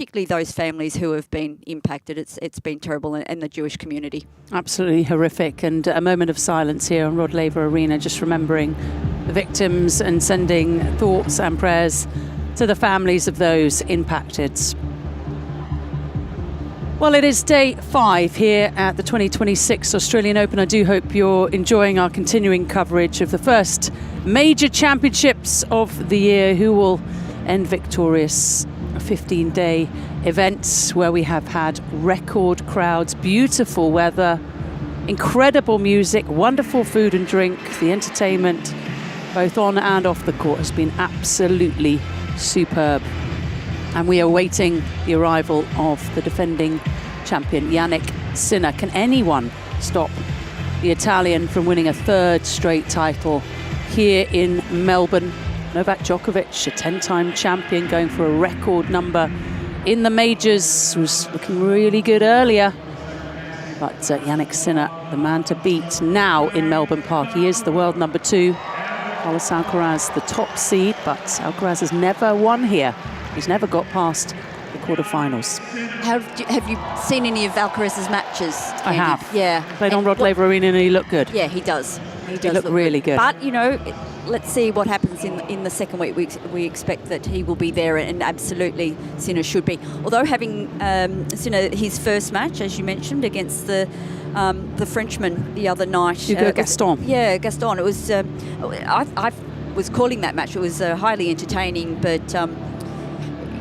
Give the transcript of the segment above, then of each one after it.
particularly those families who have been impacted. It's been terrible, and the Jewish community. Absolutely horrific. And a moment of silence here on Rod Laver Arena, just remembering the victims and sending thoughts and prayers to the families of those impacted. Well, it is day 5 here at the 2026 Australian Open. I do hope you're enjoying our continuing coverage of the first major championships of the year, who will end victorious. A 15-day event where we have had record crowds, beautiful weather, incredible music, wonderful food and drink. The entertainment, both on and off the court, has been absolutely superb. And we are awaiting the arrival of the defending champion, Jannik Sinner. Can anyone stop the Italian from winning a 3rd straight title here in Melbourne? Novak Djokovic, a 10-time champion, going for a record number in the majors, was looking really good earlier. But Jannik Sinner, the man to beat now in Melbourne Park. He is the world number 2. Carlos Alcaraz, the top seed, but Alcaraz has never won here. He's never got past the quarterfinals. Have you seen any of Alcaraz's matches, Candy? I have. Yeah. Played on Rod Laver Arena and he looked good. Yeah, he does. He does look really good. But, you know, let's see what happens in the second week. We expect that he will be there, and absolutely Sinner should be. Although having Sinner, his first match, as you mentioned, against the Frenchman the other night. Gaston. Yeah, Gaston. It was. I was calling that match. It was highly entertaining, but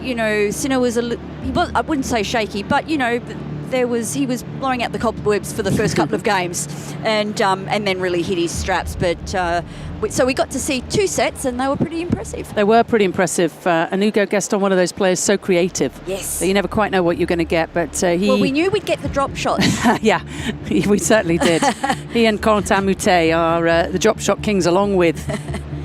you know, Sinner was I wouldn't say shaky, but you know, he was blowing out the cobwebs for the first couple of games, and then really hit his straps. But so we got to see 2 sets, and they were pretty impressive. They were pretty impressive. Hugo Gaston, one of those players, so creative. Yes. That you never quite know what you're going to get, but he... Well, we knew we'd get the drop shots. Yeah, we certainly did. He and Corentin Moutet are the drop shot kings, along with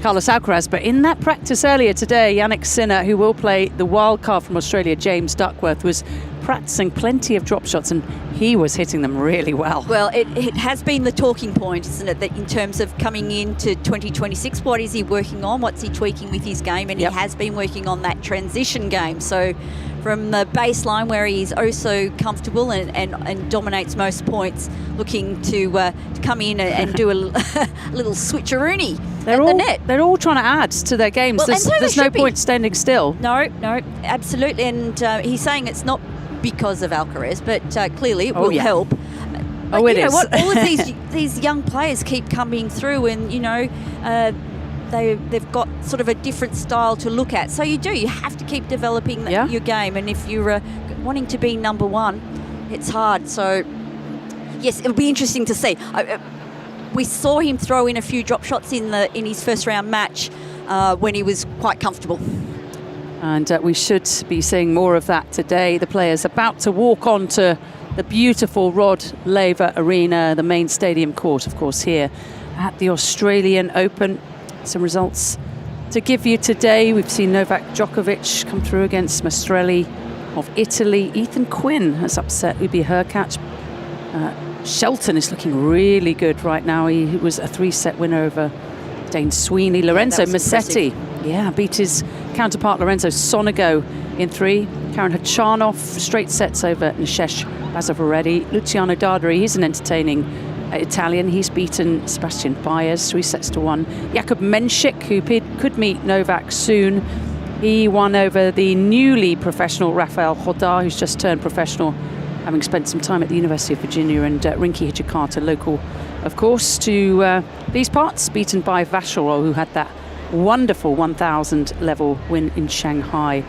Carlos Alcaraz. But in that practice earlier today, Jannik Sinner, who will play the wild card from Australia, James Duckworth, was practicing plenty of drop shots, and he was hitting them really well. Well, it has been the talking point, isn't it, that in terms of coming into 2026, what is he working on? What's he tweaking with his game? And he has been working on that transition game. So from the baseline where he's oh so comfortable and dominates most points, looking to come in and do a little switcheroony at the net. They're all trying to add to their games. Well, there's no point standing still. No, absolutely. And he's saying it's not because of Alcaraz, but clearly it will help. But it is. What? All of these young players keep coming through, and you know, they've got sort of a different style to look at. So you have to keep developing your game, and if you're wanting to be number 1, it's hard. So yes, it'll be interesting to see. We saw him throw in a few drop shots in his first round match when he was quite comfortable. And we should be seeing more of that today. The players about to walk onto the beautiful Rod Laver Arena, the main stadium court, of course, here at the Australian Open. Some results to give you today. We've seen Novak Djokovic come through against Maestrelli of Italy. Ethan Quinn has upset Ubi Hurkacz. Shelton is looking really good right now. He was a 3-set winner over Dane Sweeney. Lorenzo Musetti, beat his counterpart Lorenzo Sonego in 3. Karen Khachanov, straight sets over Nishesh Bazavareddy. Luciano Darderi, he's an entertaining Italian. He's beaten Sebastian Baez 3-1. Jakub Menšik, who could meet Novak soon, he won over the newly professional Rafael Hodar, who's just turned professional, having spent some time at the University of Virginia, and Rinky Hijikata, local, of course, to these parts, beaten by Vacherot, who had that wonderful 1,000 level win in Shanghai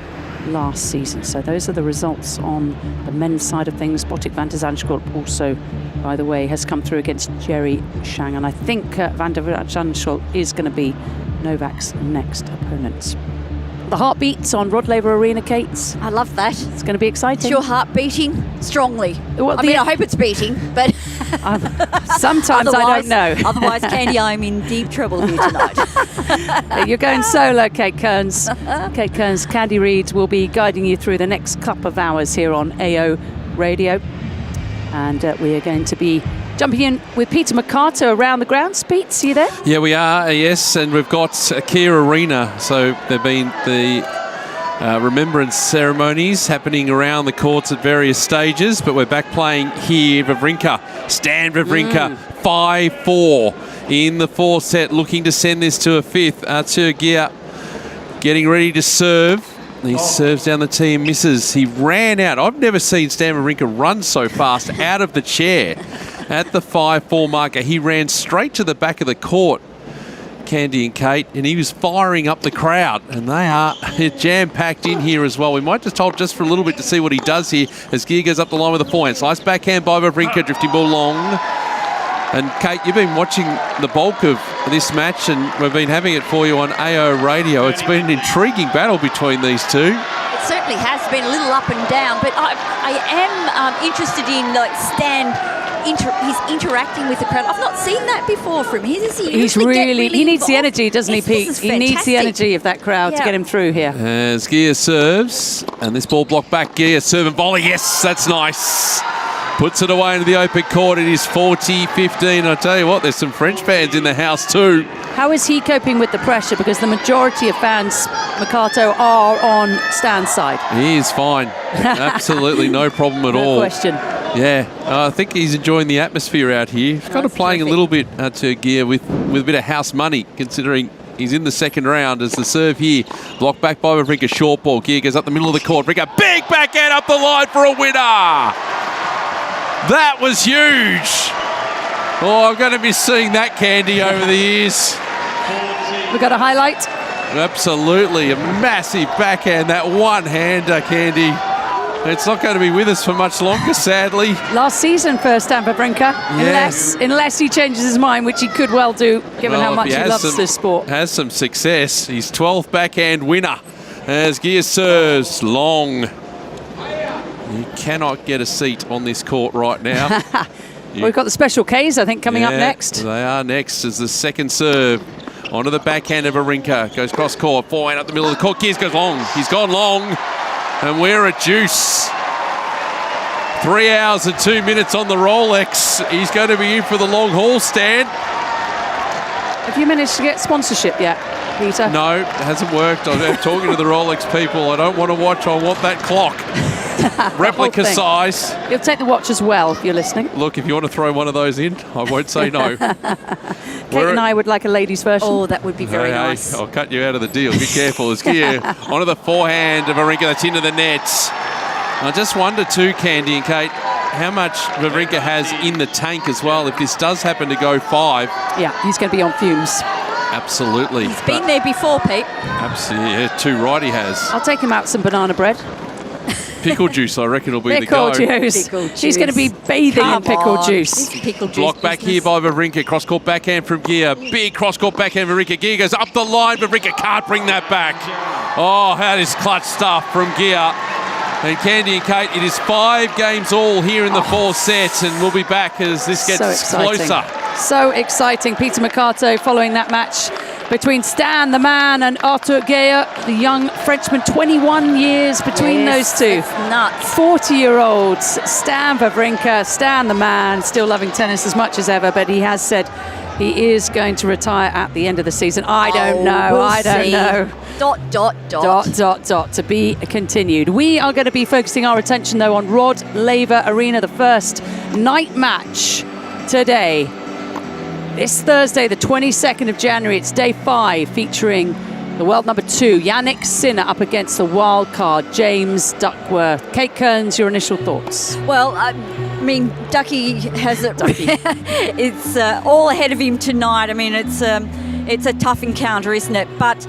last season. So those are the results on the men's side of things. Botic van der Zandschulp also, by the way, has come through against Jerry Shang, and I think van der Zandschulp is going to be Novak's next opponent. The heartbeats on Rod Laver Arena, Kate. I love that. It's going to be exciting. Is your heart beating strongly? Well, I hope it's beating, but sometimes I don't know. Otherwise, Candy, I'm in deep trouble here tonight. You're going solo, Kate Kearns. Kate Kearns, Candy Reid will be guiding you through the next couple of hours here on AO Radio. And we are going to be jumping in with Peter McCarter around the grounds. Pete, are you there? Yeah, we are, yes. And we've got Kia Arena. So they've been the remembrance ceremonies happening around the courts at various stages, but we're back playing here. Wawrinka, Stan Wawrinka, 5-4 in the 4th set, looking to send this to a 5th. Arthur getting ready to serve. He serves down the tee and misses. He ran out. I've never seen Stan Wawrinka run so fast out of the chair at the 5-4 marker. He ran straight to the back of the court, Candy and Kate, and he was firing up the crowd, and they are jam-packed in here as well. We might just hold just for a little bit to see what he does here as Gear goes up the line with a forehand. Slice backhand by Wawrinka, drifting ball long. And Kate, you've been watching the bulk of this match, and we've been having it for you on AO Radio. It's been an intriguing battle between these two. It certainly has been a little up and down, but I am interested in Stan. He's interacting with the crowd. I've not seen that before from him. He needs the energy, doesn't he, Pete? He needs the energy of that crowd to get him through here. As Gear serves, and this ball blocked back. Gear serve and volley. Yes, that's nice. Puts it away into the open court. It is 40-15. I tell you what, there's some French fans in the house too. How is he coping with the pressure? Because the majority of fans, Mercato, are on Stan's side. He is fine. Absolutely no problem at all. No question. Yeah, I think he's enjoying the atmosphere out here. He's kind of playing a little bit to Gear with a bit of house money, considering he's in the second round. As the serve here, blocked back by Wawrinka, short ball. Gear goes up the middle of the court. Wawrinka, big backhand up the line for a winner. That was huge. Oh, I'm going to be seeing that, Candy, over the years. We got a highlight? Absolutely, a massive backhand, that one-hander, Candy. It's not going to be with us for much longer, sadly. Last season for Stan Wawrinka, unless he changes his mind, which he could well do, given how much he loves this sport. Has some success. He's 12th backhand winner as Gear serves long. You cannot get a seat on this court right now. We've got the special Ks, I think, coming up next. They are next as the second serve. Onto the backhand of Wawrinka. Goes cross court, forehand up the middle of the court. Gears goes long. He's gone long. And we're at juice. 3 hours and 2 minutes on the Rolex. He's going to be in for the long haul, Stan. Have you managed to get sponsorship yet, Peter? No, it hasn't worked. I'm talking to the Rolex people. I don't want to watch. I want that clock. Replica size. You'll take the watch as well if you're listening. Look, if you want to throw one of those in, I won't say no. Kate and I would like a ladies' version. Oh, that would be very nice. I'll cut you out of the deal. Be careful. It's Gear onto the forehand of Wawrinka. That's into the net. I just wonder too, Candy and Kate, how much Wawrinka has in the tank as well. If this does happen to go 5. Yeah, he's going to be on fumes. Absolutely. He's been there before, Pete. Absolutely. Yeah, too right he has. I'll take him out some banana bread. Pickle juice, I reckon, will be pickle the go. Juice. Pickle juice. She's going to be bathing in pickle juice. Pickle juice. Block back here by Wawrinka. Cross-court backhand from Gear. Big cross-court backhand from Wawrinka. Gear goes up the line. Wawrinka can't bring that back. Oh, that is clutch stuff from Gear. And Candy and Kate, it is 5 games all here in the 4th set, and we'll be back as this gets closer. So exciting. Peter Mercato following that match between Stan, the man, and Arthur Geyer, the young Frenchman. 21 years between those two. Nuts. 40-year-olds. Stan Wawrinka, Stan, the man, still loving tennis as much as ever, but he has said he is going to retire at the end of the season. I don't know. I don't know. ... To be continued. We are going to be focusing our attention, though, on Rod Laver Arena, the first night match today. This Thursday, the 22nd of January, it's day 5, featuring the world number 2, Jannik Sinner, up against the wild card, James Duckworth. Kate Kearns, your initial thoughts? Well, I mean, Ducky has it. It's all ahead of him tonight. I mean, it's a tough encounter, isn't it? But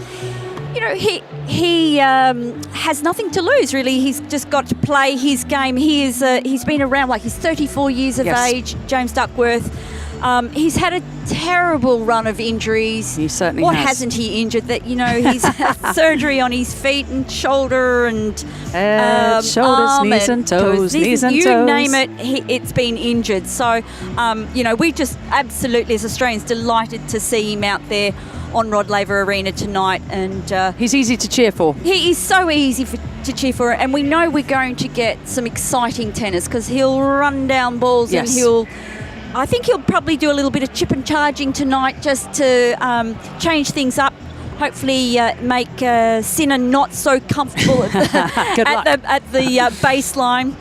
you know, he has nothing to lose, really. He's just got to play his game. He's been around, like, he's 34 years of age, James Duckworth. He's had a terrible run of injuries. He certainly has. What hasn't he injured? That, you know, he's had surgery on his feet and shoulder and shoulders, knees and toes, knees and toes. You name it, it's been injured. So, you know, we just absolutely, as Australians, delighted to see him out there on Rod Laver Arena tonight. And he's easy to cheer for. He is so easy to cheer for, and we know we're going to get some exciting tennis because he'll run down balls and I think he'll probably do a little bit of chip and charging tonight just to change things up hopefully make Sinner not so comfortable at the baseline.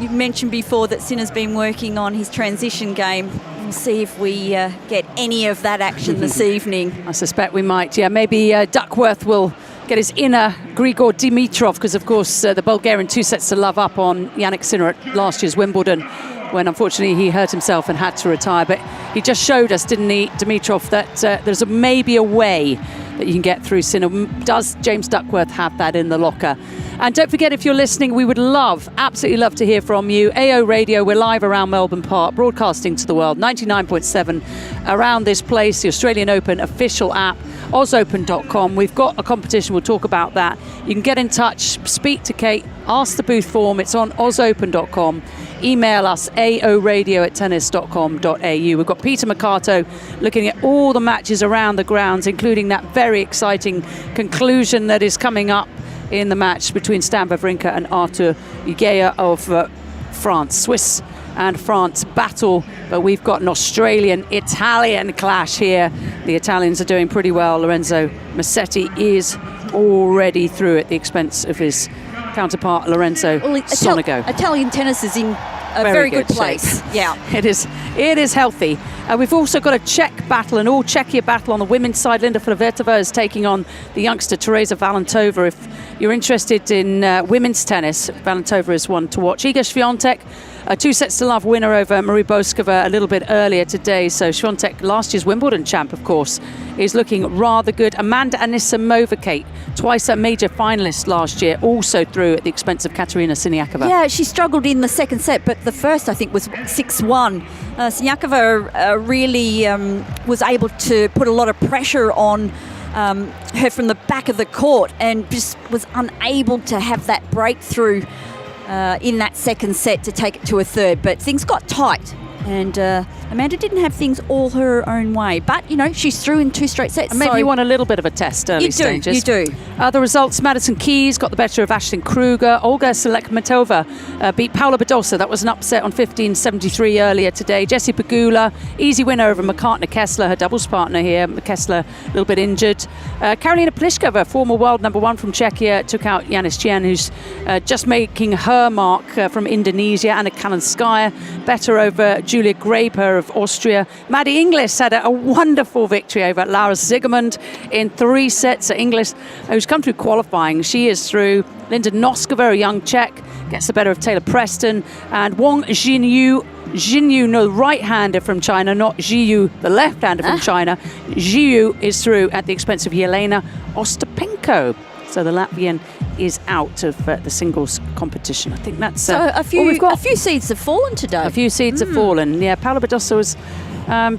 You mentioned before that Sinner's been working on his transition game. We'll see if we get any of that action this evening. I suspect we might. Yeah, maybe Duckworth will get his inner Grigor Dimitrov, because of course the Bulgarian 2-0 up on Jannik Sinner at last year's Wimbledon, when unfortunately he hurt himself and had to retire. But he just showed us, didn't he, Dimitrov, that there's maybe a way that you can get through Sinner. Does James Duckworth have that in the locker? And don't forget, if you're listening, we would absolutely love to hear from you. AO Radio, we're live around Melbourne Park, broadcasting to the world, 99.7 around this place, the Australian Open official app, ozopen.com. We've got a competition, we'll talk about that. You can get in touch, speak to Kate, ask the booth form, it's on ozopen.com. Email us, aoradio@tennis.com.au. We've got Peter Mercato looking at all the matches around the grounds, including that very exciting conclusion that is coming up in the match between Stan Wawrinka and Arthur Ugea of France. Swiss and France battle, but we've got an Australian-Italian clash here. The Italians are doing pretty well. Lorenzo Musetti is already through at the expense of his counterpart Lorenzo Sonego. Italian tennis is in a very good place. Yeah, it is healthy. We've also got a Czech battle, an all-Czechia battle on the women's side. Linda Flavetova is taking on the youngster Teresa Valentova. If you're interested in women's tennis, Valentova is one to watch. Iga Swiatek, a 2-0 winner over Marie Boskova a little bit earlier today. So Swiatek, last year's Wimbledon champ, of course, is looking rather good. Amanda Anisimova, Kate, twice a major finalist last year, also through at the expense of Katerina Siniakova. Yeah, she struggled in the second set, but the first, I think, was 6-1. Siniakova really was able to put a lot of pressure on her from the back of the court, and just was unable to have that breakthrough in that second set to take it to a third. But things got tight, and Amanda didn't have things all her own way. But, you know, she's through in 2 straight sets. And maybe you want a little bit of a test early stages. You do. The results, Madison Keys got the better of Ashlyn Kruger. Olga Selekmatova beat Paula Badosa. That was an upset on 15.73 earlier today. Jessie Pegula, easy winner over McCartney Kessler, her doubles partner here. Kessler a little bit injured. Karolina Pliskova, former world number 1 from Czechia, took out Yanis Chen, who's just making her mark from Indonesia. Anna Kalinskaya, better over Julia Graper of Austria. Maddie Inglis had a wonderful victory over Laura Zigermund in 3 sets. Inglis, who's come through qualifying, she is through. Linda Noskova, a young Czech, gets the better of Taylor Preston. And Wang Jinyu, the right-hander from China, not Jiyu, the left-hander from China. Jiyu is through at the expense of Elena Ostapenko. So the Latvian is out of the singles competition. I think that's so a few seeds have fallen today. A few seeds have fallen. Yeah, Paula Badosa was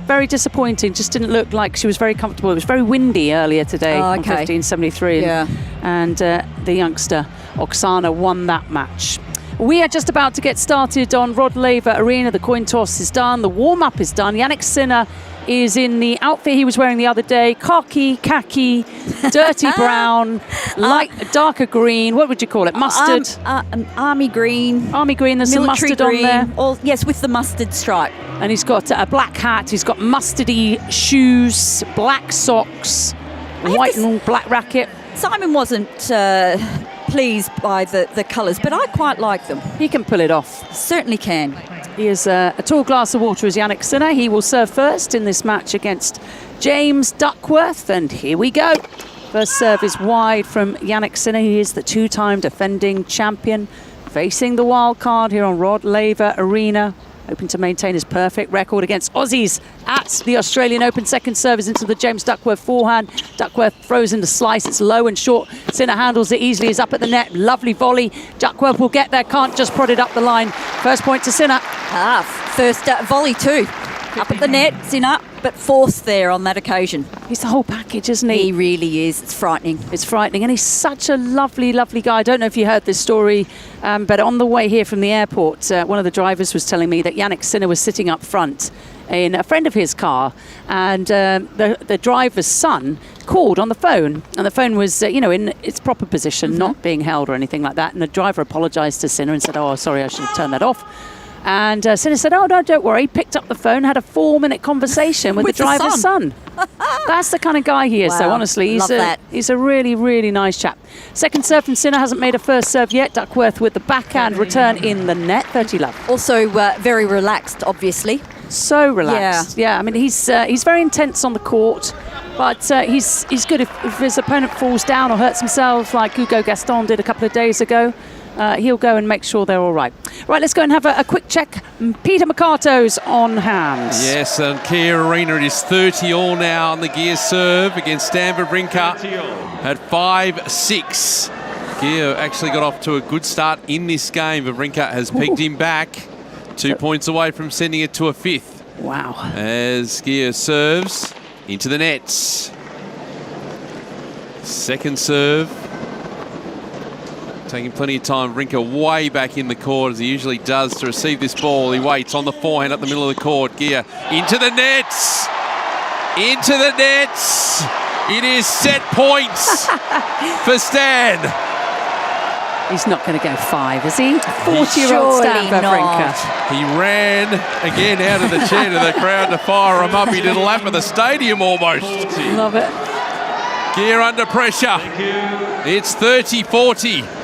very disappointing. Just didn't look like she was very comfortable. It was very windy earlier today on 15.73. Yeah. And the youngster Oksana won that match. We are just about to get started on Rod Laver Arena. The coin toss is done. The warm-up is done. Jannik Sinner is in the outfit he was wearing the other day. Khaki, dirty brown, light, darker green. What would you call it? Mustard? Army green. Army green. There's some mustard green on there. Yes, with the mustard stripe. And he's got a black hat. He's got mustardy shoes, black socks, white and black racket. Simon wasn't pleased by the colours, but I quite like them. He can pull it off. Certainly can. He is a tall glass of water as Jannik Sinner. He will serve first in this match against James Duckworth. And here we go. First serve is wide from Jannik Sinner. He is the 2-time defending champion, facing the wild card here on Rod Laver Arena, hoping to maintain his perfect record against Aussies at the Australian Open. Second serve is into the James Duckworth forehand. Duckworth throws in the slice. It's low and short. Sinner handles it easily. He's up at the net. Lovely volley. Duckworth will get there. Can't just prod it up the line. First point to Sinner. First volley too. Up at the net, Sinner, but forced there on that occasion. He's the whole package, isn't he? He really is. It's frightening. It's frightening. And he's such a lovely, lovely guy. I don't know if you heard this story, but on the way here from the airport, one of the drivers was telling me that Jannik Sinner was sitting up front in a friend of his car, and the driver's son called on the phone, and the phone was in its proper position, not being held or anything like that, and the driver apologized to Sinner and said, "Oh, sorry, I should have turned that off." And Sinner said, oh, no, don't worry. Picked up the phone, had a 4-minute conversation with the driver's son. That's the kind of guy he is, so honestly. He's a really, really nice chap. Second serve from Sinner, hasn't made a first serve yet. Duckworth with the backhand return in the net, 30-love. Also very relaxed, obviously. So relaxed. Yeah, I mean, he's very intense on the court, but he's good if his opponent falls down or hurts himself, like Hugo Gaston did a couple of days ago. He'll go and make sure they're all right. Right, let's go and have a quick check. Peter Mercato's on hand. Yes, and Kia Arena, it is 30-all now on the gear serve against Stan Wawrinka at 5-6. Gia actually got off to a good start in this game. Wawrinka has pegged him back. 2 points away from sending it to a 5th. Wow. As Gia serves into the nets. Second serve. Taking plenty of time. Wawrinka way back in the court, as he usually does, to receive this ball. He waits on the forehand up the middle of the court. Gia into the nets. Into the nets. It is set points for Stan. He's not going to go 5, is he? 40-year-old Stan Wawrinka. He ran again out of the chair to the crowd to fire him up. He did a lap of the stadium almost. Love it. Gia under pressure. It's 30-40.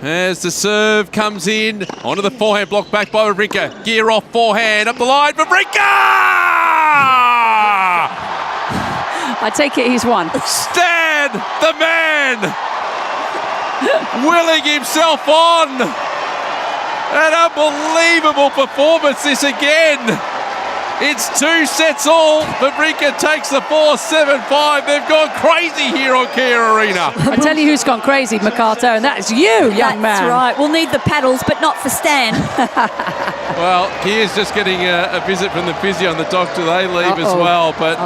As the serve comes in, onto the forehand, blocked back by Wawrinka. Gia off forehand, up the line, Wawrinka! I take it he's won. Stan, the man, willing himself on. An unbelievable performance this again. It's 2 sets all. Wawrinka takes the 4-7-5. They've gone crazy here on Kia Arena. I tell you who's gone crazy, Mercato, and that is you, young man. That's right. We'll need the paddles, but not for Stan. Well, Kia's just getting a visit from the physio and the doctor. They leave as well, but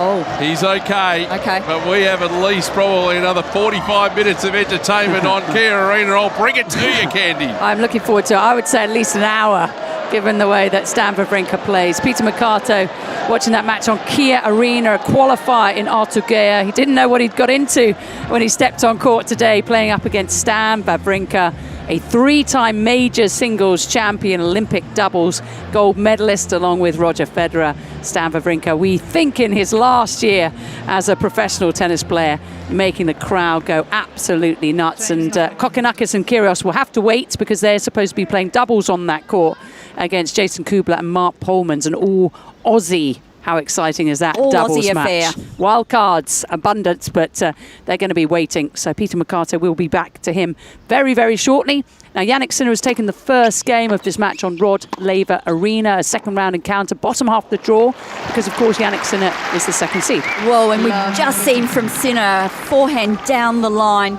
he's okay. Okay. But we have at least probably another 45 minutes of entertainment on Kia Arena. I'll bring it to you, Candy. I'm looking forward to it. I would say at least an hour, given the way that Stan Wawrinka plays. Peter Mercato watching that match on Kia Arena, a qualifier in Artugea. He didn't know what he'd got into when he stepped on court today, playing up against Stan Wawrinka, a 3-time major singles champion, Olympic doubles gold medalist, along with Roger Federer. Stan Wawrinka, we think in his last year as a professional tennis player, making the crowd go absolutely nuts. And Kokkinakis and Kyrgios will have to wait, because they're supposed to be playing doubles on that court against Jason Kubler and Mark Polmans, an all Aussie. How exciting is that doubles Aussie match? affair. Wild cards, abundance, but they're going to be waiting. So Peter Mercato will be back to him very, very shortly. Now, Jannik Sinner has taken the first game of this match on Rod Laver Arena, a second-round encounter, bottom half of the draw, because, of course, Jannik Sinner is the second seed. Whoa, and we've just seen from Sinner, forehand down the line.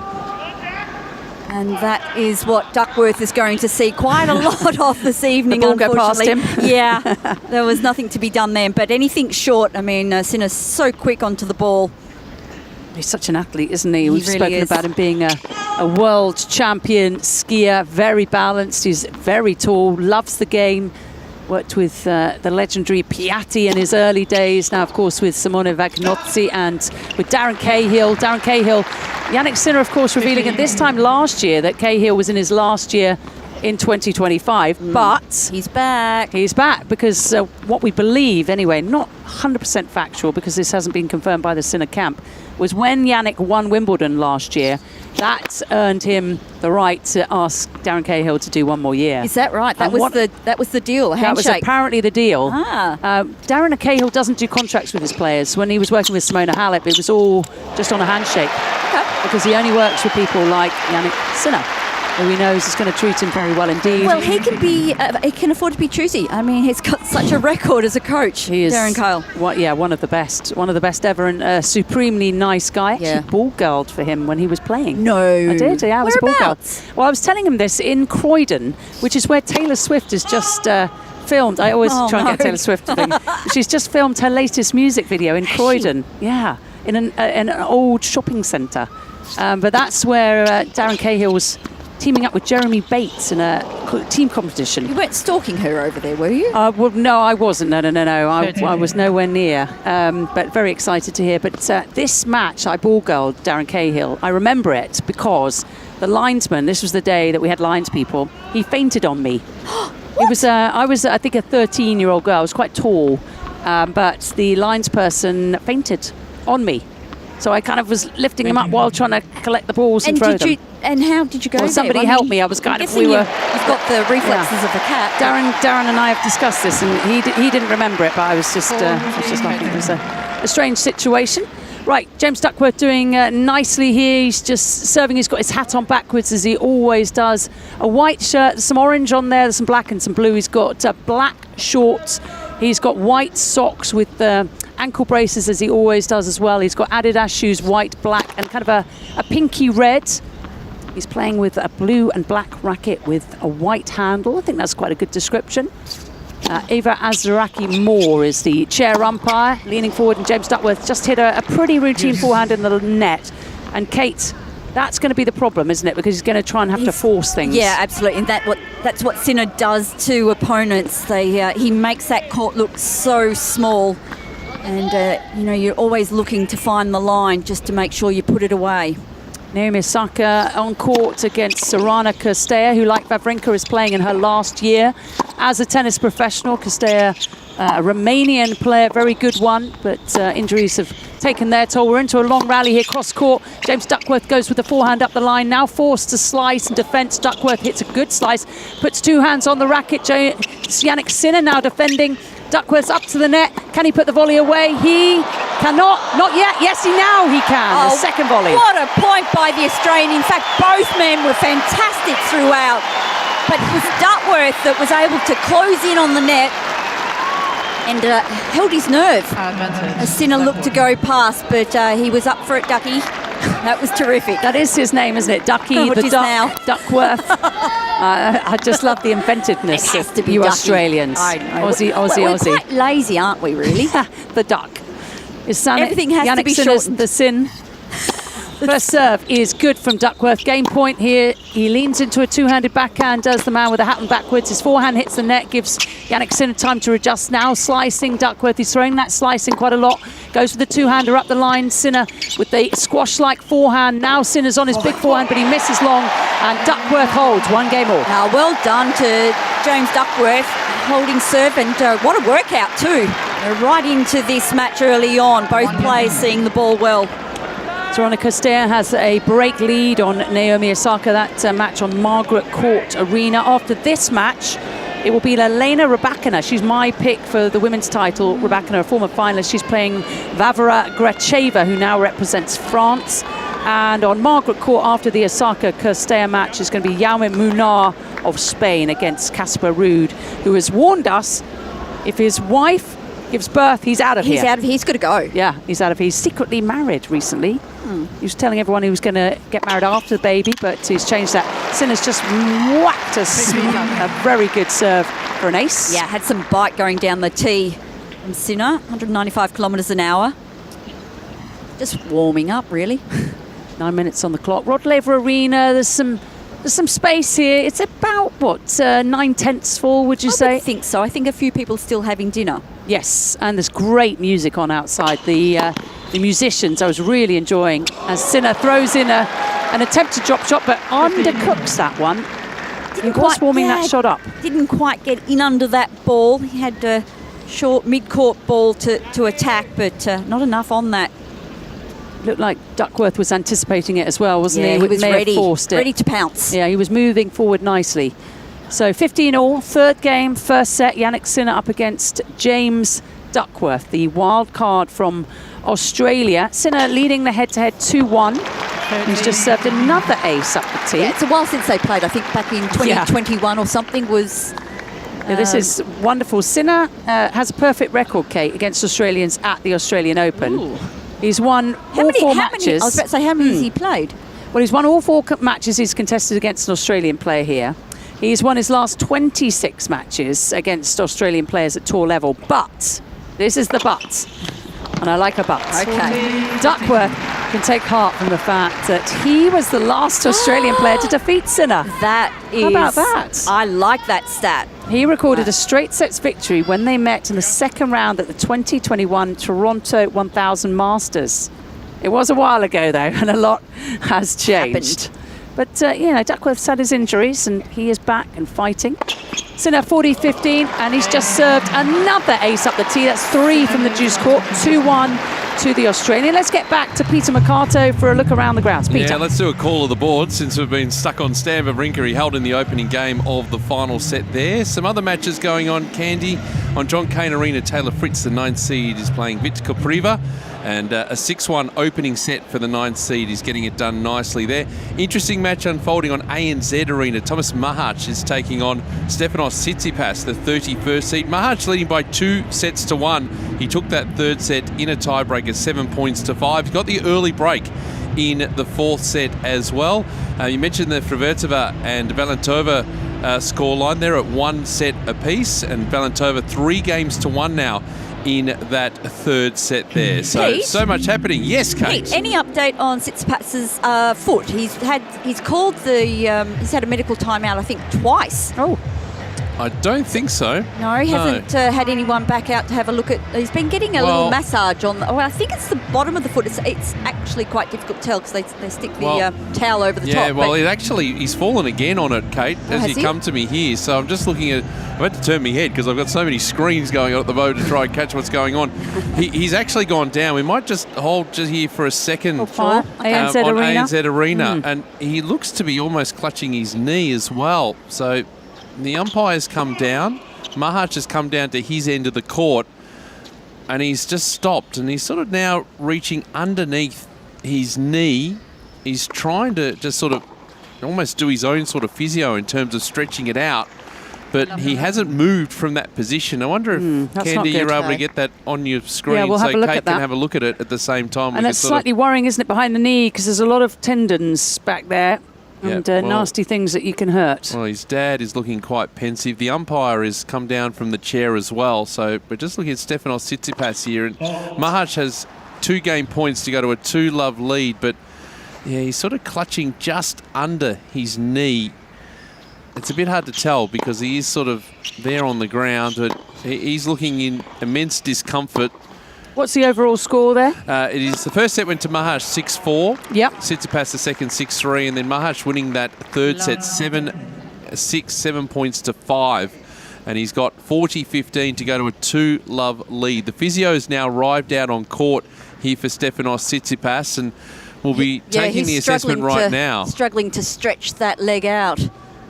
And that is what Duckworth is going to see quite a lot of this evening, the ball go past him. Yeah, there was nothing to be done there. But anything short, I mean, Sinner's so quick onto the ball. He's such an athlete, isn't he? We've really spoken about him being a world champion skier, very balanced. He's very tall, loves the game. Worked with the legendary Piatti in his early days. Now, of course, with Simone Vagnozzi and with Darren Cahill. Darren Cahill, Jannik Sinner, of course, revealing at this time last year that Cahill was in his last year in 2025. But he's back. He's back because what we believe, anyway, not 100% factual, because this hasn't been confirmed by the Sinner camp, was when Jannik won Wimbledon last year, that earned him the right to ask Darren Cahill to do one more year. Is that right? That was the deal, a handshake. That was apparently the deal. Darren Cahill doesn't do contracts with his players. When he was working with Simona Halep, it was all just on a handshake. Okay. Because he only works with people like Jannik Sinner, who he knows is going to treat him very well indeed. Well, he can afford to be choosy. I mean, he's got such a record as a coach. He is, Darren Cahill. One of the best ever, and a supremely nice guy. Actually, ball girled for him when he was playing. No, I did. Yeah, I was a ball girl. Whereabouts? Well, I was telling him this in Croydon, which is where Taylor Swift is just filmed. I always try and get Taylor Swift to thing. She's just filmed her latest music video in Croydon. Yeah, in an old shopping centre. But that's where Darren Cahill was teaming up with Jeremy Bates in a team competition. You weren't stalking her over there, were you? Well, no, I wasn't. No. I was nowhere near. But very excited to hear. But this match, I ball girled Darren Cahill. I remember it because the linesman, this was the day that we had lines people, he fainted on me. It was, I was, I think, a 13-year-old girl. I was quite tall, but the lines person fainted on me. So I kind of was lifting him up while trying to collect the balls and throw them. And how did you go? Well, somebody helped me. I was kind of, you've got the reflexes of a cat. Darren and I have discussed this, and he didn't remember it, but I was just like, it was a strange situation. Right, James Duckworth doing nicely here. He's just serving. He's got his hat on backwards, as he always does. A white shirt, some orange on there, there's some black and some blue. He's got black shorts. He's got white socks with ankle braces, as he always does as well. He's got Adidas shoes, white, black, and kind of a pinky red. He's playing with a blue and black racket with a white handle. I think that's quite a good description. Eva Azaraki Moore is the chair umpire, leaning forward, and James Duckworth just hit a pretty routine forehand in the net. And Kate, that's going to be the problem, isn't it? Because he's going to try and have to force things. Yeah, absolutely. And that's what Sinner does to opponents. He makes that court look so small. And, you're always looking to find the line just to make sure you put it away. Naomi Osaka on court against Sorana Cirstea, who, like Wawrinka, is playing in her last year as a tennis professional. Cirstea, a Romanian player, very good one, but injuries have taken their toll. We're into a long rally here, cross court. James Duckworth goes with the forehand up the line, now forced to slice and defence. Duckworth hits a good slice, puts two hands on the racket. Jannik Sinner now defending. Duckworth's up to the net. Can he put the volley away? He cannot. Not yet. Yes, now he can. The second volley. What a point by the Australian. In fact, both men were fantastic throughout. But it was Duckworth that was able to close in on the net and held his nerve. As Sinner looked to go past, but he was up for it, Ducky. That was terrific. That is his name, isn't it? Ducky, the Duck, Duckworth. I just love the inventiveness of you Australians. Aussie. We're quite lazy, aren't we, really? The Duck. Everything has to be shortened. The Sin. First serve is good from Duckworth. Game point here. He leans into a two-handed backhand, does the man with a hat on backwards. His forehand hits the net, gives Jannik Sinner time to adjust. Now slicing Duckworth. He's throwing that slicing quite a lot. Goes for the two-hander up the line. Sinner with the squash-like forehand. Now Sinner's on his big forehand, but he misses long. And Duckworth holds 1 game all. Now, well done to James Duckworth, holding serve. And what a workout too. Right into this match early on. Both players seeing the ball well. Sorana Cirstea has a break lead on Naomi Osaka. That match on Margaret Court Arena. After this match, it will be Elena Rybakina. She's my pick for the women's title. Rybakina, a former finalist. She's playing Varvara Gracheva, who now represents France. And on Margaret Court, after the Osaka Cirstea match, is going to be Munar of Spain against Casper Ruud, who has warned us if his wife gives birth, he's out of here. He's out of here. He's got to go. Yeah, he's out of here. He's secretly married recently. He was telling everyone he was going to get married after the baby, but he's changed that. Sinner's just whacked a very good serve for an ace. Yeah, had some bite going down the tee from Sinner, 195 kilometres an hour. Just warming up, really. 9 minutes on the clock. Rod Laver Arena, there's some space here. It's about, what, 9/10 full, would you say? I think so. I think a few people still having dinner. Yes, and there's great music on outside. The musicians I was really enjoying as Sinner throws in an attempted drop shot, but undercooks that one. Didn't quite warming that shot up. Didn't quite get in under that ball. He had a short mid-court ball to attack, but not enough on that. Looked like Duckworth was anticipating it as well, wasn't he? He was ready, forced it. Ready to pounce. Yeah, he was moving forward nicely. So 15 all, third game, first set. Jannik Sinner up against James Duckworth, the wild card from Australia. Sinner leading the head-to-head 2-1. He's just served another ace up the tee. Yeah, it's a while since they played. I think back in 2021 or something was... this is wonderful. Sinner has a perfect record, Kate, against Australians at the Australian Open. Ooh. He's won all four matches. I was about to say, how many has he played? Well, he's won all 4 matches he's contested against an Australian player here. He's won his last 26 matches against Australian players at tour level. But, this is the but, and I like a but. Okay. Duckworth can take heart from the fact that he was the last Australian player to defeat Sinner. That is... How about that? I like that stat. He recorded a straight sets victory when they met in the second round at the 2021 Toronto 1000 Masters. It was a while ago, though, and a lot has changed. But, Duckworth's had his injuries, and he is back and fighting. Sinner 40-15, and he's just served another ace up the tee. That's 3 from the deuce court, 2-1 to the Australian. Let's get back to Peter Mercato for a look around the grounds. Peter. Yeah, let's do a call of the board since we've been stuck on Stan Wawrinka. He held in the opening game of the final set there. Some other matches going on, Candy. On John Cain Arena, Taylor Fritz, the 9th seed, is playing Gracheva. And a 6-1 opening set for the 9th seed. He's getting it done nicely there. Interesting match unfolding on ANZ Arena. Thomas Mahac is taking on Stefanos Tsitsipas, the 31st seed. Mahac leading by 2-1. He took that 3rd set in a tiebreaker, 7-5. He's got the early break in the 4th set as well. You mentioned the Fruhvirtova and Valentova scoreline. They're at 1 set apiece, and Valentova 3-1 now in that 3rd set there. So much happening. Yes, Kate. Pete, any update on Tsitsipas's foot? He's had a medical timeout, I think, twice. Oh. I don't think so. No, he hasn't had anyone back out to have a look at. He's been getting a little massage on. I think it's the bottom of the foot. It's actually quite difficult to tell because they stick the towel over the top. Yeah, well, he's fallen again on it, Kate, as you come to me here. So I'm just looking at. I've had to turn my head because I've got so many screens going on at the moment to try and catch what's going on. He's actually gone down. We might just hold here for a second on ANZ Arena, and he looks to be almost clutching his knee as well. So the umpire's come down. Mahac has come down to his end of the court, and he's just stopped, and he's sort of now reaching underneath his knee. He's trying to just sort of almost do his own sort of physio in terms of stretching it out, but he hasn't moved from that position. I wonder if, Candy, you're able to get that on your screen we'll so have a look Kate at that. can have a look at it at the same time. And that's slightly worrying, isn't it, behind the knee, because there's a lot of tendons back there. And nasty things that you can hurt. Well, his dad is looking quite pensive. The umpire has come down from the chair as well. So we're just looking at Stefanos Tsitsipas here. And Mahac has 2 game points to go to a 2-love lead. But, yeah, he's sort of clutching just under his knee. It's a bit hard to tell because he is sort of there on the ground. But he's looking in immense discomfort. What's the overall score there? It is the first set went to Mahac 6-4. Yep. Tsitsipas the second 6-3, and then Mahac winning that 3rd set 7-5. And he's got 40-15 to go to a 2-love lead. The physio has now arrived out on court here for Stefanos Tsitsipas, and will be taking the assessment right now. Struggling to stretch that leg out.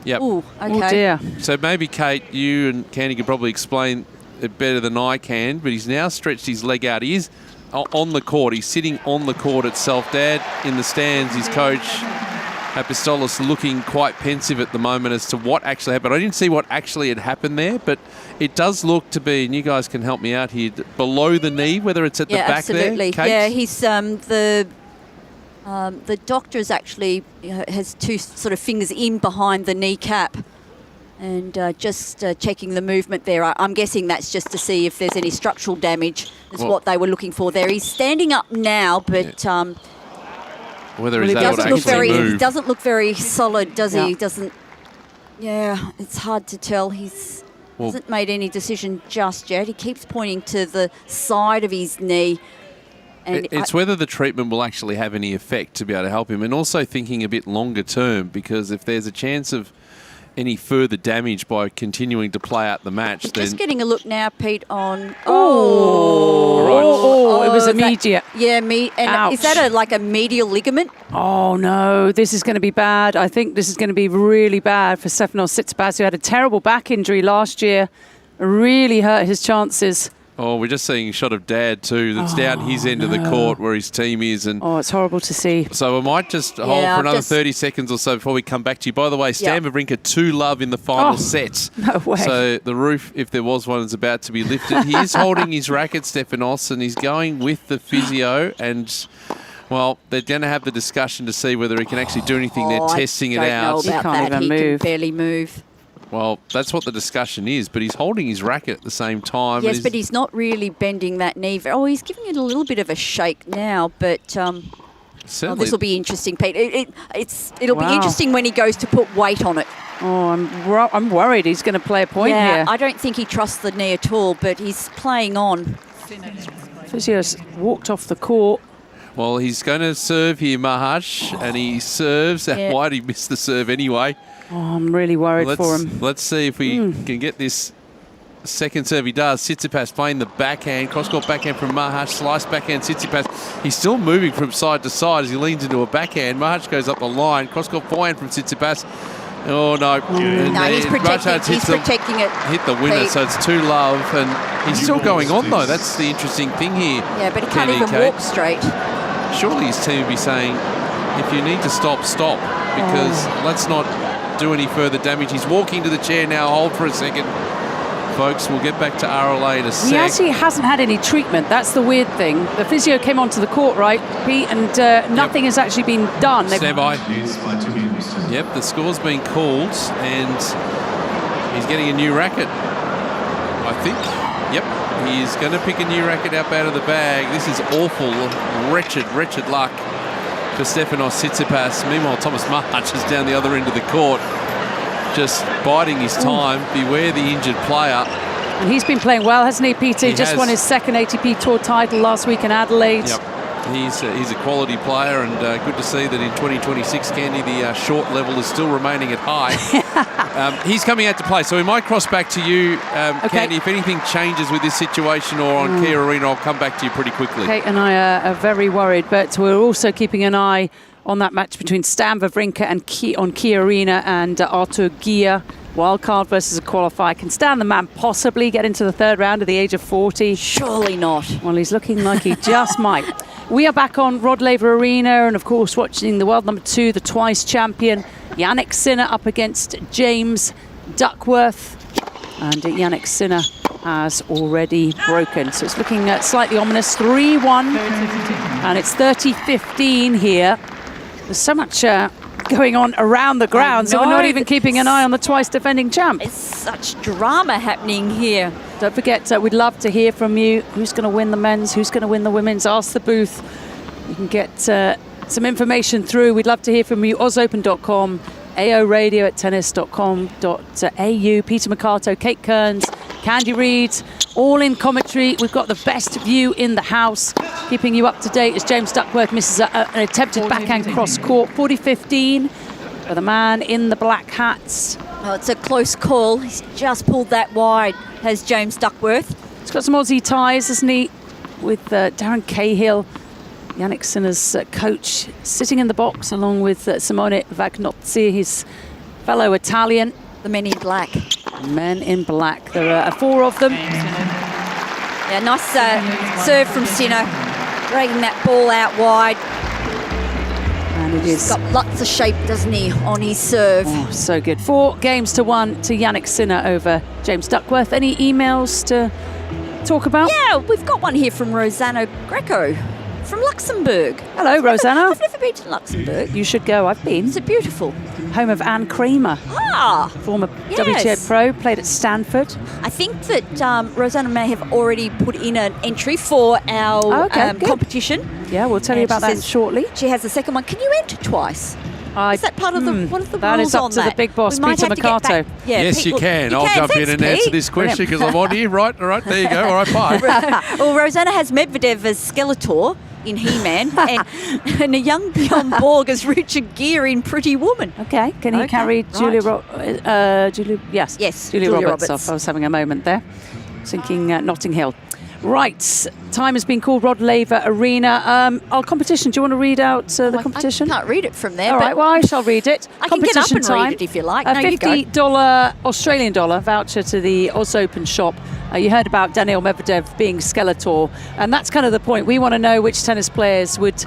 Yep. Ooh, okay. Oh dear. So maybe, Kate, you and Candy could probably explain it better than I can, but he's now stretched his leg out. He is on the court. He's sitting on the court itself. Dad in the stands, his coach, Apostolos, looking quite pensive at the moment as to what actually happened. I didn't see what actually had happened there, but it does look to be, and you guys can help me out here, below the knee, whether it's at the back absolutely. there. Kate? Yeah, he's the doctor's actually has 2 sort of fingers in behind the kneecap. And just checking the movement there. I'm guessing that's just to see if there's any structural damage. Is what they were looking for there. He's standing up now, but whether he's able to actually move. He doesn't look very solid, does he? He doesn't. Yeah, it's hard to tell. Hasn't made any decision just yet. He keeps pointing to the side of his knee. And it's whether the treatment will actually have any effect to be able to help him, and also thinking a bit longer term, because if there's a chance of any further damage by continuing to play out the match, then... Just getting a look now, Pete, on... it was immediate. Ouch. Is that like a medial ligament? Oh, no, this is going to be bad. I think this is going to be really bad for Stefanos Tsitsipas, who had a terrible back injury last year. Really hurt his chances. Oh, we're just seeing a shot of Dad too. That's down his end of the court where his team is. And it's horrible to see. So we might just hold for another 30 seconds or so before we come back to you. By the way, Stan Wawrinka 2-love in the final set. No way. So the roof, if there was one, is about to be lifted. He is holding his racket, Stefanos, and he's going with the physio. And, well, they're going to have the discussion to see whether he can actually do anything. They're testing it out. He can't even move. He can barely move. Well, that's what the discussion is, but he's holding his racket at the same time. Yes, but he's not really bending that knee. He's giving it a little bit of a shake now, but this will be interesting, Pete. It'll be interesting when he goes to put weight on it. Oh, I'm worried he's going to play a point here. I don't think he trusts the knee at all, but he's playing on. Physio's walked off the court. Well, he's going to serve here, Maharsh, and he serves. Yeah. Why did he miss the serve anyway? Oh, I'm really worried for him. Let's see if we can get this second serve. He does. Tsitsipas playing the backhand. Cross-court backhand from Maharsh. Slice backhand Tsitsipas. He's still moving from side to side as he leans into a backhand. Maharsh goes up the line. Cross-court forehand from Tsitsipas. Oh, no. No, he's protecting it. Hit the winner, Pete. so it's 2-love. And he's still going on, though. That's the interesting thing here. Yeah, but he can't even walk straight. Surely his team would be saying, if you need to stop, stop. Because let's not do any further damage. He's walking to the chair now. Hold for a second. Folks, we'll get back to RLA in a sec. He actually hasn't had any treatment. That's the weird thing. The physio came onto the court, right, Pete, and nothing has actually been done. Stand by. Yep, the score's been called, and he's getting a new racket, I think. Yep, he's going to pick a new racket up out of the bag. This is awful, wretched luck for Stefanos Tsitsipas. Meanwhile, Thomas Maharsh is down the other end of the court, just biding his time. Beware the injured player. And he's been playing well, hasn't he, PT? He just has. won his second ATP Tour title last week in Adelaide. Yep. He's a quality player, and good to see that in 2026, Candy, the short level is still remaining at high. He's coming out to play, so we might cross back to you, Candy. If anything changes with this situation or on Kia Arena, I'll come back to you pretty quickly. Kate and I are very worried, but we're also keeping an eye on that match between Stan Wawrinka and on Kia Arena and Artur Gia. Wildcard versus a qualifier. Can Stan the man possibly get into the third round at the age of 40? Surely not. Well, he's looking like he just might. We are back on Rod Laver Arena and, of course, watching the world number 2, the twice champion, Jannik Sinner up against James Duckworth. And Jannik Sinner has already broken. So it's looking slightly ominous. 3-1. And it's 30-15 here. There's so much going on around the ground, so we're not even keeping an eye on the twice defending champ. It's such drama happening here. Don't forget, we'd love to hear from you. Who's going to win the men's? Who's going to win the women's? Ask the booth. You can get some information through. We'd love to hear from you. OzOpen.com, aoradio@tennis.com.au. Peter Mercato, Kate Kearns, Candy Reid, all in commentary. We've got the best view in the house. Keeping you up to date as James Duckworth misses an attempted backhand cross-court. 40-15 for the man in the black hats. Oh, it's a close call. He's just pulled that wide, has James Duckworth. He's got some Aussie ties, hasn't he, with Darren Cahill, Jannik Sinner's coach, sitting in the box along with Simone Vagnozzi, his fellow Italian. The men in black. Men in black. There are 4 of them. Yeah, nice serve from Sinner, dragging that ball out wide. And it is. He's got lots of shape, doesn't he, on his serve. Oh, so good. 4-1 to Jannik Sinner over James Duckworth. Any emails to talk about? Yeah, we've got one here from Rosanna Greco from Luxembourg. Hello, Rosanna. I've never been to Luxembourg. You should go. I've been. Is it beautiful? Home of Anne Kramer. Ah! Former Yes. WTA pro, played at Stanford. I think that Rosanna may have already put in an entry for our good. competition. Yeah, we'll tell you And about she that says shortly. She has the second one. Can you enter twice? Is that part of the what are the that rules is up on to that? the big boss, We might Peter have to get Mercato. back. Yeah, Yes, Pete, you look, can. you I'll jump Thanks, in and Pete. answer this question because I'm on here. Right, there you go. All right, bye. Well, Rosanna has Medvedev as Skeletor in He-Man and a young Bjorn Borg as Richard Gere in Pretty Woman. Okay, can he carry Julia Yes, Yes, Julia Julia Roberts off. I was having a moment there, thinking Notting Hill. Right, time has been called Rod Laver Arena. Our competition, do you want to read out the competition? I can't read it from there. All right, well, I shall read it. I can get up and time. read it if you like. A No, you go. $50 Australian dollar voucher to the Oz Open shop. You heard about Daniil Medvedev being Skeletor, and that's kind of the point. We want to know which tennis players would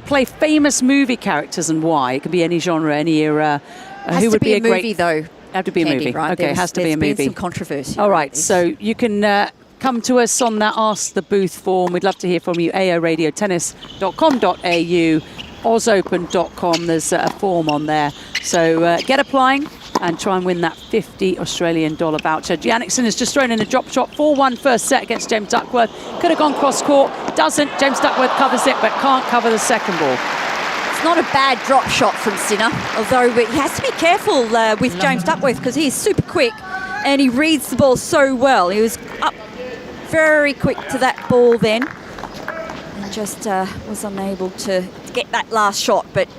play famous movie characters and why. It could be any genre, any era. Has who to would be a great movie, though. Have to be a Candy, movie. right? Okay, it has to be a movie. There's been some controversy. All right, so you can come to us on that Ask the Booth form. We'd love to hear from you. aoradiotennis.com.au, ozopen.com. There's a form on there. So get applying and try and win that $50 Australian dollar voucher. Jannik Sinner's just thrown in a drop shot. 4-1 first set against James Duckworth. Could have gone cross-court. Doesn't. James Duckworth covers it, but can't cover the second ball. It's not a bad drop shot from Sinner, although he has to be careful with James Duckworth because he is super quick and he reads the ball so well. He was up very quick to that ball then. And just was unable to get that last shot. But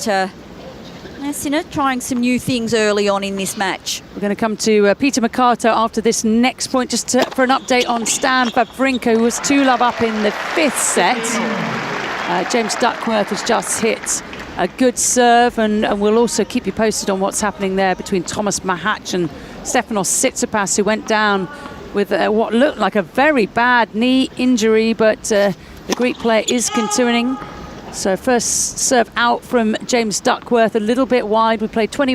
Sinner trying some new things early on in this match. We're going to come to Peter Mercato after this next point, just for an update on Stan Wawrinka, who was 2-love up in the 5th set. James Duckworth has just hit a good serve, and we'll also keep you posted on what's happening there between Thomas Mahac and Stefanos Tsitsipas, who went down with what looked like a very bad knee injury, but the Greek player is continuing. So first serve out from James Duckworth, a little bit wide. We played 20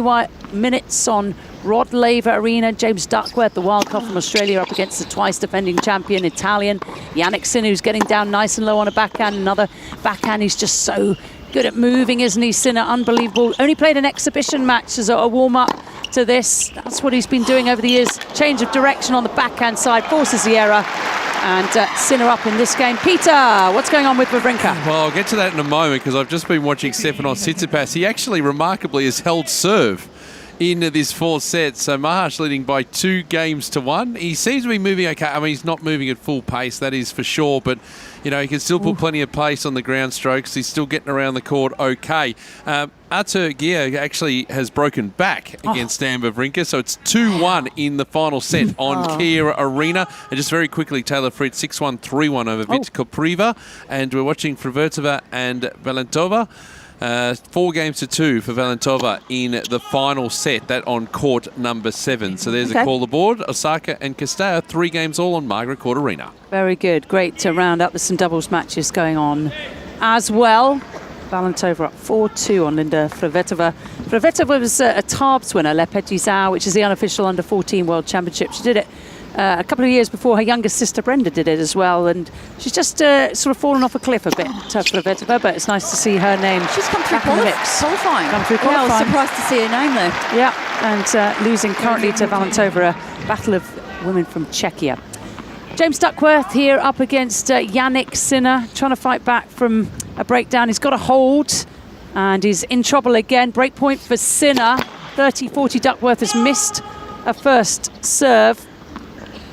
minutes on Rod Laver Arena. James Duckworth, the wildcard from Australia, up against the twice defending champion Italian Jannik Sinner, who's getting down nice and low on a backhand. Another backhand. He's just so good at moving, isn't he, Sinner? Unbelievable. Only played an exhibition match as a warm-up to this. That's what he's been doing over the years. Change of direction on the backhand side, forces the error. And Sinner up in this game. Peter, what's going on with Wawrinka? Well, I'll get to that in a moment, because I've just been watching Stefanos Tsitsipas. He actually remarkably has held serve in this 4th set. So Mahac leading by 2-1. He seems to be moving okay. I mean, he's not moving at full pace, that is for sure, but you know, he can still put plenty of pace on the ground strokes. He's still getting around the court okay. Artur Gia actually has broken back against Stan Wawrinka, so it's 2-1 in the final set on Kia Arena. And just very quickly, Taylor Fritz 6-1, 3-1 over Vitkopriva. And we're watching Fruhvirtova and Valentova. 4-2 for Valentova in the final set, that on court number 7. So there's a call aboard. Osaka and Castello, 3 games all on Margaret Court Arena. Very good. Great to round up with some doubles matches going on as well. Valentova up 4-2 on Linda Fruhvirtova. Fruhvirtova was a Tarbes winner, Le Petit Zao, which is the unofficial under-14 World Championship. She did it a couple of years before her younger sister Brenda did it as well, and she's just sort of fallen off a cliff a bit, Fruhvirtova, but it's nice to see her name. She's come through qualifying. Yeah, I was surprised to see her name there. Yeah, and losing currently to Valentova, a battle of women from Czechia. James Duckworth here up against Jannik Sinner, trying to fight back from a breakdown. He's got a hold, and he's in trouble again. Break point for Sinner. 30-40, Duckworth has missed a first serve.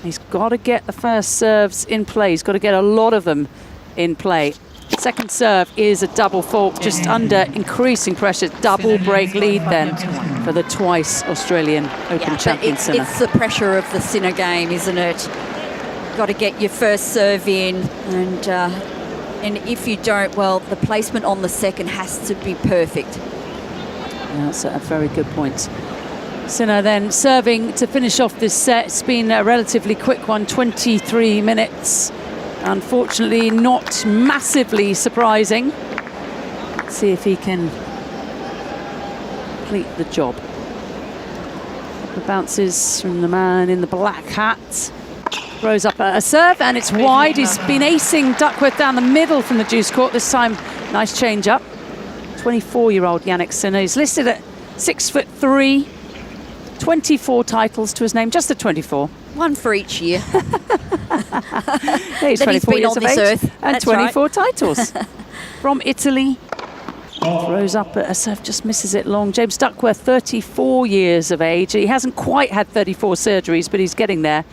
He's got to get the first serves in play. He's got to get a lot of them in play. Second serve is a double fault, just under increasing pressure. Double break lead then for the twice Australian Open champion Sinner. It's the pressure of the Sinner game, isn't it? Got to get your first serve in, and if you don't, well, the placement on the second has to be perfect. Yeah, that's a very good point. Sinner then serving to finish off this set. It's been a relatively quick one, 23 minutes. Unfortunately, not massively surprising. Let's see if he can complete the job. The bounces from the man in the black hat. Throws up a serve, and it's wide. He's been acing Duckworth down the middle from the deuce court. This time, nice change up. 24-year-old Jannik Sinner. He's listed at 6'3", 24 titles to his name, just the 24. One for each year. He's 24 years of age earth. and That's 24 right. titles. From Italy. Throws up a serve, just misses it long. James Duckworth, 34 years of age. He hasn't quite had 34 surgeries, but he's getting there.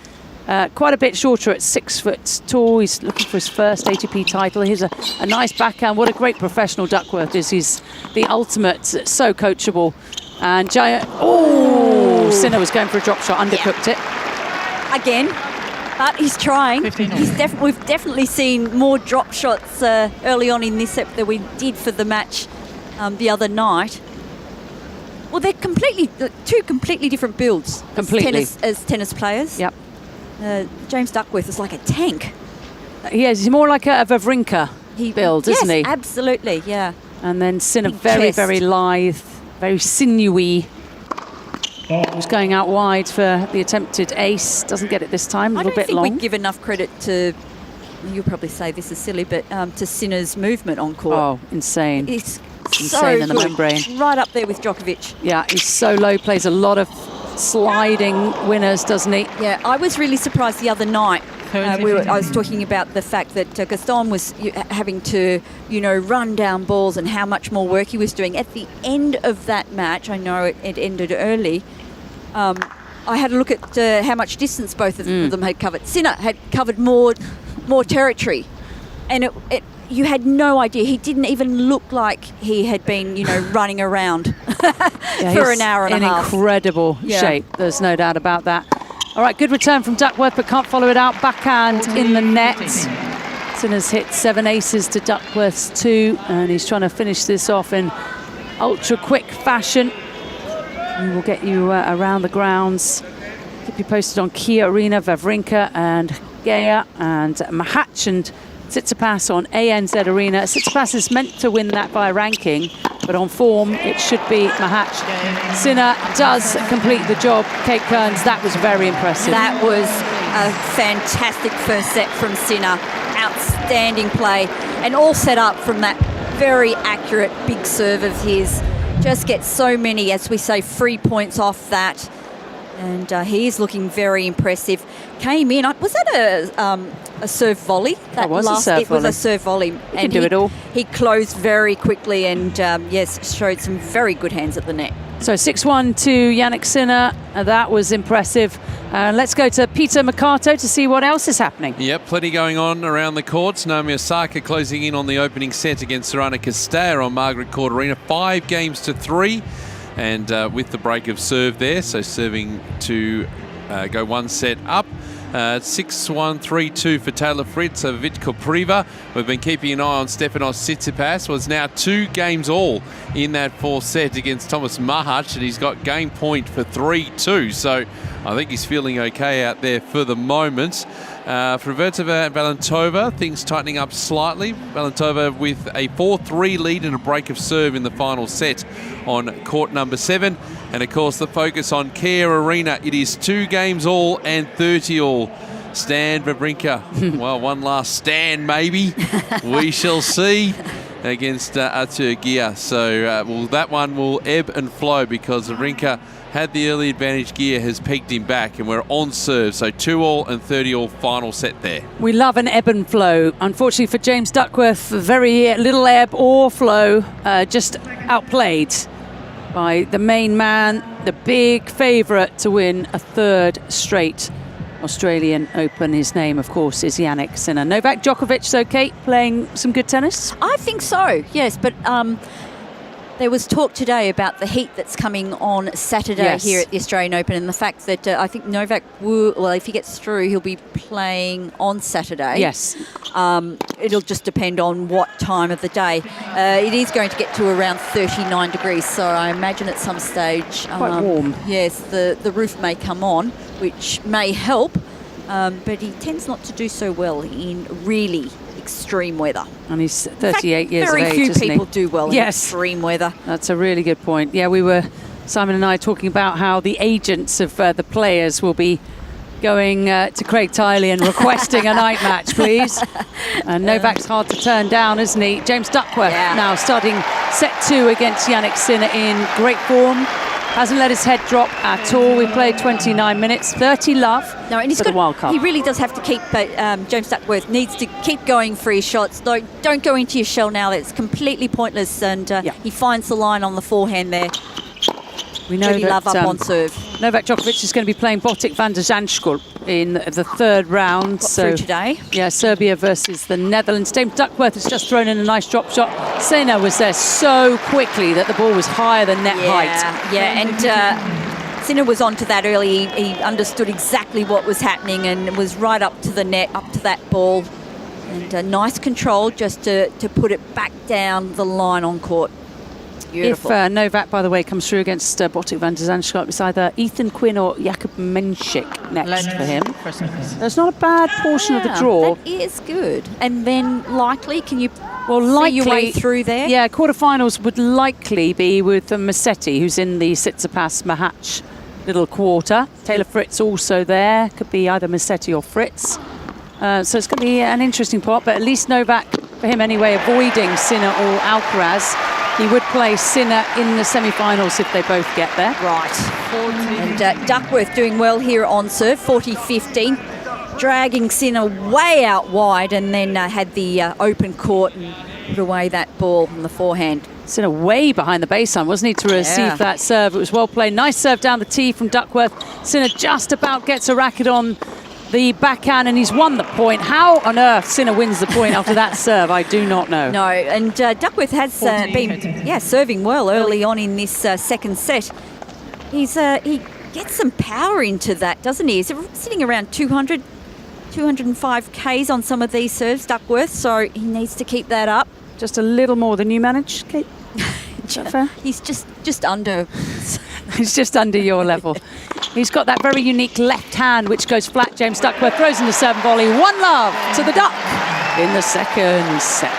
Quite a bit shorter at 6 foot tall. He's looking for his first ATP title. Here's a nice backhand. What a great professional Duckworth is. He's the ultimate, so coachable. And Sinner was going for a drop shot, undercooked it. Again, but he's trying. We've definitely seen more drop shots early on in this set than we did for the match the other night. Well, they're two completely different builds as tennis players. Yep. James Duckworth is like a tank. He's more like a Wawrinka build, isn't he? Yes, absolutely, yeah. And then Sinner, Big very, chest. very lithe, very sinewy. Was going out wide for the attempted ace. Doesn't get it this time, a little bit long. I don't think we give enough credit to, you'll probably say this is silly, but to Sinner's movement on court. Oh, insane. It's insane so in the good. membrane. Right up there with Djokovic. Yeah, he's so low, plays a lot of sliding winners, doesn't he? Yeah, I was really surprised the other night. I was talking about the fact that Gaston was having to, run down balls and how much more work he was doing. At the end of that match, I know it ended early, I had a look at how much distance both of them had covered. Sinner had covered more territory, and you had no idea. He didn't even look like he had been, running around for an hour and a half. In incredible shape. There's no doubt about that. All right, good return from Duckworth, but can't follow it out. Backhand in the net. Sinner's hit 7 aces to Duckworth's 2, and he's trying to finish this off in ultra-quick fashion. We will get you around the grounds. Keep you posted on Kia Arena, Wawrinka and Gaia and Mahach and Tsitsipas on ANZ Arena. Tsitsipas is meant to win that by ranking, but on form, it should be Mahach. Sinner does complete the job. Kate Kearns, that was very impressive. That was a fantastic first set from Sinner. Outstanding play, and all set up from that very accurate big serve of his. Just gets so many, as we say, free points off that. And he is looking very impressive. Came in, was that a serve volley? That was a serve volley. It was a serve volley. He can do it all. He closed very quickly and, yes, showed some very good hands at the net. So 6-1 to Jannik Sinner. That was impressive. Let's go to Peter Mercato to see what else is happening. Yep, plenty going on around the courts. Naomi Osaka closing in on the opening set against Sorana Castella on Margaret Court Arena. 5-3. And with the break of serve there, so serving to go 1 set up. 6-1, 3-2 for Taylor Fritz over Vitka Pliva. We've been keeping an eye on Stefanos Tsitsipas. Was now 2 games all in that 4th set against Thomas Mahach, and he's got game point for 3-2. So I think he's feeling okay out there for the moment. For Vertova and Valentova, things tightening up slightly. Valentova with a 4-3 lead and a break of serve in the final set on court number 7. And of course, the focus on Kia Arena. It is 2 games all and 30 all. Stan Wawrinka. Well, one last stand maybe. We shall see against Arthur Gia. So that one will ebb and flow because Wawrinka had the early advantage. Gia has peaked him back and we're on serve. So 2 all and 30 all final set there. We love an ebb and flow. Unfortunately for James Duckworth, very little ebb or flow, just outplayed by the main man, the big favourite to win a 3rd straight Australian Open. His name, of course, is Jannik Sinner. Novak Djokovic, so Kate, playing some good tennis? I think so, yes, but there was talk today about the heat that's coming on Saturday here at the Australian Open, and the fact that I think Novak will, well, if he gets through, he'll be playing on Saturday. Yes. It'll just depend on what time of the day. It is going to get to around 39 degrees, so I imagine at some stage... Quite warm. Yes, the roof may come on, which may help, but he tends not to do so well in really extreme weather. And he's 38 years of age, very few people do well in extreme weather. That's a really good point. Yeah, we were, Simon and I, talking about how the agents of the players will be going to Craig Tiley and requesting a night match, please. And Novak's hard to turn down, isn't he? James Duckworth now starting set 2 against Jannik Sinner in great form. Hasn't let his head drop at all. We played 29 minutes, 30 love for the World Cup. He really does have to keep, James Duckworth needs to keep going for his shots. Don't go into your shell now. That's completely pointless. And he finds the line on the forehand there. We know really that love up on serve. Novak Djokovic is going to be playing Botic van der Zandschulp in the 3rd round. Through today. Yeah, Serbia versus the Netherlands. James Duckworth has just thrown in a nice drop shot. Sinner was there so quickly that the ball was higher than net height. Yeah, and Sinner was onto that early. He understood exactly what was happening and was right up to the net, up to that ball. And nice control just to put it back down the line on court. Beautiful. If Novak, by the way, comes through against Botic van der Zandschulp, it's either Ethan Quinn or Jakub Menchik next for him. There's not a bad portion of the draw. That is good. And then likely, can you see your way through there? Yeah, quarterfinals would likely be with Musetti, who's in the Tsitsipas Mahach little quarter. Taylor Fritz also there. Could be either Musetti or Fritz. So it's going to be an interesting pot, but at least Novak, for him anyway, avoiding Sinner or Alcaraz. He would play Sinner in the semi-finals if they both get there. Right. And Duckworth doing well here on serve, 40-15. Dragging Sinner way out wide and then had the open court and put away that ball from the forehand. Sinner way behind the baseline, wasn't he, to receive that serve. It was well played. Nice serve down the tee from Duckworth. Sinner just about gets a racket on the backhand, and he's won the point. How on earth Sinner wins the point after that serve, I do not know. No, and Duckworth has been serving well early on in this second set. He gets some power into that, doesn't he? He's sitting around 200, 205 Ks on some of these serves, Duckworth, so he needs to keep that up. Just a little more than you managed, Kate? Is that fair? He's just under. He's just under your level. He's got that very unique left hand which goes flat. James Duckworth throws in the serve volley. 1-love to the Duck in the second set.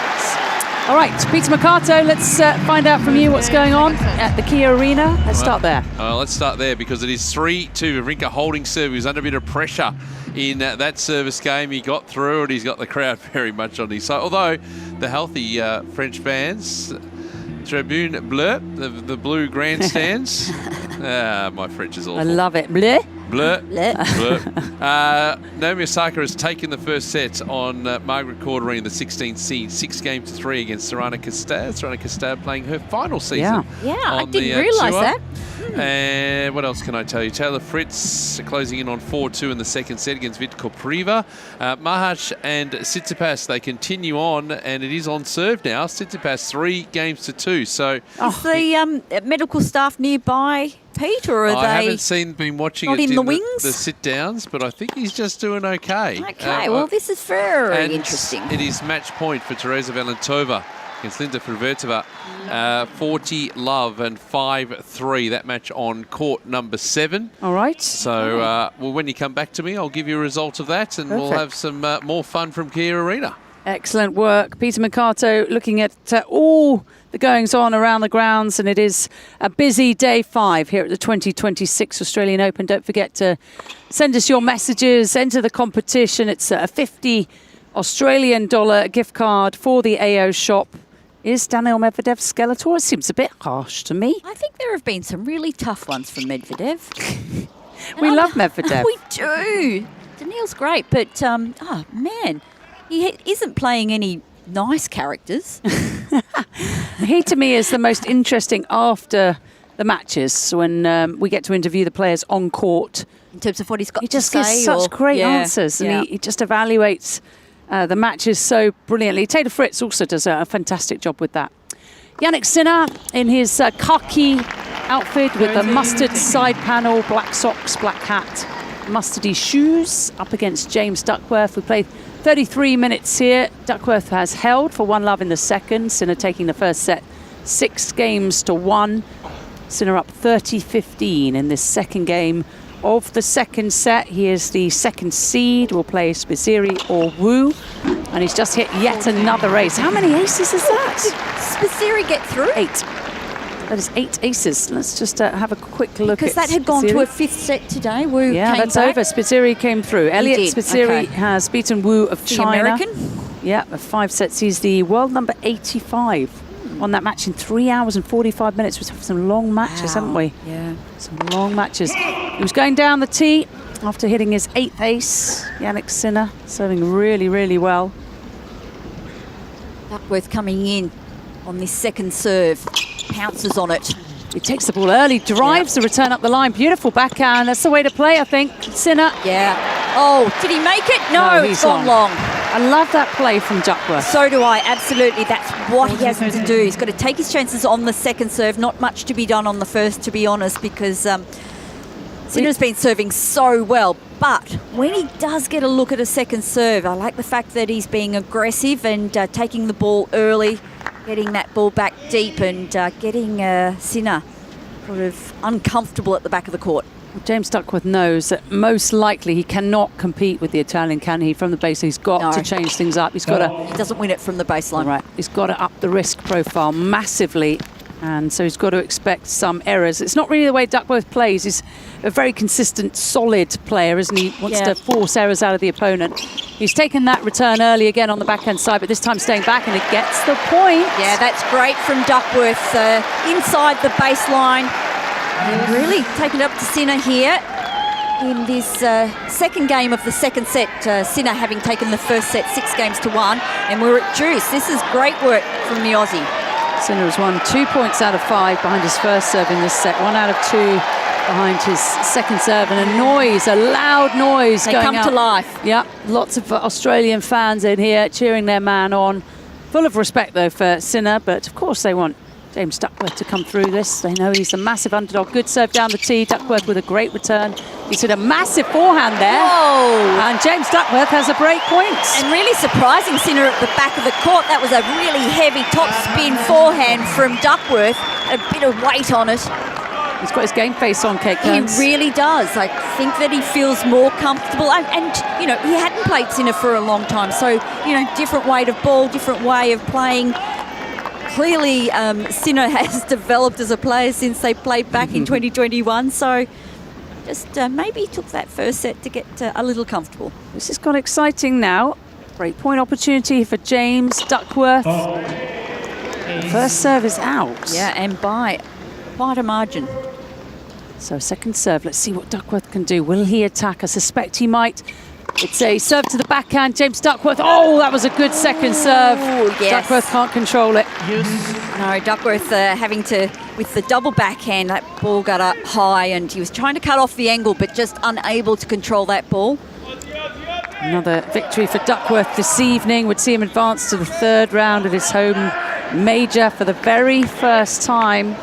All right, Peter Mercato, let's find out from you what's going on at the Kia Arena. Let's start there. Let's start there because it is 3-2. Wawrinka holding serve. He was under a bit of pressure in that service game. He got through it. He's got the crowd very much on his side. Although the healthy French fans, Tribune Bleu, the blue grandstands. My French is awful. I love it. Bleu. Bleu. Bleu. Naomi Osaka has taken the first set on Margaret Court Arena, the 16th seed, 6-3 against Sorana Castell. Sorana Castell playing her final season. Yeah, I didn't realise that. And what else can I tell you? Taylor Fritz closing in on 4-2 in the second set against Vit Kopriva. Mahash and Tsitsipas, they continue on, and it is on serve now. Tsitsipas 3-2. So is the medical staff nearby, Pete, or are I they haven't been watching not it in the wings? The sit-downs, but I think he's just doing okay. Okay, well, this is very interesting. It is match point for Teresa Valentova against Linda Fruvertova. 40-love and 5-3. That match on court number 7. All right. So, well, when you come back to me, I'll give you a result of that, and we'll have some more fun from Kia Arena. Excellent work. Peter Mercato looking at all the goings-on around the grounds, and it is a busy day 5 here at the 2026 Australian Open. Don't forget to send us your messages, enter the competition. It's a $50 Australian gift card for the AO shop. Is Daniil Medvedev Skeletor? It seems a bit harsh to me. I think there have been some really tough ones from Medvedev. We love Medvedev. We do. Daniil's great, but, oh, man, he isn't playing any nice characters. He, to me, is the most interesting after the matches when we get to interview the players on court. In terms of what he's got to say. He just gives such great answers, and he just evaluates the matches so brilliantly. Taylor Fritz also does a fantastic job with that. Jannik Sinner in his khaki outfit with the mustard side panel, black socks, black hat, mustardy shoes, up against James Duckworth. We played 33 minutes here. Duckworth has held for 1-love in the second. Sinner taking the first set 6-1. Sinner up 30-15 in this second game of the second set. He is the second seed. Will play Spizeri or Wu. And he's just hit yet another ace. How many aces is that? Did Spizeri get through? 8. That is 8 aces. Let's just have a quick look at because that had gone to a 5th set today. Wu came that's back. Over. Spizeri came through. Elliot Spizeri has beaten Wu of China. American? Yeah, 5 sets. He's the world number 85. Won that match in 3 hours and 45 minutes. We've had some long matches, haven't we? Yeah. Some long matches. He was going down the tee after hitting his 8th ace. Jannik Sinner serving really, really well. Duckworth coming in on this second serve. Pounces on it. He takes the ball early, drives the return up the line. Beautiful backhand. That's the way to play, I think. Sinner. Yeah. Oh, did he make it? No, it's gone long. I love that play from Duckworth. So do I, absolutely. That's what he has to do. He's got to take his chances on the second serve. Not much to be done on the first, to be honest, because Sinner's been serving so well. But when he does get a look at a second serve, I like the fact that he's being aggressive and taking the ball early, getting that ball back deep and getting Sinner sort of uncomfortable at the back of the court. James Duckworth knows that most likely he cannot compete with the Italian, can he? From the base, he's got to change things up. He's got to. He doesn't win it from the baseline. Right. He's got to up the risk profile massively, and so he's got to expect some errors. It's not really the way Duckworth plays. He's a very consistent, solid player, isn't he? Wants to force errors out of the opponent. He's taken that return early again on the backhand side, but this time staying back, and it gets the point. Yeah, that's great from Duckworth inside the baseline. And really taking it up to Sinner here in this second game of the second set. Sinner having taken the first set 6-1, and we're at juice. This is great work from the Aussie. Sinner has won 2 points out of 5 behind his first serve in this set. 1 out of 2 behind his second serve, and a loud noise They going come out. to life. Yeah, lots of Australian fans in here cheering their man on. Full of respect, though, for Sinner, but of course they want James Duckworth to come through this. They know he's a massive underdog. Good serve down the tee. Duckworth with a great return. He's hit a massive forehand there. Whoa! And James Duckworth has a break point. And really surprising Sinner at the back of the court. That was a really heavy top spin forehand from Duckworth. A bit of weight on it. He's got his game face on, Kate Kearns. He really does. I think that he feels more comfortable. And, you know, he hadn't played Sinner for a long time. So, you know, different weight of ball, different way of playing. Clearly, Sinner has developed as a player since they played back in 2021. So just maybe he took that first set to get a little comfortable. This has got exciting now. Break point opportunity for James Duckworth. The first serve is out. Yeah, and by quite a margin. So second serve, let's see what Duckworth can do. Will he attack? I suspect he might. It's a serve to the backhand, James Duckworth. Oh, that was a good second serve. Ooh, yes. Duckworth can't control it. No, Duckworth having to, with the double backhand, that ball got up high and he was trying to cut off the angle, but just unable to control that ball. Another victory for Duckworth this evening would see him advance to the third round of his home major for the very first time.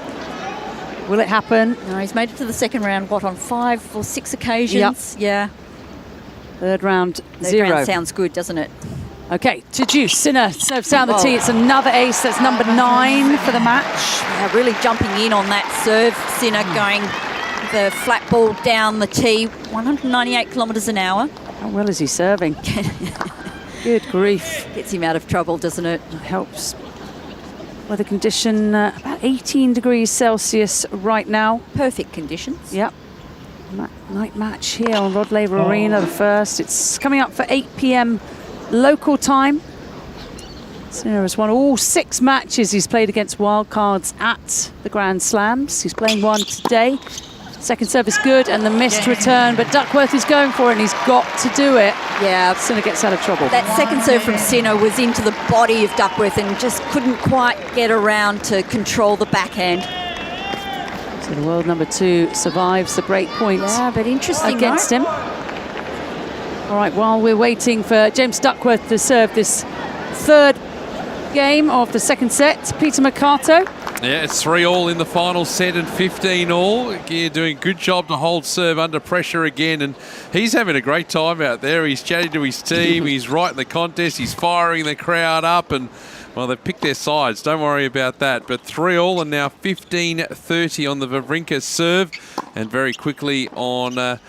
Will it happen? No, he's made it to the second round, what, on 5 or 6 occasions? Yep. Yeah. Third round, Third 0. round sounds good, doesn't it? Okay, to Juice. Sinner serves down the tee. It's another ace. That's number 9 for the match. Yeah, really jumping in on that serve. Sinner going the flat ball down the tee, 198 kilometres an hour. How well is he serving? Good grief. Gets him out of trouble, doesn't it? It helps. Weather condition, about 18 degrees Celsius right now. Perfect conditions. Yep. Night match here on Rod Laver Arena, the first. It's coming up for 8 p.m. local time. Sinner has won all 6 matches he's played against wildcards at the Grand Slams. He's playing one today. Second serve is good, and the missed return, but Duckworth is going for it, and he's got to do it. Yeah. Sinner gets out of trouble. That second serve from Sinner was into the body of Duckworth and just couldn't quite get around to control the backhand. So the world number 2 survives the break point. Yeah, but interesting against him. All right, while we're waiting for James Duckworth to serve this third game of the second set, Peter Mercato. Yeah, it's 3-all in the final set and 15-all. Gear doing a good job to hold serve under pressure again, and he's having a great time out there. He's chatting to his team. He's right in the contest. He's firing the crowd up, and well, they've picked their sides. Don't worry about that. But 3-all and now 15-30 on the Wawrinka serve, and very quickly on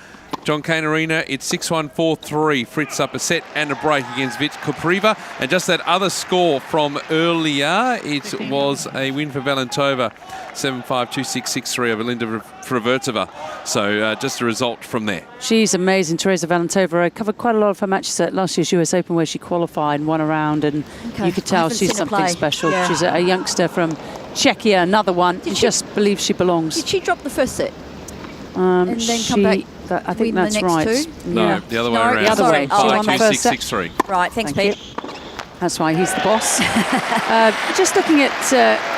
John Cain Arena, it's 6-1, 4-3. Fritz up a set and a break against Gracheva. And just that other score from earlier, it was a win for Valentova, 7-5, 2-6, 6-3 over Linda Fravertova. So just a result from there. She's amazing, Teresa Valentova. I covered quite a lot of her matches at last year's US Open where she qualified and won a round, and you could tell she's something special. Yeah. She's a youngster from Czechia, another one. You just believe she belongs. Did she drop the first set? And then come back? I think that's right. No, the other way around. The other way. 5, 2, 6, 6-3. Right, thanks, Pete. That's why he's the boss. Just looking at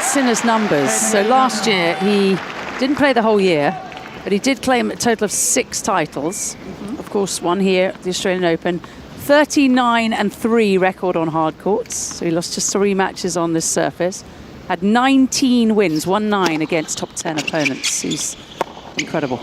Sinner's numbers. So last year he didn't play the whole year, but he did claim a total of 6 titles. Of course, one here at the Australian Open. 39-3 record on hard courts. So he lost just 3 matches on this surface. Had 19 wins, 1-9 against top 10 opponents. He's incredible.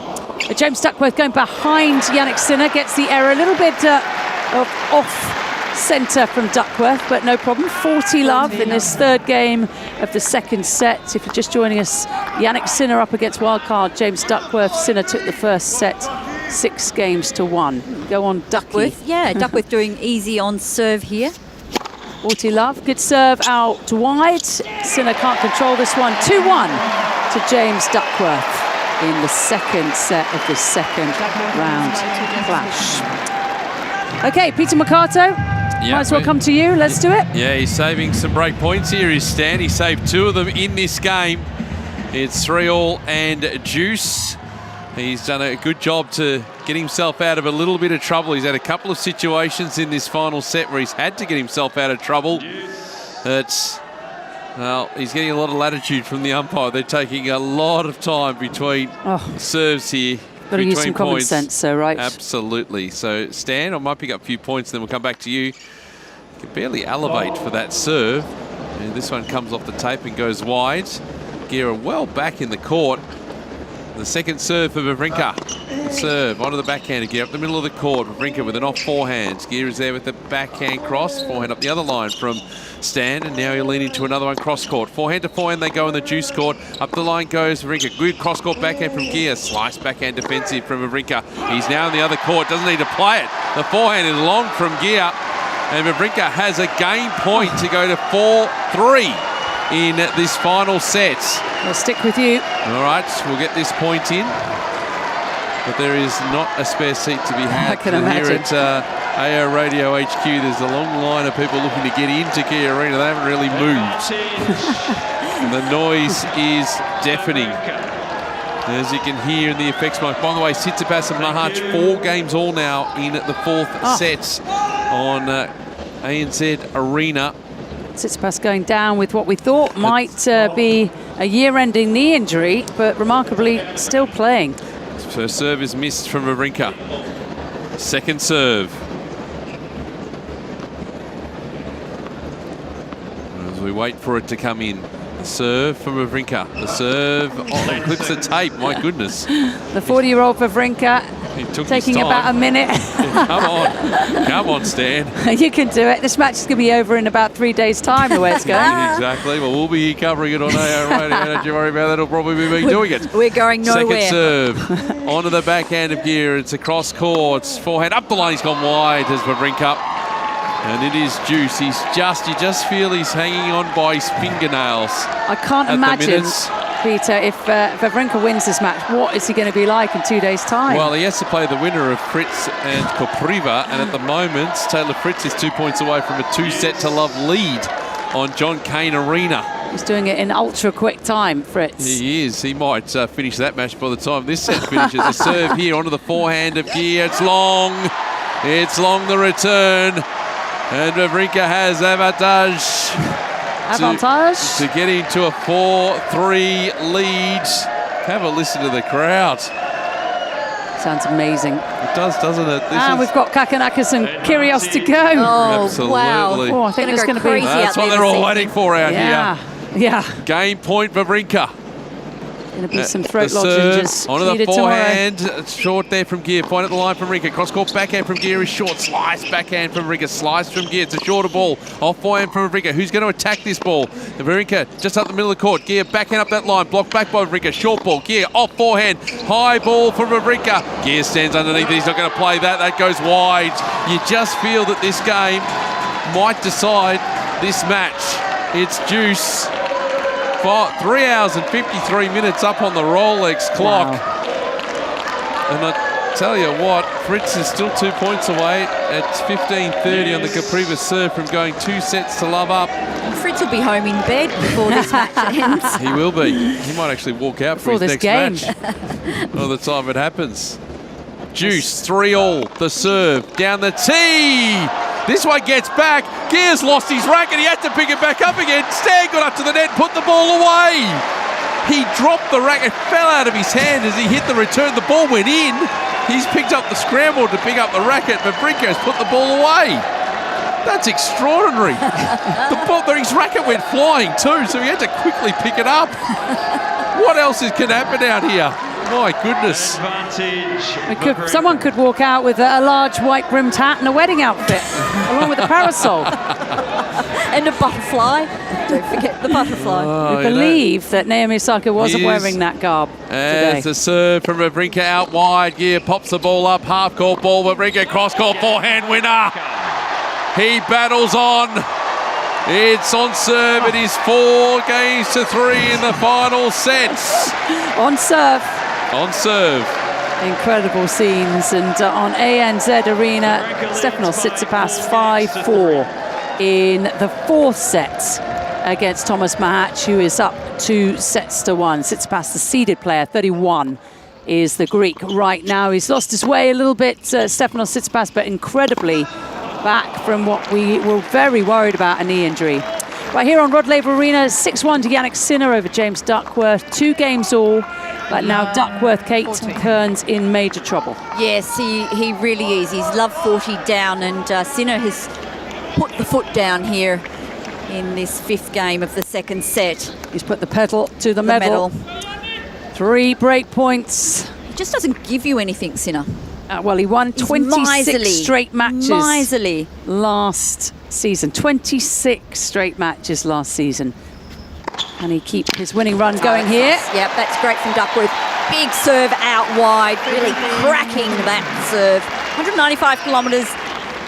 James Duckworth going behind Jannik Sinner, gets the error. A little bit of off-centre from Duckworth, but no problem. 40 love in this third game of the second set. If you're just joining us, Jannik Sinner up against wildcard James Duckworth. Sinner took the first set 6-1. Go on, Duckworth. Yeah, Duckworth doing easy on serve here. 40 love. Good serve out wide. Sinner can't control this one. 2-1 to James Duckworth in the second set of the second round clash. Okay, Peter Mercato, might as well come to you. Let's do it. Yeah, he's saving some break points here, is Stan. He saved 2 of them in this game. It's 3-all and juice. He's done a good job to get himself out of a little bit of trouble. He's had a couple of situations in this final set where he's had to get himself out of trouble. It's Well, he's getting a lot of latitude from the umpire. They're taking a lot of time between serves here. Got to use some common sense, though, right? Absolutely. So, Stan, I might pick up a few points, then we'll come back to you. You can barely elevate for that serve. And this one comes off the tape and goes wide. Gira well back in the court. The second serve for Wawrinka. Serve onto the backhand again up the middle of the court. Wawrinka with an off forehand. Gira is there with the backhand cross. Forehand up the other line from Stan, and now he'll lean into another one cross court. Forehand to forehand they go in the juice court. Up the line goes Wawrinka. Good cross court backhand from Gira. Slice backhand defensive from Wawrinka. He's now in the other court. Doesn't need to play it. The forehand is long from Gira. And Wawrinka has a game point to go to 4-3 in this final set. We'll stick with you. All right, we'll get this point in. But there is not a spare seat to be had. I can imagine. Here at AO Radio HQ, there's a long line of people looking to get into Cain Arena. They haven't really moved. And the noise is deafening, as you can hear in the effects mic. By the way, Tsitsipas and Maharaj, 4 games all now in the 4th set on ANZ Arena. Tsitsipas going down with what we thought might be a year-ending knee injury, but remarkably still playing. First serve is missed from Wawrinka. Second serve. As we wait for it to come in. The serve from Wawrinka. The serve clips the tape, my goodness. The 40-year-old Wawrinka taking about a minute. Come on, Stan. You can do it. This match is going to be over in about 3 days' time, the way it's going. Exactly. Well, we'll be covering it on AO Radio. Don't you worry about that. It'll probably be me doing it. We're going nowhere. Second serve. Onto the backhand of Gira. It's across court. Forehand up the line. He's gone wide as Wawrinka. And it is juice. You just feel he's hanging on by his fingernails. I can't imagine, Peter, if Wawrinka wins this match, what is he going to be like in 2 days' time? Well, he has to play the winner of Fritz and Kopriva, and at the moment, Taylor Fritz is 2 points away from a 2-set-to-love lead on John Cain Arena. He's doing it in ultra-quick time, Fritz. He is. He might finish that match by the time this set finishes. The serve here onto the forehand of Gira. It's long. It's long, the return. And Wawrinka has avantage to get into a 4-3 lead. Have a listen to the crowd. Sounds amazing. It does, doesn't it? We've got Kakanakis and Kyrgios to go. Oh, absolutely. Wow. Oh, I think it's going to be crazy. That's what they're all waiting for out here. Yeah. Game point Wawrinka. Going to be some throat lozenges onto the forehand, short there from Gira. Point at the line from Wawrinka. Cross court backhand from Gira is short. Slice backhand from Wawrinka. Slice from Gira. It's a shorter ball. Off forehand from Wawrinka. Who's going to attack this ball? Wawrinka just up the middle of the court. Gira backhand up that line. Blocked back by Wawrinka. Short ball. Gira off forehand. High ball from Wawrinka. Gira stands underneath. He's not going to play that. That goes wide. You just feel that this game might decide this match. It's juice. 3 hours and 53 minutes up on the Rolex clock. Wow. And I tell you what, Fritz is still 2 points away at 15:30 on the Kopriva serve from going 2 sets to love up. Fritz will be home in bed before this match ends. He will be. He might actually walk out for his next match by the time it happens. Juice, 3-all, the serve, down the tee. This one gets back. Gia's lost his racket. He had to pick it back up again. Stan got up to the net, put the ball away. He dropped the racket, fell out of his hand as he hit the return. The ball went in. He's picked up the scramble to pick up the racket, but Wawrinka's put the ball away. That's extraordinary. His racket went flying too, so he had to quickly pick it up. What else can happen out here? My goodness. Someone could walk out with a large white-brimmed hat and a wedding outfit, along with a parasol. And a butterfly. Don't forget the butterfly. We believe that Naomi Osaka wasn't wearing that garb today. It's a serve from Wawrinka out wide. Gira pops the ball up, half-court ball. Wawrinka cross-court forehand winner. He battles on. It's on serve. It is 4-3 in the final sets. On serve. On serve. Incredible scenes. And on ANZ Arena, Stefanos Tsitsipas 5-4 in the 4th set against Thomas Mahac, who is up 2-1. Tsitsipas, the seeded player, 31, is the Greek right now. He's lost his way a little bit, Stefanos Tsitsipas, but incredibly back from what we were very worried about, a knee injury. Right here on Rod Laver Arena, 6-1 to Jannik Sinner over James Duckworth. 2 games all, but now Duckworth, Kate, Kearns in major trouble. Yes, he really is. He's love 40 down, and Sinner has put the foot down here in this 5th game of the 2nd set. He's put the pedal to the metal. 3 break points. He just doesn't give you anything, Sinner. Well, he won 26 straight matches Miserly. last season. 26 straight matches last season. Can he keep his winning run going here? Yep, that's great from Duckworth. Big serve out wide, really cracking that serve. 195 kilometres,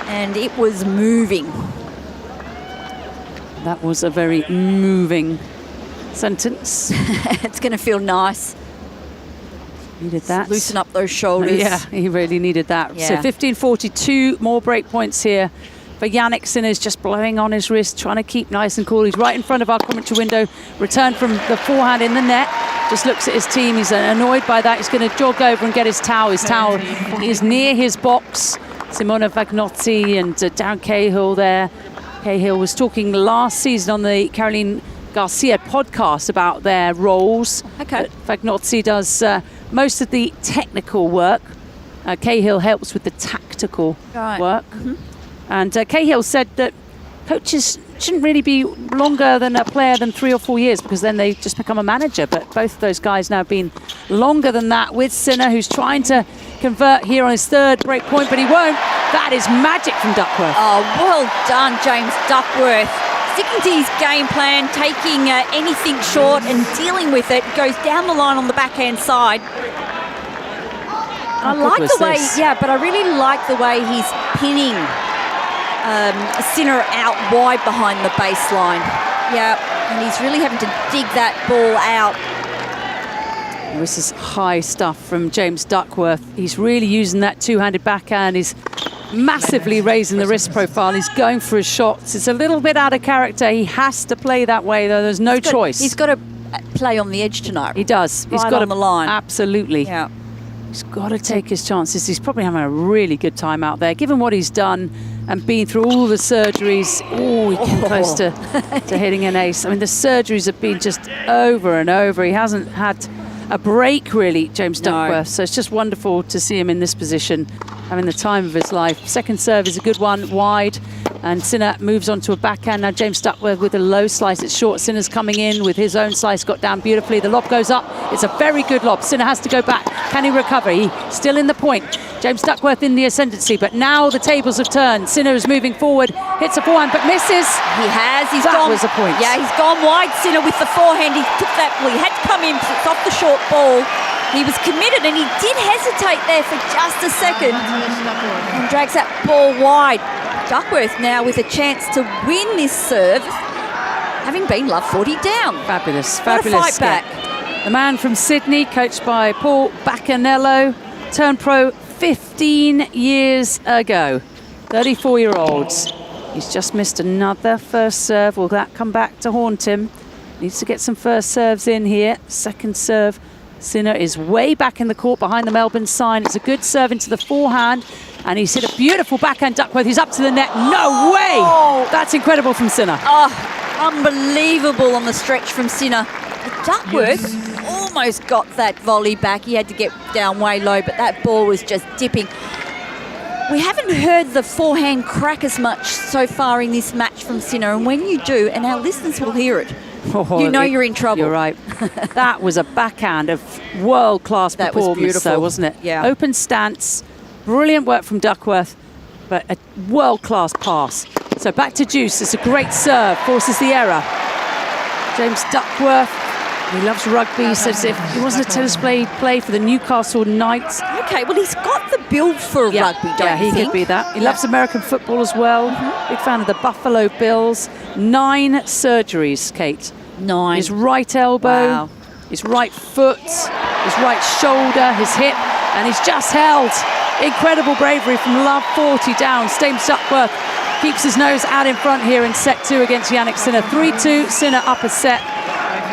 and it was moving. That was a very moving sentence. It's going to feel nice. Needed that. Loosen up those shoulders. Yeah, he really needed that. Yeah. So 15:42 more break points here for Jannik Sinner. Just blowing on his wrist, trying to keep nice and cool. He's right in front of our commentary window. Return from the forehand in the net. Just looks at his team. He's annoyed by that. He's going to jog over and get his towel. His towel is near his box. Simona Fagnozzi and Darren Cahill there. Cahill was talking last season on the Caroline Garcia podcast about their roles. Okay. Fagnozzi does most of the technical work. Cahill helps with the tactical work. And Cahill said that coaches shouldn't really be longer than a player than 3 or 4 years, because then they just become a manager. But both of those guys now have been longer than that, with Sinner, who's trying to convert here on his 3rd break point, but he won't. That is magic from Duckworth. Oh, well done, James Duckworth. Sticking to his game plan, taking anything short and dealing with it. Goes down the line on the backhand side. I like the way, but I really like the way he's pinning Sinner out wide behind the baseline. Yeah, and he's really having to dig that ball out. This is high stuff from James Duckworth. He's really using that 2-handed backhand. He's massively raising the wrist profile. He's going for his shots. It's a little bit out of character. He has to play that way, though. There's no choice. He's got to play on the edge tonight. He does. He's right got on the line. Absolutely. Yeah. He's got to take his chances. He's probably having a really good time out there, given what he's done and been through all the surgeries. Oh, he came close to hitting an ace. I mean, the surgeries have been just over and over. He hasn't had a break, really, James Duckworth. So it's just wonderful to see him in this position, having the time of his life. 2nd serve is a good one, wide. And Sinner moves on to a backhand. Now James Duckworth with a low slice. It's short. Sinner's coming in with his own slice. Got down beautifully. The lob goes up. It's a very good lob. Sinner has to go back. Can he recover? He's still in the point. James Duckworth in the ascendancy. But now the tables have turned. Sinner is moving forward. Hits a forehand but misses. He has. That was a point. Yeah, he's gone wide. Sinner with the forehand. He took that. Well, he had to come in because it's off the short ball. He was committed, and he did hesitate there for just a second and drags that ball wide. Duckworth now with a chance to win this serve, having been love 40 down. Fabulous, what fabulous. A fight back. The man from Sydney, coached by Paul Baccanello, turned pro 15 years ago. 34-year-olds. He's just missed another first serve. Will that come back to haunt him? Needs to get some first serves in here. 2nd serve. Sinner is way back in the court behind the Melbourne sign. It's a good serve into the forehand, and he's hit a beautiful backhand. Duckworth, he's up to the net. No way! That's incredible from Sinner. Oh, unbelievable on the stretch from Sinner. Duckworth almost got that volley back. He had to get down way low, but that ball was just dipping. We haven't heard the forehand crack as much so far in this match from Sinner, and when you do, and our listeners will hear it, you know you're in trouble. You're right. That was a backhand of world-class performance, was beautiful. though, wasn't it? Yeah. Open stance, brilliant work from Duckworth, but a world-class pass. So back to Juice. It's a great serve, forces the error. James Duckworth, he loves rugby. He says if he wasn't a tennis player, he'd play for the Newcastle Knights. Okay, well, he's got the build for rugby, don't you think? Yeah, he could be that. He loves American football as well. Big fan of the Buffalo Bills. 9 surgeries, Kate. 9. His right elbow, his right foot, his right shoulder, his hip, and he's just held. Incredible bravery from love 40 down. James Duckworth keeps his nose out in front here in set 2 against Jannik Sinner. 3-2, Sinner up a set.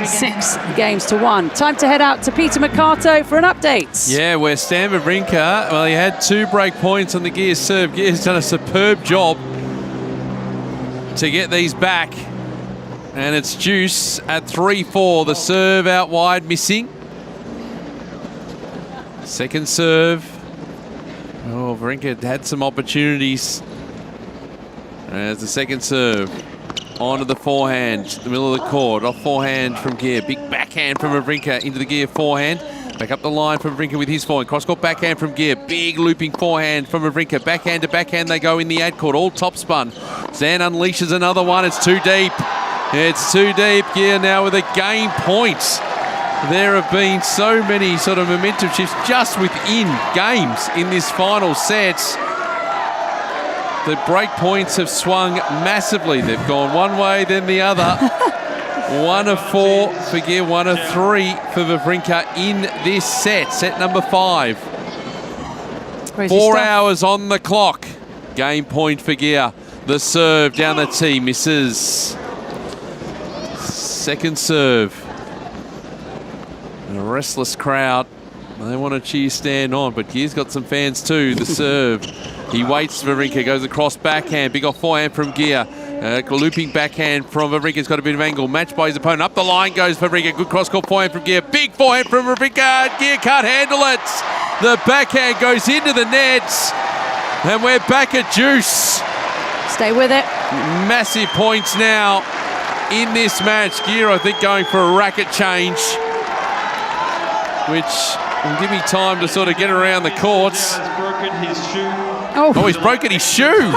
6 games to 1. Time to head out to Peter Mercato for an update. Yeah, where Stan Wawrinka, well, he had 2 break points on the gear serve. Gear's done a superb job to get these back. And it's juice at 3-4. The serve out wide, missing. Second serve. Oh, Wawrinka had some opportunities. As the second serve. Onto the forehand, the middle of the court, off forehand from Gear. Big backhand from Wawrinka into the Gear forehand. Back up the line from Wawrinka with his forehand. Cross-court backhand from Gear. Big looping forehand from Wawrinka. Backhand to backhand they go in the ad court. All top spun. Zan unleashes another one. It's too deep. It's too deep. Gear now with a game point. There have been so many sort of momentum shifts just within games in this final set. The break points have swung massively. They've gone one way, then the other. 1 of 4 for Gear, 1 of 3 for Wawrinka in this set. Set number 5. 4 hours on the clock. Game point for Gear. The serve down the tee, misses. Second serve. A restless crowd. They want to cheer stand on, but Gear's got some fans too. The serve. He waits, Wawrinka goes across backhand. Big off forehand from Gear. Looping backhand from Wawrinka's got a bit of angle. Matched by his opponent. Up the line goes Wawrinka. Good cross-court forehand from Gear. Big forehand from Wawrinka. Gear can't handle it. The backhand goes into the net. And we're back at juice. Stay with it. Massive points now in this match. Gear, I think, going for a racket change, which will give me time to sort of get around the courts. Oh, he's broken his shoe.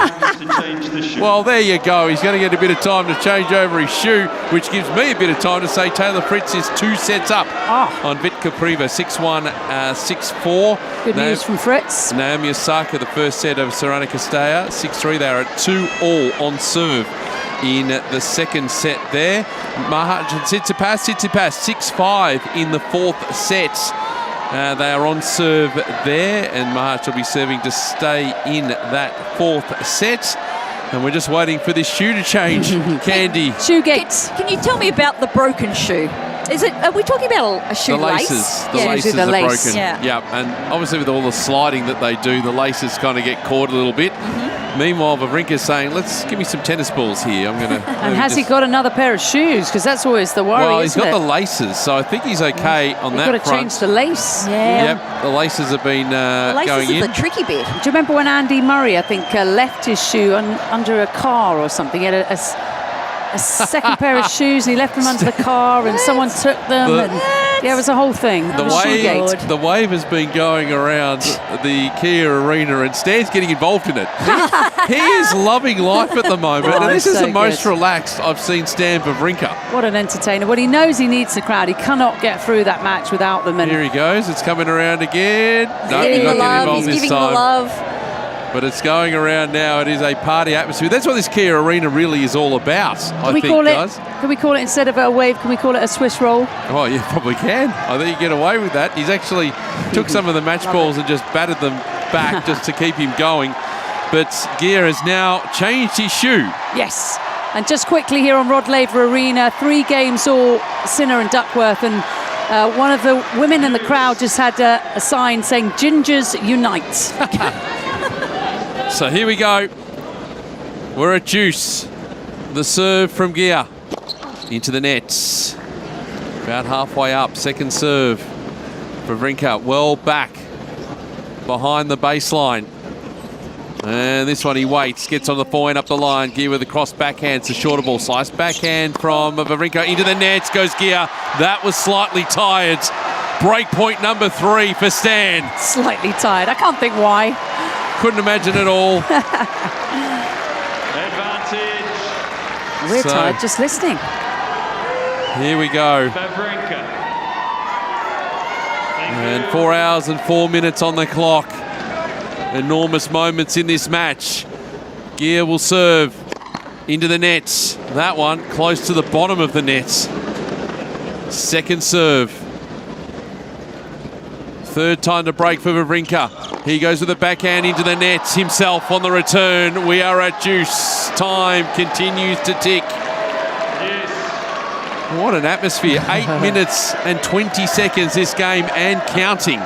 Well, there you go. He's going to get a bit of time to change over his shoe, which gives me a bit of time to say Taylor Fritz is 2 sets up on Vitka Priva, 6-1, 6-4. Good news from Fritz. Naomi Osaka, the first set of Sarana Castella, 6-3. They are at 2-all on serve in the second set there. Tsitsipas, 6-5 in the fourth set. They are on serve there, and March will be serving to stay in that fourth set. And we're just waiting for this shoe to change. Candy. Shoe gates. Can you tell me about the broken shoe? Are we talking about a shoe lace? The laces are broken. Yeah, and obviously with all the sliding that they do, the laces kind of get caught a little bit. Meanwhile, Wawrinka's saying, give me some tennis balls here. I'm going to... And has he got another pair of shoes? Because that's always the worry, Well, he's got the laces, so I think he's okay on that front. He's got to change the lace. Yeah. Yep, the laces have been going in. The tricky bit. Do you remember when Andy Murray, I think, left his shoe under a car or something? He had a second pair of shoes and he left them under the car and someone took them. It was a whole thing. The wave has been going around the Kia Arena and Stan's getting involved in it. He is loving life at the moment. And this is the most relaxed I've seen Stan Wawrinka. What an entertainer. Well, he knows he needs the crowd. He cannot get through that match without them. And here he goes. It's coming around again. No, he's not getting involved this time. The love. But it's going around now. It is a party atmosphere. That's what this Kia Arena really is all about, I think, guys. Can we call it, instead of a wave, can we call it a Swiss roll? Oh, you probably can. I think you get away with that. He's actually took some of the match balls and just batted them back just to keep him going. But Gear has now changed his shoe. Yes. And just quickly here on Rod Laver Arena, 3 games all, Sinner and Duckworth. And one of the women in the crowd just had a sign saying, "Gingers Unite." So here we go. We're at juice. The serve from Gear into the nets. About halfway up. Second serve for Wawrinka. Well back behind the baseline. And this one he waits. Gets on the forehand up the line. Gear with a cross backhand. It's a shorter ball. Slice backhand from Wawrinka into the nets. Goes Gear. That was slightly tired. Break point number 3 for Stan. Slightly tired. I can't think why. Couldn't imagine it all. Advantage. We're tired just listening. Here we go. Wawrinka. And 4 hours and 4 minutes on the clock. Enormous moments in this match. Gear will serve into the nets. That one close to the bottom of the nets. Second serve. Third time to break for Wawrinka. He goes with the backhand into the nets himself on the return. We are at juice. Time continues to tick. Yes. What an atmosphere. 8 minutes and 20 seconds this game and counting.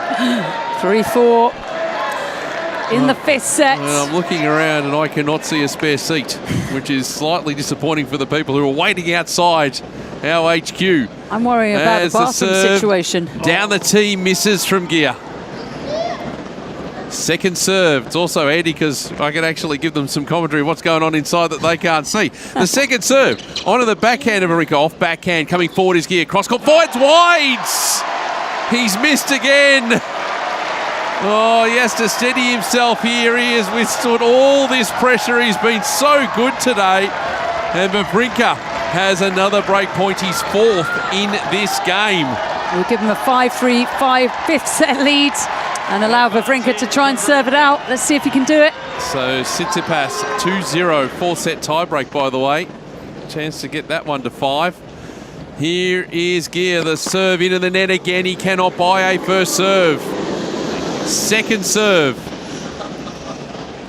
3-4. in the 5th set. Well, I'm looking around and I cannot see a spare seat, which is slightly disappointing for the people who are waiting outside our HQ. I'm worrying about the bathroom situation. Down the tee, misses from Gear. Second serve. It's also handy because I can actually give them some commentary of what's going on inside that they can't see. The second serve onto the backhand of Wawrinka. Off backhand, coming forward is Gear. Cross court, finds wides. He's missed again. Oh, he has to steady himself here. He has withstood all this pressure. He's been so good today. And Wawrinka has another break point. He's 4th in this game. We'll give him a 5-3, 5th set lead and allow Wawrinka to try and serve it out. Let's see if he can do it. So Tsitsipas 2-0, 4-set tiebreak, by the way. Chance to get that one to 5. Here is Gear, the serve into the net again. He cannot buy a first serve. Second serve.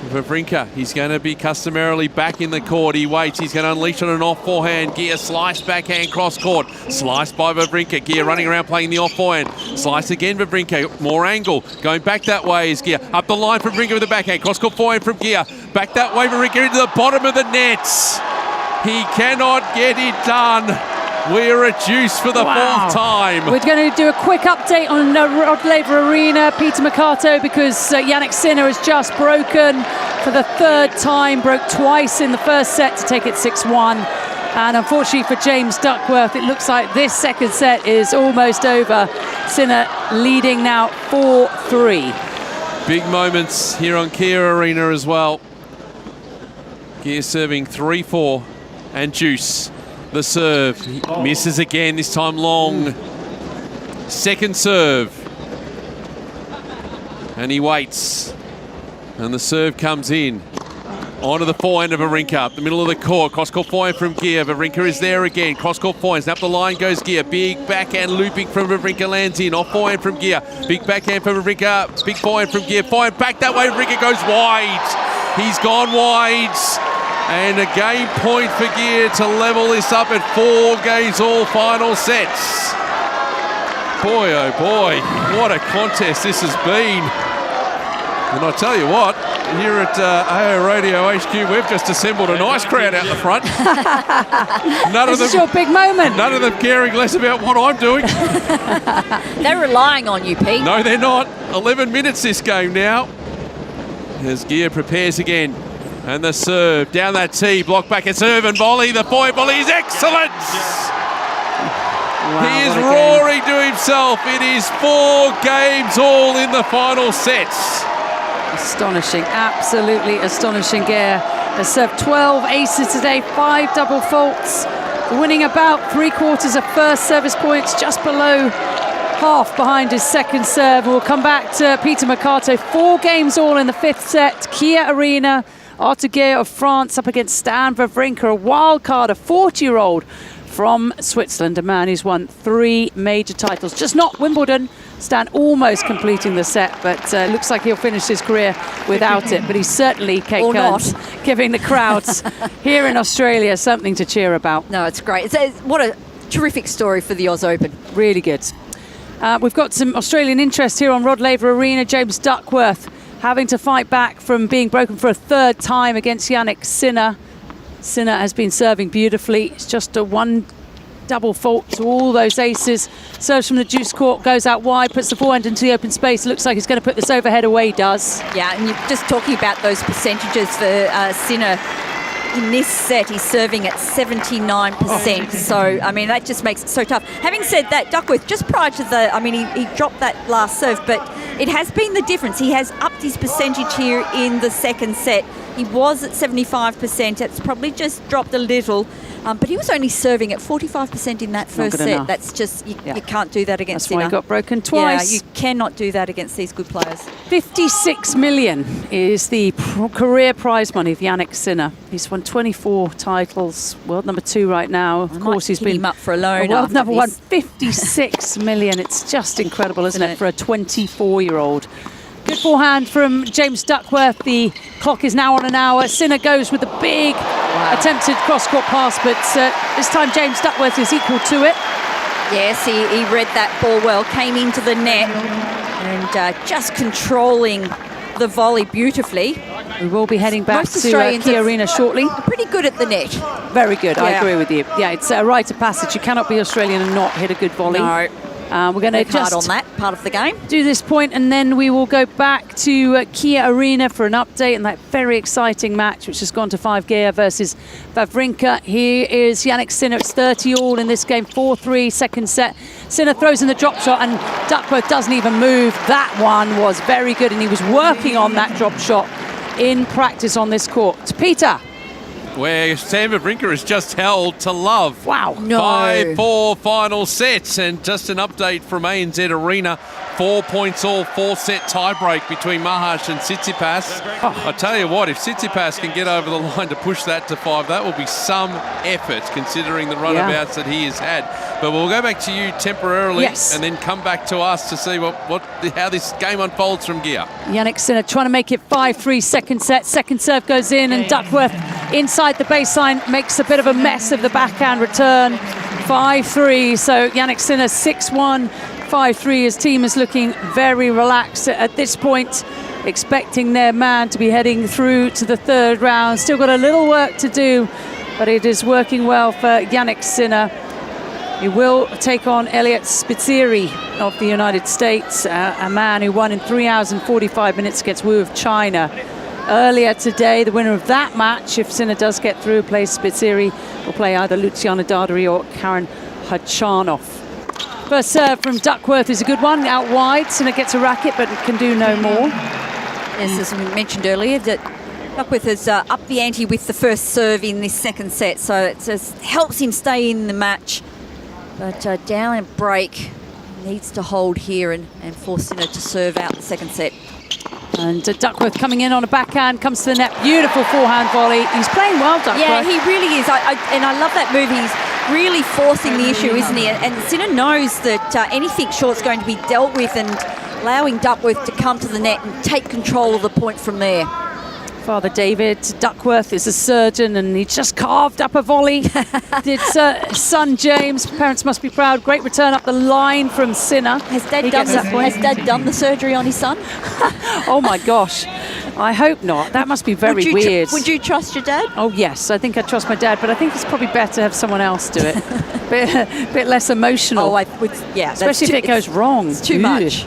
Wawrinka, he's going to be customarily back in the court. He waits, he's going to unleash on an off forehand. Gear slice backhand cross court. Sliced by Wawrinka. Gear running around playing the off forehand. Slice again Wawrinka, more angle. Going back that way is Gear. Up the line from Wawrinka with the backhand. Cross court forehand from Gear. Back that way Wawrinka into the bottom of the nets. He cannot get it done. We're reduced for the 4th time. We're going to do a quick update on Rod Laver Arena, Peter Mercato, because Jannik Sinner has just broken for the 3rd time, broke twice in the 1st set to take it 6-1. And unfortunately for James Duckworth, it looks like this 2nd set is almost over. Sinner leading now 4-3. Big moments here on Kia Arena as well. Gear serving 3-4 and Juice. The serve, he misses again, this time long. Second serve. And he waits. And the serve comes in. Onto the forehand of Wawrinka, up the middle of the court. Cross-court forehand from Gear. Wawrinka is there again. Cross-court forehand. Up the line goes Gear. Big backhand looping from Wawrinka, lands in. Off forehand from Gear. Big backhand from Wawrinka. Big forehand from Gear. Forehand back that way. Wawrinka goes wide. He's gone wide. And a game point for Gear to level this up at 4 games all final sets. Boy, oh boy, what a contest this has been. And I tell you what, here at AO Radio HQ, we've just assembled a nice crowd out the front. This is your big moment. None of them caring less about what I'm doing. They're relying on you, Pete. No, they're not. 11 minutes this game now. As Gear prepares again. And the serve, down that tee, block back and serve and volley. The forehand volley is excellent. Wow, he is roaring to himself. It is 4 games all in the final sets. Astonishing, absolutely astonishing. Gear has served 12 aces today, 5 double faults, winning about 3/4 of first service points, just below half behind his second serve. We'll come back to Peter Mercato. 4 games all in the 5th set. Kia Arena. Arthur Gear of France up against Stan Wawrinka, a wild card, a 40-year-old from Switzerland, a man who's won 3 major titles, just not Wimbledon. Stan almost completing the set, but looks like he'll finish his career without it. But he's certainly, Kate Kearns, giving the crowds here in Australia something to cheer about. No, it's great. What a terrific story for the Oz Open. Really good. We've got some Australian interest here on Rod Laver Arena. James Duckworth having to fight back from being broken for a 3rd time against Jannik Sinner. Sinner has been serving beautifully. It's just a 1 double fault to all those aces. Serves from the juice court, goes out wide, puts the forehand into the open space. Looks like he's going to put this overhead away, does. Yeah, and you're just talking about those percentages for Sinner. In this set, he's serving at 79%. So, I mean, that just makes it so tough. Having said that, Duckworth, just prior to the, I mean, he dropped that last serve, but it has been the difference. He has upped his percentage here in the 2nd set. He was at 75%. It's probably just dropped a little. But he was only serving at 45% in that first set. Enough. That's just, you can't do that against Sinner. That's why he got broken twice. Yeah, you cannot do that against these good players. 56 million is the career prize money of Jannik Sinner. He's won 24 titles, world number 2 right now. Of course, he's been him up for a loan. World number 1, 56 million. It's just incredible, isn't it, for a 24-year-old. Good forehand from James Duckworth. The clock is now on an hour. Sinner goes with a big attempted cross-court pass, but this time James Duckworth is equal to it. Yes, he read that ball well, came into the net and just controlling the volley beautifully. We will be heading back Most to Australians Kia are Arena shortly. Pretty good at the net. Very good, I Yeah. agree with you. Yeah, it's a rite of passage. You cannot be Australian and not hit a good volley. No. We're going to Work hard just on that part of the game. do this point, and then we will go back to Kia Arena for an update on that very exciting match, which has gone to 5 gear versus Wawrinka. Here is Jannik Sinner. It's 30-all in this game, 4-3, second set. Sinner throws in the drop shot, and Duckworth doesn't even move. That one was very good, and he was working on that drop shot in practice on this court. Peter. Where Sam Wawrinka has just held to love. Wow. No. 5-4 final sets, and just an update from ANZ Arena. 4 points all, 4-set tiebreak between Maharsh and Tsitsipas. I tell you what, if Tsitsipas can get over the line to push that to 5, that will be some effort considering the runabouts that he has had. But we'll go back to you temporarily and then come back to us to see how this game unfolds from gear. Jannik Sinner trying to make it 5-3 second set. Second serve goes in, and Duckworth inside the baseline makes a bit of a mess of the backhand return. 5-3, so Jannik Sinner 6-1, 5-3. His team is looking very relaxed at this point, expecting their man to be heading through to the third round. Still got a little work to do, but it is working well for Jannik Sinner. He will take on Elliot Spitzeri of the United States, a man who won in 3 hours and 45 minutes against Wu of China. Earlier today, the winner of that match, if Sinner does get through, plays Spitzeri, will play either Luciana Dardari or Karen Khachanov. First serve from Duckworth is a good one, out wide. Sinner gets a racket, but can do no more. Yes, as we mentioned earlier, that Duckworth has upped the ante with the first serve in this second set, so it just helps him stay in the match. But down and break, needs to hold here and force Sinner to serve out the second set. And Duckworth coming in on a backhand, comes to the net, beautiful forehand volley. He's playing well, Duckworth. Yeah, he really is. And I love that move. He's really forcing the issue, isn't he? And Sinner knows that anything short's going to be dealt with, and allowing Duckworth to come to the net and take control of the point from there. Father David Duckworth is a surgeon, and he just carved up a volley. Did son James. Parents must be proud. Great return up the line from Sinner. Has Dad done the surgery on his son? Oh my gosh. I hope not. That must be very weird. Would you trust your dad? Oh yes, I think I trust my dad, but I think it's probably better to have someone else do it. bit less emotional. Oh, yeah. Especially if it goes wrong. It's too much.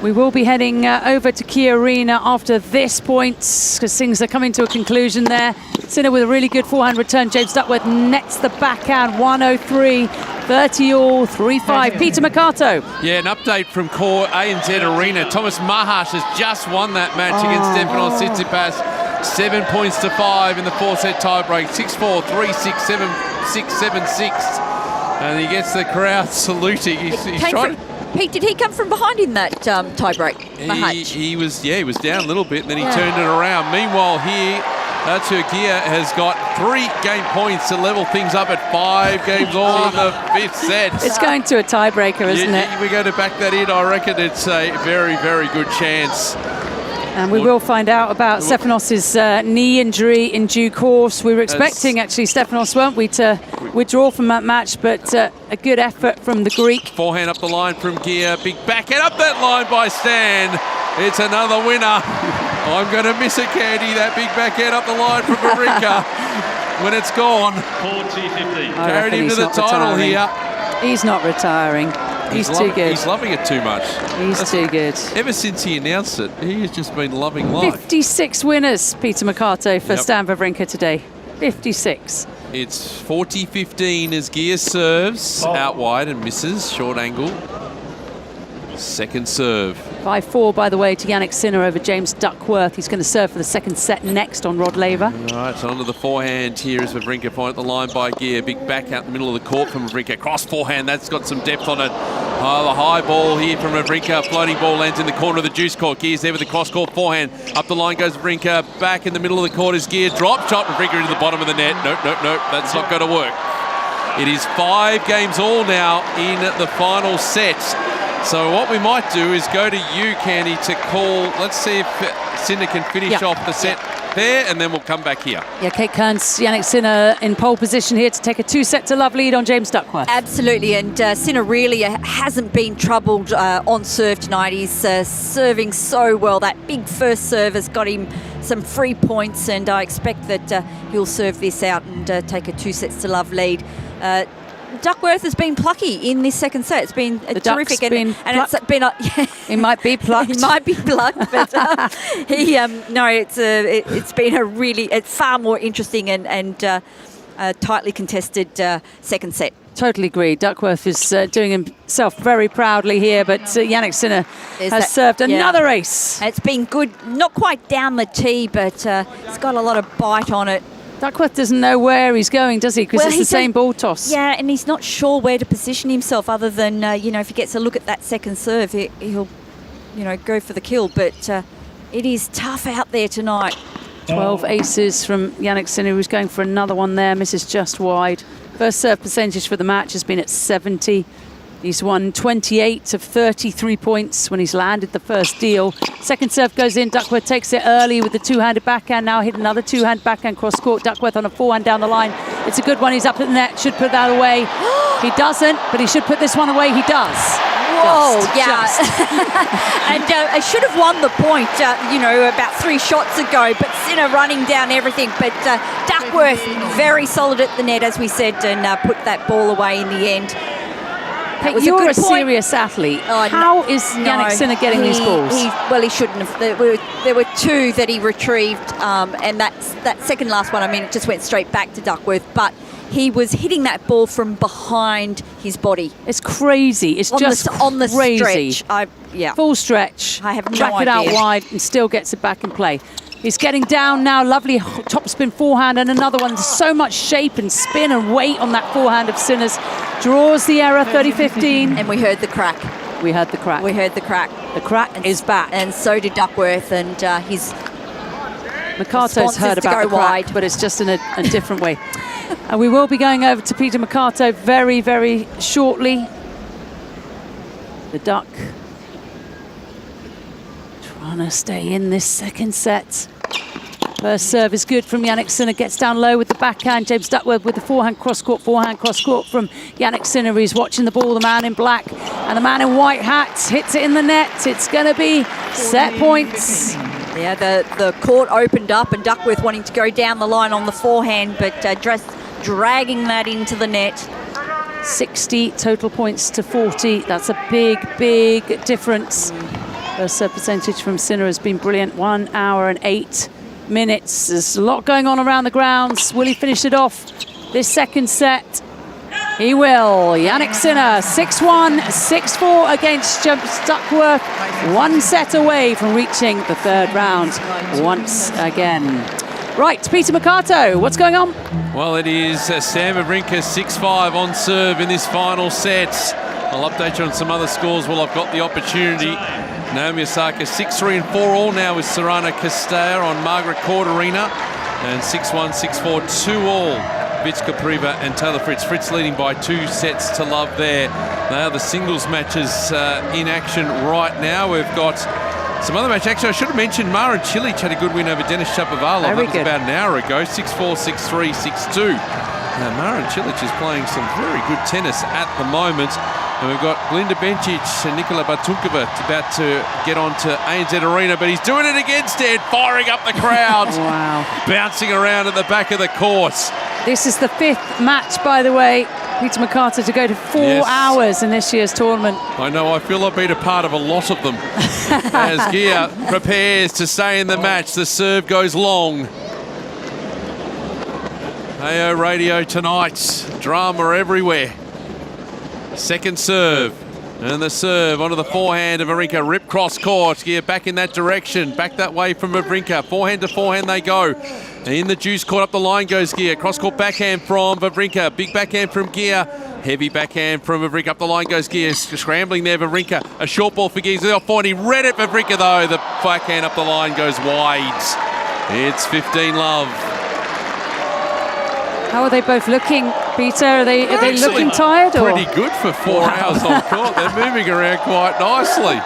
We will be heading over to Kia Arena after this point, because things are coming to a conclusion there. Sinner with a really good forehand return. James Duckworth nets the backhand, 103, 30-all, 3-5. Peter Mercato. Yeah, an update from core ANZ Arena. Thomas Maharsh has just won that match against Stefanos Tsitsipas. 7 points to 5 in the 4-set tiebreak. 6-4, 3-6, 7-6, 7-6. And he gets the crowd saluting. He's trying. Pete, did he come from behind in that tie-break? He was down a little bit, and then he turned it around. Meanwhile, here, Turkey has got 3 game points to level things up at 5 games all in the 5th set. It's going to a tiebreaker, isn't it? We're going to back that in. I reckon it's a very, very good chance. And we will find out about Stefanos' knee injury in due course. We were expecting, actually, Stefanos, weren't we, to withdraw from that match, but a good effort from the Greek. Forehand up the line from Gear. Big backhand up that line by Stan. It's another winner. I'm going to miss it, Candy, that big backhand up the line from Wawrinka. When it's gone. 40-15. Carried him to the title here. He's not retiring. He's too good. He's loving it too much. He's too good. Ever since he announced it, he has just been loving life. 56 winners, Peter Mercato, for Stan Wawrinka today. 56. It's 40-15 as Gear serves out wide and misses, short angle. Second serve. 5-4, by the way, to Jannik Sinner over James Duckworth. He's going to serve for the second set next on Rod Laver. All right, so onto the forehand here as Wawrinka point the line by Gear. Big back out the middle of the court from Wawrinka. Cross forehand, that's got some depth on it. The high ball here from Wawrinka. Floating ball lands in the corner of the juice court. Gear's there with the cross court forehand. Up the line goes Wawrinka. Back in the middle of the court is Gear. Drop shot. Wawrinka into the bottom of the net. Nope. That's not going to work. It is 5 games all now in the final set. So what we might do is go to you, Candy, to call. Let's see if Sinner can finish off the set there, and then we'll come back here. Yeah, Kate Cain's Jannik Sinner in pole position here to take a 2-set-to-love lead on James Duckworth. Absolutely, and Sinner really hasn't been troubled on serve tonight. He's serving so well. That big first serve has got him some free points, and I expect that he'll serve this out and take a 2-sets-to-love lead. Duckworth has been plucky in this second set. It's been terrific, He might be plucked. He might be plucked, but it's been it's far more interesting and tightly contested second set. Totally agree. Duckworth is doing himself very proudly here, but Jannik Sinner has served another ace. It's been good, not quite down the tee, but it's got a lot of bite on it. Duckworth doesn't know where he's going, does he? Because it's the same ball toss. Yeah, and he's not sure where to position himself other than, if he gets a look at that second serve, he'll, go for the kill. But it is tough out there tonight. 12 aces from Jannik Sinner, who's going for another one there, misses just wide. First serve percentage for the match has been at 70. He's won 28 of 33 points when he's landed the first deal. Second serve goes in. Duckworth takes it early with the two-handed backhand. Now hit another two-hand backhand cross-court. Duckworth on a forehand down the line. It's a good one. He's up at the net. Should put that away. He doesn't, but he should put this one away. He does. Whoa, and I should have won the point, about 3 shots ago, but Sinner running down everything. But Duckworth very solid at the net, as we said, and put that ball away in the end. You're a serious athlete. How is Jannik Sinner getting these balls? He shouldn't have. There were 2 that he retrieved, and that second last one, it just went straight back to Duckworth. But he was hitting that ball from behind his body. It's crazy. It's on the crazy. stretch. Full stretch. I have no Track it idea. out wide and still gets it back in play. He's getting down now. Lovely topspin forehand and another one. So much shape and spin and weight on that forehand of Sinner's. Draws the error, 30-15. And we heard the crack. We heard the crack. The crack is back. And so did Duckworth, and his Mikato's heard about the crack, wide. but it's just in a different way. And we will be going over to Peter Mikato very, very shortly. The Duck trying to stay in this second set. First serve is good from Jannik Sinner. Gets down low with the backhand. James Duckworth with the forehand cross-court from Jannik Sinner. He's watching the ball, the man in black. And the man in white hat hits it in the net. It's going to be set points. Yeah, the court opened up and Duckworth wanting to go down the line on the forehand, but dragging that into the net. 60 total points to 40. That's a big, big difference. First serve percentage from Sinner has been brilliant. 1 hour and 8 minutes. There's a lot going on around the grounds. Will he finish it off this second set? He will. Jannik Sinner, 6-1, 6-4 against James Duckworth. 1 set away from reaching the third round once again. Right, Peter Mikato, what's going on? Well, it is Stan Wawrinka 6-5 on serve in this final set. I'll update you on some other scores while I've got the opportunity. Naomi Osaka 6-3 and 4 all now with Sorana Castella on Margaret Court Arena. And 6-1, 6-4, 2 all. Vicka Priva and Taylor Fritz. Fritz leading by 2 sets to love there. They are the singles matches in action right now. We've got some other match. Actually, I should have mentioned Mara Cilic had a good win over Denis Shapovalov. That was about an hour ago. 6-4, 6-3, 6-2. Mara Cilic is playing some very good tennis at the moment. And we've got Glinda Bencic and Nikola Batunkova about to get on to ANZ Arena, but he's doing it again, Stan, firing up the crowd. Wow. Bouncing around at the back of the court. This is the 5th match, by the way, Peter Mikato, to go to 4 hours in this year's tournament. I know, I feel I've been a part of a lot of them. As Gia prepares to stay in the match, the serve goes long. AO Radio tonight, drama everywhere. Second serve, and the serve onto the forehand of Wawrinka. Rip cross court, Gia back in that direction, back that way from Wawrinka. Forehand to forehand they go. In the juice court, up the line goes Gia. Cross court backhand from Wawrinka. Big backhand from Gia. Heavy backhand from Wawrinka. Up the line goes Gia. Scrambling there, Wawrinka. A short ball for Gia. He's off point. He read it, Wawrinka though. The backhand up the line goes wide. It's 15 love. How are they both looking Peter? Are they looking tired? Or? Pretty good for 4 hours on court. They're moving around quite nicely.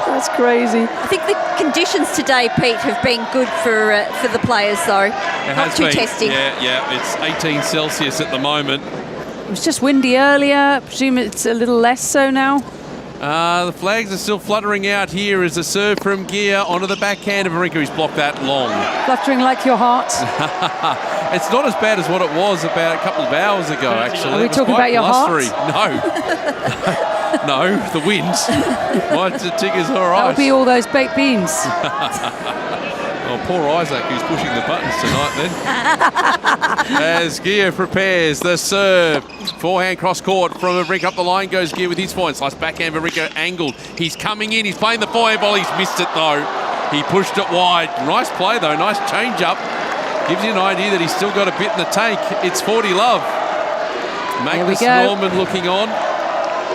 That's crazy. I think the conditions today, Pete, have been good for the players, though. Not too testing. Yeah. It's 18 Celsius at the moment. It was just windy earlier. I presume it's a little less so now. The flags are still fluttering out here as a serve from Gear onto the backhand of Wawrinka, who's blocked that long. Fluttering like your heart. It's not as bad as what it was about a couple of hours ago, actually. Are we talking about your blustery. heart? No. No, the wind. My tigger's all right. That'll be all those baked beans. Oh, poor Isaac, who's pushing the buttons tonight then. As Gear prepares the serve. Forehand cross court from Wawrinka up the line goes Gear with his point. Slice backhand, Wawrinka angled. He's coming in, he's playing the forehand ball, he's missed it though. He pushed it wide. Nice play though, nice change up. Gives you an idea that he's still got a bit in the tank. It's 40 love. Magnus Norman looking on.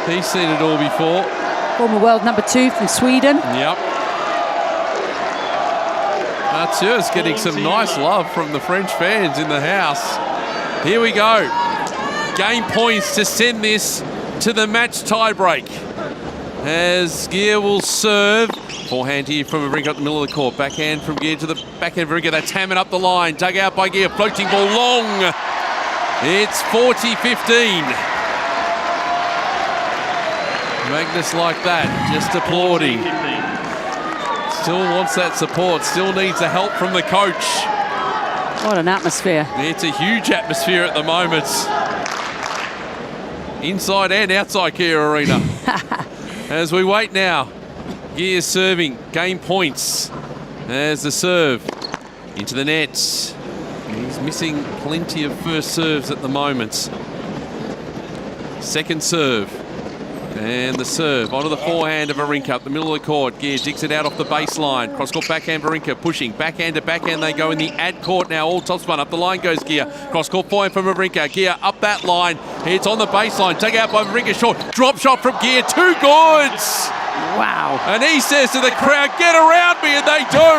He's seen it all before. Former world #2 from Sweden. Yep. Arthur's getting some nice love from the French fans in the house. Here we go. Game points to send this to the match tiebreak. As Gear will serve. Forehand here from Wawrinka up the middle of the court. Backhand from Gear to the backhand of Wawrinka. That's hammered up the line. Dug out by Gear. Floating ball long. It's 40-15. Magnus like that. Just applauding. Still wants that support. Still needs the help from the coach. What an atmosphere. It's a huge atmosphere at the moment. Inside and outside Kia Arena. As we wait now. Gear serving. Game points. As the serve. Into the net. He's missing plenty of first serves at the moment. Second serve. And the serve onto the forehand of Wawrinka up the middle of the court. Gear digs it out off the baseline. Cross court backhand Wawrinka pushing. Backhand to backhand they go in the ad court now. All topspin up the line goes Gear. Cross court forehand from Wawrinka. Gear up that line. It's on the baseline. Take out by Wawrinka short. Drop shot from Gear. 2 goods. Wow. And he says to the crowd, get around me, and they do.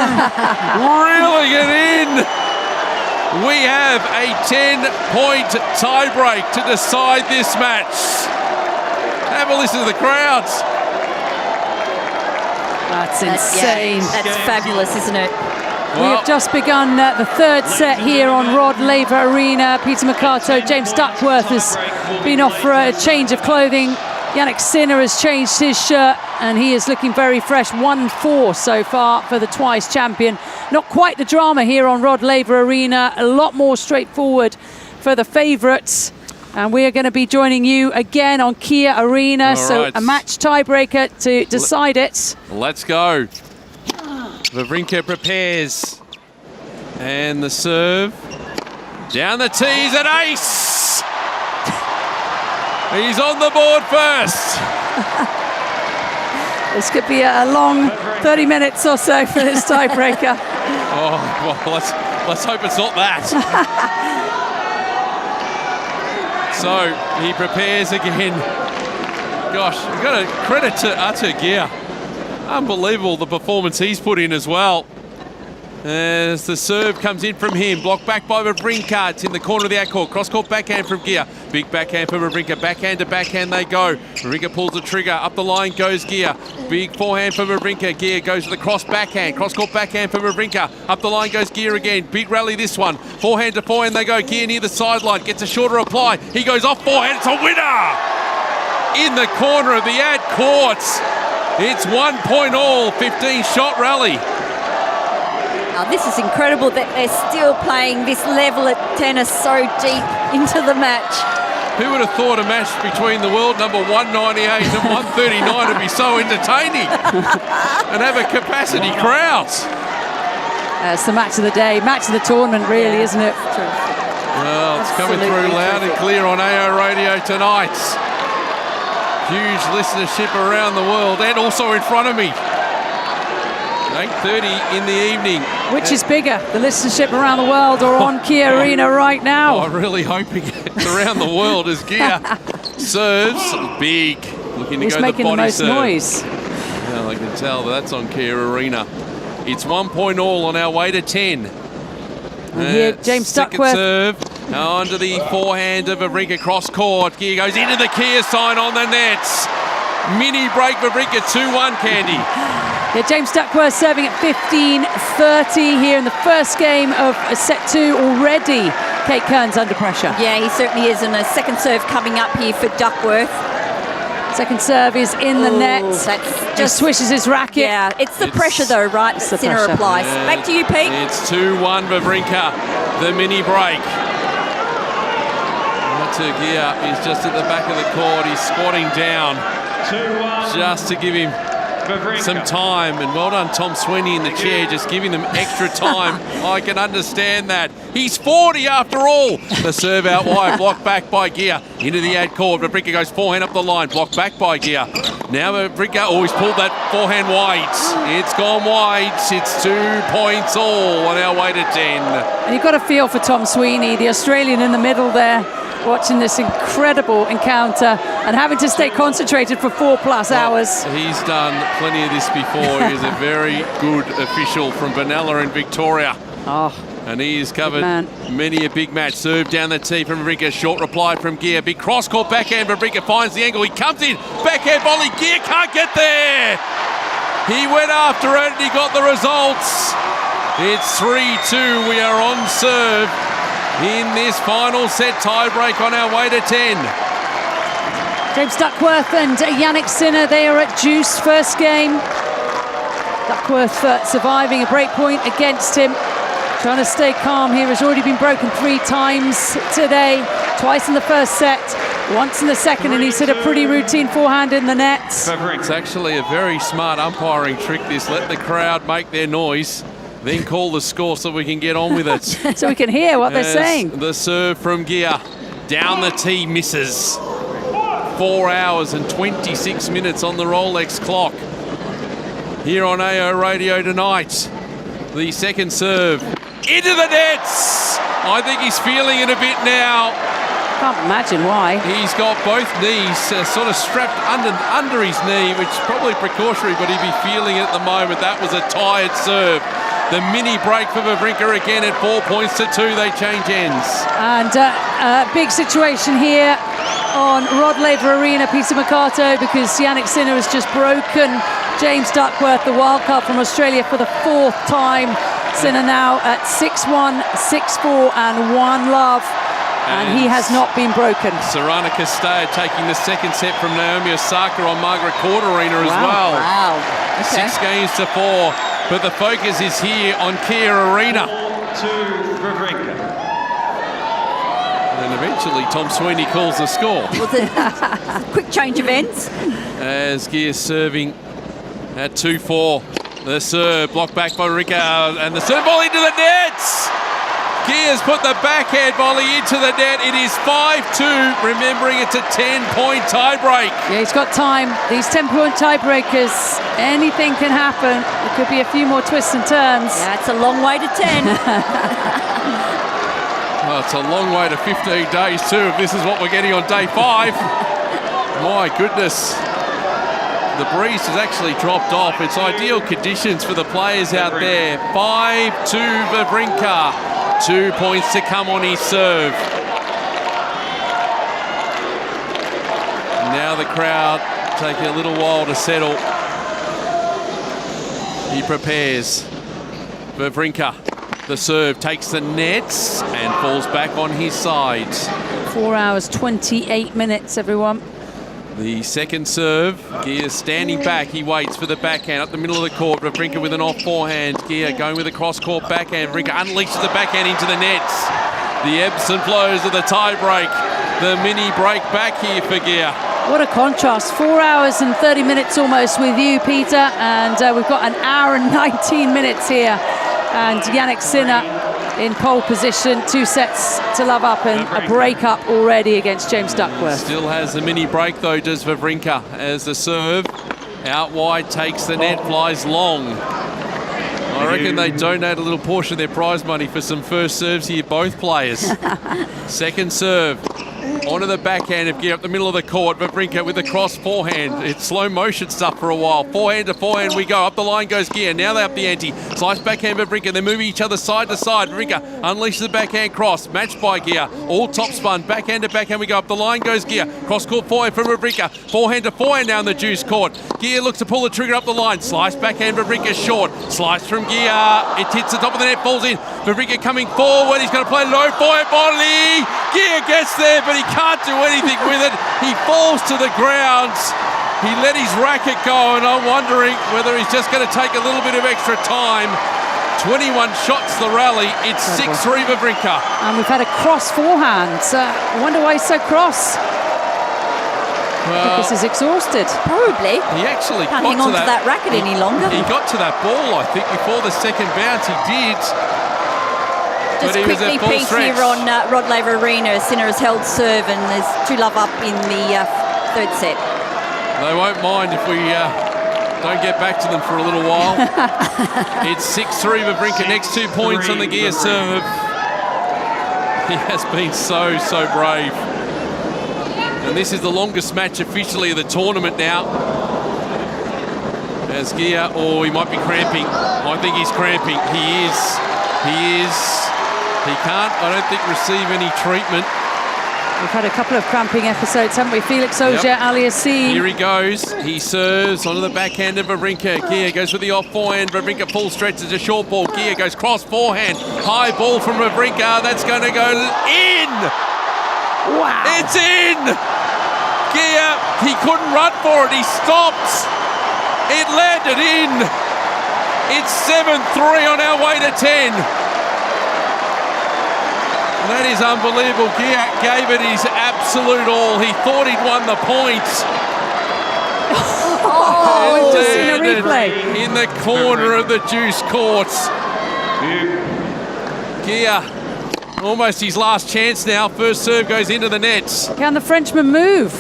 Reeling it in. We have a 10-point tiebreak to decide this match. Have a listen to the crowds. That's insane. That's fabulous, isn't it? We have just begun the third set here on Rod Laver Arena. Peter Mercato, James Duckworth has been off for a change of clothing. Jannik Sinner has changed his shirt and he is looking very fresh. 1-4 so far for the twice champion. Not quite the drama here on Rod Laver Arena. A lot more straightforward for the favourites. And we are going to be joining you again on Kia Arena. All so right. a match tiebreaker to decide it. Let's go. Wawrinka prepares. And the serve. Down the tees and ace. He's on the board first. This could be a long 30 minutes or so for this tiebreaker. Oh, well, let's hope it's not that. So he prepares again. Gosh, we've got to credit to Arthur Gear. Unbelievable the performance he's put in as well. As the serve comes in from him, blocked back by Wawrinka. It's in the corner of the outcourt. Cross-court backhand from Gear. Big backhand for Wawrinka. Backhand to backhand they go. Wawrinka pulls the trigger. Up the line goes Gear. Big forehand for Wawrinka. Gear goes to the cross backhand. Cross-court backhand for Wawrinka. Up the line goes Gear again. Big rally this one. Forehand to forehand they go. Gear near the sideline. Gets a shorter reply. He goes off forehand. It's a winner! In the corner of the ad courts. It's 1 point all. 15-shot rally. Oh, this is incredible that they're still playing this level of tennis so deep into the match. Who would have thought a match between the world number 198 and 139 would be so entertaining and have a capacity crowd? It's the match of the day, match of the tournament, really, isn't it? Well, it's coming through loud and clear on AO Radio tonight. Huge listenership around the world and also in front of me. 8:30 in the evening. Which is bigger, the listenership around the world or on Kia Arena right now? I'm really hoping it's around the world as Gear serves big. Looking to He's go making the body the most serve. noise. Well, I can tell that's on Kia Arena. It's 1 point all on our way to 10. And here, James Second Duckworth. serve. Onto the forehand of Wawrinka, cross court. Gia goes into the Kia sign on the nets. Mini break, Wawrinka 2-1, Candy. Yeah, James Duckworth serving at 15-30 here in the first game of set 2 already. Kate Kearns under pressure. Yeah, he certainly is, and a second serve coming up here for Duckworth. Second serve is in the net. Just swishes his racket. Yeah, it's the pressure though, right? That Sinner applies. Yeah. Back to you, Pete. It's 2-1 Wawrinka, the mini break. Gia is just at the back of the court. He's squatting down just to give him some time, and well done Tom Sweeney in the chair, just giving them extra time. I can understand that. He's 40 after all. The serve out wide, blocked back by Gia. Into the ad court, Wawrinka goes forehand up the line, blocked back by Gia. Now Wawrinka, he's pulled that forehand wide. It's gone wide. It's 2 points all on our way to 10. And you've got a feel for Tom Sweeney, the Australian in the middle there, watching this incredible encounter and having to stay concentrated for 4+ hours. He's done plenty of this before. He's a very good official from Benalla in Victoria. And he's covered many a big match. Serve down the tee from Wawrinka. Short reply from Gia. Big cross-court backhand. Wawrinka finds the angle. He comes in. Backhand volley. Gia can't get there. He went after it and he got the results. It's 3-2. We are on serve in this final set tiebreak on our way to 10. James Duckworth and Jannik Sinner, they are at deuce first game. Duckworth surviving a break point against him. Trying to stay calm here, has already been broken 3 times today. Twice in the first set, once in the second, and he's hit a pretty routine forehand in the net. It's actually a very smart umpiring trick, this. Let the crowd make their noise, then call the score so we can get on with it. So we can hear what they're saying. The serve from Gia. Down the tee, misses. 4 hours and 26 minutes on the Rolex clock. Here on AO Radio tonight. The second serve. Into the nets! I think he's feeling it a bit now. Can't imagine why. He's got both knees sort of strapped under his knee, which is probably precautionary, but he'd be feeling it at the moment. That was a tired serve. The mini break for Wawrinka again at 4 points to 2. They change ends. And a big situation here on Rod Laver Arena, Peter Mercato, because Jannik Sinner has just broken James Duckworth, the wild card from Australia, for the 4th time. Sinner now at 6-1, 6-4 and 1 love. And he has not been broken. Sarana Castella taking the second set from Naomi Osaka on Margaret Court Arena as well. Wow. Okay. 6 games to 4. But the focus is here on Kia Arena. To Wawrinka. And eventually Tom Sweeney calls the score. Quick change of ends. As Gia's serving at 2-4. The serve blocked back by Wawrinka, and the serve volley into the nets. Gia's put the backhand volley into the net. It is 5-2. Remembering it's a 10-point tiebreak. Yeah, he's got time. These 10-point tiebreakers, anything can happen. There could be a few more twists and turns. Yeah, it's a long way to 10. Well, it's a long way to 15 days too, if this is what we're getting on day 5. My goodness. The breeze has actually dropped off. It's ideal conditions for the players out there. 5-2 Wawrinka. 2 points to come on his serve. Now the crowd taking a little while to settle. He prepares. Wawrinka. The serve takes the nets and falls back on his side. 4 hours, 28 minutes, everyone. The second serve, Gia standing back. He waits for the backhand up the middle of the court. Wawrinka with an off forehand. Gia going with a cross-court backhand. Wawrinka unleashes the backhand into the nets. The ebbs and flows of the tie-break. The mini break back here for Gia. What a contrast. 4 hours and 30 minutes almost with you, Peter. And we've got an hour and 19 minutes here. And Jannik Sinner in pole position, 2 sets to love up and a break up already against James Duckworth. Still has the mini break though, does Wawrinka, as the serve out wide takes the net, flies long. I reckon they donate a little portion of their prize money for some first serves here, both players. Second serve. onto the backhand of Gia up the middle of the court. Wawrinka with the cross forehand. It's slow motion stuff for a while. Forehand to forehand we go. Up the line goes Gia. Now they're up the ante. Slice backhand Wawrinka. They're moving each other side to side. Wawrinka unleashes the backhand cross. Matched by Gia. All top spun. Backhand to backhand we go. Up the line goes Gia. Cross court forehand from Wawrinka. Forehand to forehand now in the juice court. Gia looks to pull the trigger up the line. Slice backhand Wawrinka short. Slice from Gia. It hits the top of the net. Falls in. Wawrinka coming forward. He's going to play low forehand volley. Gia gets there, but he can't do anything with it. He falls to the ground. He let his racket go, and I'm wondering whether he's just going to take a little bit of extra time. 21 shots the rally. It's 6-3 Wawrinka. And we've had a cross forehand. I wonder why he's so cross. Well, because he's exhausted. Probably. He actually can't got hang on to that racket any longer. He got to that ball, I think, before the second bounce. He did. Just quickly peek here on Rod Laver Arena. Sinner has held serve and there's 2-love up in the third set. They won't mind if we don't get back to them for a little while. It's 6-3 Wawrinka. Next 2 points on the Gia serve. He has been so brave. And this is the longest match officially of the tournament now. As Gia, he might be cramping. I think he's cramping. He is. He can't, I don't think, receive any treatment. We've had a couple of cramping episodes, haven't we? Felix Auger-Aliassime. Here he goes. He serves onto the backhand of Wawrinka. Gia goes with the off forehand. Wawrinka full stretches a short ball. Gia goes cross forehand. High ball from Wawrinka. That's going to go in. Wow. It's in. Gia, he couldn't run for it. He stopped. It landed in. It's 7-3 on our way to 10. That is unbelievable. Gia gave it his absolute all. He thought he'd won the point. In a replay. In the corner of the juice courts. Gia, almost his last chance now. First serve goes into the nets. Can the Frenchman move?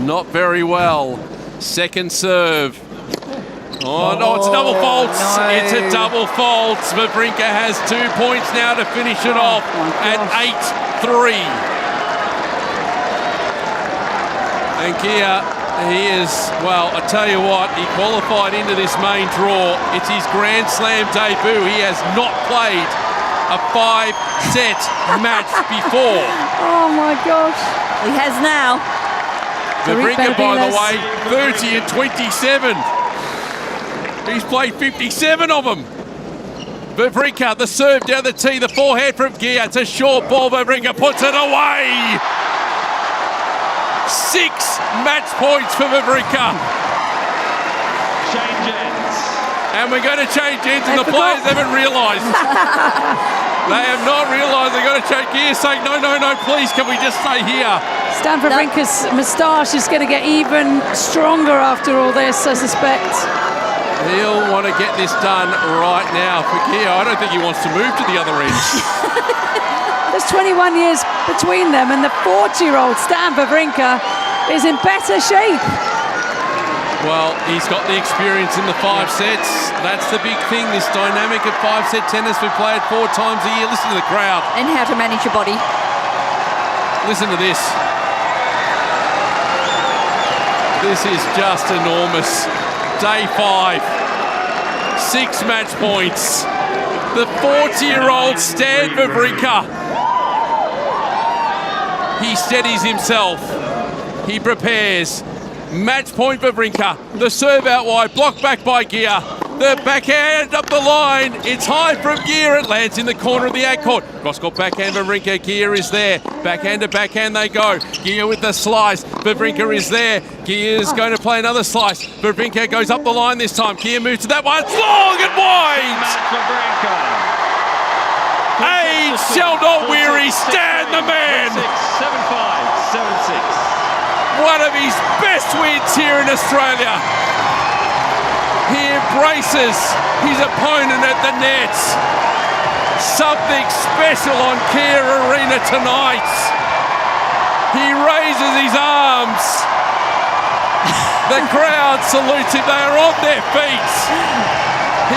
Not very well. Second serve. Oh, no, it's a double fault. No. It's a double fault. Wawrinka has 2 points now to finish it off at 8-3. And Gia, he is, well, I tell you what, he qualified into this main draw. It's his Grand Slam debut. He has not played a 5-set match before. Oh, my gosh. He has now. Wawrinka, by the way, 30 and 27. He's played 57 of them. Wawrinka, the serve down the tee, the forehand from Gia. It's a short ball. Wawrinka puts it away. 6 match points for Wawrinka. Change ends. And we're going to change ends, and the players haven't realised. They have not realised they're going to change. Gia saying, no, please, can we just stay here? Stan Wawrinka's moustache is going to get even stronger after all this, I suspect. He'll want to get this done right now. For Gia, I don't think he wants to move to the other end. There's 21 years between them, and the 40-year-old Stan Wawrinka is in better shape. Well, he's got the experience in the 5 sets. That's the big thing, this dynamic of 5-set tennis. We play it 4 times a year. Listen to the crowd. And how to manage your body. Listen to this. This is just enormous. Day 5, 6 match points. The 40-year-old Stan Wawrinka. He steadies himself. He prepares. Match point Wawrinka. The serve out wide, blocked back by Gia. The backhand up the line. It's high from Gia. It lands in the corner of the ad court. Cross-court backhand Wawrinka. Gia is there. Backhand to backhand they go. Gia with the slice. Wawrinka is there. Gia is going to play another slice. Wawrinka goes up the line this time. Gia moves to that one. It's long and wide. Age shall not weary. Stan the man. 7-5, 7-6. One of his best wins here in Australia. He embraces his opponent at the nets. Something special on Kia Arena tonight. He raises his arms. The crowd salutes him. They are on their feet.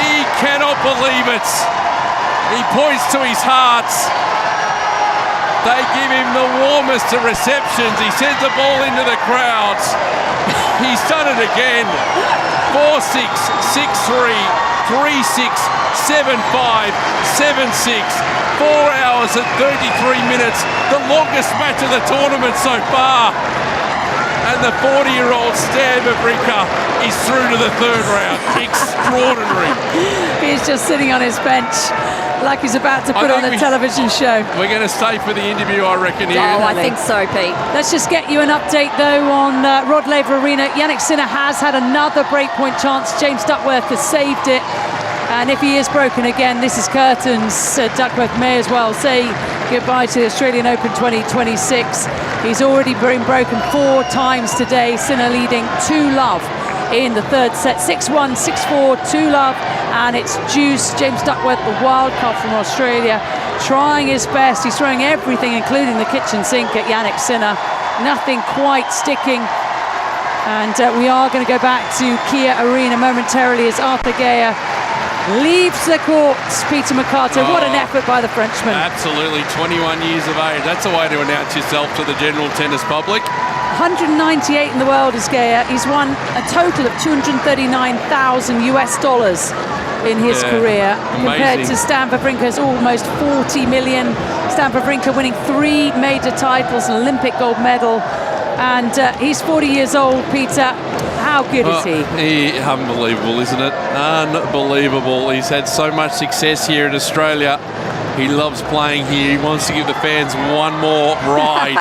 He cannot believe it. He points to his heart. They give him the warmest of receptions. He sends the ball into the crowds. He's done it again. 4-6, 6-3, 3-6, 7-5, 7-6. 4 hours and 33 minutes. The longest match of the tournament so far. And the 40-year-old Stan Wawrinka is through to the third round. Extraordinary. He's just sitting on his bench like he's about to put on a television show. We're going to stay for the interview, I reckon, here. Oh, I think so, Pete. Let's just get you an update, though, on Rod Laver Arena. Jannik Sinner has had another breakpoint chance. James Duckworth has saved it. And if he is broken again, this is curtains. Duckworth may as well say goodbye to the Australian Open 2026. He's already been broken 4 times today. Sinner leading 2-love in the third set. 6-1, 6-4, 2-love. And it's Juice, James Duckworth, the wild card from Australia, trying his best. He's throwing everything, including the kitchen sink at Jannik Sinner. Nothing quite sticking. And we are going to go back to Kia Arena momentarily as Arthur Geyer leaves the courts. Peter Mercato, what an effort by the Frenchman. Absolutely, 21 years of age. That's a way to announce yourself to the general tennis public. 198 in the world is Geyer. He's won a total of $239,000 US in his career. Amazing. Compared to Stan Wawrinka's almost 40 million. Stan Wawrinka winning 3 major titles, an Olympic gold medal. And he's 40 years old, Peter. How good is he? Unbelievable, isn't it? Unbelievable. He's had so much success here in Australia. He loves playing here. He wants to give the fans one more ride.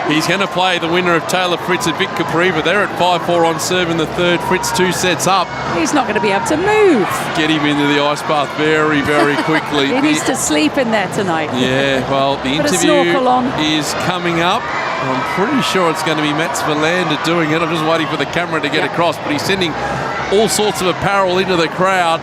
He's going to play the winner of Taylor Fritz and Vic Capriva. They're at 5-4 on serve in the third. Fritz 2 sets up. He's not going to be able to move. Get him into the ice bath very, very quickly. He needs to sleep in there tonight. Yeah, well, the interview is coming up. I'm pretty sure it's going to be Mats Wilander doing it. I'm just waiting for the camera to get across, but he's sending all sorts of apparel into the crowd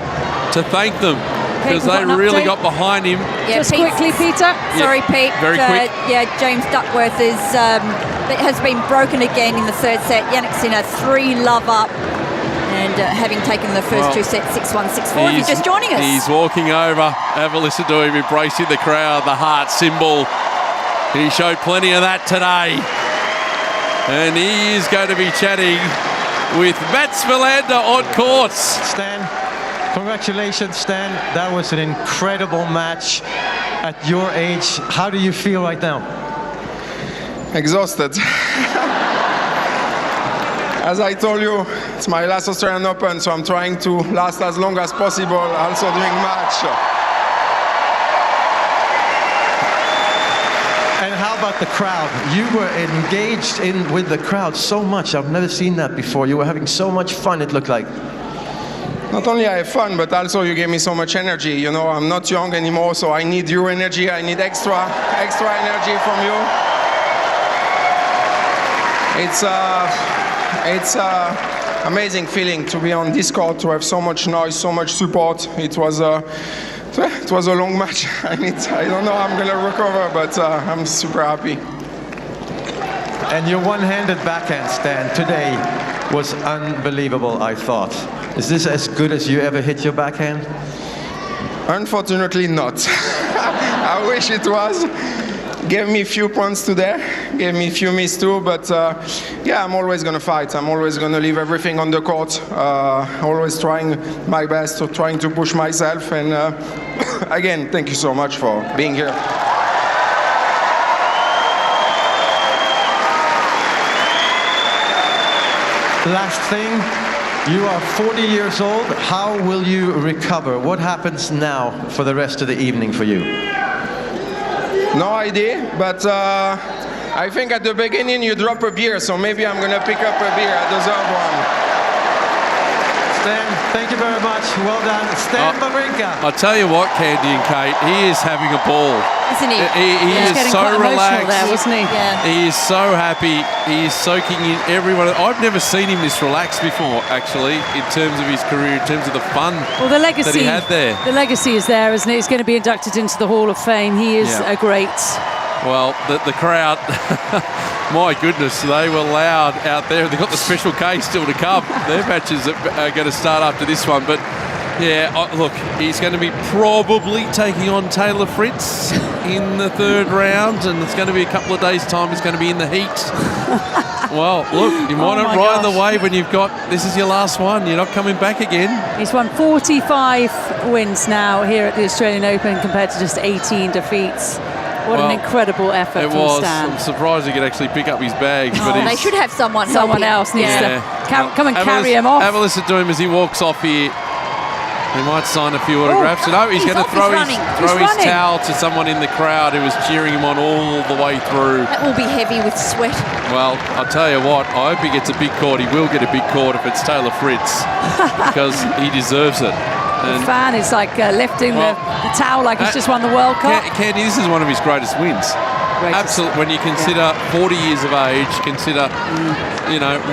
to thank them because they really got behind him. Yeah, just quickly, Peter. Sorry, Pete. Very quick. Yeah, James Duckworth has been broken again in the third set. Jannik Sinner 3-love up. And having taken the first 2 sets, 6-1, 6-4, if you're just joining us. He's walking over. Have a listen to him, embracing the crowd, the heart symbol. He showed plenty of that today. And he is going to be chatting with Mats Wilander on courts. Stan, congratulations, Stan. That was an incredible match at your age. How do you feel right now? Exhausted. As I told you, it's my last Australian Open, so I'm trying to last as long as possible, also doing match. And how about the crowd? You were engaged with the crowd so much. I've never seen that before. You were having so much fun, it looked like. Not only I have fun, but also you gave me so much energy. You know, I'm not young anymore, so I need your energy. I need extra energy from you. It's amazing feeling to be on this court, to have so much noise, so much support. It was a long match. I don't know how I'm going to recover, but I'm super happy. And your one-handed backhand, Stan, today was unbelievable, I thought. Is this as good as you ever hit your backhand? Unfortunately not. I wish it was. Gave me a few points today, gave me a few misses too, but yeah, I'm always going to fight. I'm always going to leave everything on the court, always trying my best, trying to push myself, and again, thank you so much for being here. Last thing, you are 40 years old. How will you recover? What happens now for the rest of the evening for you? No idea, but I think at the beginning you drop a beer, so maybe I'm going to pick up a beer. I deserve one. Stan, thank you very much. Well done. Stan Wawrinka. I'll tell you what, Candy and Kate, he is having a ball. Isn't he? He is so relaxed. There, wasn't he? Yeah. He is so happy. He is soaking in everyone. I've never seen him this relaxed before, actually, in terms of his career, in terms of the fun the legacy, that he had there. The legacy is there, isn't it? He's going to be inducted into the Hall of Fame. He is a great. Well, the crowd, my goodness, they were loud out there. They've got the special K still to come. Their matches are going to start after this one. But Yeah, look, he's going to be probably taking on Taylor Fritz in the third round, and it's going to be a couple of days' time. He's going to be in the heat. Well, look, you might not ride the wave when you've got, this is your last one. You're not coming back again. He's won 45 wins now here at the Australian Open compared to just 18 defeats. What an incredible effort from Stan. I'm surprised he could actually pick up his bags. But they should have someone else needs to come and carry him off. Have a listen to him as he walks off here. He might sign a few autographs. No, he's going to throw his towel to someone in the crowd who was cheering him on all the way through. That will be heavy with sweat. Well, I'll tell you what, I hope he gets a big court. He will get a big court if it's Taylor Fritz because he deserves it. The fan is like lifting the towel like he's just won the World Cup. Candy, this is one of his greatest wins. Absolutely. When you consider 40 years of age, consider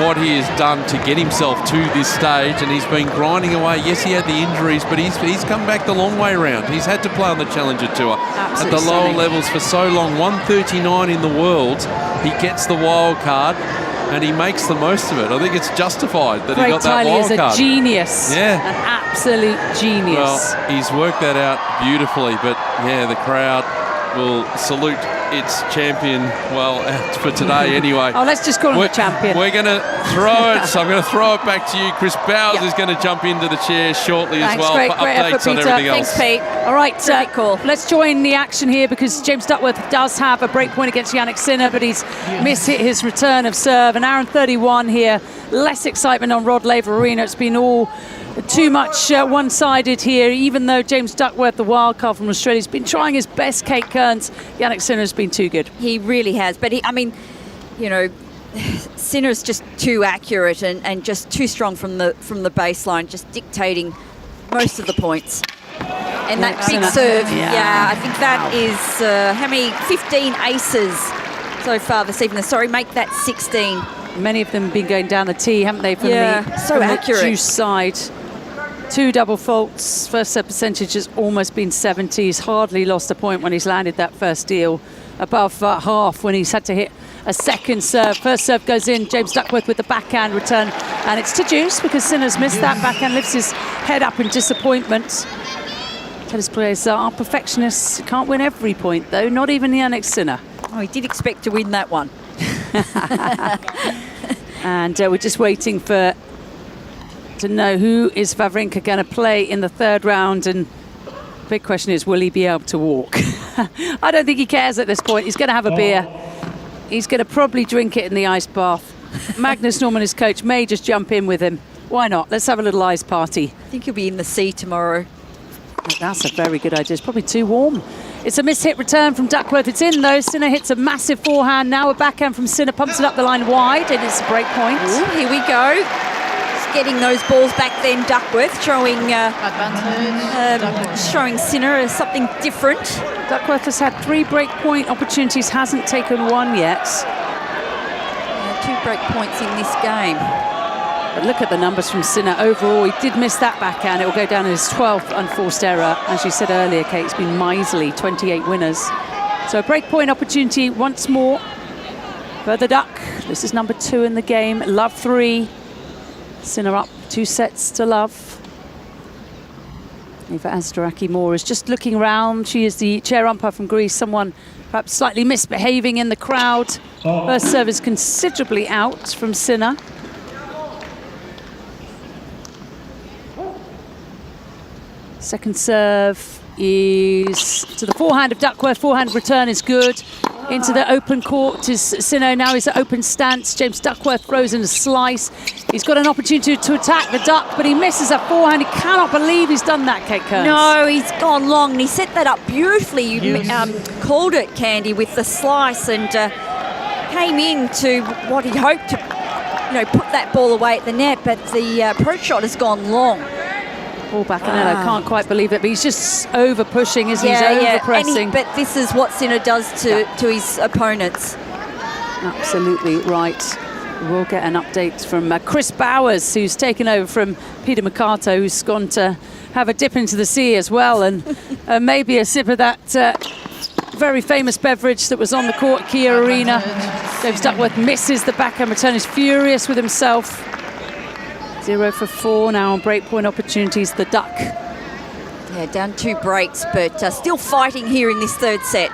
what he has done to get himself to this stage, and he's been grinding away. Yes, he had the injuries, but he's come back the long way round. He's had to play on the Challenger Tour at the lower levels for so long. 139 in the world. He gets the wild card, and he makes the most of it. I think it's justified that he got that wild card. Is a genius. Yeah. An absolute genius. Well, he's worked that out beautifully, but yeah, the crowd will salute its champion, for today anyway. Let's just call him the champion. We're going to throw it, so I'm going to throw it back to you. Chris Bowers is going to jump into the chair shortly as well for updates on everything else. Thanks, Pete. All right, let's join the action here because James Duckworth does have a break point against Jannik Sinner, but he's mishit his return of serve. An hour and 31 here. Less excitement on Rod Laver Arena. It's been all too much one-sided here, even though James Duckworth, the wild card from Australia, has been trying his best. Kate Kearns, Jannik Sinner has been too good. He really has, but Sinner's just too accurate and just too strong from the baseline, just dictating most of the points. And that big serve, I think that is how many? 15 aces so far this evening. Sorry, make that 16. Many of them have been going down the tee, haven't they, from accurate. The juice side. 2 double faults. First serve percentage has almost been 70. He's hardly lost a point when he's landed that first deal. Above half when he's had to hit a second serve. First serve goes in. James Duckworth with the backhand return. And it's to juice because Sinner's missed that backhand, lifts his head up in disappointment. Tennis players are perfectionists. Can't win every point, though. Not even Jannik Sinner. Oh, he did expect to win that one. And we're just waiting to know who is Wawrinka going to play in the third round, and the big question is, will he be able to walk? I don't think he cares at this point. He's going to have a beer. He's going to probably drink it in the ice bath. Magnus Norman, his coach, may just jump in with him. Why not? Let's have a little ice party. I think he'll be in the sea tomorrow. That's a very good idea. It's probably too warm. It's a mishit return from Duckworth. It's in, though. Sinner hits a massive forehand. Now a backhand from Sinner. Pumps it up the line wide, and it's a break point. Ooh, here we go. Just getting those balls back then, Duckworth, showing Sinner as something different. Duckworth has had 3 break point opportunities, hasn't taken one yet. 2 break points in this game. But look at the numbers from Sinner. Overall, he did miss that backhand. It will go down as his 12th unforced error. As you said earlier, Kate, it's been miserly, 28 winners. So a break point opportunity once more for the Duck. This is number 2 in the game. Love 3. Sinner up 2 sets to love. Eva Asderaki-Moore is just looking around. She is the chair umpire from Greece, someone perhaps slightly misbehaving in the crowd. First serve is considerably out from Sinner. Second serve is to the forehand of Duckworth. Forehand return is good. Into the open court is Sinner. Now he's at open stance. James Duckworth throws in a slice. He's got an opportunity to attack the Duck, but he misses a forehand. He cannot believe he's done that, Kate Kearns. No, he's gone long, and he set that up beautifully. You called it, Candy, with the slice, and came into what he hoped to, put that ball away at the net, but the approach shot has gone long. Paul Baccanello can't quite believe it, but he's just over pushing as he's over pressing. But this is what Sinner does to his opponents. Absolutely right. We'll get an update from Chris Bowers, who's taken over from Peter Mercato, who's gone to have a dip into the sea as well, and maybe a sip of that very famous beverage that was on the court at Kia Arena. James Duckworth misses the backhand return, is furious with himself. 0 for 4 now on breakpoint opportunities. The Duck. Yeah, down 2 breaks, but still fighting here in this third set.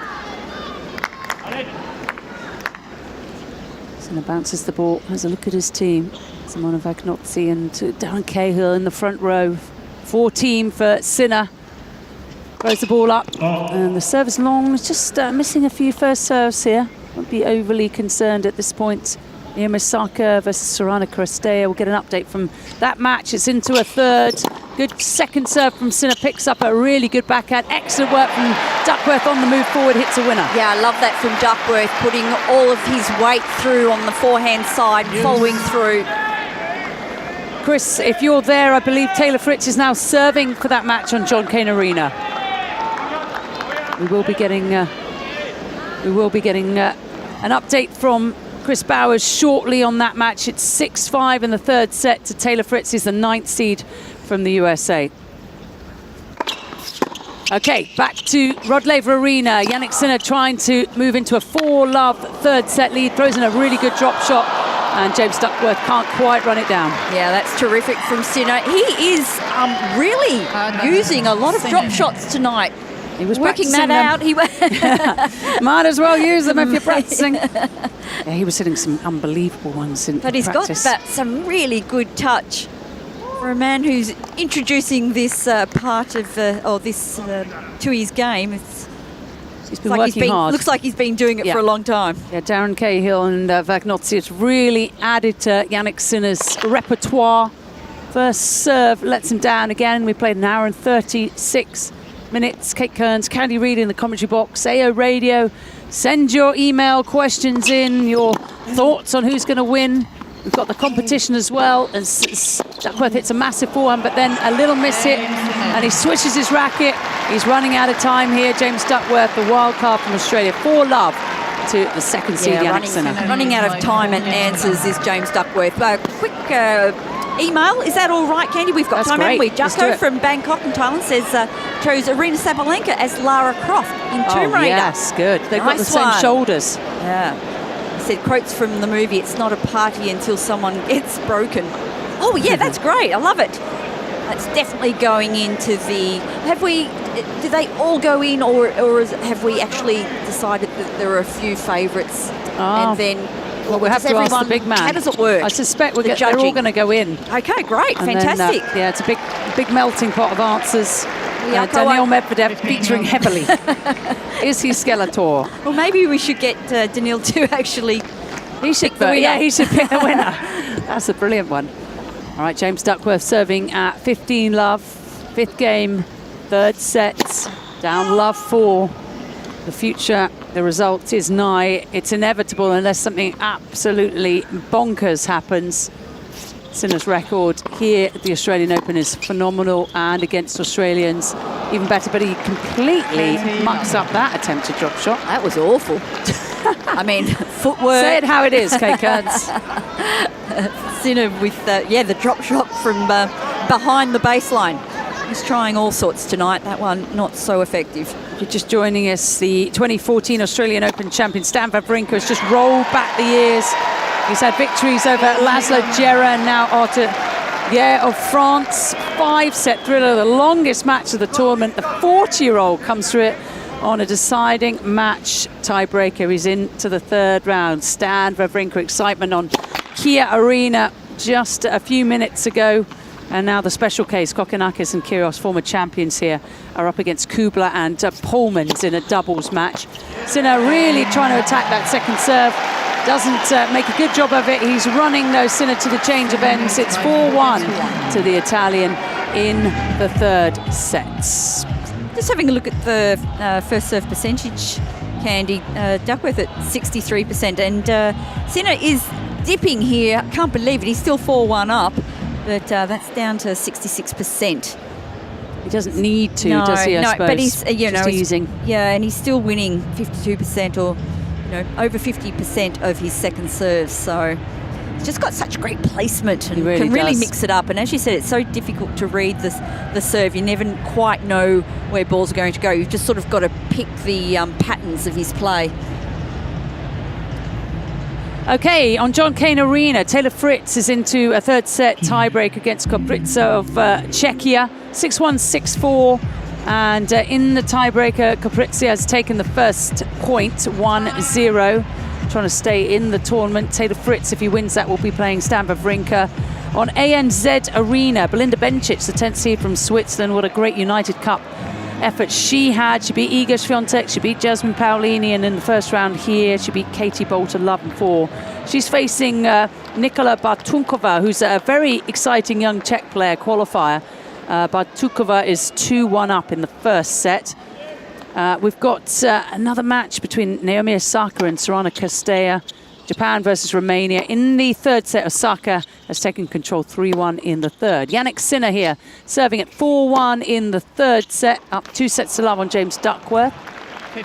Sinner bounces the ball, has a look at his team. Simona Vagnozzi and Darren Cahill in the front row. 14 for Sinner. Throws the ball up, and the service long. It's just missing a few first serves here. Won't be overly concerned at this point. Naomi Osaka versus Sorana Crestea. We'll get an update from that match. It's into a third. Good second serve from Sinner. Picks up a really good backhand. Excellent work from Duckworth on the move forward. Hits a winner. Yeah, I love that from Duckworth, putting all of his weight through on the forehand side, following through. Chris, if you're there, I believe Taylor Fritz is now serving for that match on John Cain Arena. We will be getting an update from Chris Bowers shortly on that match. It's 6-5 in the third set to Taylor Fritz. Is the 9th seed from the USA. Okay, back to Rod Laver Arena. Jannik Sinner trying to move into a 4-love third set lead. Throws in a really good drop shot, and James Duckworth can't quite run it down. Yeah, that's terrific from Sinner. He is really using a lot of drop shots tonight. He was working that out. He might as well use them if you're practicing. Yeah, he was hitting some unbelievable ones in But he's practice. got some really good touch for a man who's introducing this part of to his game. He's been working hard. Looks like he's been doing it for a long time. Yeah, Darren Cahill and Vagnozzi has really added to Jannik Sinner's repertoire. First serve lets him down again. We played an hour and 36 minutes. Kate Kearns, Candy Reid in the commentary box. AO Radio. Send your email questions in, your thoughts on who's going to win. We've got the competition as well. And Duckworth hits a massive forehand, but then a little miss hit, and he switches his racket. He's running out of time here. James Duckworth, the wild card from Australia, 4-love to the second seed, Jannik Sinner. Running out of time and answers is James Duckworth. Quick email, is that all right, Candy? We've got That's time, great. haven't we? Jacko from Bangkok in Thailand says chose Arena Sabalenka as Lara Croft in Tomb Raider. Yes, good. They've got the Nice same one. shoulders. Yeah. He said quotes from the movie, it's not a party until someone gets broken. Oh yeah, that's great. I love it. That's definitely going into the... do they all go in, or have we actually decided that there are a few favourites? And then... Well, we'll have to ask the big man. How does it work? I suspect they're all going to go in. Okay, great. And Fantastic. Then, it's a big melting pot of answers. Daniil Medvedev featuring heavily. Is he Skeletor? Well, maybe we should get Daniil to actually he should pick the winner. Yeah, he should pick the winner. That's a brilliant one. All right, James Duckworth serving at 15-love. 5th game, 3rd set. Down love 4. The future, the result is nigh. It's inevitable unless something absolutely bonkers happens. Sinner's record here at the Australian Open is phenomenal, and against Australians even better, but he completely mucks up that attempted drop shot. That was awful. I mean, footwork. Say it how it is, Kate Kearns. Sinner with the drop shot from behind the baseline. He's trying all sorts tonight. That one not so effective. If you're just joining us, the 2014 Australian Open champion Stan Wawrinka has just rolled back the years. He's had victories over Laszlo Djere and now Arthur of France. 5-set thriller, the longest match of the tournament. The 40-year-old comes through it on a deciding match tiebreaker. He's into the 3rd round. Stan Wawrinka, excitement on Kia Arena just a few minutes ago. And now the special case, Kokkinakis and Kyrgios, former champions here, are up against Kubler and Polmans in a doubles match. Sinner really trying to attack that second serve. Doesn't make a good job of it. He's running, though, Sinner to the change of ends. It's 4-1 to the Italian in the 3rd set. Just having a look at the first serve percentage, Candy. Duckworth at 63%. And Sinner is dipping here. Can't believe it. He's still 4-1 up. But that's down to 66%. He doesn't need to, does he? I suppose. But he's just easing. Yeah, and he's still winning 52% or over 50% of his second serves. So he's just got such great placement and can really mix it up. And as you said, it's so difficult to read the serve. You never quite know where balls are going to go. You've just sort of got to pick the patterns of his play. Okay, on John Cain Arena, Taylor Fritz is into a third set tiebreak against Kaprizov of Czechia, 6-1, 6-4. And in the tiebreaker, Kaprizov has taken the first point, 1-0. Trying to stay in the tournament. Taylor Fritz, if he wins that, will be playing Stan Wawrinka. On ANZ Arena, Belinda Bencic, the 10th seed from Switzerland. What a great United Cup effort she had. She beat Iga Swiatek, she beat Jasmine Paolini, and in the first round here, she beat Katie Bolter 11-4. She's facing Nikola Bartunkova, who's a very exciting young Czech player, qualifier. Bartunkova is 2-1 up in the first set. We've got another match between Naomi Osaka and Sorana Castella. Japan versus Romania. In the third set, Osaka has taken control 3-1 in the third. Jannik Sinner here, serving at 4-1 in the third set, up 2 sets to love on James Duckworth.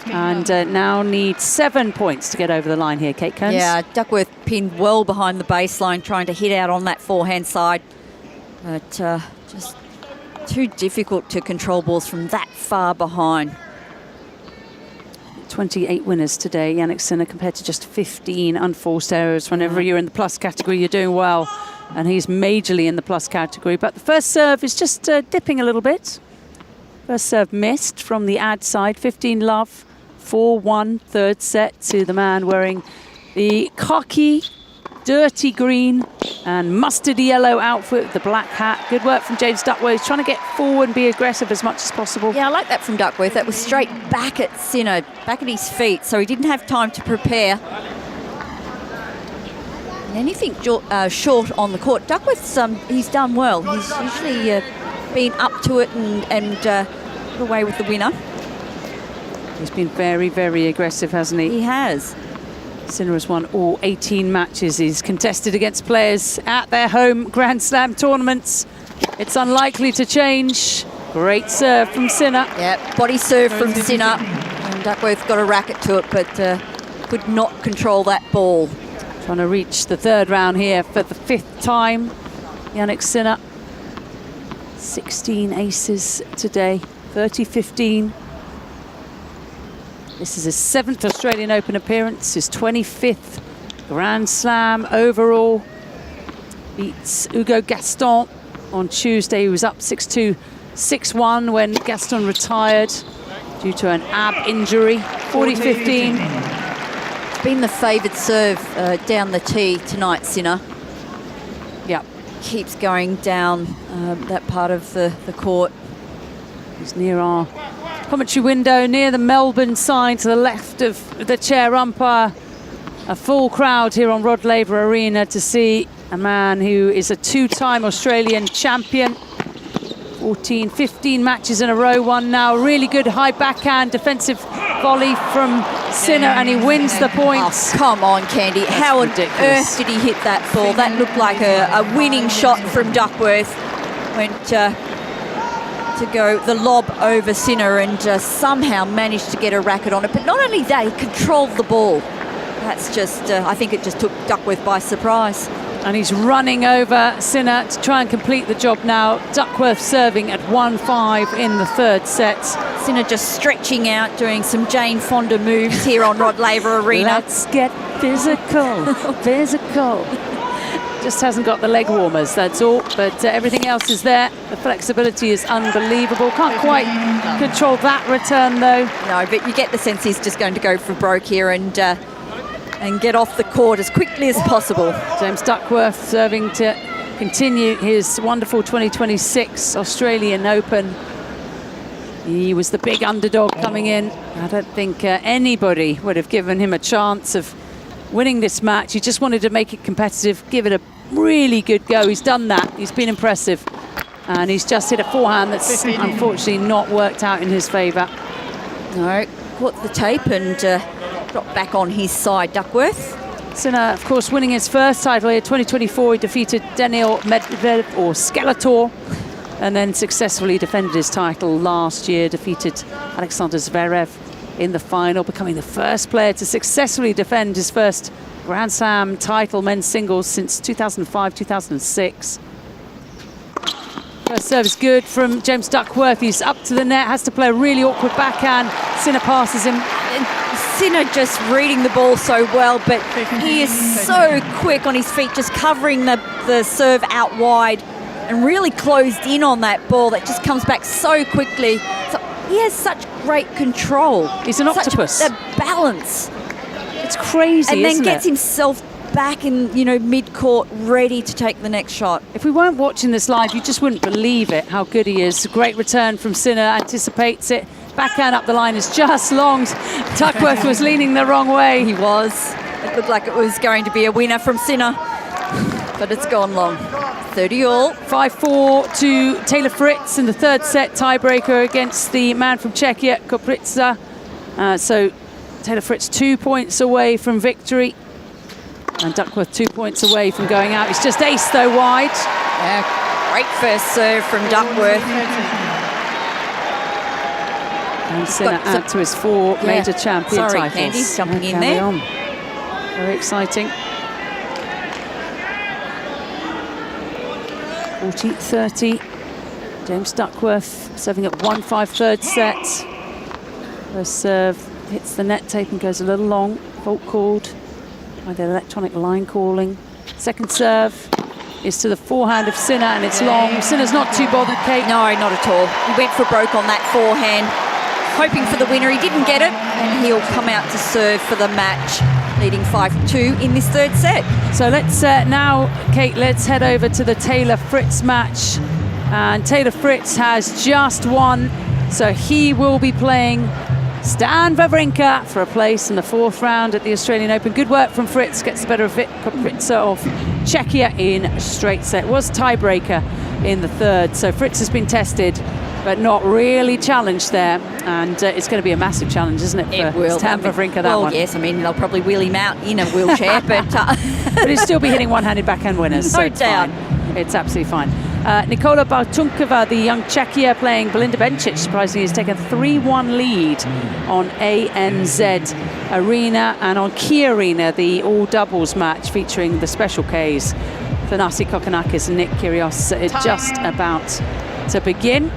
And now needs 7 points to get over the line here, Kate Kearns. Yeah, Duckworth pinned well behind the baseline, trying to hit out on that forehand side. But just too difficult to control balls from that far behind. 28 winners today, Jannik Sinner, compared to just 15 unforced errors. Whenever you're in the plus category, you're doing well. And he's majorly in the plus category. But the first serve is just dipping a little bit. First serve missed from the ad side. 15 love, 4-1 third set to the man wearing the khaki, dirty green and mustardy yellow outfit with the black hat. Good work from James Duckworth. He's trying to get forward and be aggressive as much as possible. Yeah, I like that from Duckworth. That was straight back at Sinner, back at his feet, so he didn't have time to prepare. And anything short on the court, Duckworth's he's done well. He's usually been up to it and got away with the winner. He's been very, very aggressive, hasn't he? He has. Sinner has won all 18 matches he's contested against players at their home Grand Slam tournaments. It's unlikely to change. Great serve from Sinner. Yeah, body serve from Sinner. And Duckworth got a racket to it, but could not control that ball. Trying to reach the third round here for the 5th time. Jannik Sinner, 16 aces today, 30-15. This is his 7th Australian Open appearance, his 25th Grand Slam overall. Beats Hugo Gaston on Tuesday. He was up 6-2, 6-1 when Gaston retired due to an ab injury. 40-15. It's been the favoured serve down the tee tonight, Sinner. Yep. Keeps going down that part of the court. He's near our commentary window, near the Melbourne sign to the left of the chair umpire. A full crowd here on Rod Laver Arena to see a man who is a 2-time Australian champion. 15 matches in a row, won now. Really good high backhand defensive volley from Sinner, and he wins the points. Oh, come on, Candy. That's how on ridiculous. earth did he hit that ball? That looked like a winning shot from Duckworth. Went to go the lob over Sinner and somehow managed to get a racket on it. But not only that, he controlled the ball. That's just, I think it just took Duckworth by surprise. And he's running over Sinner to try and complete the job now. Duckworth serving at 1-5 in the third set. Sinner just stretching out, doing some Jane Fonda moves here on Rod Laver Arena. Let's get physical, physical. Just hasn't got the leg warmers, that's all. But everything else is there. The flexibility is unbelievable. Can't quite control that return, though. No, but you get the sense he's just going to go for broke here and get off the court as quickly as possible. James Duckworth serving to continue his wonderful 2026 Australian Open. He was the big underdog coming in. I don't think anybody would have given him a chance of winning this match. He just wanted to make it competitive, give it a really good go. He's done that. He's been impressive. And he's just hit a forehand that's unfortunately not worked out in his favour. No, caught the tape and dropped back on his side, Duckworth. Sinner, of course, winning his first title here, 2024. He defeated Daniil Medvedev, or Skeletor, and then successfully defended his title last year, defeated Alexander Zverev in the final, becoming the first player to successfully defend his first Grand Slam title, men's singles, since 2005-2006. First serve is good from James Duckworth. He's up to the net, has to play a really awkward backhand. Sinner passes him Sinner just reading the ball so well, but he is so quick on his feet, just covering the serve out wide and really closed in on that ball that just comes back so quickly. So he has such great control. He's an octopus. The balance. It's crazy, and then isn't gets it? himself back in, mid-court, ready to take the next shot. If we weren't watching this live, you just wouldn't believe it, how good he is. Great return from Sinner, anticipates it. Backhand up the line is just long. Duckworth was leaning the wrong way. He was. It looked like it was going to be a winner from Sinner, but it's gone long. 30-all. 5-4 to Taylor Fritz in the third set, tiebreaker against the man from Czechia, Koprica. So Taylor Fritz 2 points away from victory. And Duckworth 2 points away from going out. He's just ace though wide. Yeah, great first serve from Duckworth. And Sinner add to his 4 major champion Sorry, titles. Candy, jumping in there. On. Very exciting. 40-30. James Duckworth serving at 1-5 third set. First serve hits the net tape and goes a little long. Fault called by the electronic line calling. Second serve is to the forehand of Sinner, and it's long. Sinner's not too bothered, Kate. No, not at all. He went for broke on that forehand, hoping for the winner. He didn't get it, and he'll come out to serve for the match, leading 5-2 in this third set. So let's now, Kate, let's head over to the Taylor Fritz match. And Taylor Fritz has just won, so he will be playing Stan Wawrinka for a place in the 4th round at the Australian Open. Good work from Fritz, gets the better of Koprica of Czechia in a straight set. Was tiebreaker in the third, so Fritz has been tested but not really challenged there, and it's going to be a massive challenge, isn't it, for Stan Wawrinka, that one? Yes, I mean, they'll probably wheel him out in a wheelchair, but... but he'll still be hitting one-handed backhand winners, so it's doubt. fine. It's absolutely fine. Nikola Bartunkova, the young Czechia, playing Belinda Bencic, surprisingly, has taken a 3-1 lead on ANZ Arena, and on Key Arena, the all-doubles match featuring the special Ks, Thanasi Kokkinakis and Nick Kyrgios, is just about to begin.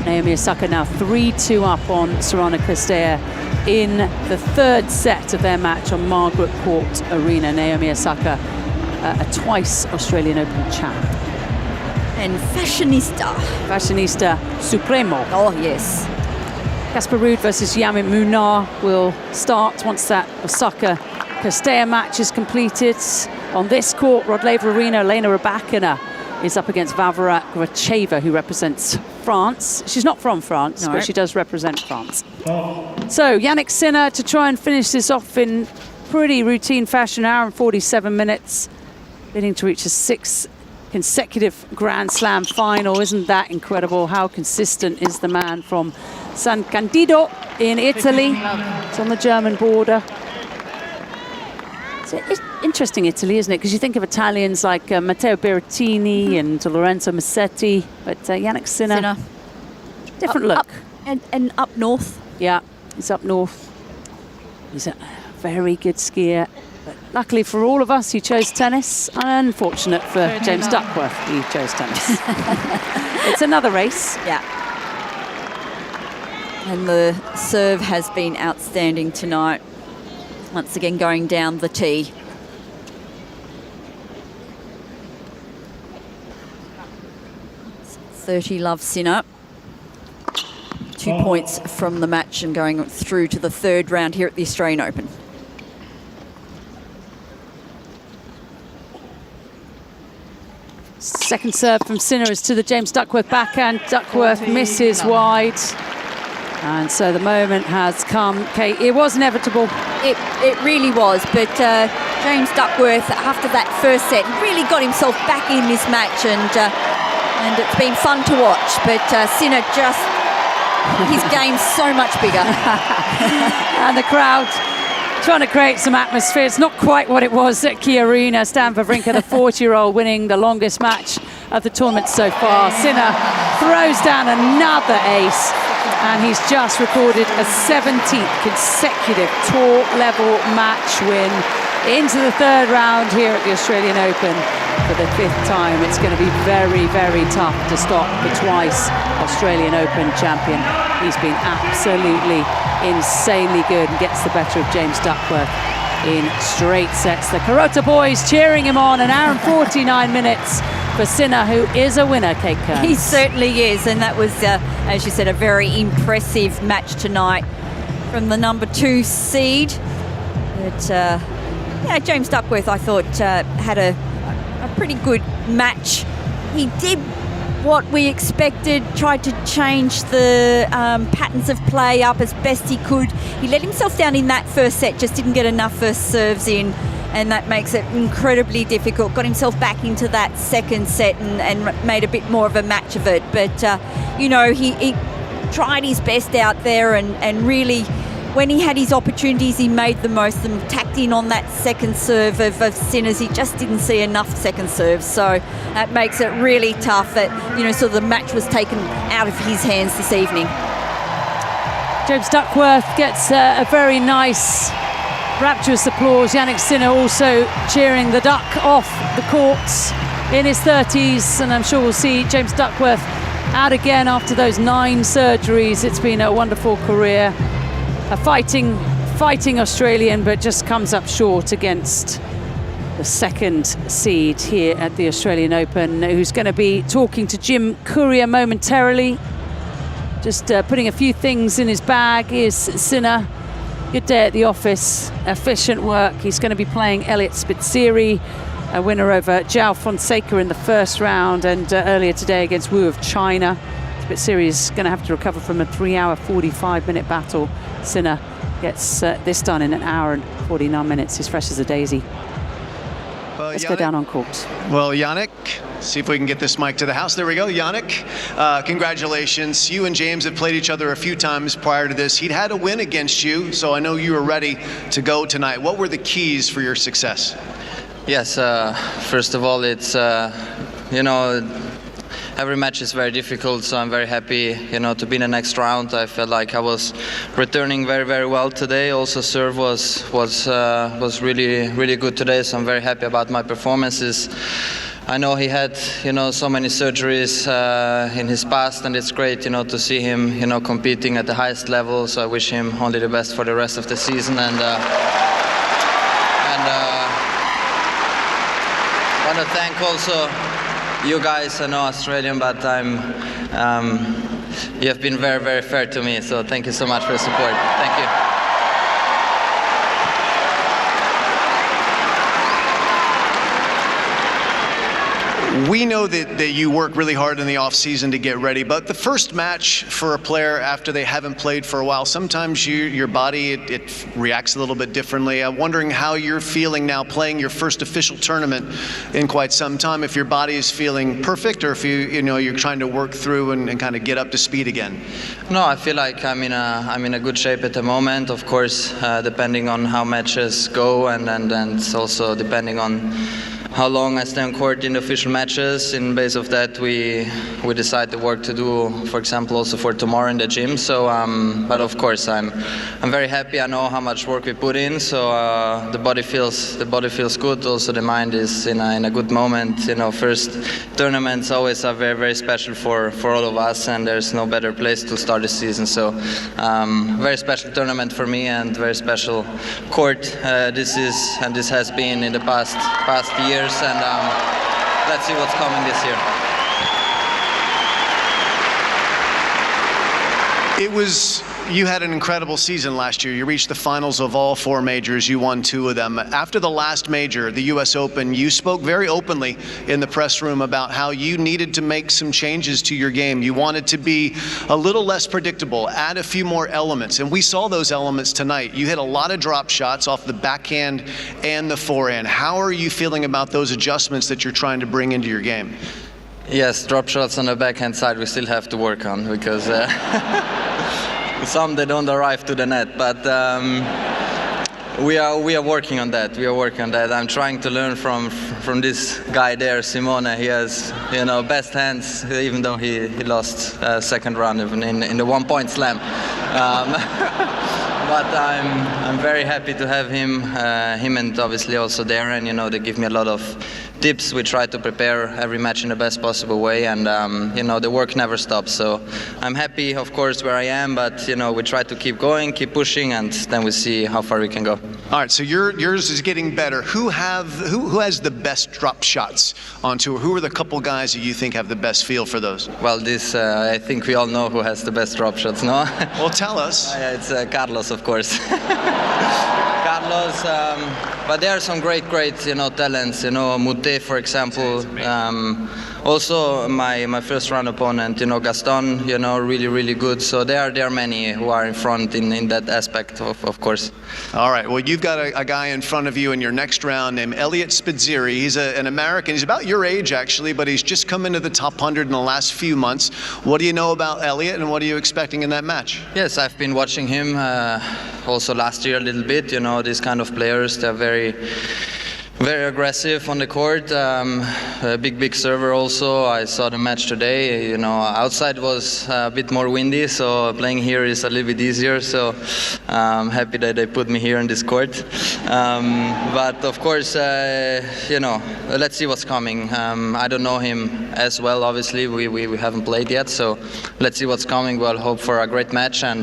Naomi Osaka now 3-2 up on Sorana Cirstea in the third set of their match on Margaret Court Arena. Naomi Osaka, a twice Australian Open champ. And Fashionista Supremo. Oh, yes. Casper Ruud versus Yamin Munar will start once that Osaka Cirstea match is completed. On this court, Rod Laver Arena, Elena Rybakina is up against Varvara Gracheva, who represents France. She's not from France, but she does represent France. So Jannik Sinner to try and finish this off in pretty routine fashion, hour and 47 minutes, leading to reach a 6th consecutive Grand Slam final. Isn't that incredible? How consistent is the man from San Candido in Italy? It's on the German border. It's interesting, Italy, isn't it? Because you think of Italians like Matteo Berrettini and Lorenzo Massetti, but Jannik Sinner, different look. And up north. Yeah, he's up north. He's a very good skier. But luckily for all of us, he chose tennis. Unfortunate for James Duckworth, he chose tennis. It's another race. Yeah. And the serve has been outstanding tonight. Once again going down the tee. .30 Love Sinner. 2 points from the match and going through to the third round here at the Australian Open. Second serve from Sinner is to the James Duckworth backhand. Duckworth misses wide. And so the moment has come. Kate, it was inevitable. It really was, but James Duckworth, after that first set, really got himself back in this match, and it's been fun to watch. But Sinner just, his game's so much bigger. And the crowd trying to create some atmosphere. It's not quite what it was at Key Arena. Stan Wawrinka, the 40-year-old, winning the longest match of the tournament so far. Sinner throws down another ace, and he's just recorded a 17th consecutive tour-level match win into the third round here at the Australian Open for the 5th time. It's going to be very, very tough to stop the twice Australian Open champion. He's been absolutely insanely good and gets the better of James Duckworth in straight sets. The Carota boys cheering him on. An hour and 49 minutes for Sinner, who is a winner, Kate Kearns. He certainly is, and that was, as you said, a very impressive match tonight from the number 2 seed. But yeah, James Duckworth, I thought, had a pretty good match. He did what we expected, tried to change the patterns of play up as best he could. He let himself down in that first set, just didn't get enough first serves in, and that makes it incredibly difficult. Got himself back into that second set and made a bit more of a match of it. But, you know, he tried his best out there and really, when he had his opportunities, he made the most of them, tacked in on that second serve of Sinner's. He just didn't see enough second serves, so that makes it really tough that, you know, sort of the match was taken out of his hands this evening. James Duckworth gets a very nice, rapturous applause. Jannik Sinner also cheering the Duck off the courts in his 30s, and I'm sure we'll see James Duckworth out again after those 9 surgeries. It's been a wonderful career. A fighting Australian, but just comes up short against the second seed here at the Australian Open, who's going to be talking to Jim Courier momentarily. Just putting a few things in his bag is Sinner. Good day at the office, efficient work. He's going to be playing Elliot Spitzeri, a winner over João Fonseca in the first round, and earlier today against Wu of China. Spitzeri is going to have to recover from a 3-hour, 45-minute battle. Sinner gets this done in an hour and 49 minutes. He's fresh as a daisy. Well, Let's Jannik, go down on court. Well, Jannik, see if we can get this mic to the house. There we go, Jannik. Congratulations. You and James have played each other a few times prior to this. He'd had a win against you, so I know you were ready to go tonight. What were the keys for your success? Yes, first of all, it's, you know, every match is very difficult, so I'm very happy, you know, to be in the next round. I felt like I was returning very, very well today. Also, serve was really, really good today, so I'm very happy about my performances. I know he had, you know, so many surgeries in his past, and it's great, you know, to see him, you know, competing at the highest level. So I wish him only the best for the rest of the season, and I want to thank also you guys. I know Australian, but you have been very, very fair to me. So thank you so much for your support. Thank you. We know that you work really hard in the off season to get ready, but the first match for a player after they haven't played for a while, sometimes your body it reacts a little bit differently. I'm wondering how you're feeling now playing your first official tournament in quite some time, if your body is feeling perfect or if you're trying to work through and kind of get up to speed again. No, I feel like I'm in a good shape at the moment. Of course, depending on how matches go and also depending on how long I stay on court in the official matches. In base of that, we decide the work to do, for example, also for tomorrow in the gym. So, but of course, I'm very happy. I know how much work we put in. So the body feels good. Also, the mind is in a good moment. You know, first tournaments always are very, very special for all of us, and there's no better place to start the season. So, very special tournament for me and very special court. This has been in the past years. And let's see what's coming this year. You had an incredible season last year. You reached the finals of all 4 majors. You won 2 of them. After the last major, the US Open, you spoke very openly in the press room about how you needed to make some changes to your game. You wanted to be a little less predictable, add a few more elements. And we saw those elements tonight. You hit a lot of drop shots off the backhand and the forehand. How are you feeling about those adjustments that you're trying to bring into your game? Yes, drop shots on the backhand side we still have to work on because some they don't arrive to the net, but we are working on that. I'm trying to learn from this guy there, Simone. He has, you know, best hands, even though he lost second round even in the 1-point slam. But I'm very happy to have him and obviously also Darren. You know, they give me a lot of tips. We try to prepare every match in the best possible way, and you know, the work never stops. So I'm happy, of course, where I am, but you know, we try to keep going, keep pushing, and then we see how far we can go. All right, so yours is getting better. Who has the best drop shots on tour? Who are the couple guys that you think have the best feel for those? Well, this I think we all know who has the best drop shots, no? Well, tell us. It's Carlos, of course. Carlos, but there are some great, you know, talents. You know, Mute, for example. Also, my first round opponent, you know, Gaston. You know, really good. So there are many who are in front in that aspect, of course. All right. Well, you've got a guy in front of you in your next round named Elliot Spizzirri. He's an American. He's about your age, actually, but he's just come into the top 100 in the last few months. What do you know about Elliot, and what are you expecting in that match? Yes, I've been watching him also last year a little bit. You know, these kind of players, they're very aggressive on the court. A big server also. I saw the match today. You know, outside was a bit more windy, so playing here is a little bit easier. So I'm happy that they put me here on this court. But of course, you know, let's see what's coming. I don't know him as well, obviously. We haven't played yet, so let's see what's coming. We'll hope for a great match, and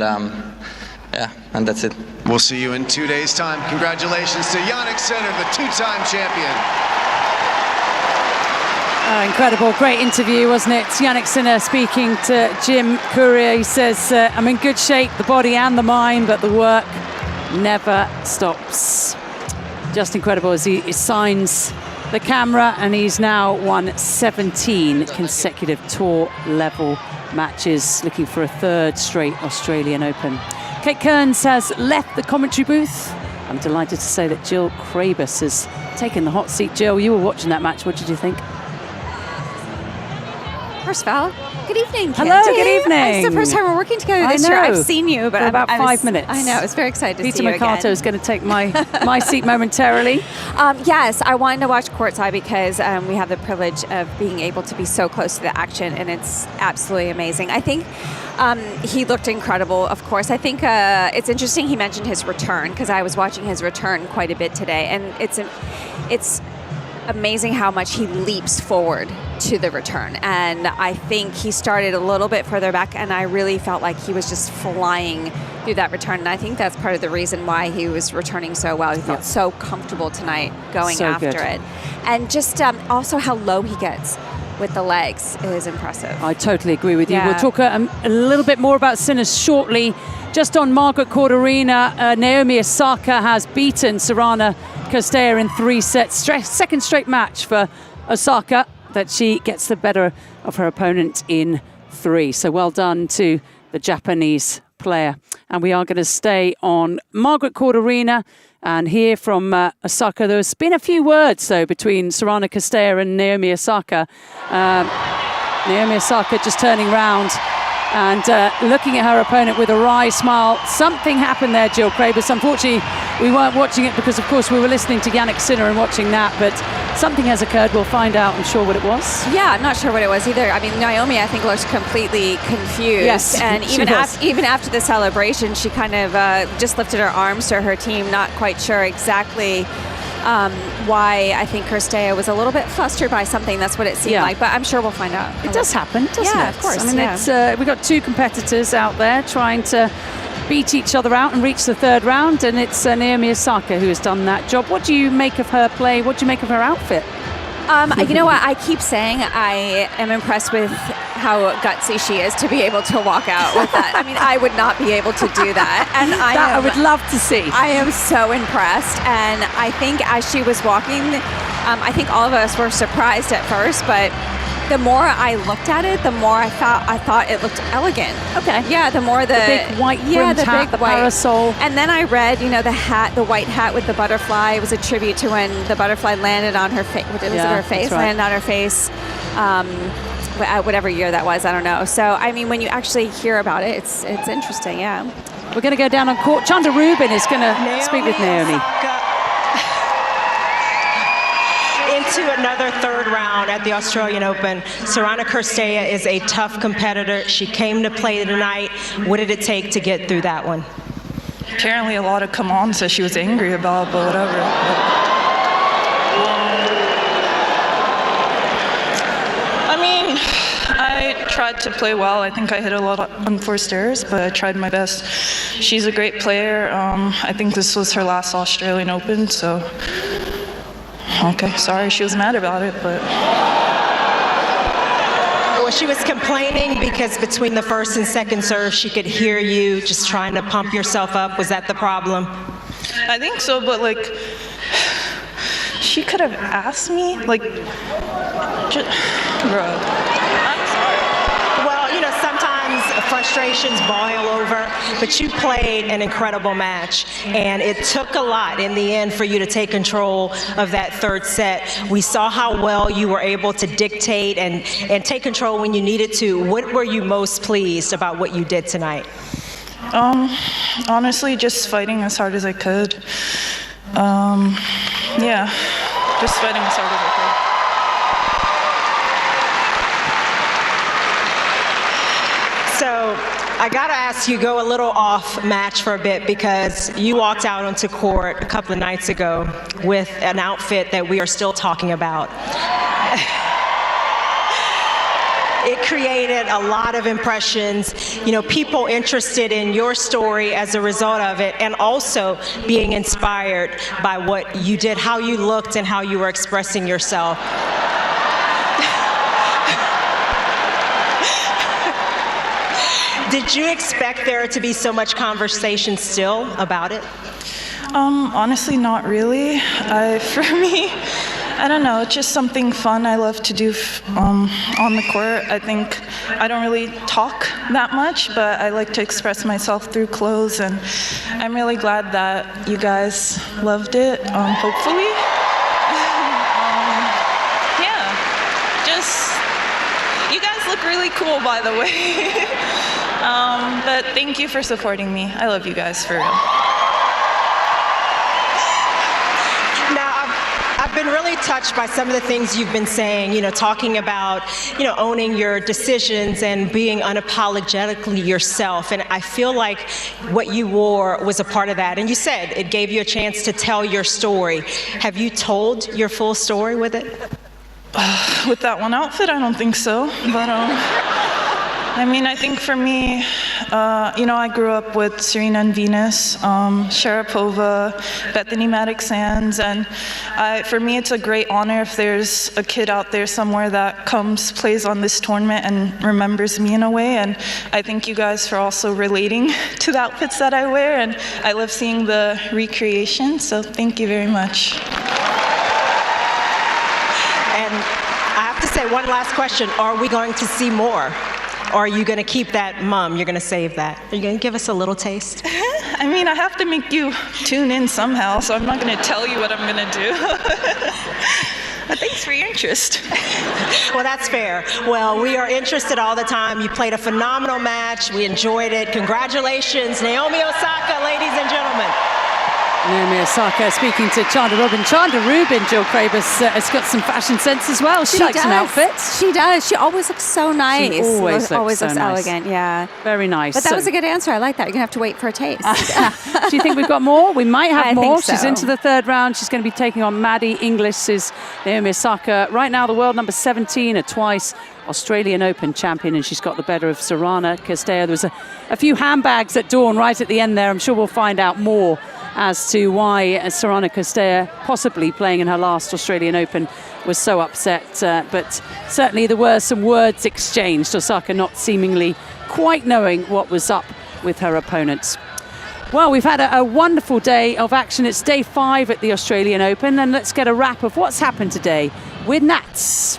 yeah, and that's it. We'll see you in 2 days' time. Congratulations to Jannik Sinner, the two-time champion. Incredible, great interview, wasn't it? Jannik Sinner speaking to Jim Courier. He says, I'm in good shape, the body and the mind, but the work never stops. Just incredible as he signs the camera, and he's now won 17 consecutive tour level matches, looking for a third straight Australian Open. Kate Kearns has left the commentary booth. I'm delighted to say that Jill Krabus has taken the hot seat. Jill, you were watching that match. What did you think? First of all, good evening, Kate. Hello, good evening. It's the first time we're working together this year. I've seen you, but for about 5 minutes. I know, it's very excited to Peter see you again. Mercato is going to take my seat momentarily. Yes, I wanted to watch courtside because we have the privilege of being able to be so close to the action, and it's absolutely amazing. I think he looked incredible, of course. I think it's interesting he mentioned his return, because I was watching his return quite a bit today, and it's amazing how much he leaps forward to the return. And I think he started a little bit further back, and I really felt like he was just flying through that return. And I think that's part of the reason why he was returning so well. He felt so comfortable tonight going after it. And just also how low he gets with the legs is impressive. I totally agree with you. We'll talk a little bit more about Sinner shortly. Just on Margaret Court Arena, Naomi Osaka has beaten Sorana Cîrstea in 3 sets. Second straight match for Osaka that she gets the better of her opponent in 3. So well done to the Japanese player. And we are going to stay on Margaret Court Arena and hear from Osaka. There's been a few words, though, between Sorana Cîrstea and Naomi Osaka. Naomi Osaka just turning round and looking at her opponent with a wry smile. Something happened there, Jill Krabus. Unfortunately, we weren't watching it because, of course, we were listening to Jannik Sinner and watching that, but something has occurred. We'll find out, I'm sure, what it was. Yeah, I'm not sure what it was either. I mean, Naomi, I think, looked completely confused. Yes, and even after the celebration, she kind of just lifted her arms to her team, not quite sure exactly why. I think Cîrstea was a little bit flustered by something. That's what it seemed like, but I'm sure we'll find out. It does happen, doesn't it? Yeah, of course. I mean, it's, we've got 2 competitors out there trying to beat each other out and reach the 3rd round, and it's Naomi Osaka who has done that job. What do you make of her play? What do you make of her outfit? You know what? I keep saying I am impressed with how gutsy she is to be able to walk out with that. I mean, I would not be able to do that. And I would love to see. I am so impressed. And I think as she was walking, I think all of us were surprised at first, but the more I looked at it, the more I thought it looked elegant. Okay. Yeah, the more the big white brimmed hat, the parasol. And then I read, you know, the hat, the white hat with the butterfly. It was a tribute to when the butterfly landed on her face. Was it her face? Right. Landed on her face. Whatever year that was, I don't know. So, I mean, when you actually hear about it, it's interesting. Yeah. We're going to go down on court. Chanda Rubin is going to speak with Naomi. Into another 3rd round at the Australian Open. Sorana Cîrstea is a tough competitor. She came to play tonight. What did it take to get through that one? Apparently a lot of come on, so she was angry about, but whatever. mean, I tried to play well. I think I hit a lot of unforced errors, but I tried my best. She's a great player. I think this was her last Australian Open, so... Okay, sorry she was mad about it, but... Well, she was complaining because between the first and second serve, she could hear you just trying to pump yourself up. Was that the problem? I think so, but like... She could have asked me, like... Bro. I'm sorry. Well, you know, sometimes frustrations boil over, but you played an incredible match, and it took a lot in the end for you to take control of that third set. We saw how well you were able to dictate and take control when you needed to. What were you most pleased about what you did tonight? Honestly, just fighting as hard as I could. Yeah, just fighting as hard as I could. So I gotta ask you, go a little off match for a bit, because you walked out onto court a couple of nights ago with an outfit that we are still talking about. It created a lot of impressions, you know, people interested in your story as a result of it, and also being inspired by what you did, how you looked and how you were expressing yourself. Did you expect there to be so much conversation still about it? Honestly, not really. For me, I don't know, it's just something fun I love to do on the court. I think I don't really talk that much, but I like to express myself through clothes, and I'm really glad that you guys loved it, hopefully. Yeah, just, you guys look really cool, by the way. But thank you for supporting me. I love you guys, for real. I've been really touched by some of the things you've been saying, you know, talking about, you know, owning your decisions and being unapologetically yourself. And I feel like what you wore was a part of that. And you said it gave you a chance to tell your story. Have you told your full story with it? With that one outfit, I don't think so. But, I mean, I think for me, you know, I grew up with Serena and Venus, Sharapova, Bethany Maddox-Sands, and for me it's a great honor if there's a kid out there somewhere that comes, plays on this tournament and remembers me in a way. And I thank you guys for also relating to the outfits that I wear, and I love seeing the recreation, so thank you very much. And I have to say, one last question, are we going to see more? Or are you going to keep that mum? You're going to save that? Are you going to give us a little taste? I mean, I have to make you tune in somehow, so I'm not going to tell you what I'm going to do. But thanks for your interest. Well, that's fair. Well, we are interested all the time. You played a phenomenal match. We enjoyed it. Congratulations, Naomi Osaka, ladies and gentlemen. Naomi Osaka speaking to Chanda Rubin. Chanda Rubin, Jill Krabus, has got some fashion sense as well. She likes an outfit. She does. She always looks so nice. She always looks so nice. Elegant, yeah. Very nice. But that was a good answer. I like that. You're going to have to wait for a taste. Do you think we've got more? We might have more. Think so. She's into the third round. She's going to be taking on Maddie Inglis's Naomi Osaka. Right now, the world number 17, a twice Australian Open champion, and she's got the better of Sorana Castella. There was a few handbags at dawn right at the end there. I'm sure we'll find out more as to why Sorana Castella, possibly playing in her last Australian Open, was so upset. But certainly there were some words exchanged. Osaka not seemingly quite knowing what was up with her opponents. Well, we've had a wonderful day of action. It's day 5 at the Australian Open, and let's get a wrap of what's happened today with Nats.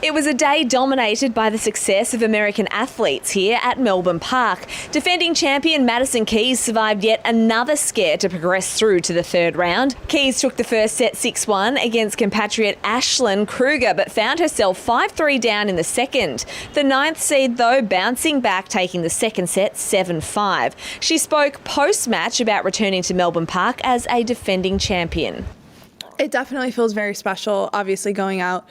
It was a day dominated by the success of American athletes here at Melbourne Park. Defending champion Madison Keys survived yet another scare to progress through to the third round. Keys took the first set 6-1 against compatriot Ashlyn Kruger, but found herself 5-3 down in the second. The 9th seed, though, bouncing back, taking the second set 7-5. She spoke post-match about returning to Melbourne Park as a defending champion. It definitely feels very special, obviously, going out.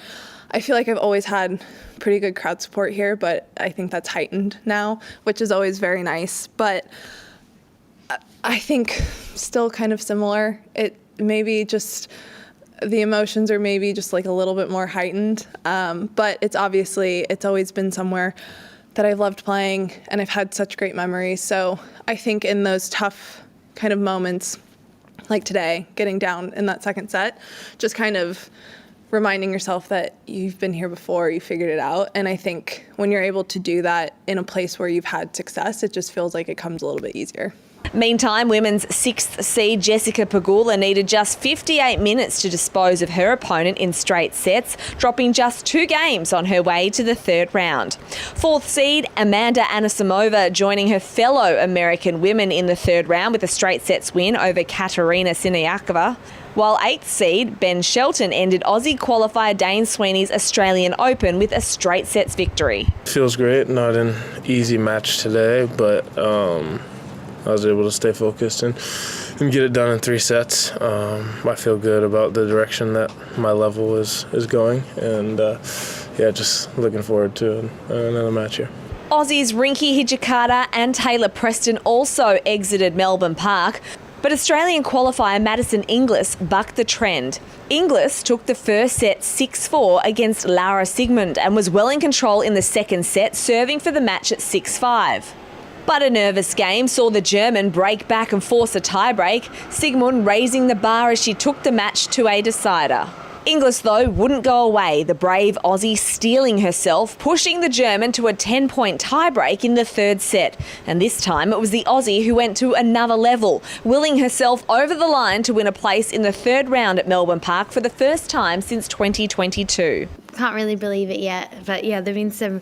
I feel like I've always had pretty good crowd support here, but I think that's heightened now, which is always very nice. But I think still kind of similar. It maybe just the emotions are maybe just like a little bit more heightened. But it's always been somewhere that I've loved playing, and I've had such great memories. So I think in those tough kind of moments, like today, getting down in that second set, just kind of reminding yourself that you've been here before, you figured it out. And I think when you're able to do that in a place where you've had success, it just feels like it comes a little bit easier. Meantime, women's 6th seed Jessica Pegula needed just 58 minutes to dispose of her opponent in straight sets, dropping just 2 games on her way to the 3rd round. 4th seed Amanda Anisimova joining her fellow American women in the 3rd round with a straight sets win over Katerina Siniakova. While 8th seed Ben Shelton ended Aussie qualifier Dane Sweeney's Australian Open with a straight sets victory. Feels great, not an easy match today, but I was able to stay focused and get it done in 3 sets. I feel good about the direction that my level is going, and just looking forward to another match here. Aussies Rinky Hijikata and Taylor Preston also exited Melbourne Park, but Australian qualifier Madison Inglis bucked the trend. Inglis took the first set 6-4 against Laura Sigmund and was well in control in the second set, serving for the match at 6-5. But a nervous game saw the German break back and force a tiebreak, Sigmund raising the bar as she took the match to a decider. Inglis, though, wouldn't go away, the brave Aussie steeling herself, pushing the German to a 10-point tiebreak in the 3rd set. And this time it was the Aussie who went to another level, willing herself over the line to win a place in the 3rd round at Melbourne Park for the first time since 2022. Can't really believe it yet, but yeah, there have been some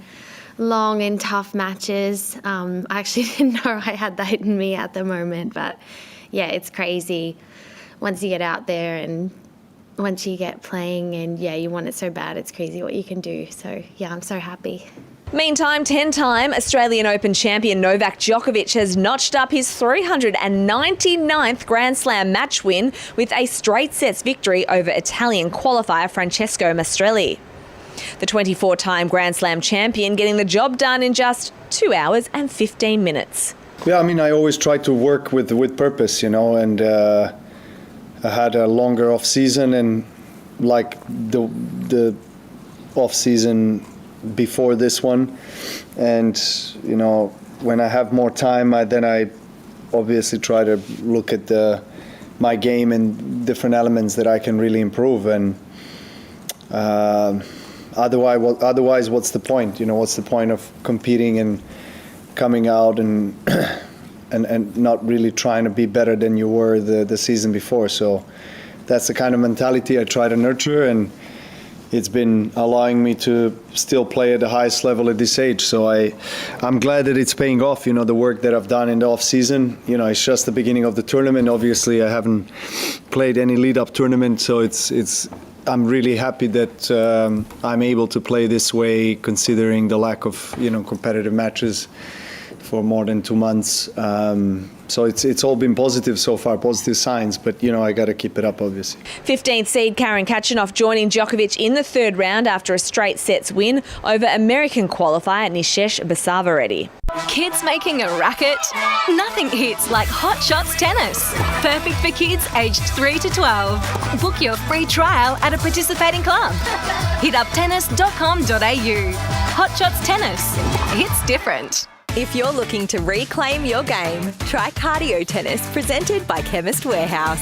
long and tough matches. I actually didn't know I had that in me at the moment, but yeah, it's crazy once you get out there and once you get playing and you want it so bad, it's crazy what you can do. So yeah, I'm so happy. Meantime, 10-time Australian Open champion Novak Djokovic has notched up his 399th Grand Slam match win with a straight sets victory over Italian qualifier Francesco Mastrelli. The 24-time Grand Slam champion getting the job done in just 2 hours and 15 minutes. Yeah, I mean, I always try to work with purpose, and I had a longer off-season, and like the off-season before this one. And, when I have more time, I obviously try to look at my game and different elements that I can really improve. And Otherwise, what's the point? What's the point of competing and coming out and not really trying to be better than you were the season before? So that's the kind of mentality I try to nurture, and it's been allowing me to still play at the highest level at this age. So I'm glad that it's paying off. The work that I've done in the off season. It's just the beginning of the tournament. Obviously, I haven't played any lead-up tournament, so I'm really happy that I'm able to play this way, considering the lack of competitive matches for more than 2 months. So it's all been positive so far, positive signs, but I got to keep it up, obviously. 15th seed Karen Khachanov joining Djokovic in the 3rd round after a straight sets win over American qualifier Nishesh Basavareddy. Kids making a racket? Nothing hits like Hot Shots Tennis. Perfect for kids aged 3 to 12. Book your free trial at a participating club. Hit up tennis.com.au. Hot Shots Tennis. It's different. If you're looking to reclaim your game, try Cardio Tennis presented by Chemist Warehouse.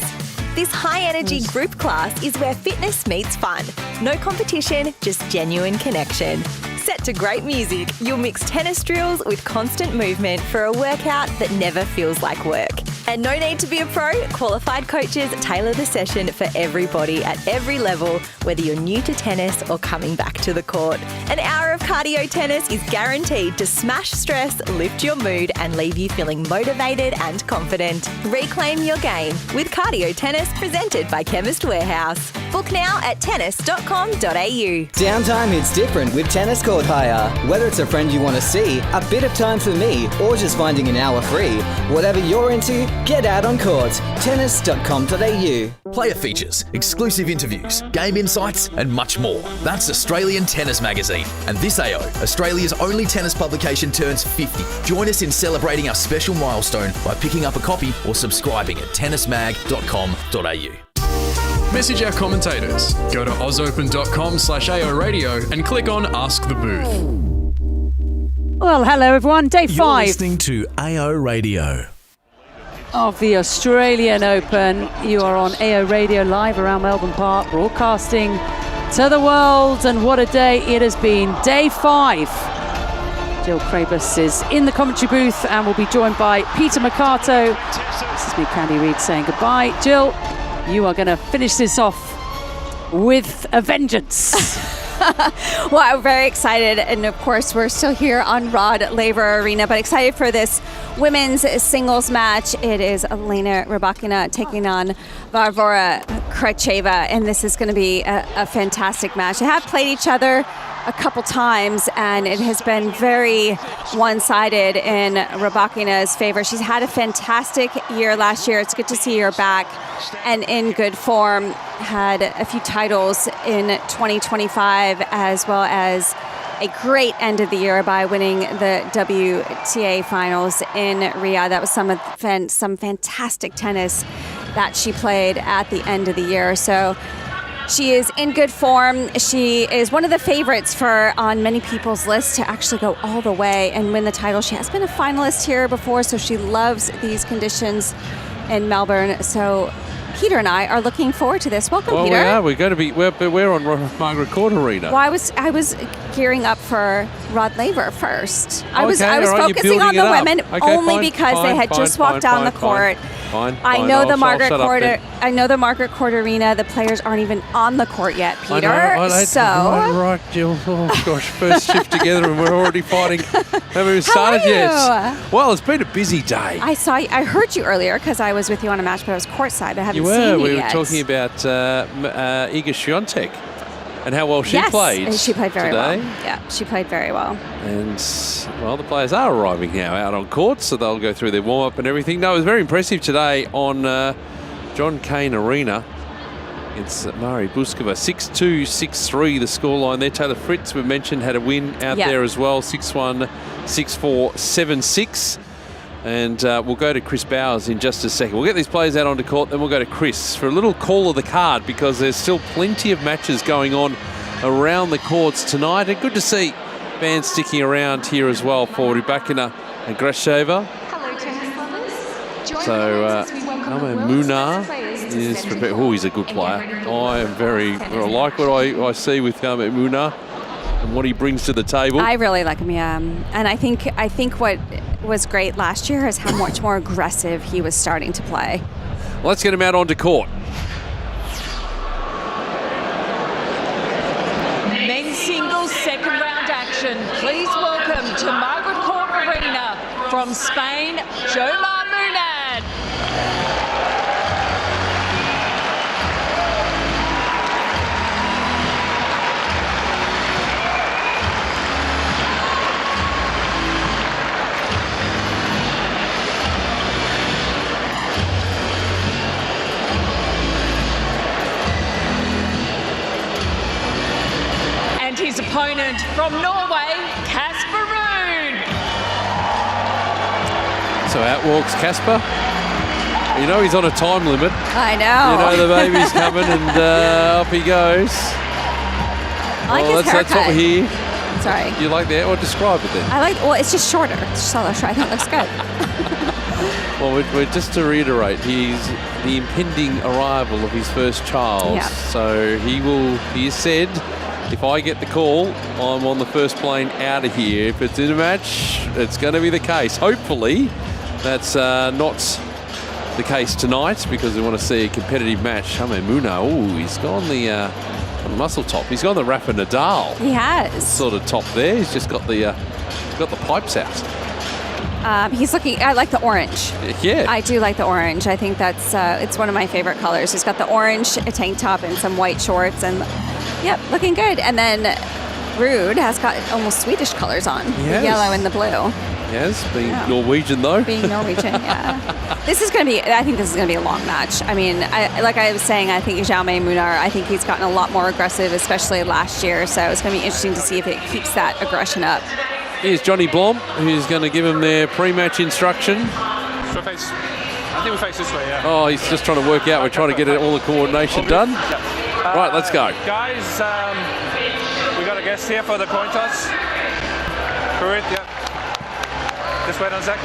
This high-energy group class is where fitness meets fun. No competition, just genuine connection. Set to great music, you'll mix tennis drills with constant movement for a workout that never feels like work. And no need to be a pro, qualified coaches tailor the session for everybody at every level, whether you're new to tennis or coming back to the court. An hour of cardio tennis is guaranteed to smash stress, lift your mood, and leave you feeling motivated and confident. Reclaim your game with Cardio Tennis presented by Chemist Warehouse. Book now at tennis.com.au. Downtime hits different with Tennis Court Hire. Whether it's a friend you want to see, a bit of time for me, or just finding an hour free, whatever you're into, get out on court. Tennis.com.au. Player features, exclusive interviews, game insights, and much more. That's Australian Tennis Magazine. And this AO, Australia's only tennis publication, turns 50. Join us in celebrating our special milestone by picking up a copy or subscribing at tennismag.com.au. Message our commentators. Go to ozopen.com/AO Radio and click on Ask the Booth. Well, hello everyone. Day 5. You're listening to AO Radio. Of the Australian Open. You are on AO Radio live around Melbourne Park, broadcasting to the world, and what a day it has been. Day 5. Jill Krabus is in the commentary booth and will be joined by Peter Mercato. This is me, Candy Reid, saying goodbye. Jill, you are going to finish this off with a vengeance. Well, I'm very excited, and of course we're still here on Rod Laver Arena, but excited for this women's singles match. It is Elena Rybakina taking on Varvara Gracheva, and this is going to be a fantastic match. They have played each other a couple times, and it has been very one-sided in Rybakina's favor. She's had a fantastic year last year. It's good to see her back and in good form. Had a few titles in 2025, as well as a great end of the year by winning the WTA finals in Riyadh. That was some fantastic tennis that she played at the end of the year. So she is in good form. She is one of the favorites on many people's list to actually go all the way and win the title. She has been a finalist here before, so she loves these conditions in Melbourne. So Peter and I are looking forward to this. Welcome, Peter. Well, we are. We're going to be. We're on Margaret Court Arena. Well, I was gearing up for Rod Laver first. I was right, focusing on the women only because they had just walked down the court. I know the Margaret Court Arena. The players aren't even on the court yet, Peter. Right, Jill. Oh gosh, first shift together and we're already fighting. Haven't even started yet. Well, it's been a busy day. I heard you earlier because I was with you on a match, but I was courtside. I haven't seen you We yet. were talking about Iga Świątek and how well she played. And she played very today. well. Yeah, she played very well. And, well, the players are arriving now out on court, so they'll go through their warm-up and everything. No, it was very impressive today on John Cain Arena. It's Mari Buskova, 6-2, 6-3 the scoreline there. Taylor Fritz, we mentioned, had a win out there as well, 6-1, 6-4, 7-6. And we'll go to Chris Bowers in just a second. We'll get these players out onto court, then we'll go to Chris for a little call of the card, because there's still plenty of matches going on around the courts tonight. And good to see fans sticking around here as well for Rybakina and Gracheva. So Munar is prepared. Oh, he's a good player. I like what I see with Munar and what he brings to the table. I really like him, yeah. And I think what was great last year is how much more aggressive he was starting to play. Let's get him out onto court. Men's singles second round action. Please welcome to Margaret Court Arena from Spain, Jomar Munar. His opponent from Norway, Casper Ruud. So out walks Casper. You know he's on a time limit. I know. You know the baby's coming and off he goes. I like his haircut. That's what we hear. Sorry. You like that? Well, describe it then. Well, it's just shorter. It's just I think it looks good. Well, we're just to reiterate, he's the impending arrival of his first child. Yeah. So he has said, if I get the call, I'm on the first plane out of here. If it's in a match, it's going to be the case. Hopefully, that's not the case tonight, because we want to see a competitive match. Munar, he's gone the muscle top. He's gone the Rafa Nadal. He has. Sort of top there. He's just got the pipes out. He's looking. I like the orange. Yeah. I do like the orange. I think that's it's one of my favorite colors. He's got the orange, a tank top, and some white shorts, and looking good. And then Ruud has got almost Swedish colors on, the yellow and the blue. Yes, being Norwegian though. Being Norwegian, yeah. This is going to be. I think this is going to be a long match. I mean, like I was saying, I think Jaume Munar. I think he's gotten a lot more aggressive, especially last year. So it's going to be interesting to see if it keeps that aggression up. Here's Johnny Blom, who's going to give him their pre-match instruction. I think we face this way, yeah. Oh, he's just trying to work out. We're trying to get all the coordination done. Yeah. Right, let's go. Guys, we got a guest here for the coin toss. Ruud, yeah. This way, on Zach.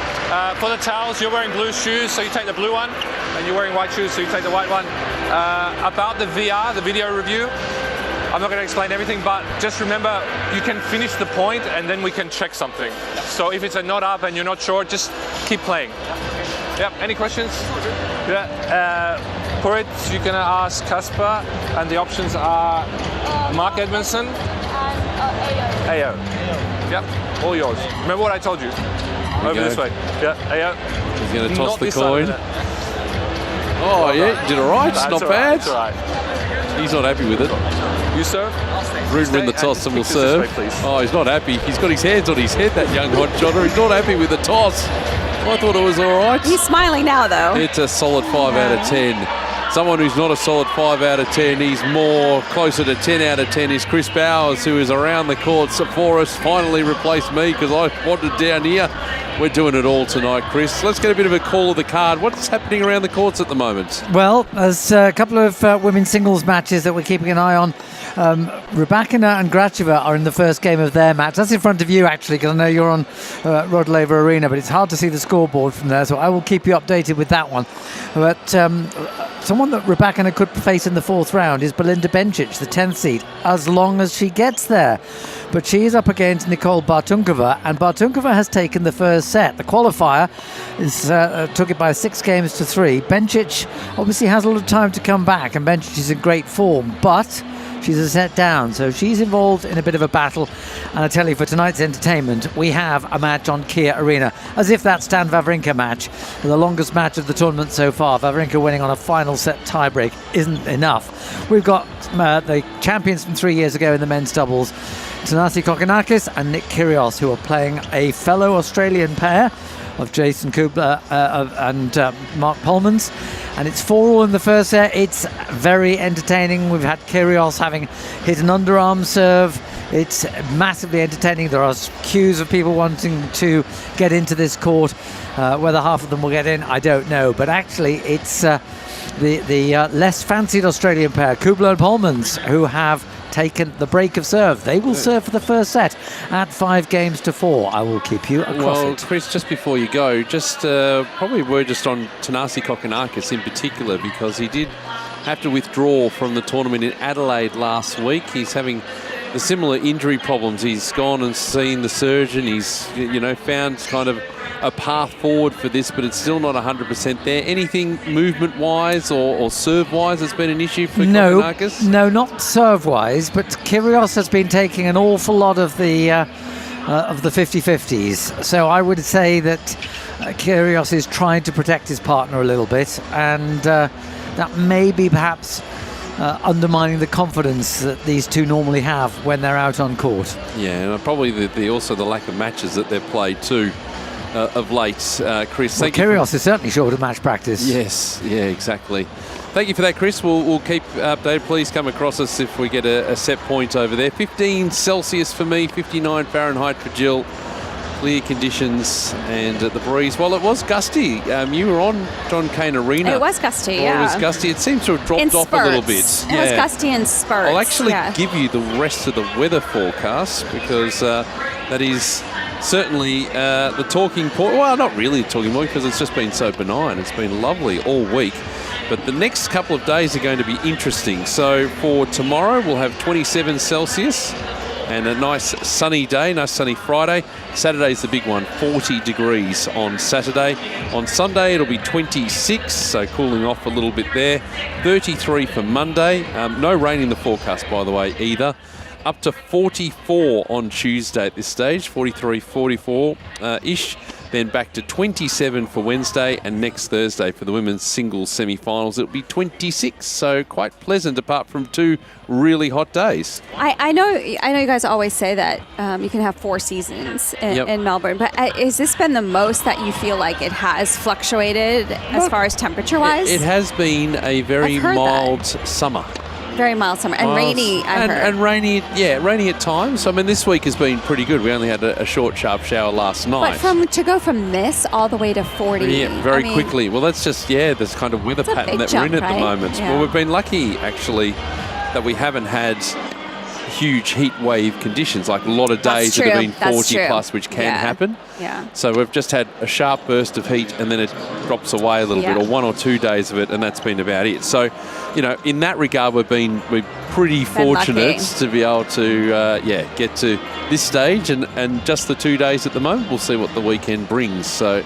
For the towels, you're wearing blue shoes, so you take the blue one, and you're wearing white shoes, so you take the white one. About the VR, the video review, I'm not going to explain everything, but just remember, you can finish the point, and then we can check something. So if it's a not up and you're not sure, just keep playing. Yep. Any questions? Yeah. For it, you're going to ask Casper, and the options are Mark Edmondson and AO. Yep. All yours. Remember what I told you. Over this way. Yeah. AO. He's going to toss the coin. Oh yeah, did all right. Not bad. That's all right. He's not happy with it. You serve? Ruud win the toss and will serve. Way, oh, he's not happy. He's got his hands on his head, that young hot shotter. He's not happy with the toss. I thought it was all right. He's smiling now, though. It's a solid 5 out of 10. Someone who's not a solid 5 out of 10, he's more closer to 10 out of 10, is Chris Bowers, who is around the courts for us. Finally replaced me because I wanted down here. We're doing it all tonight, Chris. Let's get a bit of a call of the card. What's happening around the courts at the moment? Well, there's a couple of women's singles matches that we're keeping an eye on. Rybakina and Gracheva are in the first game of their match. That's in front of you, actually, because I know you're on Rod Laver Arena, but it's hard to see the scoreboard from there, so I will keep you updated with that one. But someone that Rybakina could face in the fourth round is Belinda Bencic, the 10th seed, as long as she gets there. But she is up against Nicole Bartunkova, and Bartunkova has taken the first set. The qualifier took it by 6-3. Bencic obviously has a lot of time to come back, and Bencic is in great form, but she's a set down, so she's involved in a bit of a battle. And I tell you, for tonight's entertainment, we have a match on Kia Arena, as if that Stan Wawrinka match, the longest match of the tournament so far. Wawrinka winning on a final set tiebreak isn't enough. We've got the champions from 3 years ago in the men's doubles, Thanasi Kokkinakis and Nick Kyrgios, who are playing a fellow Australian pair of Jason Kubler and Mark Polmans, and it's 4-all in the first set. It's very entertaining. We've had Kyrgios having hit an underarm serve. It's massively entertaining. There are queues of people wanting to get into this court. Whether half of them will get in, I don't know, but actually it's the less fancied Australian pair, Kubler and Polmans, who have taken the break of serve. They will serve for the first set at 5-4. I will keep you across it. Chris, just before you go, just probably a word just on Thanasi Kokkinakis in particular, because he did have to withdraw from the tournament in Adelaide last week. He's having the similar injury problems. He's gone and seen the surgeon. He's, found kind of a path forward for this, but it's still not 100% there. Anything movement-wise or serve-wise has been an issue for Kokkinakis? No, not serve-wise, but Kyrgios has been taking an awful lot of the 50-50s. So I would say that Kyrgios is trying to protect his partner a little bit, and that may be perhaps undermining the confidence that these two normally have when they're out on court. Yeah, and probably also the lack of matches that they've played too. Of late, Chris. Well, Kyrgios is certainly short of match practice. Yes, yeah, exactly. Thank you for that, Chris. We'll keep updated. Please come across us if we get a set point over there. 15 Celsius for me, 59 Fahrenheit for Jill. Clear conditions and the breeze. Well, it was gusty. You were on John Cain Arena. It was gusty, yeah. It was gusty. It seems to have dropped off a little bit. It was gusty in spurts. I'll actually give you the rest of the weather forecast, because that is certainly the talking point. Well, not really the talking point, because it's just been so benign. It's been lovely all week. But the next couple of days are going to be interesting. So for tomorrow, we'll have 27 Celsius and a nice sunny day, nice sunny Friday. Saturday's the big one, 40 degrees on Saturday. On Sunday, it'll be 26, so cooling off a little bit there. 33 for Monday. No rain in the forecast, by the way, either. Up to 44 on Tuesday at this stage, 43, 44-ish. Then back to 27 for Wednesday, and next Thursday for the women's singles semi-finals, it'll be 26. So quite pleasant, apart from 2 really hot days. I know you guys always say that you can have 4 seasons in Melbourne, but has this been the most that you feel like it has fluctuated as far as temperature-wise? It has been a very mild summer. Very mild summer and rainy. And rainy, rainy at times. I mean, this week has been pretty good. We only had a short, sharp shower last night. But to go from this all the way to 40. Yeah, very quickly. Well, that's just, this kind of weather pattern that we're in at the moment. Yeah. Well, we've been lucky, actually, that we haven't had huge heat wave conditions, like a lot of days that have been 40 plus, which can happen. Yeah. So we've just had a sharp burst of heat and then it drops away a little bit, or 1 or 2 days of it, and that's been about it. So, in that regard, we're pretty fortunate to be able to, get to this stage, and just the 2 days at the moment. We'll see what the weekend brings. So,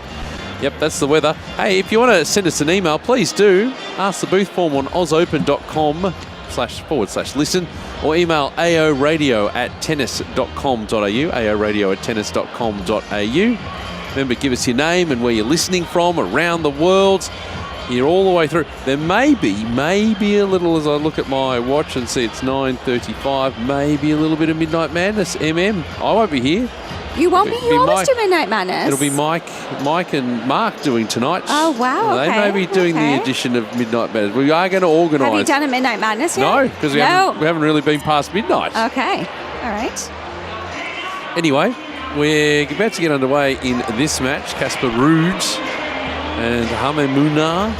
yep, that's the weather. Hey, if you want to send us an email, please do. Ask the booth form on ozopen.com//listen, or email aoradio@tennis.com.au, aoradio@tennis.com.au. Remember, give us your name and where you're listening from around the world. You're all the way through. There may be a little, as I look at my watch and see it's 9:35, maybe a little bit of Midnight Madness. I won't be here. You won't be? You always do Midnight Madness. It'll be Mike and Mark doing tonight. Oh, wow. They may be doing the edition of Midnight Madness. We are going to organise. Have you done a Midnight Madness yet? No, because we haven't really been past midnight. Okay. All right. Anyway, we're about to get underway in this match. Casper Ruud and Munar.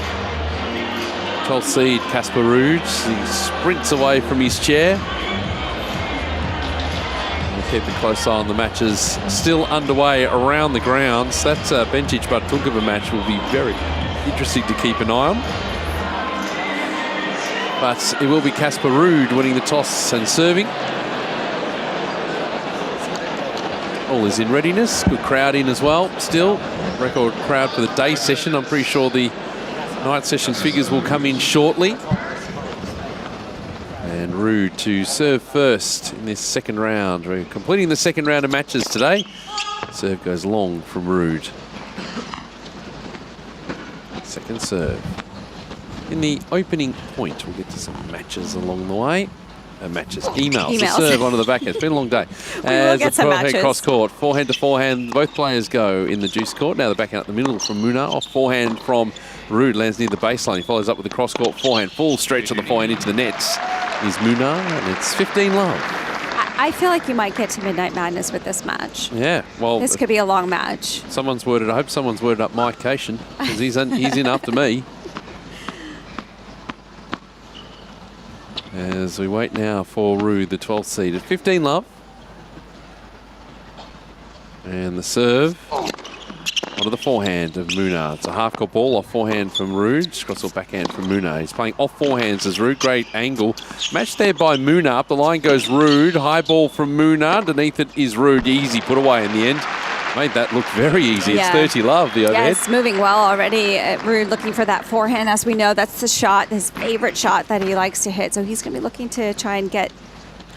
12th seed Casper Ruud. He sprints away from his chair. Keep a close eye on the matches still underway around the grounds. That Bencic-Bartunkova match will be very interesting to keep an eye on. But it will be Casper Ruud winning the toss and serving. All is in readiness. Good crowd in as well. Still, record crowd for the day session. I'm pretty sure the night session figures will come in shortly. And Ruud to serve first in this second round. We're completing the second round of matches today. Serve goes long from Ruud. Second serve. In the opening point, we'll get to some matches along the way. Emails. The serve onto the backhand. It's been a long day. As the forehand cross court. Forehand to forehand. Both players go in the juice court. Now the backhand up the middle from Munar. Off forehand from Ruud. Lands near the baseline. He follows up with the cross court forehand. Full stretch on the forehand into the nets is Munar. And it's 15-love. I feel like you might get to Midnight Madness with this match. Yeah, well, this could be a long match. I hope someone's worded up Mike Cain, because he's in after me. As we wait now for Ruud, the 12th seed at 15-love. And the serve onto the forehand of Munar. It's a half-court ball off forehand from Ruud. Cross-court backhand from Munar. He's playing off forehands as Ruud. Great angle. Matched there by Munar. Up the line goes Ruud. High ball from Munar. Underneath it is Ruud. Easy put away in the end. Made that look very easy. Yeah. It's 30-love, the overhead. Yes, moving well already. Ruud looking for that forehand. As we know, that's the shot, his favorite shot that he likes to hit. So he's going to be looking to try and get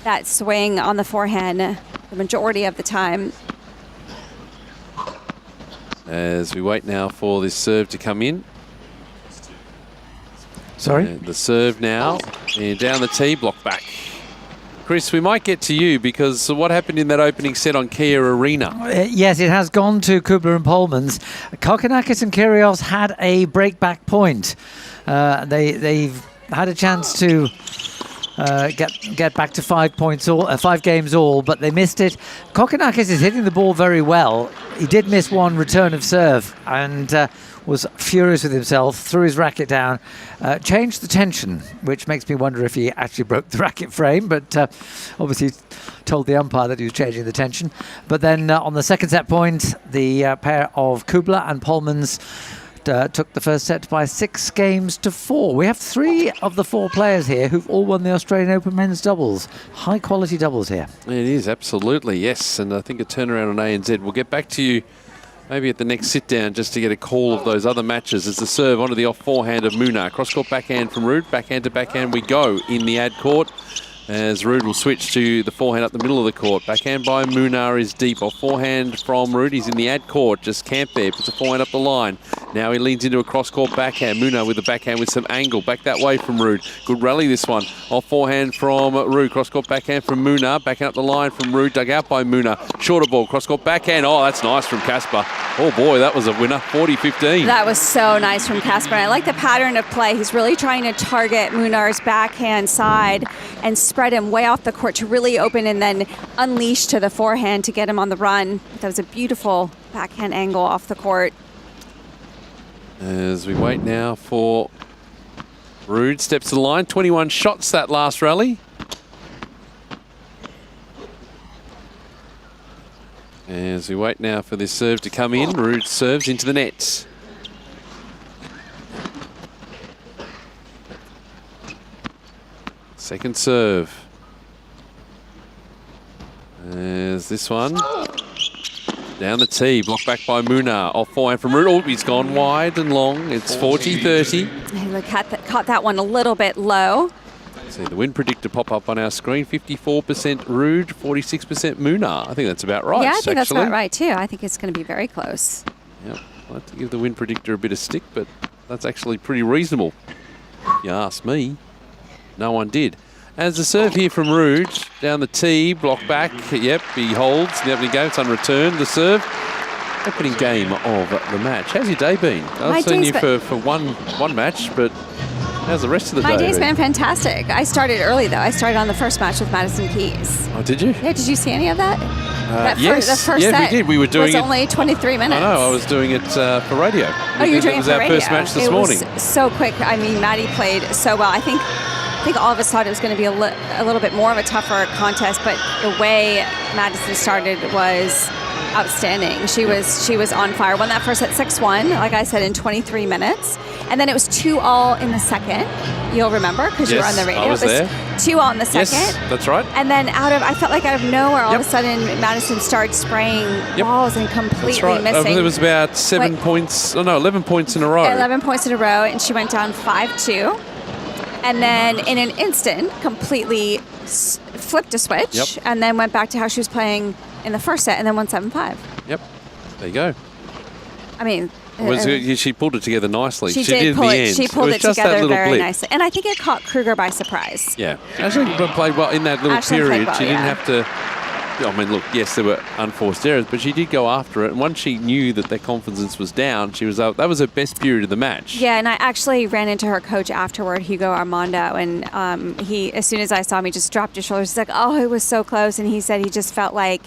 that swing on the forehand the majority of the time. As we wait now for this serve to come in. Sorry? And the serve now. And down the tee, block back. Chris, we might get to you, because what happened in that opening set on Kia Arena? Yes, it has gone to Kubler and Polmans. Kokkinakis and Kyrgios had a break-back point. They've had a chance to get back to 5 points, 5 games all, but they missed it. Kokkinakis is hitting the ball very well. He did miss one return of serve and was furious with himself, threw his racket down, changed the tension, which makes me wonder if he actually broke the racket frame, but obviously told the umpire that he was changing the tension. But then on the second set point, the pair of Kubler and Polmans took the first set by 6 games to 4. We have 3 of the 4 players here who've all won the Australian Open men's doubles. High quality doubles here. It is, absolutely, yes. And I think a turnaround on ANZ. We'll get back to you maybe at the next sit-down just to get a call of those other matches. As the serve onto the off forehand of Munar. Cross-court backhand from Ruud. Backhand to backhand we go in the ad court. As Ruud will switch to the forehand up the middle of the court. Backhand by Munar is deep. Off forehand from Ruud. He's in the ad court. Just camped there. Puts a forehand up the line. Now he leans into a cross-court backhand. Munar with the backhand with some angle. Back that way from Ruud. Good rally this one. Off forehand from Ruud. Cross-court backhand from Munar. Backing up the line from Ruud. Dug out by Munar. Shorter ball. Cross-court backhand. Oh, that's nice from Casper. Oh boy, that was a winner, 40-15. That was so nice from Casper. I like the pattern of play. He's really trying to target Munar's backhand side and spread him way off the court to really open and then unleash to the forehand to get him on the run. That was a beautiful backhand angle off the court. As we wait now for Ruud, steps to the line, 21 shots that last rally. As we wait now for this serve to come in, Ruud serves into the net. Second serve. There's this one. Down the tee, blocked back by Munar. Off forehand from Ruud. Oh, he's gone wide and long. It's 40-30. He caught that one a little bit low. See the win predictor pop up on our screen. 54% Ruud, 46% Munar. I think that's about right. Yeah, I think that's about right too. I think it's going to be very close. Yep, I'd like to give the win predictor a bit of stick, but that's actually pretty reasonable. If you ask me, no one did. As the serve here from Ruud, down the tee, block back. Yep, he holds. The opening game, it's unreturned. The serve, opening game of the match. How's your day been? I've seen you for one match, but how's the rest of the day? My day's been fantastic. I started early though. I started on the first match with Madison Keys. Oh, did you? Yeah, did you see any of that? Yes, the first yeah, set we did. We were doing was only 23 minutes. I know, I was doing it for radio. Oh, you were doing it for radio? It was our first match this morning. It was so quick. I mean, Maddie played so well. I think all of us thought it was going to be a little bit more of a tougher contest, but the way Madison started was outstanding. She was on fire. Won that first set 6-1, like I said, in 23 minutes. And then it was 2-all in the second. You'll remember because you were on the radio. I was there. 2-all in the second. Yes, that's right. And then I felt like out of nowhere, all of a sudden, Madison started spraying balls and completely missing. It was about 11 points in a row. 11 points in a row, and she went down 5-2. And then in an instant, completely flipped a switch and then went back to how she was playing in the first set and then won 7-5. Yep. There you go. I mean, she pulled it together nicely. She did pull in the it. end. She pulled it just together very blip. nicely. And I think it caught Kruger by surprise. Yeah. Ashley played well in that little period. She didn't have to... I mean, look, yes, there were unforced errors, but she did go after it. And once she knew that their confidence was down, she was that was her best period of the match. Yeah, and I actually ran into her coach afterward, Hugo Armando, and he, as soon as I saw him, he just dropped his shoulders. He's like, oh, it was so close. And he said he just felt like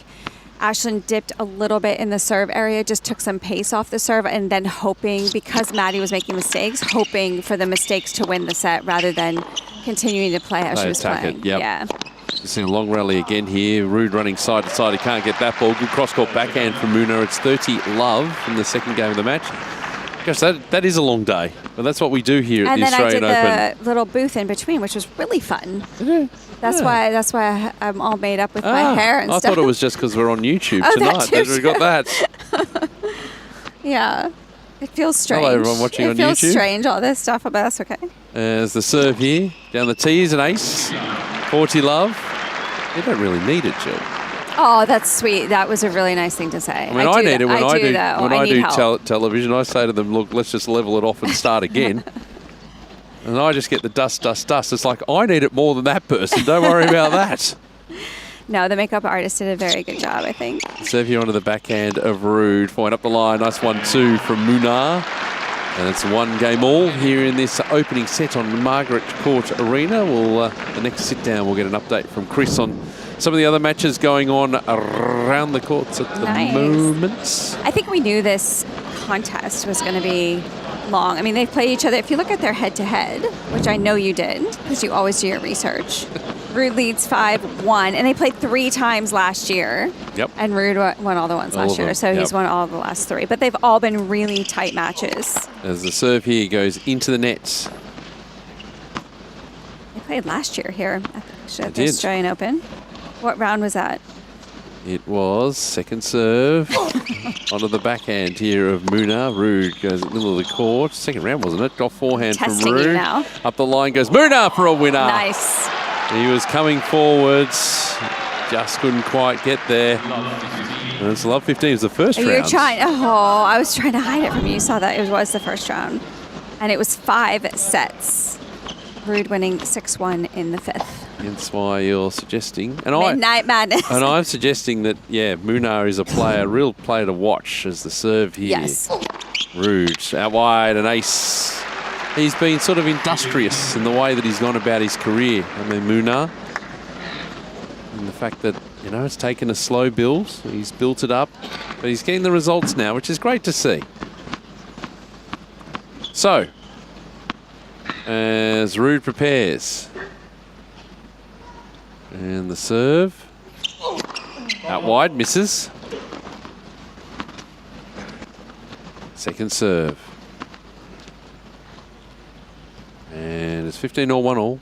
Ashlyn dipped a little bit in the serve area, just took some pace off the serve, and then hoping, because Maddie was making mistakes, hoping for the mistakes to win the set rather than continuing to play how she was playing. Yeah. We've seen a long rally again here. Ruud running side to side. He can't get that ball. Good cross-court backhand from Munar. It's 30-love in the second game of the match. Gosh, that is a long day. But that's what we do here at the Australian Open. And then I did the little booth in between, which was really fun. That's why I'm all made up with my hair and stuff. I thought it was just because we're on YouTube tonight. We got that. Yeah. It feels strange. Hello, everyone watching on YouTube. It feels strange, all this stuff, but that's okay. As the serve here. Down the tee is an ace. 40-love. You don't really need it, Jill. Oh, that's sweet. That was a really nice thing to say. I mean, I need it when I do television. I say to them, look, let's just level it off and start again. And I just get the dust. It's like, I need it more than that person. Don't worry about that. No, the makeup artist did a very good job, I think. Serve here onto the backhand of Ruud. Point up the line. Nice 1-2 from Munar. And it's 1-all here in this opening set on Margaret Court Arena. The next sit down, we'll get an update from Chris on some of the other matches going on around the courts at the moment. I think we knew this contest was going to be long. I mean, they played each other. If you look at their head-to-head, which I know you did, because you always do your research, Ruud leads 5-1, and they played 3 times last year. Yep. And Ruud won all the ones last year, so he's won all the last 3. But they've all been really tight matches. As the serve here goes into the nets. They played last year here at the Australian Open. What round was that? It was second serve onto the backhand here of Munar. Ruud goes in the middle of the court. Second round, wasn't it? Off forehand from Ruud. Now. Up the line goes Munar for a winner. Nice. He was coming forwards, just couldn't quite get there. And it's love 15 is the first round. I was trying to hide it from you. You saw that it was the first round. And it was 5 sets. Ruud winning 6-1 in the 5th. Hence why you're suggesting. Midnight Madness. And I'm suggesting that, Munar is a real player to watch as the serve here. Yes. Ruud out wide, an ace. He's been sort of industrious in the way that he's gone about his career. Munar. And the fact that, it's taken a slow build. He's built it up, but he's getting the results now, which is great to see. So, as Ruud prepares. And the serve. Out wide, misses. Second serve. And it's 15-all, 1-all.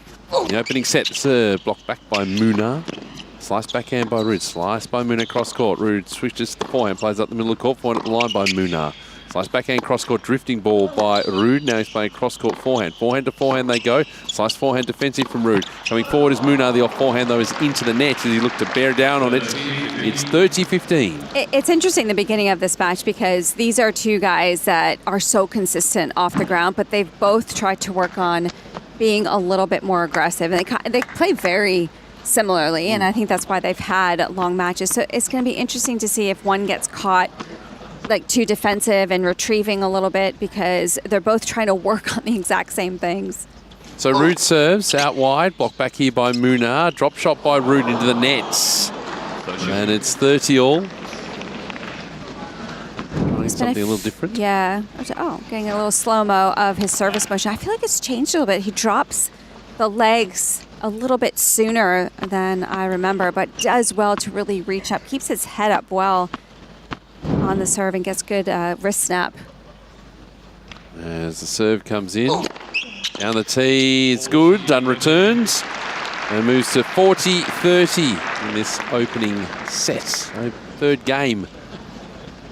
The opening set, the serve blocked back by Munar. Slice backhand by Ruud. Slice by Munar cross court. Ruud switches to the forehand, plays up the middle of the court, forehand at the line by Munar. Slice backhand cross court drifting ball by Ruud. Now he's playing cross court forehand. Forehand to forehand they go. Slice forehand defensive from Ruud. Coming forward is Munar. The off forehand though is into the net as he looked to bear down on it. It's 30-15. It's interesting the beginning of this match because these are two guys that are so consistent off the ground, but they've both tried to work on being a little bit more aggressive. And they play very similarly, and I think that's why they've had long matches. So it's going to be interesting to see if one gets caught like too defensive and retrieving a little bit because they're both trying to work on the exact same things. So Ruud serves out wide, blocked back here by Munar. Drop shot by Ruud into the nets. And it's 30-all. Trying something a little different. Yeah. Oh, getting a little slow-mo of his service motion. I feel like it's changed a little bit. He drops the legs a little bit sooner than I remember, but does well to really reach up. Keeps his head up well on the serve and gets good wrist snap. As the serve comes in, down the tee, it's good, unreturned, and moves to 40-30 in this opening set. So third game.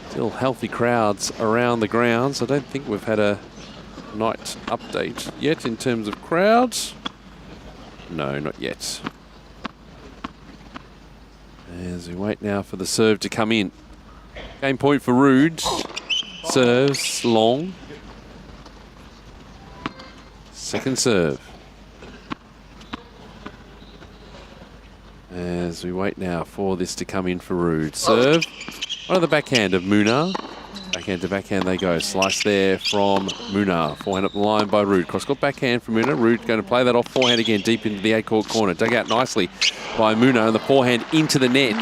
Still healthy crowds around the grounds. I don't think we've had a night update yet in terms of crowds. No, not yet. As we wait now for the serve to come in. Game point for Ruud. Serves long. Second serve. As we wait now for this to come in for Ruud. Serve. On the backhand of Munar. Backhand to backhand they go. Slice there from Munar. Forehand up the line by Ruud. Cross-court backhand from Munar. Ruud going to play that off forehand again deep into the eight-court corner. Dug out nicely by Munar. And the forehand into the net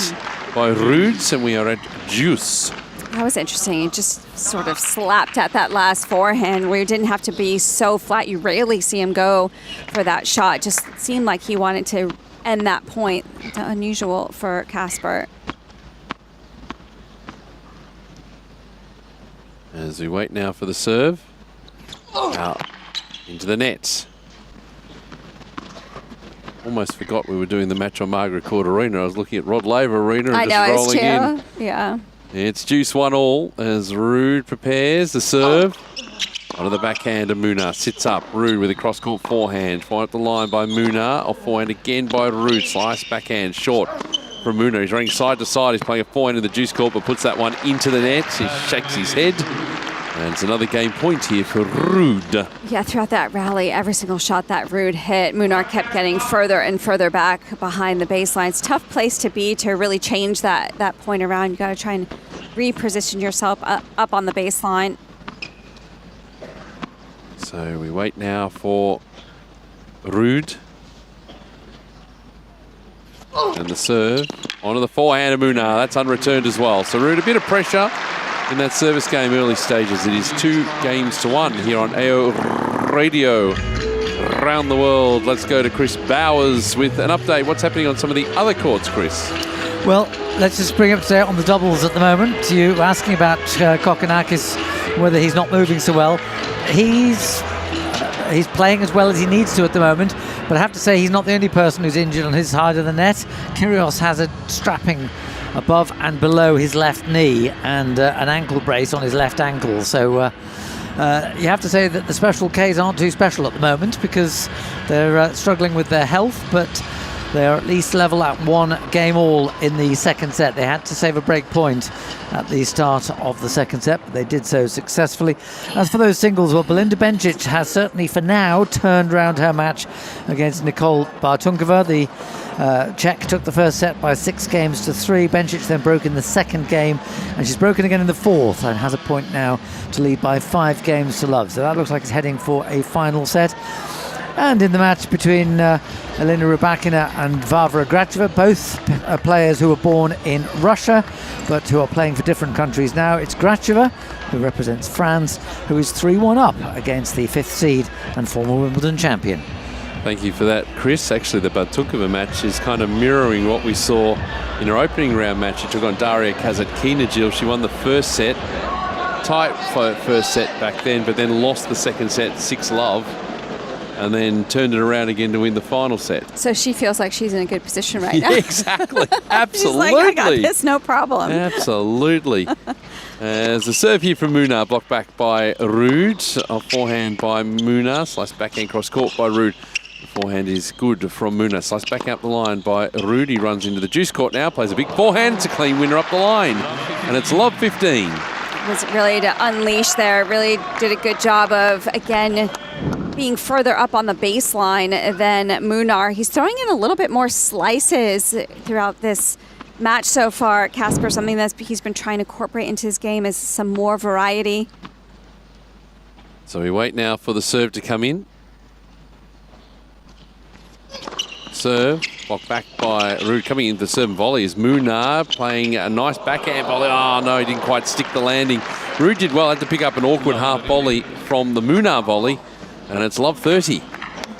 by Ruud. And we are at juice. That was interesting. He just sort of slapped at that last forehand where he didn't have to be so flat. You rarely see him go for that shot. Just seemed like he wanted to end that point. It's unusual for Casper. As we wait now for the serve. Out into the net. Almost forgot we were doing the match on Margaret Court Arena. I was looking at Rod Laver Arena and just rolling in. Yeah. It's juice 1-all as Ruud prepares the serve. Onto the backhand of Munar. Sits up. Ruud with a cross-court forehand. Fired up the line by Munar. Off forehand again by Ruud. Slice backhand short from Munar. He's running side to side. He's playing a forehand in the juice court but puts that one into the net. He shakes his head. And it's another game point here for Ruud. Yeah, throughout that rally, every single shot that Ruud hit, Munar kept getting further and further back behind the baseline. It's a tough place to be to really change that point around. You got to try and reposition yourself up on the baseline. So we wait now for Ruud. And the serve onto the forehand of Munar. That's unreturned as well. So Ruud, a bit of pressure in that service game early stages. It is 2-1 here on AO Radio around the world. Let's go to Chris Bowers with an update. What's happening on some of the other courts, Chris? Well, let's just bring up to date on the doubles at the moment. You were asking about Kokkinakis, whether he's not moving so well. He's playing as well as he needs to at the moment, but I have to say he's not the only person who's injured on his side of the net. Kyrgios has a strapping above and below his left knee and an ankle brace on his left ankle. So you have to say that the Special Ks aren't too special at the moment because they're struggling with their health, but They are at least level at 1 game all in the second set. They had to save a break point at the start of the second set, but they did so successfully. As for those singles, well, Belinda Bencic has certainly for now turned around her match against Nicole Bartunkova. The Czech took the first set by 6-3. Bencic then broke in the second game, and she's broken again in the fourth and has a point now to lead by 5-0. So that looks like it's heading for a final set. And in the match between Elena Rybakina and Varvara Gracheva, both players who were born in Russia but who are playing for different countries now. It's Gracheva, who represents France, who is 3-1 up against the 5th seed and former Wimbledon champion. Thank you for that, Chris. Actually, the Bartunkova match is kind of mirroring what we saw in her opening round match. She took on Daria Kasatkina, Jill. She won the first set, tight first set back then, but then lost the second set 6-love. And then turned it around again to win the final set. So she feels like she's in a good position right now. Yeah, exactly. Absolutely. She's like, I got this, no problem. Absolutely. As the serve here from Munar, blocked back by Ruud. A forehand by Munar, sliced backhand cross court by Ruud. The forehand is good from Munar. Sliced back up the line by Ruud. He runs into the juice court now, plays a big forehand. It's a clean winner up the line. And it's love 15. It was really to unleash there. Really did a good job of, again, being further up on the baseline than Munar. He's throwing in a little bit more slices throughout this match so far. Casper, something that he's been trying to incorporate into his game is some more variety. So we wait now for the serve to come in. Serve, blocked back by Ruud. Coming into the serve and volley is Munar, playing a nice backhand volley. Oh no, he didn't quite stick the landing. Ruud did well, had to pick up an awkward half volley from the Munar volley. And it's love 30.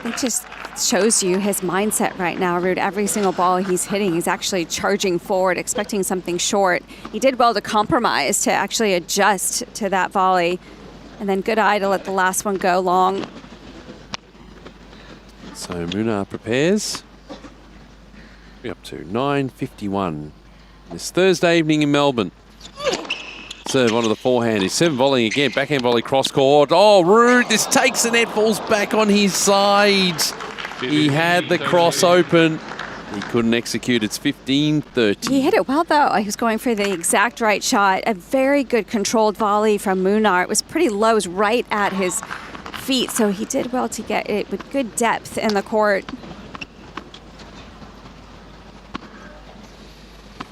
It just shows you his mindset right now, Ruud. Every single ball he's hitting, he's actually charging forward, expecting something short. He did well to compromise, to actually adjust to that volley. And then good eye to let the last one go long. So Munar prepares. We're up to 9:51 this Thursday evening in Melbourne. Serve onto the forehand. He's serve volleying again. Backhand volley cross court. Oh, Ruud, this takes the net, falls back on his side. He had the cross open. He couldn't execute. It's 15-30. He hit it well, though. He was going for the exact right shot. A very good controlled volley from Munar. It was pretty low. It was right at his feet, so he did well to get it with good depth in the court.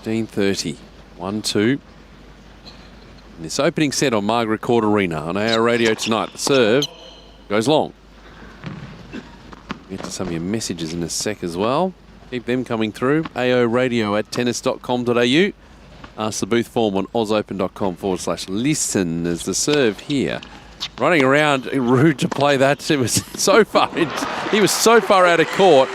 15-30. 1-2. In this opening set on Margaret Court Arena on our radio tonight. The serve goes long. Get to some of your messages in a sec as well. Keep them coming through. aoradio@tennis.com.au. Ask the booth form on ausopen.com/listen. As the serve here. Running around, Ruud to play that. It was so far. He was so far out of court.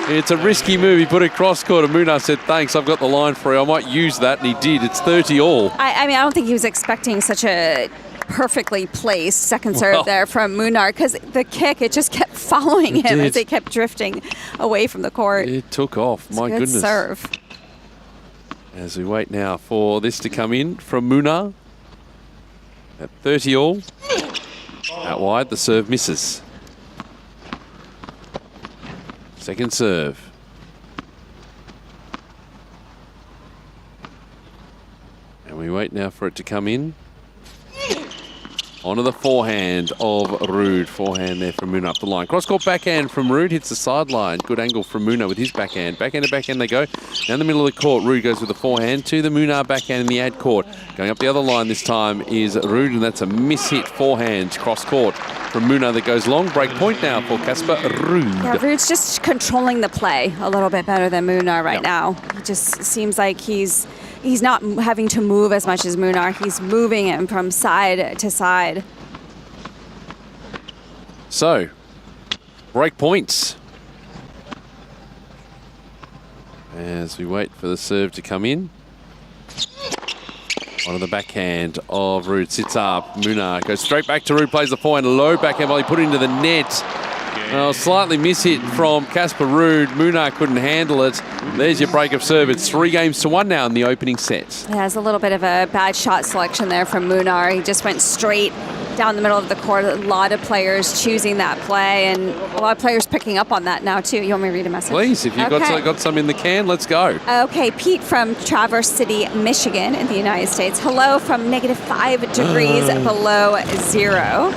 It's a risky move. He put it cross court and Munar said, thanks, I've got the line for you. I might use that, and he did. It's 30 all. I mean, I don't think he was expecting such a perfectly placed second serve there from Munar, because the kick, it just kept following him as he kept drifting away from the court. It took off. My goodness. Serve. As we wait now for this to come in from Munar. At 30 all. Out wide, the serve misses. Second serve. And we wait now for it to come in. Onto the forehand of Ruud. Forehand there from Munar up the line. Cross-court backhand from Ruud. Hits the sideline. Good angle from Munar with his backhand. Backhand to backhand they go. Down the middle of the court, Ruud goes with the forehand to the Munar backhand in the ad court. Going up the other line this time is Ruud, and that's a miss-hit forehand cross-court from Munar that goes long. Break point now for Casper Ruud. Yeah, Ruud's just controlling the play a little bit better than Munar right now. It just seems like he's not having to move as much as Munar. He's moving him from side to side. So, break points. As we wait for the serve to come in. Onto the backhand of Ruud. Sits up. Munar goes straight back to Ruud. Plays the forehand. Low backhand volley. Put it into the net. Slightly miss-hit from Casper Ruud. Munar couldn't handle it. There's your break of serve. It's 3-1 now in the opening set. Yeah, there's a little bit of a bad shot selection there from Munar. He just went straight down the middle of the court. A lot of players choosing that play, and a lot of players picking up on that now too. You want me to read a message? Please, if you've got some in the can, let's go. Okay, Pete from Traverse City, Michigan in the United States. Hello from -5 degrees below zero.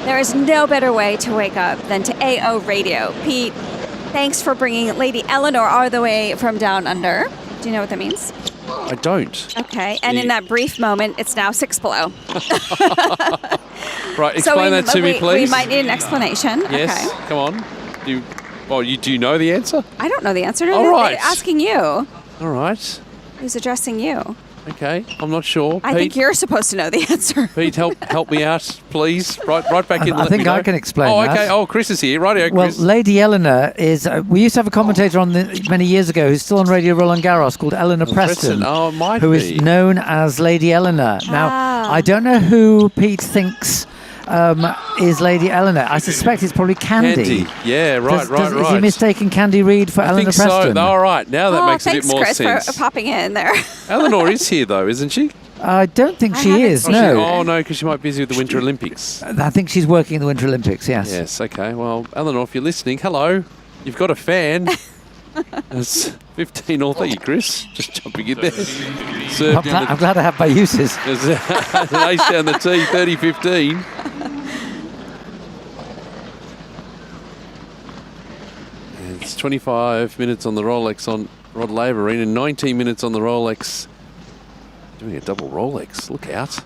There is no better way to wake up than to AO Radio. Pete, thanks for bringing Lady Eleanor all the way from down under. Do you know what that means? I don't. Okay, and in that brief moment, it's now 6 below. Right, explain that to me, please. We might need an explanation. Yes, Okay. come on. Do you know the answer? I don't know the answer. All right. They're asking you. All right. Who's addressing you? Okay, I'm not sure. I think you're supposed to know the answer. Pete, help me out, please. Right back in. I think I can explain Oh, that. okay. Oh, Chris is here. Rightio, Well, Chris. Lady Eleanor is. We used to have a commentator on many years ago who's still on Radio Roland Garros called Eleanor Preston. Oh, it might who be. is known as Lady Eleanor. Now, I don't know who Pete thinks is Lady Eleanor. I suspect it's probably Candy. Yeah, right. Is he mistaking Candy Reid for Eleanor think Preston? so. All right, now that makes a bit more Chris, sense. for popping in there. Eleanor is here, though, isn't she? I don't think she is, no. No, because she might be busy with the Winter Olympics. I think she's working in the Winter Olympics, yes. Yes, okay. Well, Eleanor, if you're listening, hello. You've got a fan. It's 15 all. Thank you, Chris. Just jumping in there. I'm glad I have my uses. There's an ace down the tee, 30-15. It's 25 minutes on the Rolex on Rod Laver Arena, 19 minutes on the Rolex. Doing a double Rolex. Look out.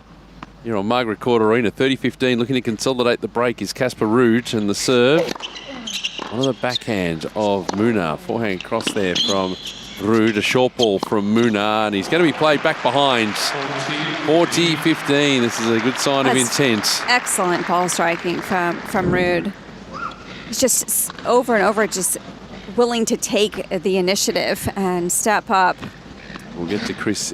Here on Margaret Court Arena, 30-15, looking to consolidate the break is Casper Ruud, and the serve. One of the backhand of Munar. Forehand cross there from Ruud. A short ball from Munar, and he's going to be played back behind. 40-15. This is a good sign of intent. Excellent ball striking from Ruud. He's just over and over just willing to take the initiative and step up. We'll get to Chris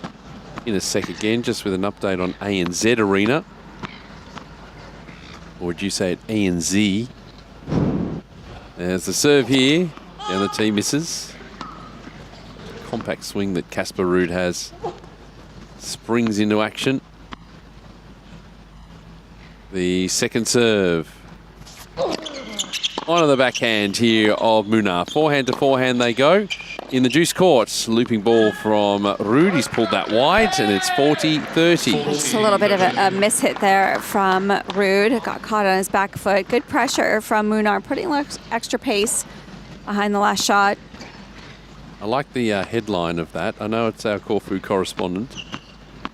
in a sec again, just with an update on ANZ Arena. Or would you say it ANZ? There's the serve here. Down the tee, misses. Compact swing that Casper Ruud has. Springs into action. The second serve. On the backhand here of Munar. Forehand to forehand they go. In the juice court, looping ball from Ruud. He's pulled that wide, and it's 40-30. Just a little bit of a mishit there from Ruud. Got caught on his back foot. Good pressure from Munar, putting extra pace behind the last shot. I like the headline of that. I know it's our Corfu correspondent,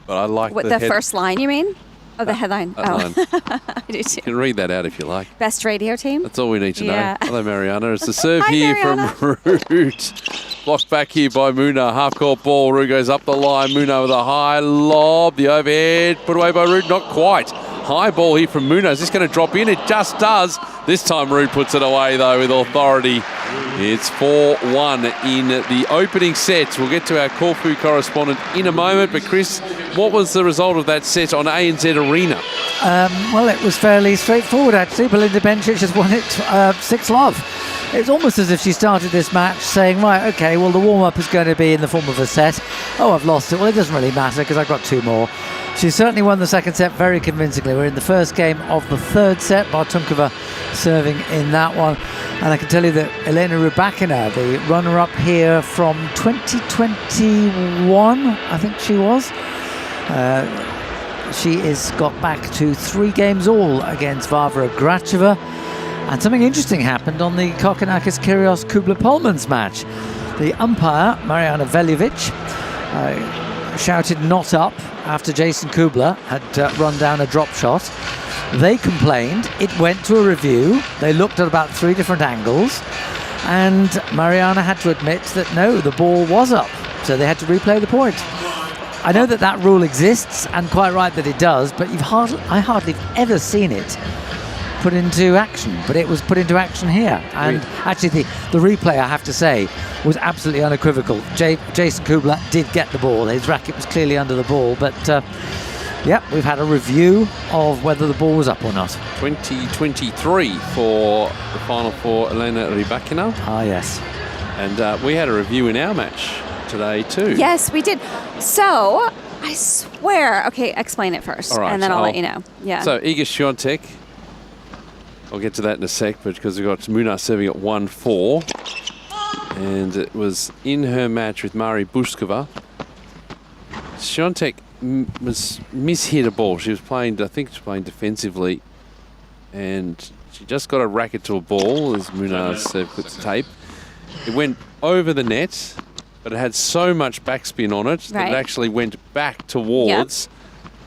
but I like What, the first line, you mean? Oh, the headline. Line. I do too. You can read that out if you like. Best radio team? That's all we need to know. Yeah. Hello, Mariana. It's the serve Hi, here Mariana. from Ruud. Blocked back here by Munar. Half-court ball. Ruud goes up the line. Munar with a high lob. The overhead put away by Ruud. Not quite. High ball here from Munar. Is this going to drop in? It just does. This time Ruud puts it away, though, with authority. It's 4-1 in the opening set. We'll get to our Corfu correspondent in a moment. But, Chris, what was the result of that set on ANZ Arena? Well, it was fairly straightforward, actually. Belinda Bencic has won it 6-love. It's almost as if she started this match saying, right, OK, well, the warm-up is going to be in the form of a set. Oh, I've lost it. Well, it doesn't really matter because I've got two more. She certainly won the second set very convincingly. We're in the first game of the third set. Martunkova serving in that one. And I can tell you that Elena Rybakina, the runner-up here from 2021, I think she was, she has got back to 3 games all against Varvara Gracheva. And something interesting happened on the Kokkinakis-Kyrgios Kubler-Polmans match. The umpire, Mariana Veljovic, shouted not up after Jason Kubler had run down a drop shot. They complained. It went to a review. They looked at about 3 different angles, and Mariana had to admit that no, the ball was up, so they had to replay the point. I know that that rule exists, and quite right that it does, but I hardly ever seen it put into action, but it was put into action here. And actually the replay, I have to say, was absolutely unequivocal. Jason Kubler did get the ball. His racket was clearly under the ball, but yeah, we've had a review of whether the ball was up or not. 2023 for the final for Elena Rybakina. Ah, yes. And we had a review in our match today too. Yes, we did. So I swear. Okay, explain it first, All right, and then I'll let you know. Yeah. So Iga Świątek, I'll get to that in a sec, but because we've got Munar serving at 1-4, and it was in her match with Mari Buskova. Świątek was mishit a ball. She was playing, I think she was playing defensively, and she just got a racket to a ball as Munar puts tape. It went over the net, but it had so much backspin on it that it actually went back towards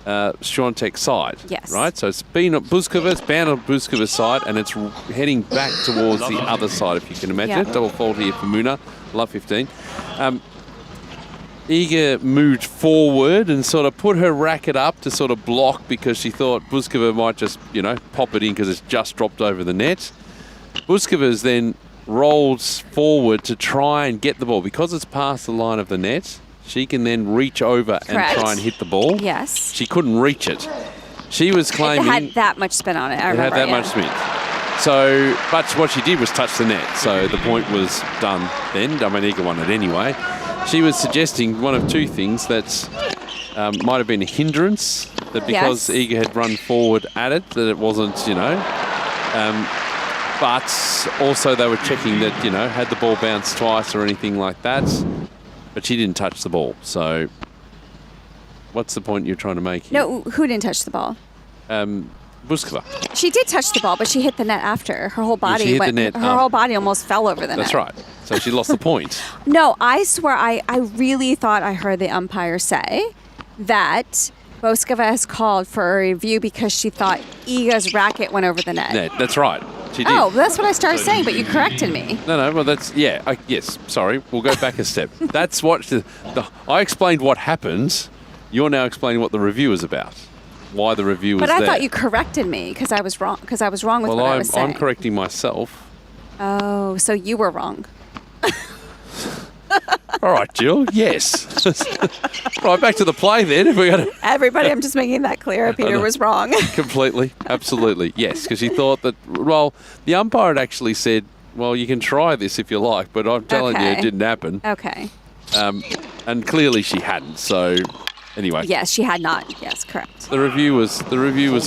Świątek's side. Yes. Right? So it's been on Buskova, it's bound on Buskova's side, and it's heading back towards the other side, if you can imagine it. Double fault here for Munar. Love 15. Iga moved forward and sort of put her racket up to sort of block because she thought Buskova might just, pop it in because it's just dropped over the net. Buskova's then rolls forward to try and get the ball. Because it's past the line of the net, she can then reach over and try and hit the ball. Yes. She couldn't reach it. She was claiming... It had that much spin on it, I remember. It had that much spin. So, but what she did was touch the net. So the point was done then. I mean, Iga won it anyway. She was suggesting one of two things, that might have been a hindrance, that because Iga had run forward at it, that it wasn't, but also they were checking that, had the ball bounced twice or anything like that, but she didn't touch the ball. So what's the point you're trying to make here? No, who didn't touch the ball? Buskova. She did touch the ball, but she hit the net after. Her whole body she hit the net her whole body almost fell over the net. That's right. So she lost the point. No, I swear I really thought I heard the umpire say that Buskova has called for a review because she thought Iga's racket went over the net. That's right. She did. Oh, that's what I started saying, but you corrected me. No, well, that's, yes, sorry. We'll go back a step. That's what, I explained what happened. You're now explaining what the review is about. Why the review was there. But I thought you corrected me because I was wrong. Because I was wrong with what I was saying. I'm correcting myself. Oh, so you were wrong. All right, Jill. Yes. Right, back to the play then. If we got Everybody, I'm just making that clear. Peter was wrong. Completely, absolutely, yes. Because he thought that. Well, the umpire had actually said, "Well, you can try this if you like," but I'm telling you, it didn't happen. Okay. And clearly she hadn't. So. Anyway. Yes, she had not. Yes, correct. The review was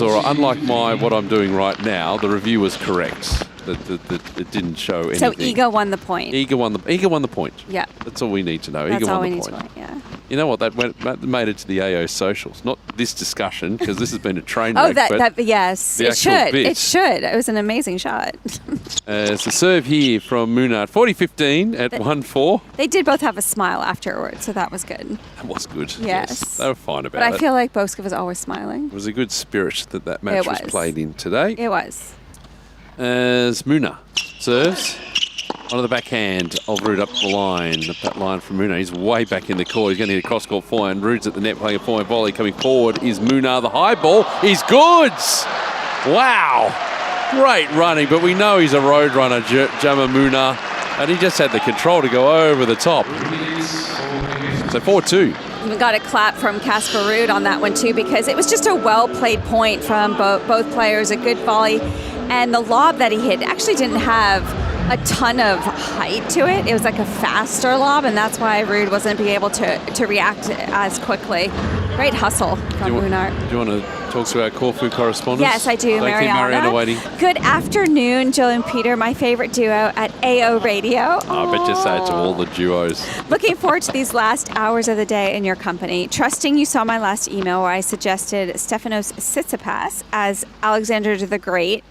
all right. Unlike what I'm doing right now, the review was correct. It didn't show anything. So Iga won the point. Iga won the point. Yeah. That's all we need to know. That's Iga all won we the need point. to know. Yeah. You know what? That made it to the AO socials. Not this discussion, because this has been a train Oh, wreck. yes. The It actual should. bit. It should. It was an amazing shot. It's a serve here from Munar. 40-15 at 1-4. They did both have a smile afterwards, so that was good. That was good. Yes. They were fine about But it. I feel like Buskova was always smiling. It was a good spirit that match was played in today. It was. As Munar serves onto the backhand of Ruud up the line. Up that line from Munar. He's way back in the court. He's going to hit a cross-court forehand. Ruud's at the net playing a forehand volley. Coming forward is Munar. The high ball is good. Wow. Great running, but we know he's a road runner, Jama Munar. And he just had the control to go over the top. So 4-2. We got a clap from Casper Ruud on that one too, because it was just a well-played point from both players, a good volley. And the lob that he hit actually didn't have a ton of height to it. It was like a faster lob, and that's why Ruud wasn't being able to react as quickly. Great hustle from Munar. Do you want to talk to our Corfu correspondents? Yes, I do. Thank you, Mariana waiting. Good afternoon, Jill and Peter, my favorite duo at AO Radio. I bet you say it to all the duos. Looking forward to these last hours of the day in your company. Trusting you saw my last email where I suggested Stefanos Tsitsipas as Alexander the Great,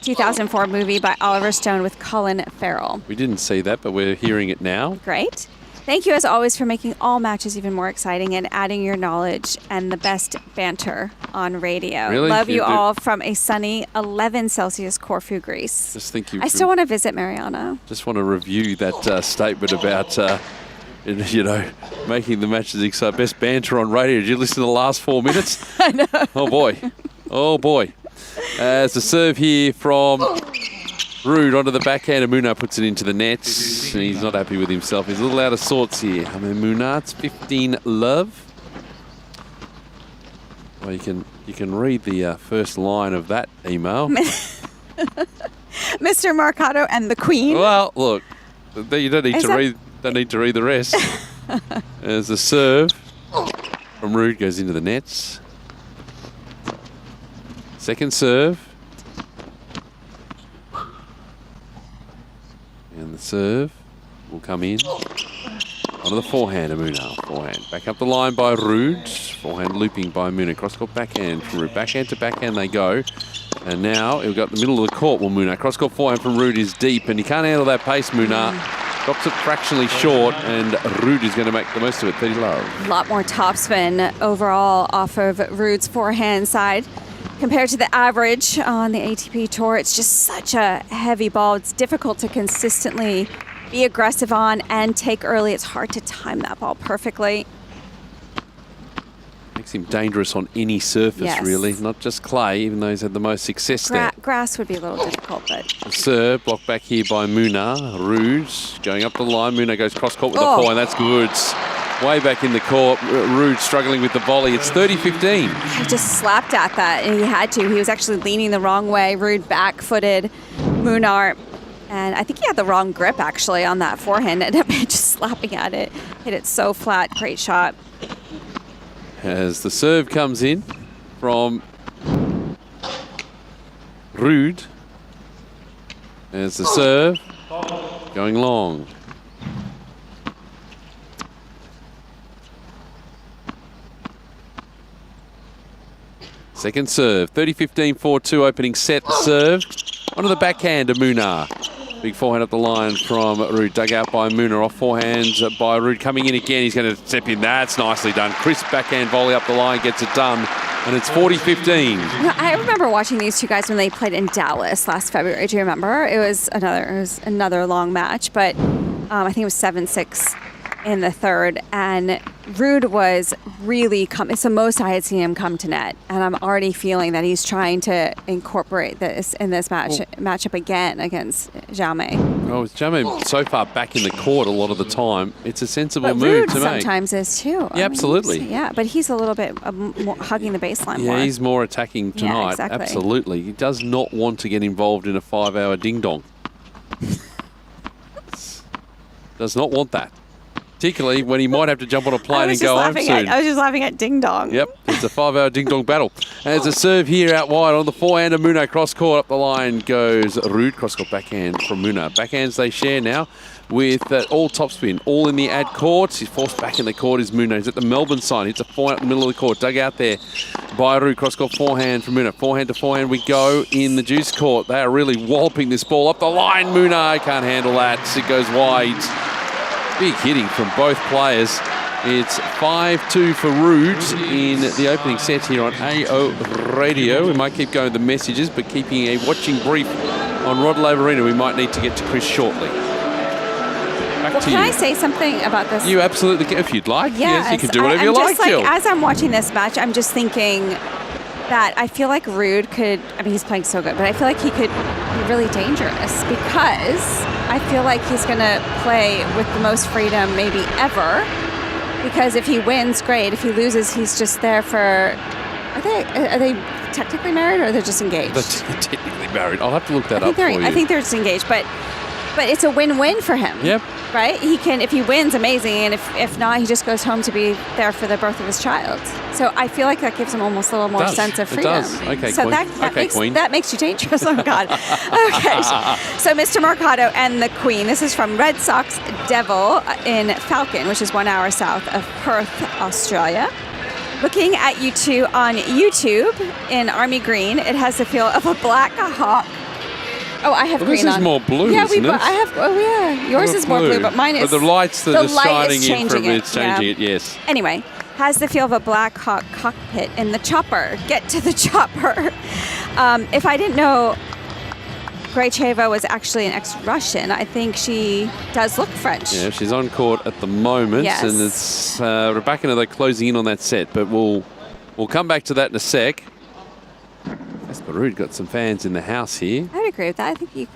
2004 movie by Oliver Stone with Colin Farrell. We didn't see that, but we're hearing it now. Great. Thank you, as always, for making all matches even more exciting and adding your knowledge and the best banter on radio. Really? Love you You do? all from a sunny 11 Celsius Corfu, Greece. Just think you. I still want to visit Mariano. Just want to review that statement about, making the matches exciting. Best banter on radio. Did you listen to the last 4 minutes? I know. Oh boy. Oh boy. It's a serve here from Ruud onto the backhand, and Munar puts it into the net. And he's not happy with himself. He's a little out of sorts here. I mean, Munar's 15 love. Well, you can read the first line of that email. Mr. Mercado and the Queen. Well, look, you don't need to read the rest. There's a serve from Ruud goes into the nets. Second serve. And the serve will come in. Onto the forehand of Munar. Forehand. Back up the line by Ruud. Forehand looping by Munar. Cross-court backhand from Ruud. Backhand to backhand they go. And now he'll go up the middle of the court. Well, Munar. Cross-court forehand from Ruud is deep. And he can't handle that pace, Munar. Drops it fractionally short. And Ruud is going to make the most of it. 30 love. A lot more topspin overall off of Ruud's forehand side. Compared to the average on the ATP Tour, it's just such a heavy ball. It's difficult to consistently be aggressive on and take early. It's hard to time that ball perfectly. Makes him dangerous on any surface, Yes. really. Not just clay, even though he's had the most success there. Grass would be a little difficult, but... The serve, blocked back here by Munar. Ruud going up the line. Munar goes cross-court with the forehand. That's good. Way back in the court. Ruud struggling with the volley. It's 30-15. He just slapped at that, and he had to. He was actually leaning the wrong way. Ruud back-footed Munar. And I think he had the wrong grip, actually, on that forehand. Ended up just slapping at it. Hit it so flat. Great shot. As the serve comes in from Ruud. As the serve going long. Second serve, 30-15, 4-2 opening set. The serve onto the backhand of Munar. Big forehand up the line from Ruud. Dug out by Munar. Off forehand by Ruud. Coming in again. He's going to step in. That's nicely done. Crisp backhand volley up the line. Gets it done. And it's 40-15. I remember watching these two guys when they played in Dallas last February. Do you remember? It was another long match, but I think it was 7-6 in the third. And Ruud was really it's the most I had seen him come to net, and I'm already feeling that he's trying to incorporate this in this matchup again against Jaume. Oh, Jaume so far back in the court a lot of the time. It's a sensible But move Ruud to make. sometimes is too. Yeah, absolutely. Yeah, but he's a little bit more hugging the baseline more. Yeah, he's more attacking tonight. Yeah, exactly. Absolutely. He does not want to get involved in a 5-hour ding-dong. Does not want that. Particularly when he might have to jump on a plane and go home soon. I was just laughing at Ding Dong. Yep, it's a 5-hour ding-dong battle. As a serve here out wide on the forehand of Munar. Cross-court up the line goes Ruud. Cross-court backhand from Munar. Backhands they share now with all topspin. All in the ad courts. He's forced back in the court is Munar. He's at the Melbourne side. Hits a forehand up the middle of the court. Dug out there by Ruud. Cross-court forehand from Munar. Forehand to forehand we go in the juice court. They are really walloping this ball up the line. Munar can't handle that. It goes wide. Big hitting from both players. It's 5-2 for Ruud in the opening set here on AO Radio. We might keep going with the messages, but keeping a watching brief on Rod Laver Arena. We might need to get to Chris shortly. Back to you. Can I say something about this? You absolutely can, if you'd like. Yes, you can do whatever I'm you just like, Jill. As I'm watching this match, I'm just thinking that I feel like Ruud could, he's playing so good, but I feel like he could be really dangerous because I feel like he's going to play with the most freedom maybe ever, because if he wins, great. If he loses, he's just there for... Are they technically married, or they're just engaged? They're technically married. I'll have to look that up for you. I think they're just engaged, but it's a win-win for him. Yep. Right? He can, if he wins, amazing, and if not, he just goes home to be there for the birth of his child. So I feel like that gives him almost a little more sense of freedom. It does. Okay, so Queen. that makes you dangerous. Oh God. Okay. So Mr. Mercado and the Queen. This is from Red Sox Devil in Falcon, which is 1 hour south of Perth, Australia. Looking at you two on YouTube in army green, it has the feel of a Black Hawk. Oh, I have green on. This is more blue, yeah, isn't it? I have. Oh, yeah. Yours is more blue, but mine is. But the lights that are shining in from it's changing it. Yes. Anyway, has the feel of a Black Hawk cockpit in the chopper. Get to the chopper. If I didn't know Gracheva was actually an ex-Russian, I think she does look French. Yeah, she's on court at the moment, Yes. and it's Rybakina they're closing in on that set, but we'll come back to that in a sec. Ruud got some fans in the house here. I would agree with that. I think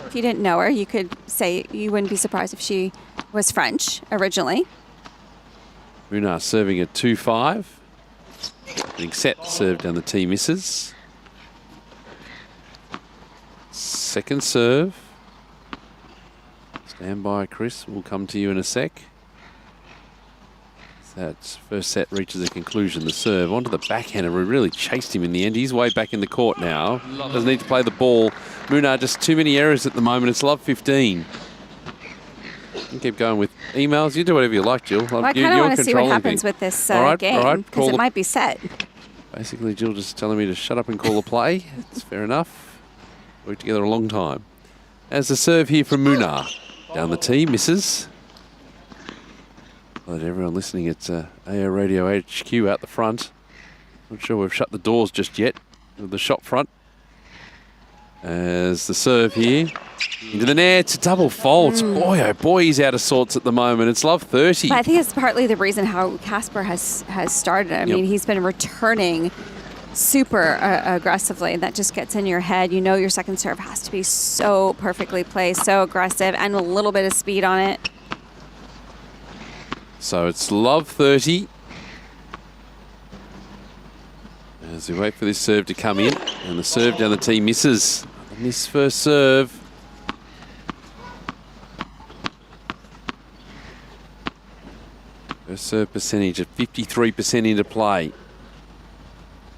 if you didn't know her, you could say you wouldn't be surprised if she was French originally. Munar serving at 2-5. Getting set, serve down the tee misses. Second serve. Stand by, Chris. We'll come to you in a sec. that first set reaches a conclusion, the serve onto the backhander who really chased him in the end. He's way back in the court now. Doesn't need to play the ball. Munar, just too many errors at the moment. It's love 15. You keep going with emails. You do whatever you like, Jill. Well, I kind of want to see what happens with this game, because it might be set. Basically, Jill just telling me to shut up and call a play. It's fair enough. Worked together a long time. As the serve here from Munar. Down the tee, misses. Let everyone listening at AO Radio HQ out the front. Not sure we've shut the doors just yet with the shop front. As the serve here into the net, it's a double fault. Boy, oh boy, he's out of sorts at the moment. It's love 30. But I think it's partly the reason how Casper has started. I mean, he's been returning super aggressively, and that just gets in your head. You know your second serve has to be so perfectly placed, so aggressive, and a little bit of speed on it. So it's love 30. As we wait for this serve to come in, and the serve down the tee misses. And this first serve. First serve percentage at 53% into play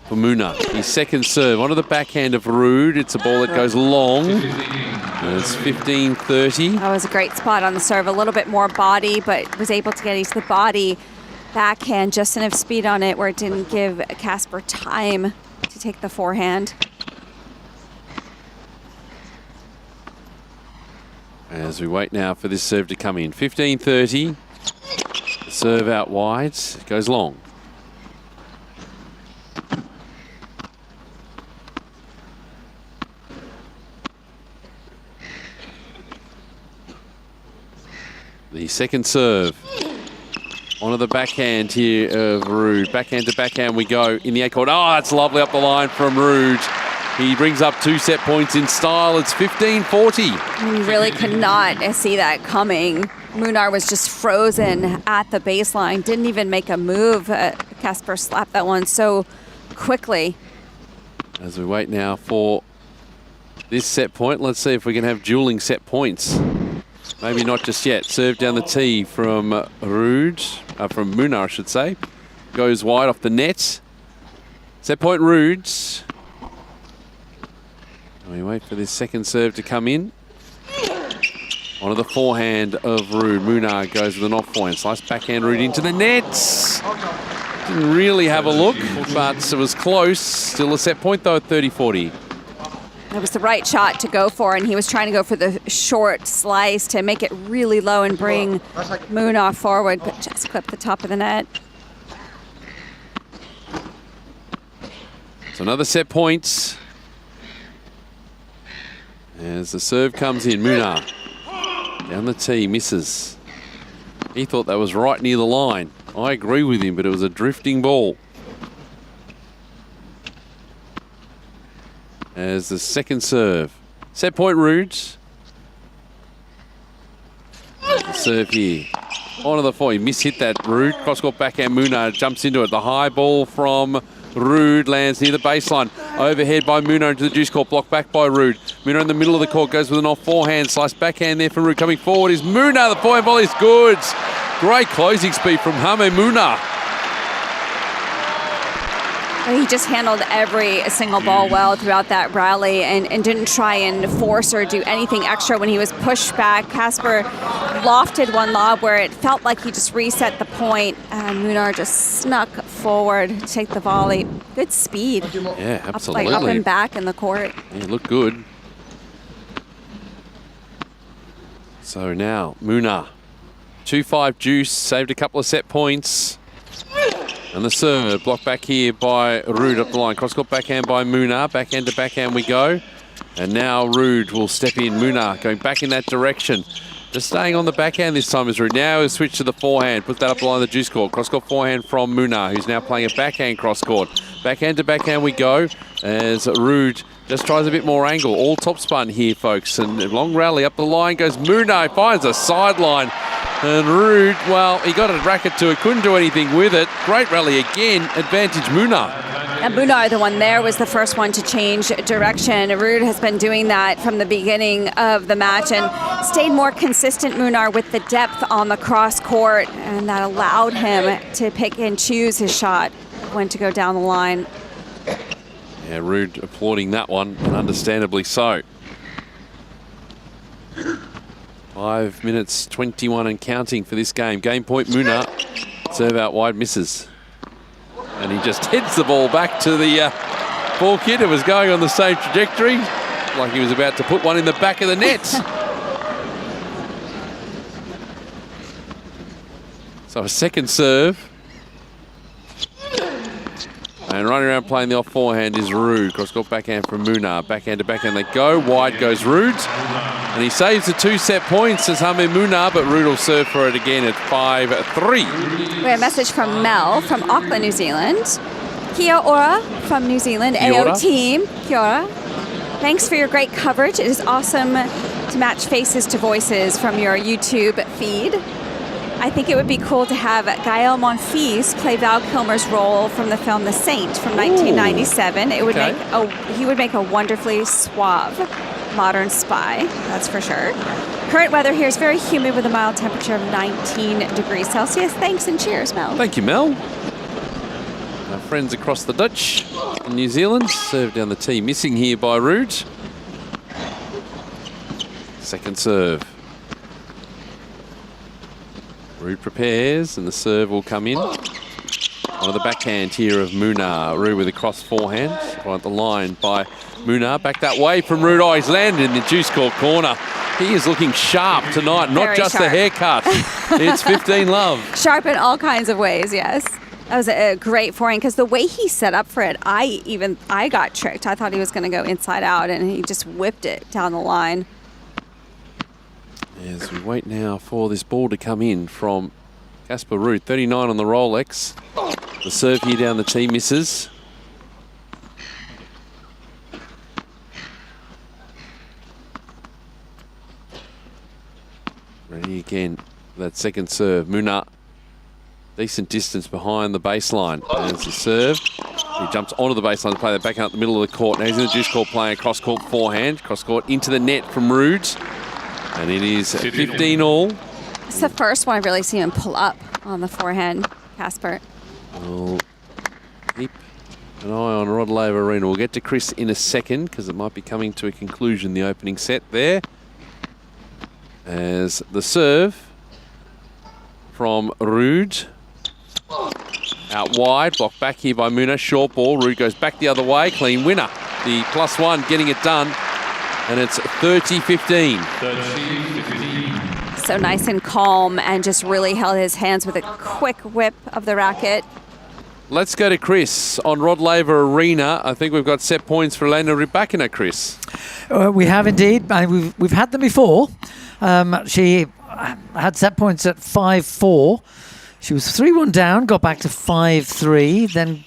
for Munar. His second serve onto the backhand of Ruud. It's a ball that goes long. It's 15-30. That was a great spot on the serve. A little bit more body, but was able to get into the body. Backhand, just enough speed on it where it didn't give Casper time to take the forehand. As we wait now for this serve to come in. 15-30. The serve out wide. It goes long. The second serve. Onto the backhand here of Ruud. Backhand to backhand we go in the eight court. Oh, that's lovely up the line from Ruud. He brings up 2 set points in style. It's 15-40. You really could not see that coming. Munar was just frozen at the baseline. Didn't even make a move. Casper slapped that one so quickly. As we wait now for this set point, let's see if we can have dueling set points. Maybe not just yet. Serve down the tee from Ruud, from Munar, I should say. Goes wide off the net. Set point Ruud. And we wait for this second serve to come in. Onto the forehand of Ruud. Munar goes with an off forehand. Slice backhand Ruud into the nets. Didn't really have a look, but it was close. Still a set point though at 30-40. It was the right shot to go for, and he was trying to go for the short slice to make it really low and bring Munar forward, but just clipped the top of the net. So another set point. As the serve comes in, Munar down the tee, misses. He thought that was right near the line. I agree with him, but it was a drifting ball. As the second serve. Set point Ruud. The serve here. Onto the four. He mishit that Ruud. Cross-court backhand Munar jumps into it. The high ball from Ruud lands near the baseline. Overhead by Munar into the juice court. Blocked back by Ruud. Munar in the middle of the court goes with an off forehand. Slice backhand there from Ruud. Coming forward is Munar. The forehand volley is good. Great closing speed from Hame Munar. He just handled every single ball well throughout that rally and didn't try and force or do anything extra when he was pushed back. Casper lofted one lob where it felt like he just reset the point, and Munar just snuck forward to take the volley. Good speed. Yeah, absolutely. Up and back in the court. Yeah, looked good. So now, Munar. 2-5 juice, saved a couple of set points. And the serve, blocked back here by Ruud up the line. Cross-court backhand by Munar. Backhand to backhand we go. And now Ruud will step in. Munar going back in that direction. Just staying on the backhand this time is Ruud. Now he'll switch to the forehand. Put that up the line of the juice court. Cross-court forehand from Munar, who's now playing a backhand cross-court. Backhand to backhand we go as Ruud just tries a bit more angle. All top spun here, folks. And a long rally up the line goes Munar. Finds a sideline. And Ruud, well, he got a racket to it, couldn't do anything with it. Great rally again, advantage Munar. And Munar, the one there, was the first one to change direction. Ruud has been doing that from the beginning of the match and stayed more consistent, Munar, with the depth on the cross court, and that allowed him to pick and choose his shot when to go down the line. Yeah, Ruud applauding that one, and understandably so. 5 minutes 21 and counting for this game. Game point, Munar. Serve out wide, misses. And he just heads the ball back to the ball kid who was going on the same trajectory, like he was about to put one in the back of the net. So a second serve. And running around playing the off forehand is Ruud. Cross-court backhand from Munar. Backhand to backhand they go. Wide goes Ruud. And he saves the 2 set points as Hame Munar, but Ruud will serve for it again at 5-3. We have a message from Mel from Auckland, New Zealand. Kia ora from New Zealand. Kia ora. AO team. Kia ora. Thanks for your great coverage. It is awesome to match faces to voices from your YouTube feed. I think it would be cool to have Gael Monfils play Val Kilmer's role from the film The Saint from 1997. It would he would make a wonderfully suave modern spy, that's for sure. Current weather here is very humid with a mild temperature of 19 degrees Celsius. Thanks and cheers, Mel. Thank you, Mel. Our friends across the Dutch in New Zealand. Serve down the tee, missing here by Ruud. Second serve. Ruud prepares, and the serve will come in. On the backhand here of Munar. Ruud with a cross forehand. Right the line by Munar. Back that way from Ruud. Oh, he's landed in the juice court corner. He is looking sharp tonight, not Very just sharp. the haircut. It's 15 love. Sharp in all kinds of ways, yes. That was a great forehand because the way he set up for it, I got tricked. I thought he was going to go inside out, and he just whipped it down the line. As we wait now for this ball to come in from Casper Ruud. 39 on the Rolex. The serve here down the tee misses. Ready again. That second serve. Munar. Decent distance behind the baseline. There's the serve. He jumps onto the baseline to play that back out the middle of the court. Now he's in the juice court playing a cross-court forehand. Cross-court into the net from Ruud. And it is 15 all. It's the first one I've really seen him pull up on the forehand, Casper. We'll keep an eye on Rod Laver Arena. We'll get to Chris in a second because it might be coming to a conclusion, the opening set there. As the serve from Ruud. Out wide, blocked back here by Munar. Short ball, Ruud goes back the other way. Clean winner. The +1 getting it done. And it's 30-15. So nice and calm and just really held his hands with a quick whip of the racket. Let's go to Chris on Rod Laver Arena. I think we've got set points for Elena Rybakina, Chris. We have indeed. We've had them before. She had set points at 5-4. She was 3-1 down, got back to 5-3, then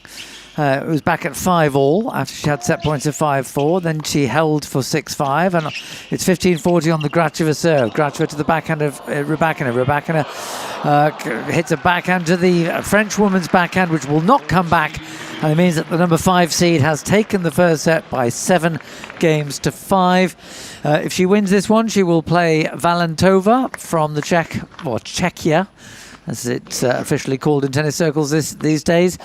it was back at 5-all after she had set points of 5-4. Then she held for 6-5, and it's 15-40 on the Gracheva serve. Gracheva to the backhand of Rybakina. Rybakina hits a backhand to the French woman's backhand, which will not come back. And it means that the number 5 seed has taken the first set by 7 games to 5. If she wins this one, she will play Valentova from the Czechia, as it's officially called in tennis circles these days.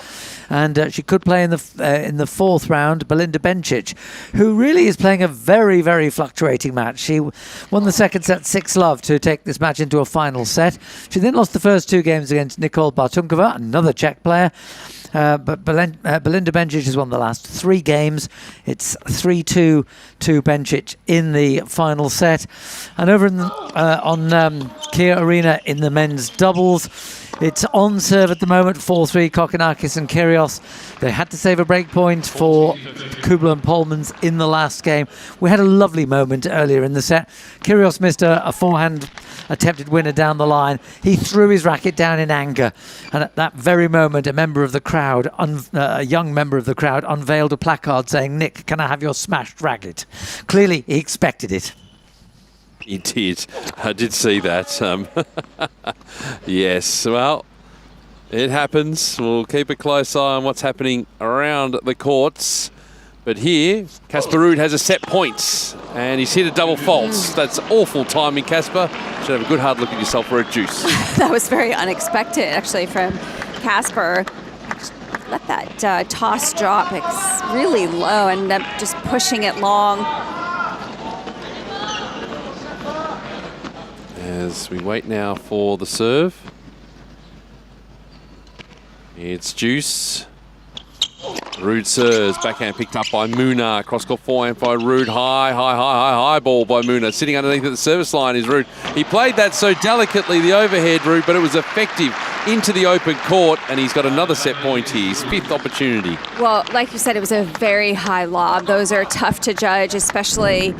And she could play in the fourth round Belinda Bencic, who really is playing a very, very fluctuating match. She won the second set 6-love to take this match into a final set. She then lost the first 2 games against Nicole Bartunkova, another Czech player. But Belinda Bencic has won the last 3 games. It's 3-2 to Bencic in the final set. And over on Kia Arena in the men's doubles, it's on serve at the moment, 4-3, Kokkinakis and Kyrgios. They had to save a break point for Kubler and Polmans in the last game. We had a lovely moment earlier in the set. Kyrgios missed a forehand attempted winner down the line. He threw his racket down in anger. And at that very moment, a member of the crowd, a young member of the crowd, unveiled a placard saying, "Nick, can I have your smashed racket?" Clearly, he expected it. He did. I did see that. Yes, well, it happens. We'll keep a close eye on what's happening around the courts. But here, Casper Ruud has a set point, and he's hit a double fault. That's awful timing, Casper. Should have a good hard look at yourself for a juice. That was very unexpected, actually, from Casper. Let that toss drop. It's really low and ended up just pushing it long. As we wait now for the serve. It's juice. Ruud serves, backhand picked up by Munar. Cross-court forehand by Ruud. High ball by Munar. Sitting underneath at the service line is Ruud. He played that so delicately, the overhead, Ruud, but it was effective into the open court, and he's got another set point here. His 5th opportunity. Well, like you said, it was a very high lob. Those are tough to judge, especially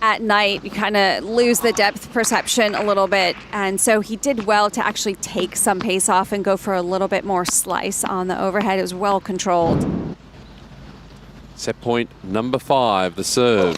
at night. You kind of lose the depth perception a little bit, and so he did well to actually take some pace off and go for a little bit more slice on the overhead. It was well controlled. Set point number 5, the serve.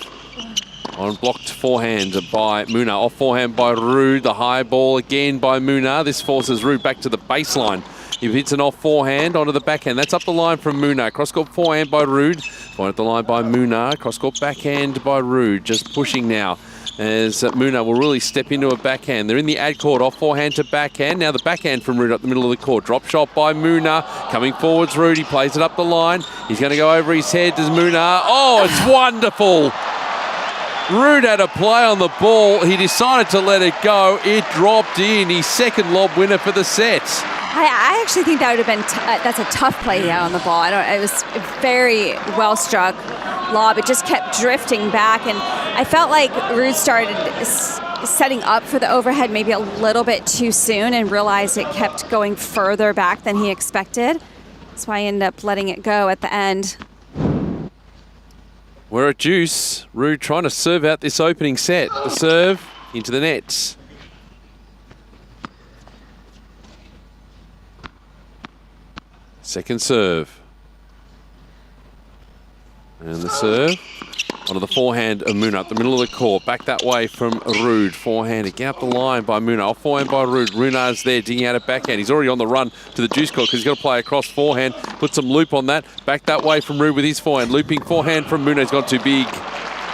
On blocked forehand by Munar. Off forehand by Ruud. The high ball again by Munar. This forces Ruud back to the baseline. He hits an off forehand onto the backhand. That's up the line from Munar. Cross-court forehand by Ruud. Point at the line by Munar. Cross-court backhand by Ruud. Just pushing now as Munar will really step into a backhand. They're in the ad court. Off forehand to backhand. Now the backhand from Ruud up the middle of the court. Drop shot by Munar. Coming forwards, Ruud. He plays it up the line. He's going to go over his head. Does Munar? Oh, it's wonderful. Ruud had a play on the ball. He decided to let it go. It dropped in. His 2nd lob winner for the set. I actually think that would have been, that's a tough play on the ball. It was a very well struck lob. It just kept drifting back, and I felt like Ruud started setting up for the overhead maybe a little bit too soon and realized it kept going further back than he expected. That's why I ended up letting it go at the end. We're at juice. Ruud trying to serve out this opening set. The serve into the nets. Second serve. And the serve onto the forehand of Munar up the middle of the court. Back that way from Ruud. Forehand again up the line by Munar. Off forehand by Ruud. Runar's there digging out a backhand. He's already on the run to the juice court because he's got to play across forehand. Put some loop on that. Back that way from Ruud with his forehand. Looping forehand from Munar. He's gone too big.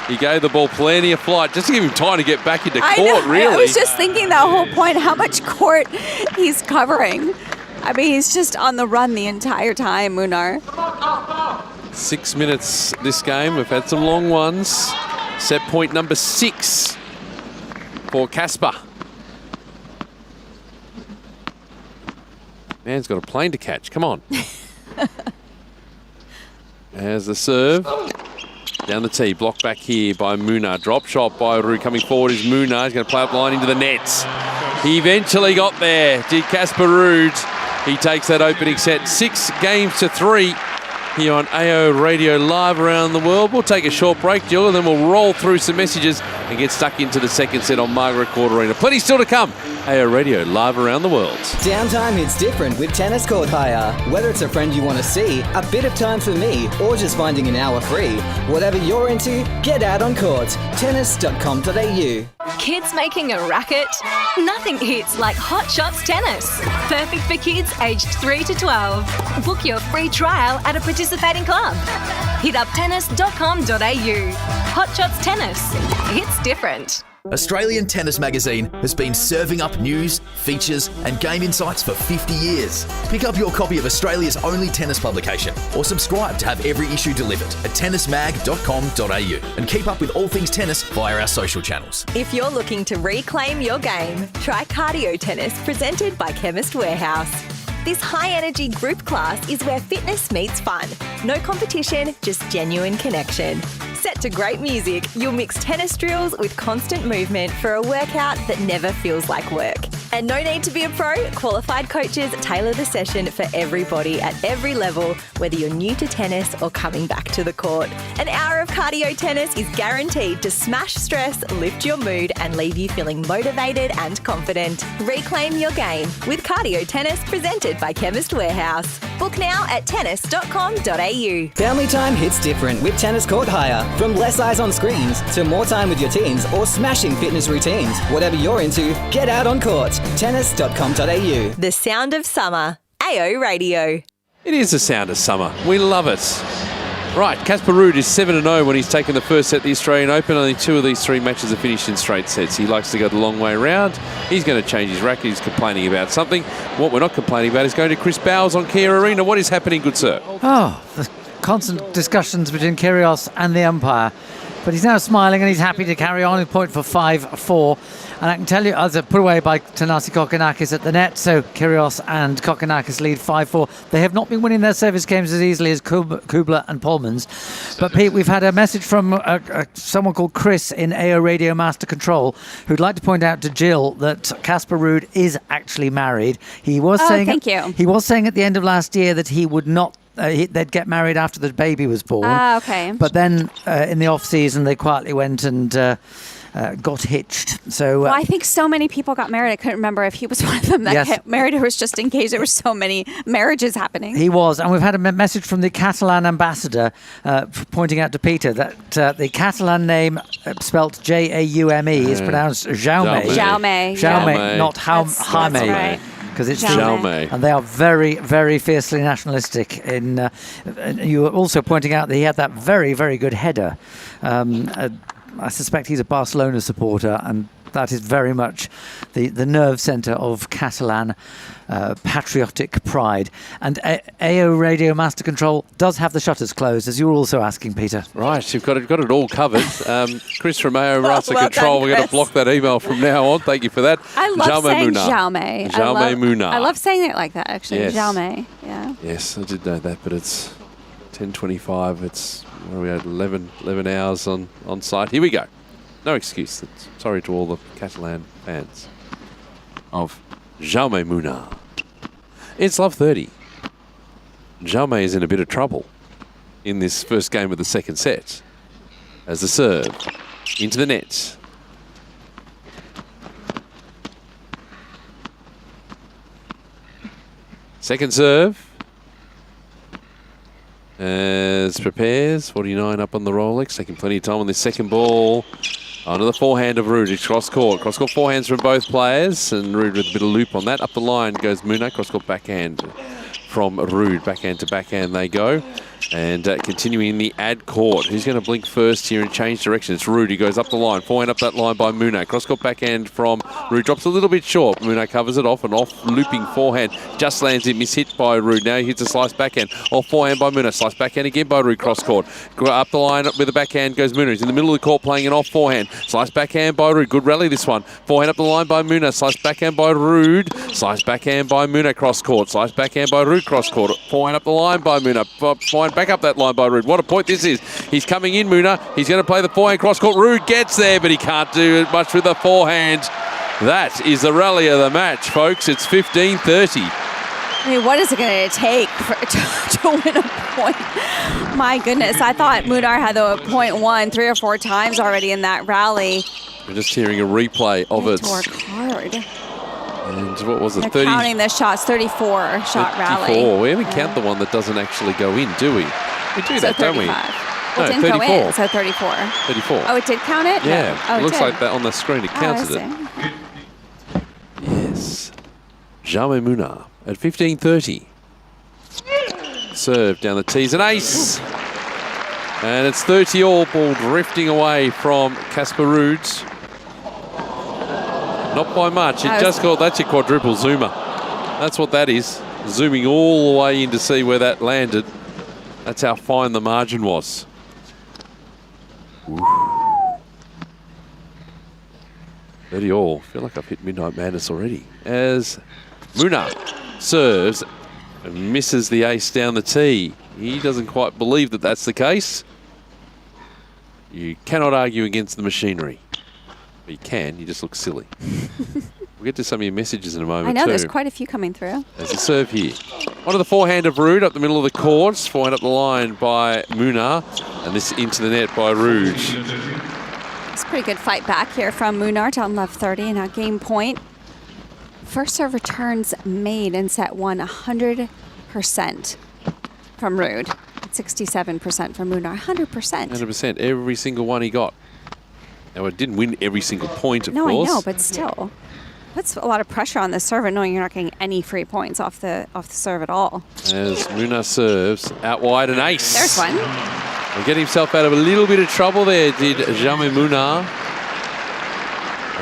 He gave the ball plenty of flight just to give him time to get back into court, really. I was just thinking that whole point, how much court he's covering. I mean, he's just on the run the entire time, Munar. 6 minutes this game. We've had some long ones. Set point number 6 for Casper. Man's got a plane to catch. Come on. As the serve. Down the tee. Blocked back here by Munar. Drop shot by Ruud. Coming forward is Munar. He's going to play up the line into the nets. He eventually got there. Did Casper Ruud. He takes that opening set 6-3 here on AO Radio live around the world. We'll take a short break, Jill, and then we'll roll through some messages and get stuck into the second set on Margaret Court Arena. Plenty still to come. AO Radio live around the world. Downtime hits different with Tennis Court Hire. Whether it's a friend you want to see, a bit of time for me, or just finding an hour free. Whatever you're into, get out on court. Tennis.com.au. Kids making a racket? Nothing hits like Hot Shots Tennis. Perfect for kids aged 3 to 12. Book your free trial at a participating club. Hit up tennis.com.au. Hot Shots Tennis. It's different. Australian Tennis Magazine has been serving up news, features and game insights for 50 years. Pick up your copy of Australia's only tennis publication or subscribe to have every issue delivered at tennismag.com.au and keep up with all things tennis via our social channels. If you're looking to reclaim your game, try Cardio Tennis presented by Chemist Warehouse. This high-energy group class is where fitness meets fun. No competition, just genuine connection. Set to great music, you'll mix tennis drills with constant movement for a workout that never feels like work. And no need to be a pro, qualified coaches tailor the session for everybody at every level, whether you're new to tennis or coming back to the court. An hour of cardio tennis is guaranteed to smash stress, lift your mood and leave you feeling motivated and confident. Reclaim your game with Cardio Tennis presented by Chemist Warehouse. Book now at tennis.com.au. Family time hits different with Tennis Court Hire. From less eyes on screens to more time with your teens or smashing fitness routines. Whatever you're into, get out on court. Tennis.com.au. The sound of summer. AO Radio. It is the sound of summer. We love it. Right, Casper Ruud is 7-0 when he's taken the first set at the Australian Open. Only 2 of these 3 matches are finished in straight sets. He likes to go the long way around. He's going to change his racket. He's complaining about something. What we're not complaining about is going to Chris Bowers on Kia Arena. What is happening, good sir? Oh, the constant discussions between Kyrgios and the umpire. But he's now smiling and he's happy to carry on. His point for 5-4. And I can tell you, as a put away by Thanasi Kokkinakis at the net, so Kyrgios and Kokkinakis lead 5-4. They have not been winning their service games as easily as Kubler and Polmans. But Pete, we've had a message from someone called Chris in AO Radio Master Control, who'd like to point out to Jill that Casper Ruud is actually married. He was saying, thank you. He was saying at the end of last year that he would not. They'd get married after the baby was born. Okay. But then in the off season, they quietly went and got hitched. So Well, I think so many people got married. I couldn't remember if he was one of them that Yes. got married or was just engaged. There were so many marriages happening. he was, and we've had a message from the Catalan ambassador pointing out to Peter that the Catalan name spelt Jaume is pronounced Jaume. Jaume. Jaume, not Jaime. That's right. Because it's Jaume. and they are very, very fiercely nationalistic. You were also pointing out that he had that very, very good header. I suspect he's a Barcelona supporter, and that is very much the nerve centre of Catalan patriotic pride. And AO Radio Master Control does have the shutters closed, as you were also asking, Peter. Right, you've got it all covered. Chris from AO Master well Control, done, we're going to Chris. block that email from now on. Thank you for that. I love saying Munar. Jaume. Jaume Munar. I love saying it like that, actually. Yes. Jaume, yeah. Yes, I did know that, but it's 10:25. It's where we had 11 hours on site. Here we go. No excuse. Sorry to all the Catalan fans of Jaume Munar. It's love 30. Jaume is in a bit of trouble in this first game of the second set. As the serve into the net. Second serve. As prepares, 49 up on the Rolex, taking plenty of time on this second ball. Onto the forehand of Ruud. It's cross-court. Cross-court forehands from both players, and Ruud with a bit of loop on that. Up the line goes Munar. Cross-court backhand from Ruud. Backhand to backhand they go. And continuing in the ad court. Who's going to blink first here and change direction? It's Ruud. He goes up the line. Forehand up that line by Munar. Cross-court backhand from Ruud. Drops a little bit short. Munar covers it off. An off-looping forehand. Just lands it. Mishit by Ruud. Now he hits a slice backhand. Off forehand by Munar. Slice backhand again by Ruud. Cross-court. Up the line with the backhand goes Munar. He's in the middle of the court playing an off forehand. Slice backhand by Ruud. Good rally this one. Forehand up the line by Munar. Slice backhand by Ruud. Slice backhand by Munar. Cross-court. Slice backhand by Ruud. Cross-court. Forehand up the line by Munar. Forehand back up that line by Ruud. What a point this is. He's coming in, Munar. He's going to play the forehand cross-court. Ruud gets there, but he can't do much with the forehand. That is the rally of the match, folks. It's 15-30. I mean, what is it going to take to win a point? My goodness. I thought Munar had the point won 3 or 4 times already in that rally. We're just hearing a replay of it. To work hard. And what was it? They're counting the shots, 34 shot rally. We haven't count the one that doesn't actually go in, do we? We do that, don't we? Well, No, it didn't 34. go in, so 34. 34. Oh, it did count it? Yeah, No. Oh, it looks did. like that on the screen. It counted it. Yes. Jaume Munar at 15:30. Serve down the tees, an ace. And it's 30 all, ball drifting away from Casper Ruud. Not by much. It just got, that's your quadruple zoomer. That's what that is. Zooming all the way in to see where that landed. That's how fine the margin was. Ooh. 30 all. Feel like I've hit Midnight Madness already. As Munar serves and misses the ace down the tee. He doesn't quite believe that that's the case. You cannot argue against the machinery. But you can, you just look silly. We'll get to some of your messages in a moment. I know, too. there's quite a few coming through. There's a serve here. Onto the forehand of Ruud up the middle of the court. Forehand up the line by Munar. And this into the net by Ruud. It's a pretty good fight back here from Munar down left 30 and a game point. First serve returns made in set 1, 100% from Ruud. 67% from Munar, 100%. 100%. Every single one he got. Now, it didn't win every single point, of No, course. I know, but still. puts a lot of pressure on the serve, knowing you're not getting any free points off the serve at all. As Munar serves out wide, an ace. There's one. And get himself out of a little bit of trouble there, did Jamais Munar.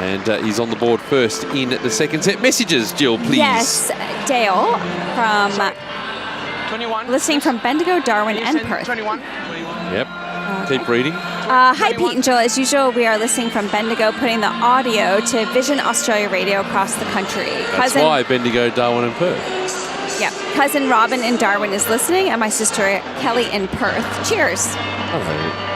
And he's on the board first in the second set. Messages, Jill, please. Yes, Dale from 21. Listening from Bendigo, Darwin, and Perth. 21. Yep. Keep reading. Hi, Pete and Jill. As usual, we are listening from Bendigo, putting the audio to Vision Australia Radio across the country. That's why Bendigo, Darwin, and Perth. Yeah. Cousin Robin in Darwin is listening, and my sister Kelly in Perth. Cheers. Hello.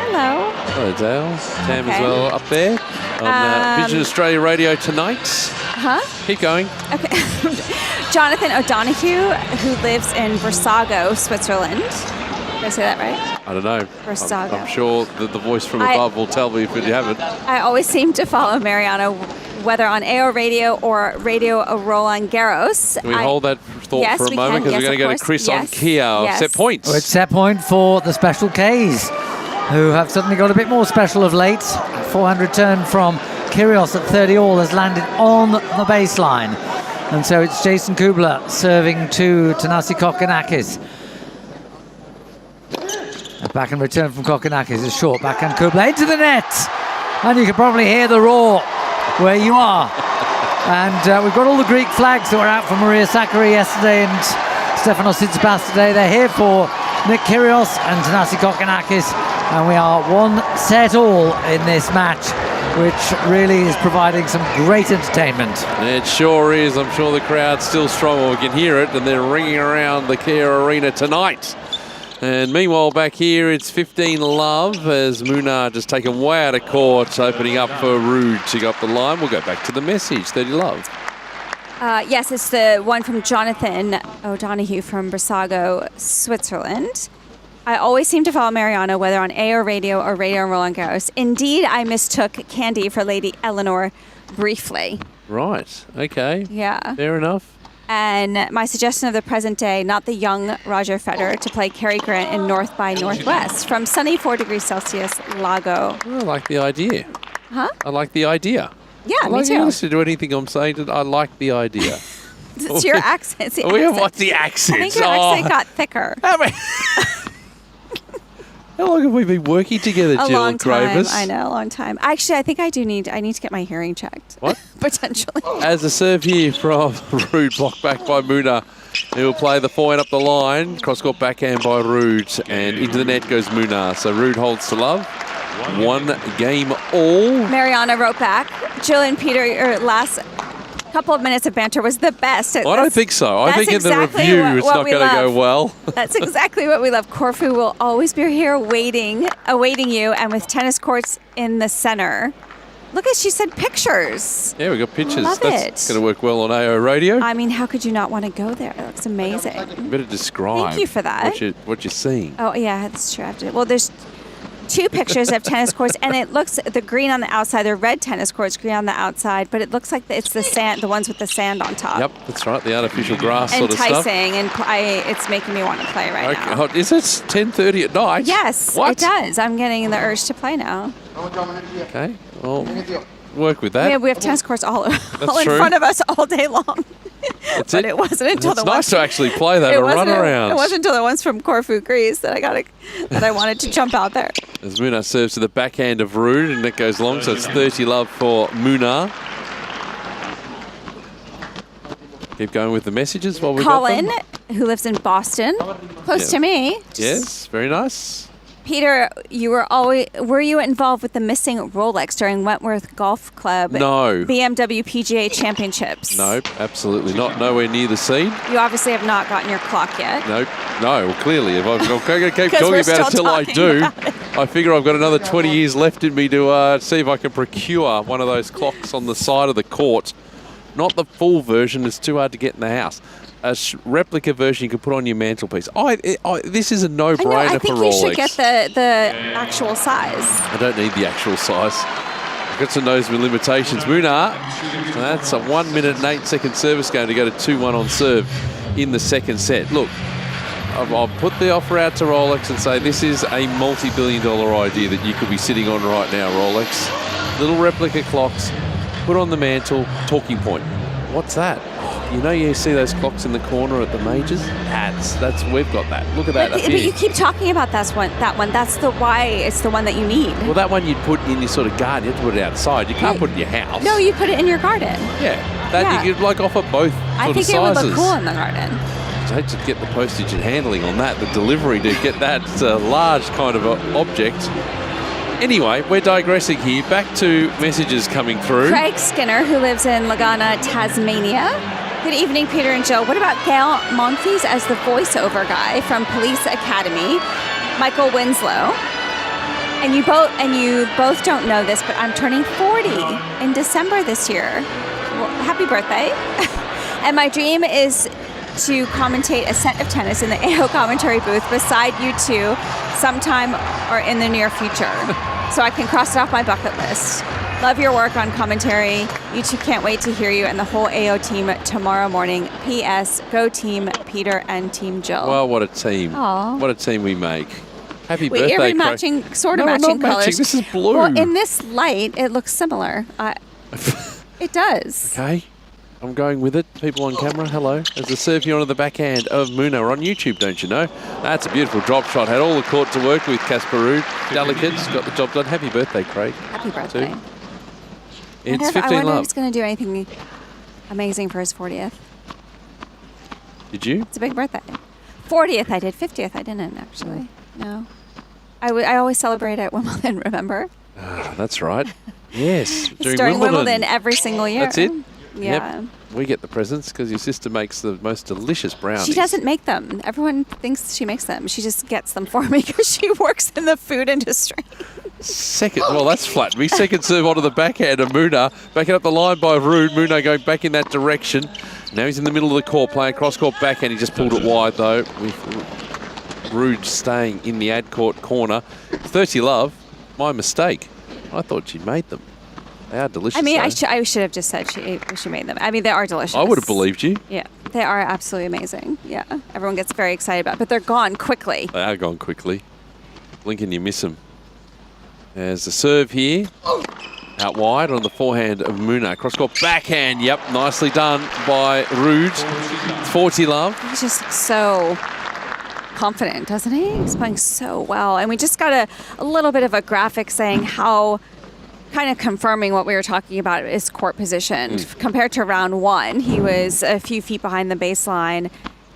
Hello. Hello, Dale. Tam as well up there on Vision Australia Radio tonight. Huh? Keep going. Okay. Jonathan O'Donoghue, who lives in Versago, Switzerland. Did I say that right? I don't know. Versago. I'm sure that the voice from above will tell me if you haven't. I always seem to follow Mariana, whether on AO Radio or Radio Roland Garros. Can we hold that thought for a moment? Because we're going to go to Chris on Kia. Set points. Well, it's set point for the Special Ks, who have suddenly got a bit more special of late. 400 turn from Kyrgios at 30 all has landed on the baseline. And so it's Jason Kubler serving to Thanasi Kokkinakis. A backhand return from Kokkinakis is short. Backhand Kubler into the net. And you can probably hear the roar where you are. And we've got all the Greek flags that were out for Maria Sakkari yesterday and Stefanos Tsitsipas today. They're here for Nick Kyrgios and Thanasi Kokkinakis. And we are 1 set all in this match, which really is providing some great entertainment. It sure is. I'm sure the crowd's still strong. We can hear it, and they're ringing around the Kia Arena tonight. And meanwhile, back here, it's 15 love as Munar just taken way out of court, opening up for Ruud to go up the line. We'll go back to the message. 30 love. Yes, it's the one from Jonathan O'Donoghue from Brissago, Switzerland. I always seem to follow Mariana, whether on AO Radio or Radio Roland Garros. Indeed, I mistook Candy for Lady Eleanor briefly. Right. Okay. Yeah. Fair enough. And my suggestion of the present day, not the young Roger Federer, to play Cary Grant in North by Northwest from sunny 4 degrees Celsius, Lago. I like the idea. Huh? I like the idea. Yeah, me You too. listen to anything I'm saying. I like the idea. It's your accent. It's the What's the accent? I think your accent got thicker. How long have we been working together, Jill? A long time. Gravis? I know, a long time. Actually, I think I need to get my hearing checked. What? Potentially. As a serve here from Ruud, blocked back by Munar. He will play the forehand up the line. Cross-court backhand by Ruud. And into the net goes Munar. So Ruud holds to love. 1 game all. Mariana wrote back. Jill and Peter, your last couple of minutes of banter was the best. I don't think so. I think in the exactly review what it's not we going to go love. well. That's exactly what we love. Corfu will always be here awaiting you, and with tennis courts in the center. Look at, she said pictures. Yeah, we got pictures. Love That's it. going to work well on AO Radio. I mean, how could you not want to go there? It looks amazing. You better describe. Thank you for that. What you're seeing. Oh, yeah, that's true. I have to, well, there's 2 pictures of tennis courts, and it looks, the green on the outside, they're red tennis courts, green on the outside, but it looks like it's the sand, the ones with the sand on top. Yep, that's right. The artificial grass sort of stuff. Enticing, and it's making me want to play right now. Is it 10:30 at night? Yes, What? it does. I'm getting the urge to play now. Okay, well, work with that. Yeah, we have tennis courts all in true. front of us all day long. That's But it wasn't until it's the nice ones. to actually play that It and run wasn't- around. It wasn't until the ones from Corfu, Greece, that I wanted to jump out there. As Munar serves to the backhand of Ruud, and that goes long, so it's 30 love for Munar. Keep going with the messages while we got Colin, them. who lives in Boston, close to me. Yes, very nice. Peter, were you involved with the missing Rolex during Wentworth Golf Club No. BMW PGA Championships? Nope, absolutely not. Nowhere near the scene. You obviously have not gotten your clock yet. Nope. No, well, clearly, if I'm going to keep 'Cause talking we're about it still till I talking do, about it. I figure I've got another 20 years left in me to see if I can procure one of those clocks on the side of the court. Not the full version, it's too hard to get in the house. A replica version you can put on your mantelpiece. This is a no-brainer I for think Rolex. you should get the actual size. I don't need the actual size. I've got some knows with limitations. Munar, that's a 1 minute and 8 second service game to go to 2-1 on serve in the second set. Look, I'll put the offer out to Rolex and say this is a multi-billion-dollar idea that you could be sitting on right now, Rolex. Little replica clocks, put on the mantle, talking point. What's that? You know, you see those clocks in the corner at the majors? That's we've got that. Look at that. But you keep talking about that one. That's the why. It's the one that you need. Well, that one you'd put in your sort of garden. You have to put it outside. You can't put it in your house. No, you put it in your garden. Yeah, you could like offer both. I think it would look cool in the garden. I hate to get the postage and handling on that, the delivery to get that large kind of object. Anyway, we're digressing here. Back to messages coming through. Craig Skinner, who lives in Lagana, Tasmania. Good evening, Peter and Joe. What about Gail Monfils as the voiceover guy from Police Academy? Michael Winslow. And you both don't know this, but I'm turning 40 in December this year. Well, happy birthday. And my dream is to commentate a set of tennis in the AO commentary booth beside you two sometime or in the near future. So I can cross it off my bucket list. Love your work on commentary. You two can't wait to hear you and the whole AO team tomorrow morning. P.S. Go team Peter and team Jill. Well, what a team. Aww. What a team we make. Happy birthday, We're Craig. matching, sort of No, matching not colors. matching. This is blue. Well, in this light, it looks similar. It does. Okay. I'm going with it. People on camera, hello. There's the serve here onto the backhand of Munar on YouTube, don't you know? That's a beautiful drop shot. Had all the court to work with. Casper Ruud. Delicate's got the job done. Happy birthday, Craig. Happy birthday. It's 15 I wonder if love. he's going to do anything amazing for his 40th. Did you? It's a big birthday. 40th I did. 50th I didn't, actually. No. I always celebrate at Wimbledon, remember? That's right. Yes. It's during Wimbledon every single year. That's it? Yeah. Yep. We get the presents because your sister makes the most delicious brownies. She doesn't make them. Everyone thinks she makes them. She just gets them for me because she works in the food industry. Well, that's flat. Second serve onto the backhand of Munar. Backing up the line by Ruud. Munar going back in that direction. Now he's in the middle of the court playing cross-court backhand. He just pulled it wide, though. With Ruud staying in the ad court corner. 30 love. My mistake. I thought she made them. They are delicious. I mean, I should have just said she made them. I mean, they are delicious. I would have believed you. Yeah, they are absolutely amazing. Yeah, everyone gets very excited about it, but they're gone quickly. They are gone quickly. Lincoln, you miss them. There's the serve here. Out wide on the forehand of Munar. Cross-court backhand. Yep, nicely done by Ruud. 40 love. He's just so confident, doesn't he? He's playing so well. And we just got a little bit of a graphic saying how, kind of confirming what we were talking about, his court position. Compared to round one, he was a few feet behind the baseline.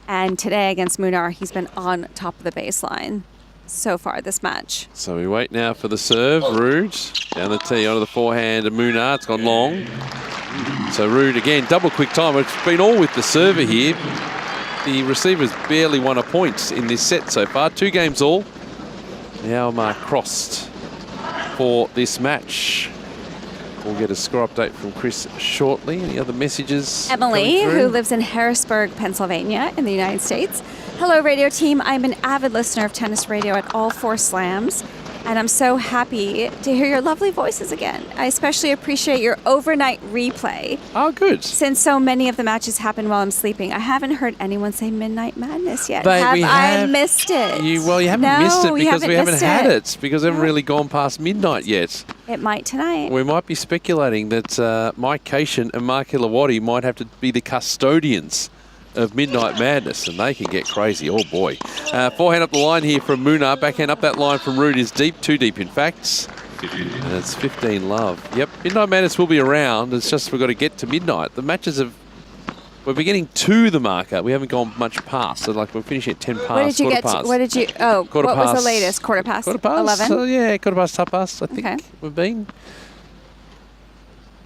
And today against Munar, he's been on top of the baseline so far this match. So we wait now for the serve. Ruud down the tee onto the forehand of Munar. It's gone long. So Ruud again, double quick time. It's been all with the server here. The receiver's barely won a point in this set so far. 2 games all. Now mark crossed for this match. We'll get a score update from Chris shortly. Any other messages? Emily, who lives in Harrisburg, Pennsylvania, in the United States. Hello, radio team. I'm an avid listener of tennis radio at all 4 slams, and I'm so happy to hear your lovely voices again. I especially appreciate your overnight replay. Oh, good. Since so many of the matches happen while I'm sleeping. I haven't heard anyone say Midnight Madness yet. But I missed it? You haven't missed it because we haven't had it. Because we haven't really gone past midnight yet. It might tonight. We might be speculating that Mike Cain and Mark Hilawati might have to be the custodians of Midnight Madness, and they can get crazy. Oh, boy. Forehand up the line here from Munar. Backhand up that line from Ruud is deep, too deep, in fact. And it's 15 love. Yep, Midnight Madness will be around. It's just we've got to get to midnight. The matches have... We're beginning to the marker. We haven't gone much past. So, like, we're finishing at 10 past, What did you get past. What did you... Oh, Quarter what was past. the latest? Quarter past? Quarter past. 11? Yeah, quarter past, half past, I think we've been.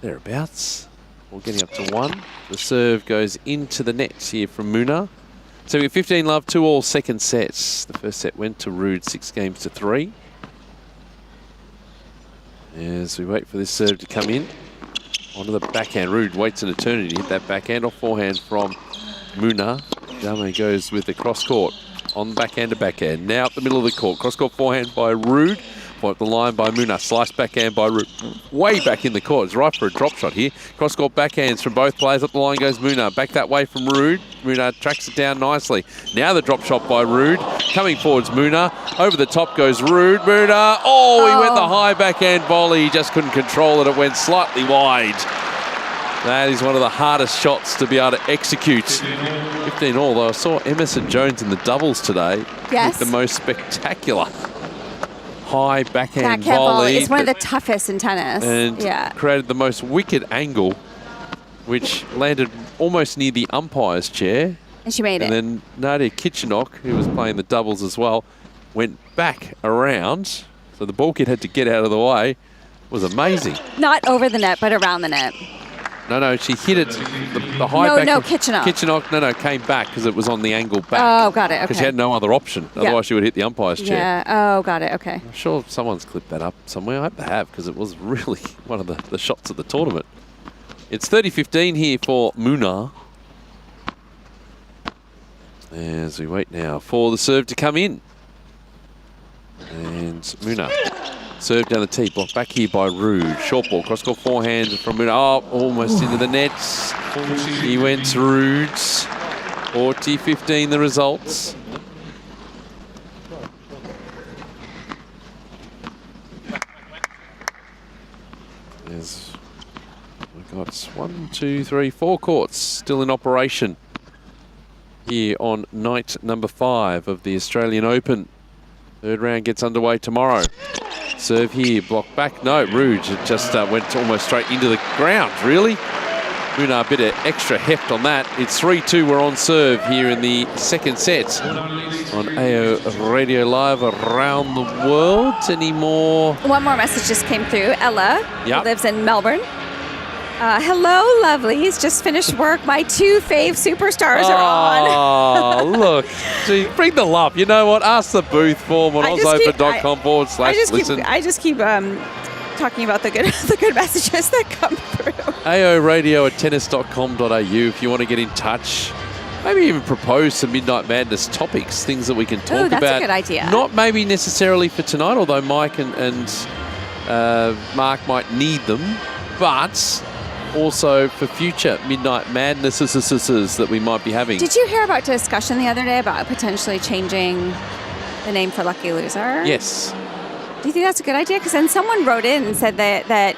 Thereabouts. We're getting up to 1. The serve goes into the net here from Munar. So we have 15 love, 2 all second sets. The first set went to Ruud, 6-3. As we wait for this serve to come in. Onto the backhand. Ruud waits an eternity to hit that backhand off forehand from Munar. Dame goes with the cross court on the backhand to backhand. Now up the middle of the court. Cross court forehand by Ruud. Point up the line by Munar. Slice backhand by Ruud. Way back in the court. It's right for a drop shot here. Cross court backhands from both players. Up the line goes Munar. Back that way from Ruud. Munar tracks it down nicely. Now the drop shot by Ruud. Coming forwards Munar. Over the top goes Ruud. Munar. Oh, he went the high backhand volley. He just couldn't control it. It went slightly wide. That is one of the hardest shots to be able to execute. 15 all, though I saw Emerson Jones in the doubles today. Yes. With the most spectacular high backhand volley. It's one of the toughest in tennis. And yeah. created the most wicked angle, which landed almost near the umpire's chair. And she made it. And then Nadia Kitchenok, who was playing the doubles as well, went back around. So the ball kid had to get out of the way. It was amazing. Not over the net, but around the net. No, she hit it. The high back. No, Kitchenok. Kitchenok, came back because it was on the angle back. Oh, got it. Okay. Because she had no other option. Yeah. Otherwise, she would hit the umpire's chair. Yeah. Oh, got it. Okay. I'm sure someone's clipped that up somewhere. I hope they have, because it was really one of the shots of the tournament. It's 30-15 here for Munar. As we wait now for the serve to come in. And Munar. Serve down the tee, blocked back here by Ruud. Short ball, cross-court forehand from Munar. Oh, almost into the nets. He went Ruud. 40-15 the results. We've got 1, 2, 3, 4 courts still in operation here on night number 5 of the Australian Open. Third round gets underway tomorrow. Serve here, blocked back. No, Ruud just went almost straight into the ground, really. Munar, a bit of extra heft on that. It's 3-2, we're on serve here in the second set on AO Radio Live around the world. Any more? One more message just came through. Ella, Yep. who lives in Melbourne. Hello, lovelies. Just finished work. My 2 fave superstars are on. Oh, look. Gee, bring the love. You know what? Ask the booth form on ozopen.com/listen. I just keep talking about the good messages that come through. AOradio@tennis.com.au if you want to get in touch. Maybe even propose some Midnight Madness topics, things that we can talk about. That's a good idea. Not maybe necessarily for tonight, although Mike and Mark might need them, but also for future Midnight Madnesses that we might be having. Did you hear about discussion the other day about potentially changing the name for Lucky Loser? Yes. Do you think that's a good idea? Because then someone wrote in and said that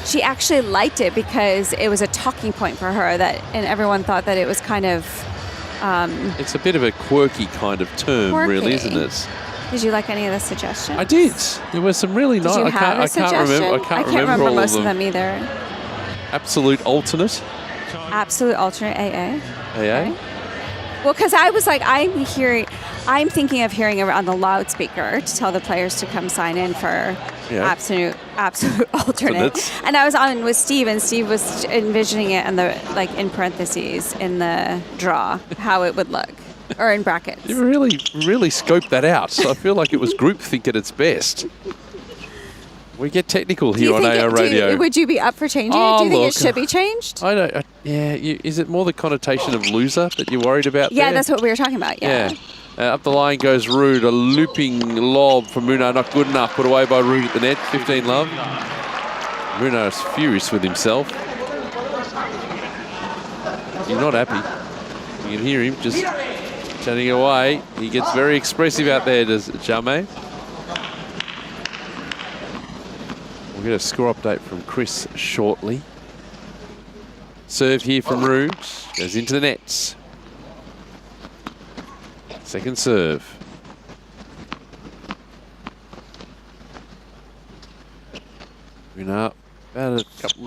she actually liked it because it was a talking point for her, and everyone thought that it was kind of... it's a bit of a quirky kind of term, really, isn't it? Did you like any of the suggestions? I did. There were some really nice... Did you have a suggestion? I can't remember all most of of them either. Absolute alternate. Absolute alternate AA. AA? Okay. Well, because I was like, I'm thinking of hearing it on the loudspeaker to tell the players to come sign in for absolute alternate. And I was on with Steve, and Steve was envisioning it in parentheses in the draw, how it would look, or in brackets. You really scoped that out. So I feel like it was groupthink at its best. We get technical here on AO Radio. Would you be up for changing it? Do you think it should be changed? I don't. Is it more the connotation of loser that you're worried about? Yeah, there? that's what we were talking about. Yeah. Up the line goes Ruud. A looping lob from Munar, not good enough. Put away by Ruud at the net. 15 love. Munar is furious with himself. He's not happy. You can hear him just chatting away. He gets very expressive out there, does Jame. We'll get a score update from Chris shortly. Serve here from Ruud. Goes into the nets. Second serve. Munar, about a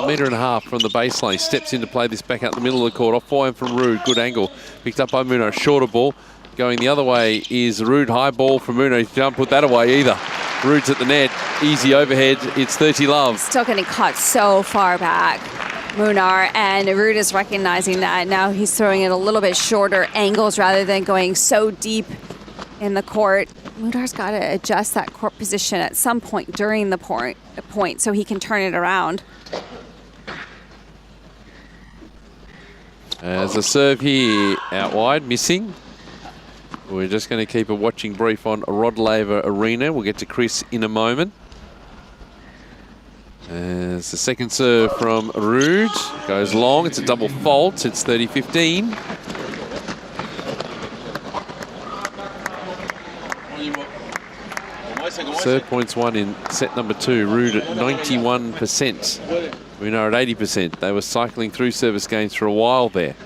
metre and a half from the baseline. He steps in to play this back out the middle of the court. Off forehand from Ruud. Good angle. Picked up by Munar. Shorter ball. Going the other way is Ruud. High ball from Munar. He can't put that away either. Ruud's at the net. Easy overhead. It's 30 love. Still getting caught so far back, Munar, and Ruud is recognizing that. Now he's throwing it a little bit shorter angles rather than going so deep in the court. Munar's got to adjust that court position at some point during the point so he can turn it around. As a serve here, out wide, missing. We're just going to keep a watching brief on Rod Laver Arena. We'll get to Chris in a moment. As the second serve from Ruud goes long. It's a double fault. It's 30-15. Serve points won in set number 2. Ruud at 91%. Munar at 80%. They were cycling through service games for a while there.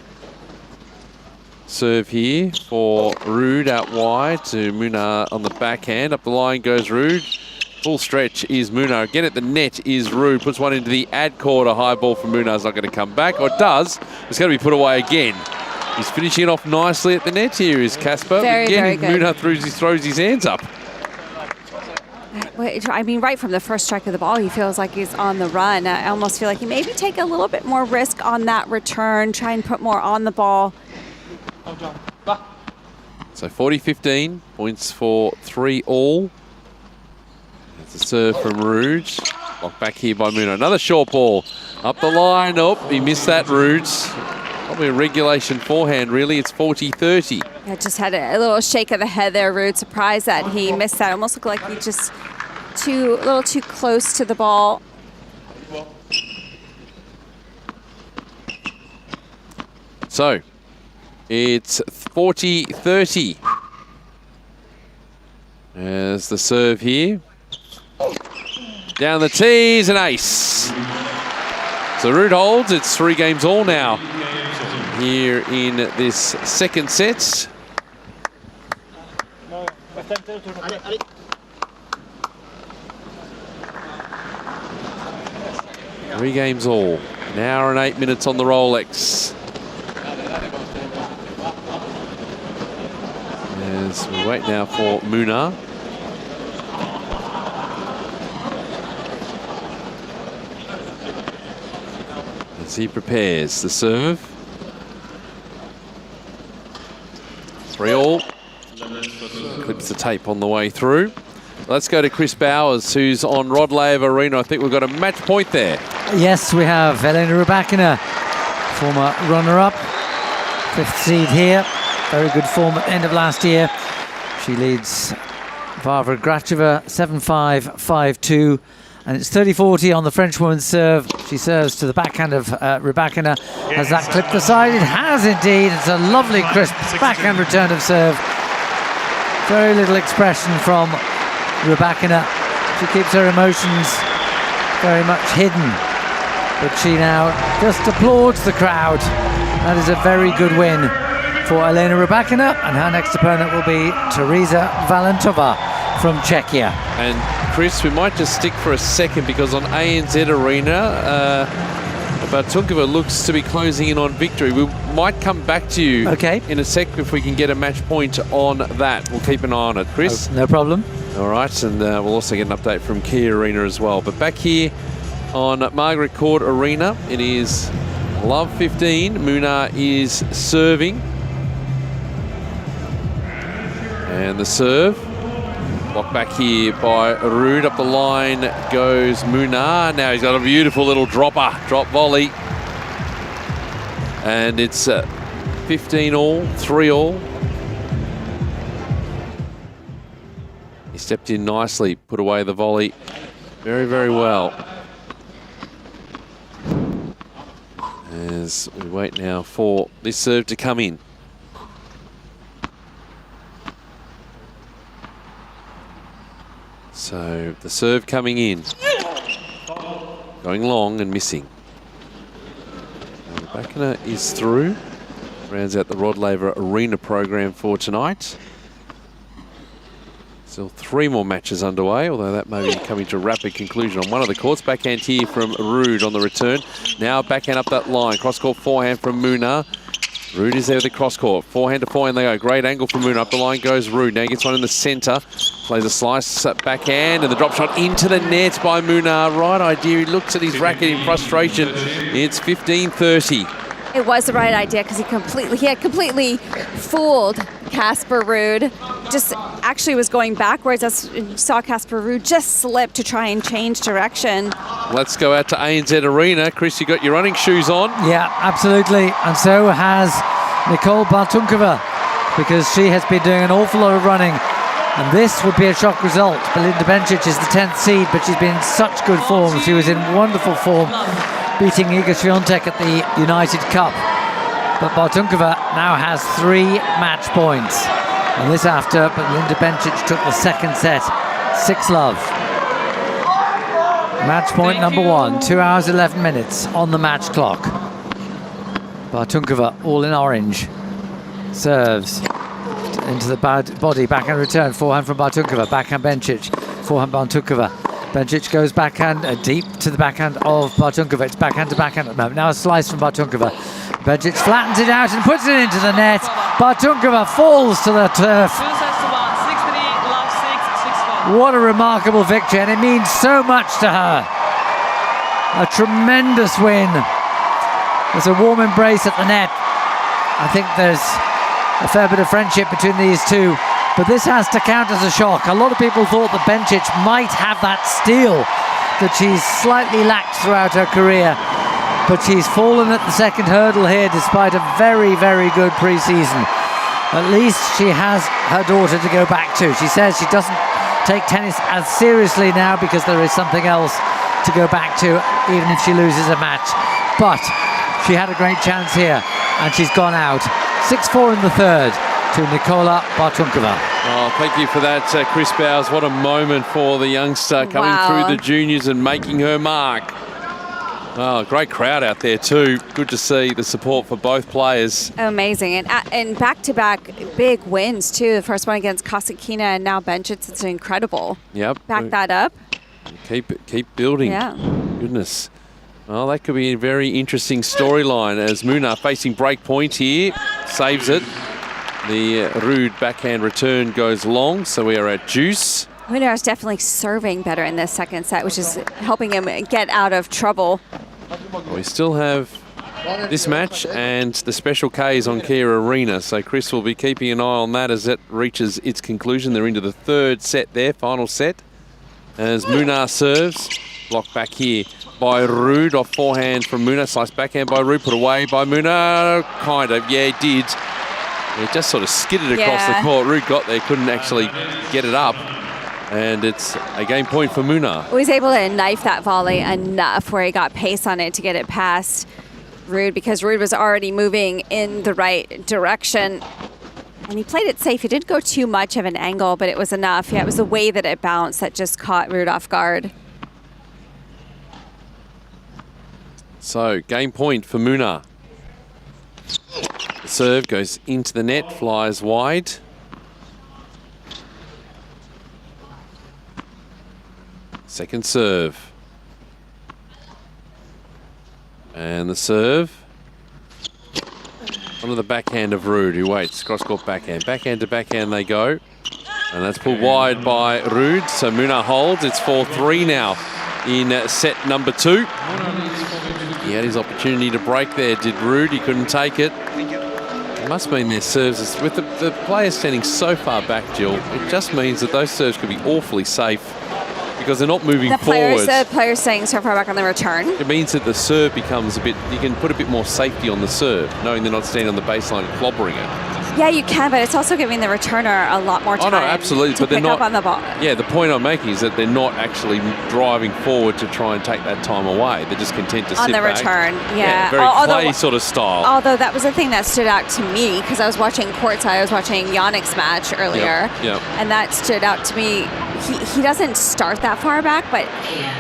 Serve here for Ruud out wide to Munar on the backhand. Up the line goes Ruud. Full stretch is Munar. Again at the net is Ruud. Puts one into the ad court. A high ball from Munar's not going to come back. Or it does. It's going to be put away again. He's finishing it off nicely at the net. Here is Casper. Very, again, very good. Munar throws his hands up. I mean, right from the first strike of the ball, he feels like he's on the run. I almost feel like he maybe take a little bit more risk on that return, try and put more on the ball. So 40-15, points for 3-all. It's a serve from Ruud. Blocked back here by Munar. Another short ball. Up the line. Oh, he missed that, Ruud. Probably a regulation forehand, really. It's 40-30. Yeah, just had a little shake of the head there, Ruud. Surprised that he missed that. Almost looked like he just a little too close to the ball. So, it's 40-30. There's the serve here. Down the tees, an ace. So Ruud holds. It's 3 games all now here in this second set. Three games all. An hour and 8 minutes on the Rolex. As we wait now for Munar. As he prepares the serve. 3-all. Clips the tape on the way through. Let's go to Chris Bowers, who's on Rod Laver Arena. I think we've got a match point there. Yes, we have. Elena Rybakina, former runner-up, 5th seed here. Very good form at the end of last year. She leads Varvara Gracheva 7-5, 5-2. And it's 30-40 on the French woman's serve. She serves to the backhand of Rybakina. Has that clipped aside? It has indeed. It's a lovely, crisp backhand return of serve. Very little expression from Rybakina. She keeps her emotions very much hidden. But she now just applauds the crowd. That is a very good win for Elena Rybakina. And her next opponent will be Teresa Valentova from Czechia. And Chris, we might just stick for a second because on ANZ Arena, Bartunkova looks to be closing in on victory. We might come back to you in a sec if we can get a match point on that. We'll keep an eye on it, Chris. No problem. All right, and we'll also get an update from Key Arena as well. But back here on Margaret Court Arena, it is love 15. Munar is serving. And the serve. Blocked back here by Ruud. Up the line goes Munar. Now he's got a beautiful little drop volley. And it's 15-all, 3-all. He stepped in nicely, put away the volley very, very well. As we wait now for this serve to come in. So the serve coming in. Going long and missing. Rybakina is through. Rounds out the Rod Laver Arena program for tonight. Still 3 more matches underway, although that may be coming to a rapid conclusion on one of the courts. Backhand here from Ruud on the return. Now backhand up that line. Cross-court forehand from Munar. Ruud is there with the cross-court. Forehand to forehand they go. Great angle from Munar. Up the line goes Ruud. Now gets one in the centre. Plays a slice backhand and the drop shot into the net by Munar. Right idea. He looks at his racket in frustration. It's 15-30. It was the right idea because he had completely fooled Casper Ruud. Just actually was going backwards. I saw Casper Ruud just slip to try and change direction. Let's go out to ANZ Arena. Chris, you got your running shoes on? Yeah, absolutely. And so has Nicole Bartunkova, because she has been doing an awful lot of running. And this would be a shock result. Belinda Bencic is the 10th seed, but she's been in such good form. She was in wonderful form, beating Iga Swiatek at the United Cup. But Bartunkova now has 3 match points. And this after Belinda Bencic took the second set, 6-love. Match point number 1, 2 hours 11 minutes on the match clock. Bartunkova all in orange. Serves into the body, backhand return, forehand from Bartunkova, backhand Bencic, forehand Bartunkova. Bencic goes backhand deep to the backhand of Bartunkova. It's backhand to backhand at the moment. Now a slice from Bartunkova. Bencic flattens it out and puts it into the net. Bartunkova falls to the turf. What a remarkable victory, and it means so much to her. A tremendous win. There's a warm embrace at the net. I think there's a fair bit of friendship between these two, but this has to count as a shock. A lot of people thought that Bencic might have that steal that she's slightly lacked throughout her career, but she's fallen at the second hurdle here despite a very, very good pre-season. At least she has her daughter to go back to. She says she doesn't take tennis as seriously now because there is something else to go back to, even if she loses a match. But she had a great chance here, and she's gone out. 6-4 in the third to Nicola Bartunkova. Oh, thank you for that, Chris Bowes. What a moment for the youngster coming through the juniors and making her mark. Oh, great crowd out there too. Good to see the support for both players. Amazing. And back-to-back big wins too. The first one against Rybakina and now Bencic. It's incredible. Yep. Back that up. Keep building. Yeah. Goodness. Well, that could be a very interesting storyline as Munar facing break point here. Saves it. The Ruud backhand return goes long, so we are at juice. Munar is definitely serving better in this second set, which is helping him get out of trouble. We still have this match and the Special Ks on Kia Arena, so Chris will be keeping an eye on that as it reaches its conclusion. They're into the third set there, final set, as Munar serves. Blocked back here by Ruud, off forehand from Munar, slice backhand by Ruud, put away by Munar, kind of, yeah, it did. It just sort of skidded across the court. Ruud got there, couldn't actually get it up. And it's a game point for Munar. He was able to knife that volley enough where he got pace on it to get it past Ruud, because Ruud was already moving in the right direction. And he played it safe. He didn't go too much of an angle, but it was enough. Yeah, it was the way that it bounced that just caught Ruud off guard. So, game point for Munar. The serve goes into the net, flies wide. Second serve. And the serve. Onto the backhand of Ruud, who waits. Cross-court backhand. Backhand to backhand they go. And that's pulled wide by Ruud. So Munar holds. It's 4-3 now in set number 2. He had his opportunity to break there, did Ruud. He couldn't take it. It must mean their serves, with the players standing so far back, Jill, it just means that those serves could be awfully safe because they're not moving forward. The players staying so far back on the return. It means that the serve becomes a bit, you can put a bit more safety on the serve, knowing they're not standing on the baseline and clobbering it. Yeah, you can, but it's also giving the returner a lot more time. Oh no, absolutely, but they're not up on the ball. Yeah, the point I'm making is that they're not actually driving forward to try and take that time away. They're just content to sit back. On the return, yeah. Very play sort of style. Although that was the thing that stood out to me, because I was watching courtside, I was watching Jannik's match earlier, and that stood out to me. He doesn't start that far back, but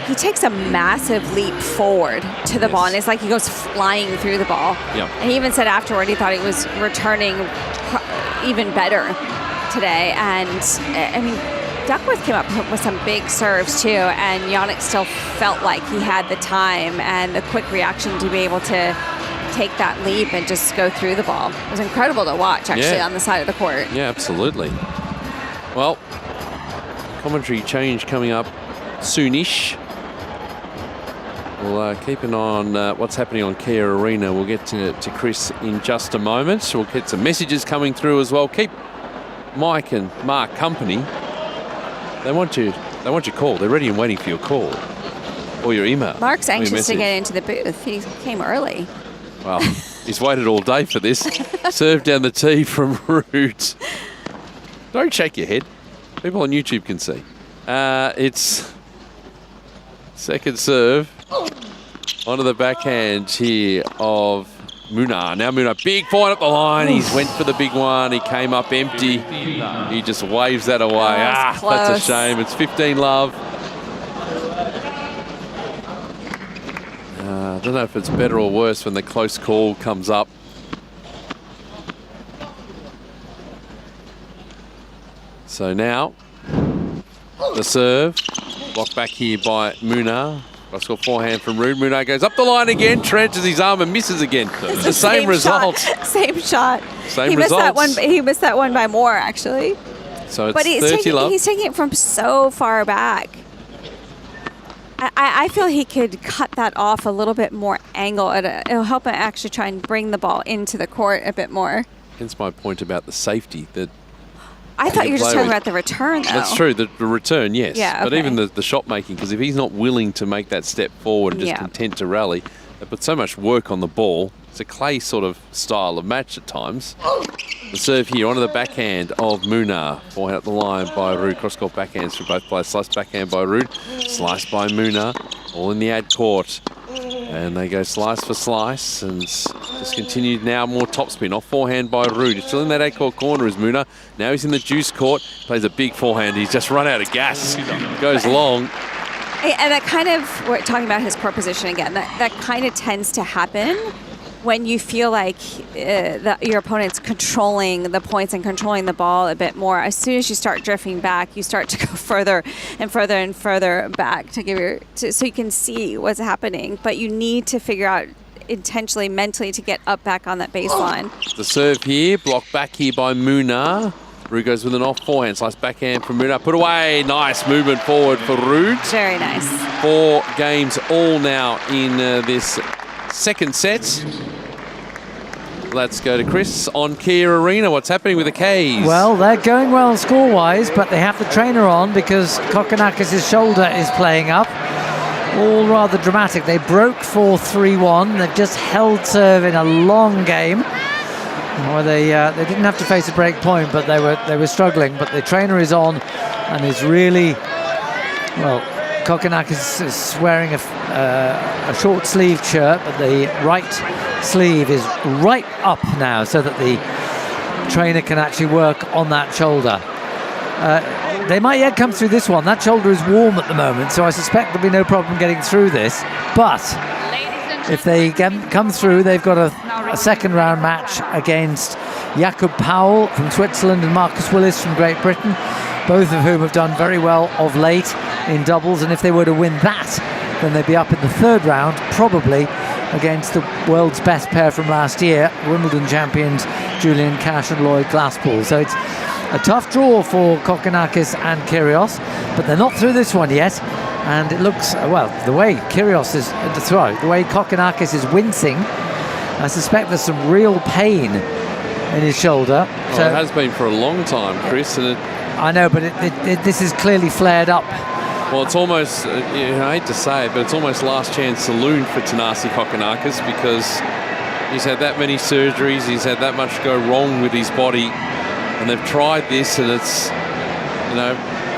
he takes a massive leap forward to the ball, and it's like he goes flying through the ball. And he even said afterward he thought he was returning even better today. And I mean, Duckworth came up with some big serves too, and Jannik still felt like he had the time and the quick reaction to be able to take that leap and just go through the ball. It was incredible to watch, actually, on the side of the court. Yeah, absolutely. Well, commentary change coming up soonish. We'll keep an eye on what's happening on Kia Arena. We'll get to Chris in just a moment. We'll get some messages coming through as well. Keep Mike and Mark company. They want your call. They're ready and waiting for your call or your email. Mark's anxious to get into the booth. He came early. Well, he's waited all day for this. Serve down the tee from Ruud. Don't shake your head. People on YouTube can see. It's second serve onto the backhand here of Munar. Now Munar, big point up the line. He's went for the big one. He came up empty. He just waves that away. That's a shame. It's 15 love. don't know if it's better or worse when the close call comes up. So now, the serve, blocked back here by Munar. Cross-court forehand from Ruud. Munar goes up the line again, trenches his arm and misses again. The same result. Same shot. Same results. He missed that one by more, actually. So it's but 30 love. He's taking it from so far back. I feel he could cut that off a little bit more angle. It'll help him actually try and bring the ball into the court a bit more. Hence my point about the safety. That I thought you were just talking about the return, though. That's true, the return, yes. Yeah, But okay. even the shot making, because if he's not willing to make that step forward and just content to rally, they put so much work on the ball. It's a clay sort of style of match at times. The serve here onto the backhand of Munar. Forehand up the line by Ruud. Cross-court backhands for both players. Sliced backhand by Ruud. Sliced by Munar. All in the ad court. And they go slice for slice and just continued now more topspin. Off forehand by Ruud. He's still in that ad court corner is Munar. Now he's in the juice court. Plays a big forehand. He's just run out of gas. Goes long. And that kind of, we're talking about his court position again, that kind of tends to happen when you feel like your opponent's controlling the points and controlling the ball a bit more. As soon as you start drifting back, you start to go further and further and further back so you can see what's happening. But you need to figure out intentionally, mentally, to get up back on that baseline. The serve here, blocked back here by Munar. Ruud goes with an off forehand, slice backhand from Munar. Put away, nice movement forward for Ruud. Very nice. 4 games all now in this second set. Let's go to Chris on Kia Arena. What's happening with the K's? Well, they're going well score-wise, but they have the trainer on because Kokkinakis' shoulder is playing up. All rather dramatic. They broke 4-3-1. They've just held serve in a long game. Well, they didn't have to face a break point, but they were struggling. But the trainer is on and is really, well, Kokkinakis is wearing a short sleeved shirt, but the right sleeve is right up now so that the trainer can actually work on that shoulder. They might yet come through this one. That shoulder is warm at the moment, so I suspect there'll be no problem getting through this. But if they come through, they've got a second round match against Jakob Powell from Switzerland and Marcus Willis from Great Britain, both of whom have done very well of late in doubles. And if they were to win that, then they'd be up in the third round, probably against the world's best pair from last year, Wimbledon champions Julian Cash and Lloyd Glasspool. So it's a tough draw for Kokkinakis and Kyrgios, but they're not through this one yet. And it looks, well, the way Kyrgios is, the way Kokkinakis is wincing, I suspect there's some real pain in his shoulder. Well, so, it has been for a long time, Chris. And I know, but this is clearly flared up. Well, it's almost, I hate to say it, but it's almost last chance saloon for Thanasi Kokkinakis because he's had that many surgeries, he's had that much go wrong with his body, and they've tried this, and it's,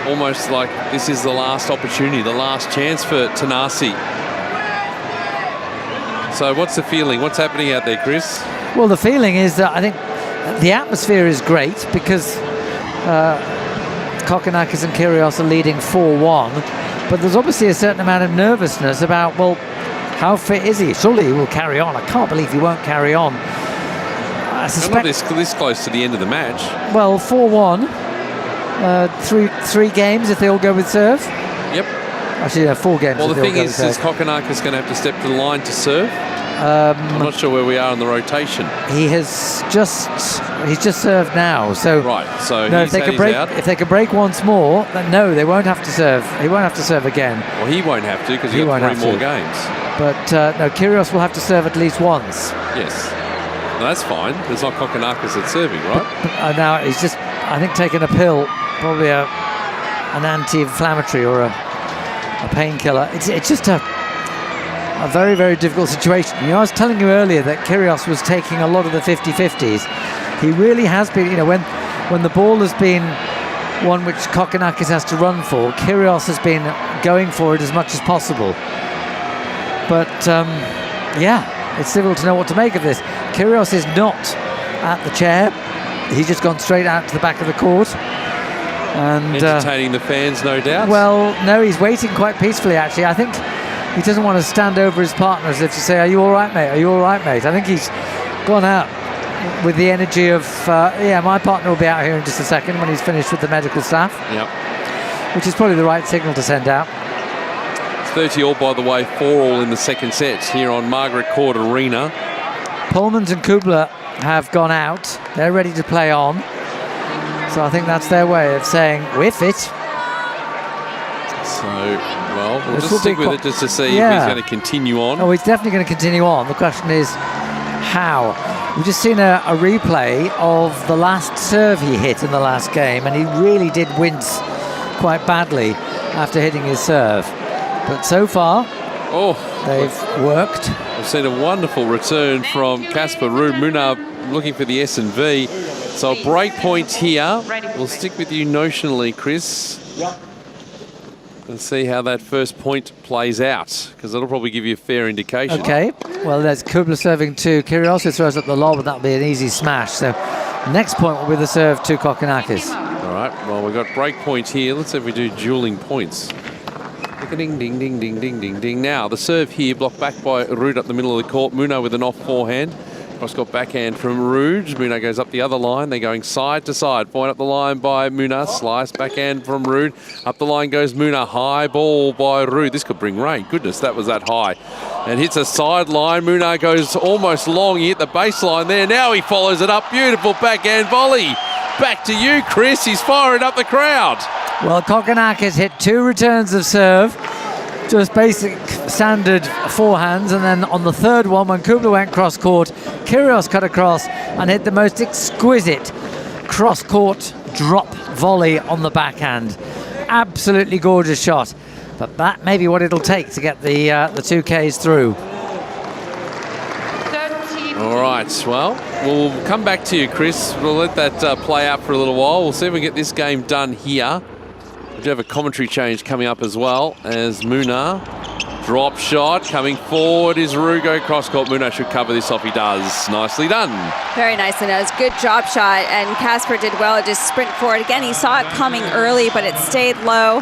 almost like this is the last opportunity, the last chance for Thanasi. So what's the feeling? What's happening out there, Chris? Well, the feeling is that I think the atmosphere is great because Kokkinakis and Kyrgios are leading 4-1, but there's obviously a certain amount of nervousness about, well, how fit is he? Surely he will carry on. I can't believe he won't carry on. I suspect this close to the end of the match. Well, 4-1, three games if they all go with serve. Yep. Actually, 4 games. Well, if the they all thing go is with serve. Kokkinakis going to have to step to the line to serve? I'm not sure where we are in the rotation. He's just served now. So right. So no, if they can break once more, then no, they won't have to serve. He won't have to serve again. Well, he won't have to because he's got 3 more games. But no, Kyrgios will have to serve at least once. Yes. No, that's fine. It's not Kokkinakis that's serving, right? But now he's just, I think, taken a pill, probably an anti-inflammatory or a painkiller. It's just a very, very difficult situation. I was telling you earlier that Kyrgios was taking a lot of the 50-50s. He really has been, when the ball has been one which Kokkinakis has to run for, Kyrgios has been going for it as much as possible. But, it's difficult to know what to make of this. Kyrgios is not at the chair. He's just gone straight out to the back of the court. And entertaining the fans, no doubt. Well, no, he's waiting quite peacefully, actually. I think he doesn't want to stand over his partner as if to say, "Are you all right, mate? Are you all right, mate?" I think he's gone out with the energy of, my partner will be out here in just a second when he's finished with the medical staff. Yep. Which is probably the right signal to send out. It's 30-all, by the way, 4-all in the second set here on Margaret Court Arena. Pullmans and Kubler have gone out. They're ready to play on. So I think that's their way of saying, we're fit. So, well, we'll just stick with it just to see if he's going to continue on. Oh, he's definitely going to continue on. The question is, how? We've just seen a replay of the last serve he hit in the last game, and he really did wince quite badly after hitting his serve. But so far, they've worked. We've seen a wonderful return from Casper Ruud. Munar looking for the S&V. So a break point here. We'll stick with you notionally, Chris. And see how that first point plays out, because it'll probably give you a fair indication. Okay, well, there's Kubler serving to Kyrgios, who throws up the lob, and that'll be an easy smash. So next point will be the serve to Kokkinakis. All right, well, we've got break point here. Let's see if we do dueling points. Ding, ding, ding, ding, ding, ding, ding. Now, the serve here, blocked back by Ruud up the middle of the court. Munar with an off forehand. Cross-court backhand from Ruud. Munar goes up the other line. They're going side to side. Point up the line by Munar. Slice backhand from Ruud. Up the line goes Munar. High ball by Ruud. This could bring rain. Goodness, that was that high. And hits a sideline. Munar goes almost long. He hit the baseline there. Now he follows it up. Beautiful backhand volley. Back to you, Chris. He's firing up the crowd. Well, Kokkinakis hit 2 returns of serve. Just basic standard forehands, and then on the third one, when Kubler went cross-court, Kyrgios cut across and hit the most exquisite cross-court drop volley on the backhand. Absolutely gorgeous shot, but that may be what it'll take to get the 2Ks through. All right, well, we'll come back to you, Chris. We'll let that play out for a little while. We'll see if we can get this game done here. We do have a commentary change coming up as well, as Munar, drop shot, coming forward is Ruud, go cross-court. Munar should cover this off. He does. Nicely done. Very nicely done. It was a good drop shot, and Casper did well to just sprint forward. Again, he saw it coming early, but it stayed low.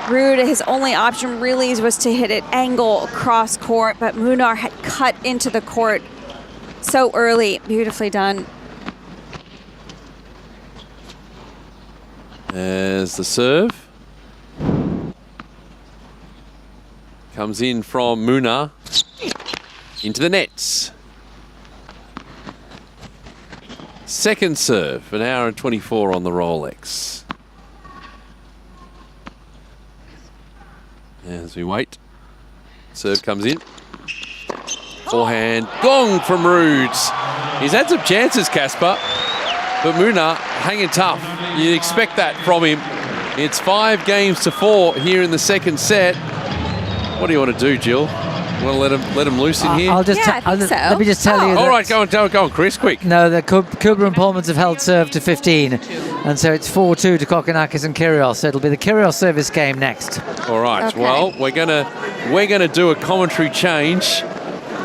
Ruud, his only option really was to hit it angle across court, but Munar had cut into the court so early. Beautifully done. As the serve comes in from Munar into the nets. Second serve, 1 hour and 24 on the Rolex. As we wait, serve comes in. Forehand, gong from Ruud. He's had some chances, Casper, but Munar hanging tough. You'd expect that from him. It's 5-4 here in the second set. What do you want to do, Jill? You want to let him loose in here? I think so. Let me just tell you. All right, go on, Chris, quick. No, the Kubler and Pullmans have held serve to 15, and so it's 4-2 to Kokkinakis and Kyrgios. So it'll be the Kyrgios service game next. All right. Okay. Well, we're gonna do a commentary change.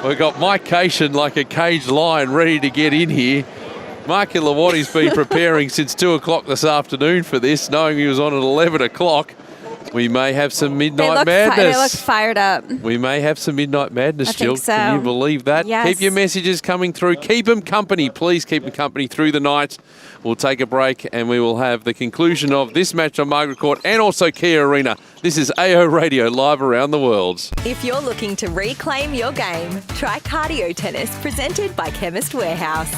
We've got Mike Cain like a caged lion ready to get in here. Mark Ilawati's been preparing since 2 o'clock this afternoon for this, knowing he was on at 11 o'clock. We may have some midnight madness. They look fired up. We may have some midnight madness, Jill. So. Can you believe that? Yes. Keep your messages coming through. Keep them company. Please keep them company through the night. We'll take a break and we will have the conclusion of this match on Margaret Court and also Kia Arena. This is AO Radio, live around the world. If you're looking to reclaim your game, try cardio tennis presented by Chemist Warehouse.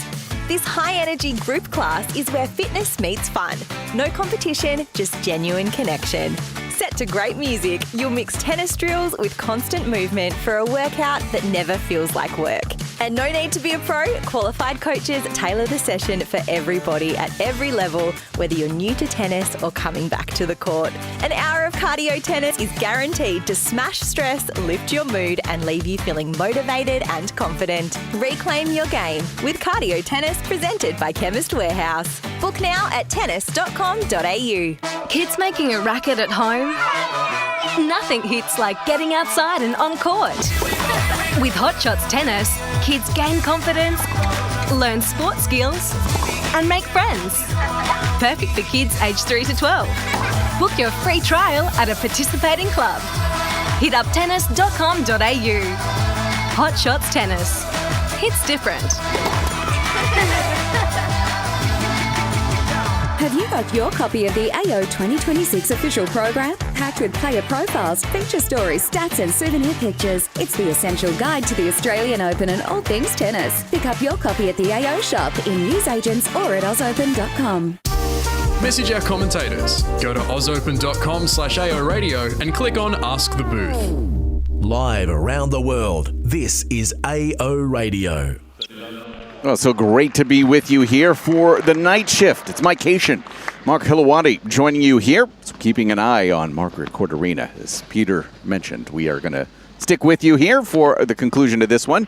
This high-energy group class is where fitness meets fun. No competition, just genuine connection. Set to great music, you'll mix tennis drills with constant movement for a workout that never feels like work. And no need to be a pro, qualified coaches tailor the session for everybody at every level, whether you're new to tennis or coming back to the court. An hour of cardio tennis is guaranteed to smash stress, lift your mood and leave you feeling motivated and confident. Reclaim your game with cardio tennis presented by Chemist Warehouse. Book now at tennis.com.au. Kids making a racket at home? Nothing hits like getting outside and on court. With Hot Shots Tennis, kids gain confidence, learn sport skills, and make friends. Perfect for kids aged 3 to 12. Book your free trial at a participating club. Hit up tennis.com.au. Hot Shots Tennis. It's different. Have you got your copy of the AO 2026 official program? Packed with player profiles, feature stories, stats and souvenir pictures. It's the essential guide to the Australian Open and all things tennis. Pick up your copy at the AO shop, in newsagents or at ausopen.com. Message our commentators. Go to ausopen.com/AO Radio and click on Ask the Booth. Live around the world, this is AO Radio. Well, so great to be with you here for the night shift. It's Mike Cation, Mark Hilawati joining you here. So keeping an eye on Margaret Court Arena. As Peter mentioned, we are going to stick with you here for the conclusion of this one.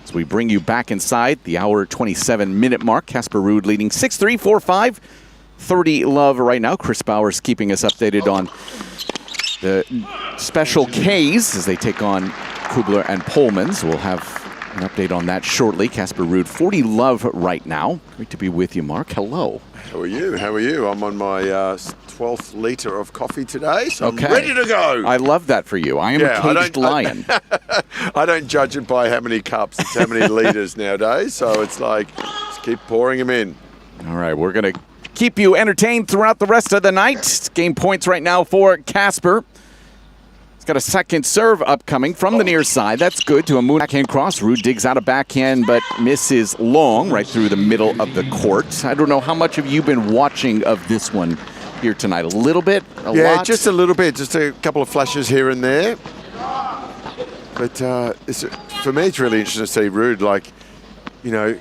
As we bring you back inside the hour 27-minute mark. Casper Ruud leading 6-3, 4-5. 30 love right now. Chris Bowers keeping us updated on the special Ks as they take on Kubler and Polmans. We'll have an update on that shortly. Casper Ruud, 40 love right now. Great to be with you, Mark. Hello. How are you? How are you? I'm on my 12th litre of coffee today, so I'm ready to go. I love that for you. I am a caged lion. I don't judge it by how many cups. It's how many litres nowadays. So it's like, just keep pouring them in. All right, we're going to keep you entertained throughout the rest of the night. Game points right now for Casper. He's got a second serve upcoming from the near side. That's good to a Munar backhand cross. Ruud digs out a backhand, but misses long right through the middle of the court. I don't know how much have you been watching of this one here tonight? A little bit? A lot? Just a little bit. Just a couple of flashes here and there. But for me, it's really interesting to see Ruud. Like, you know,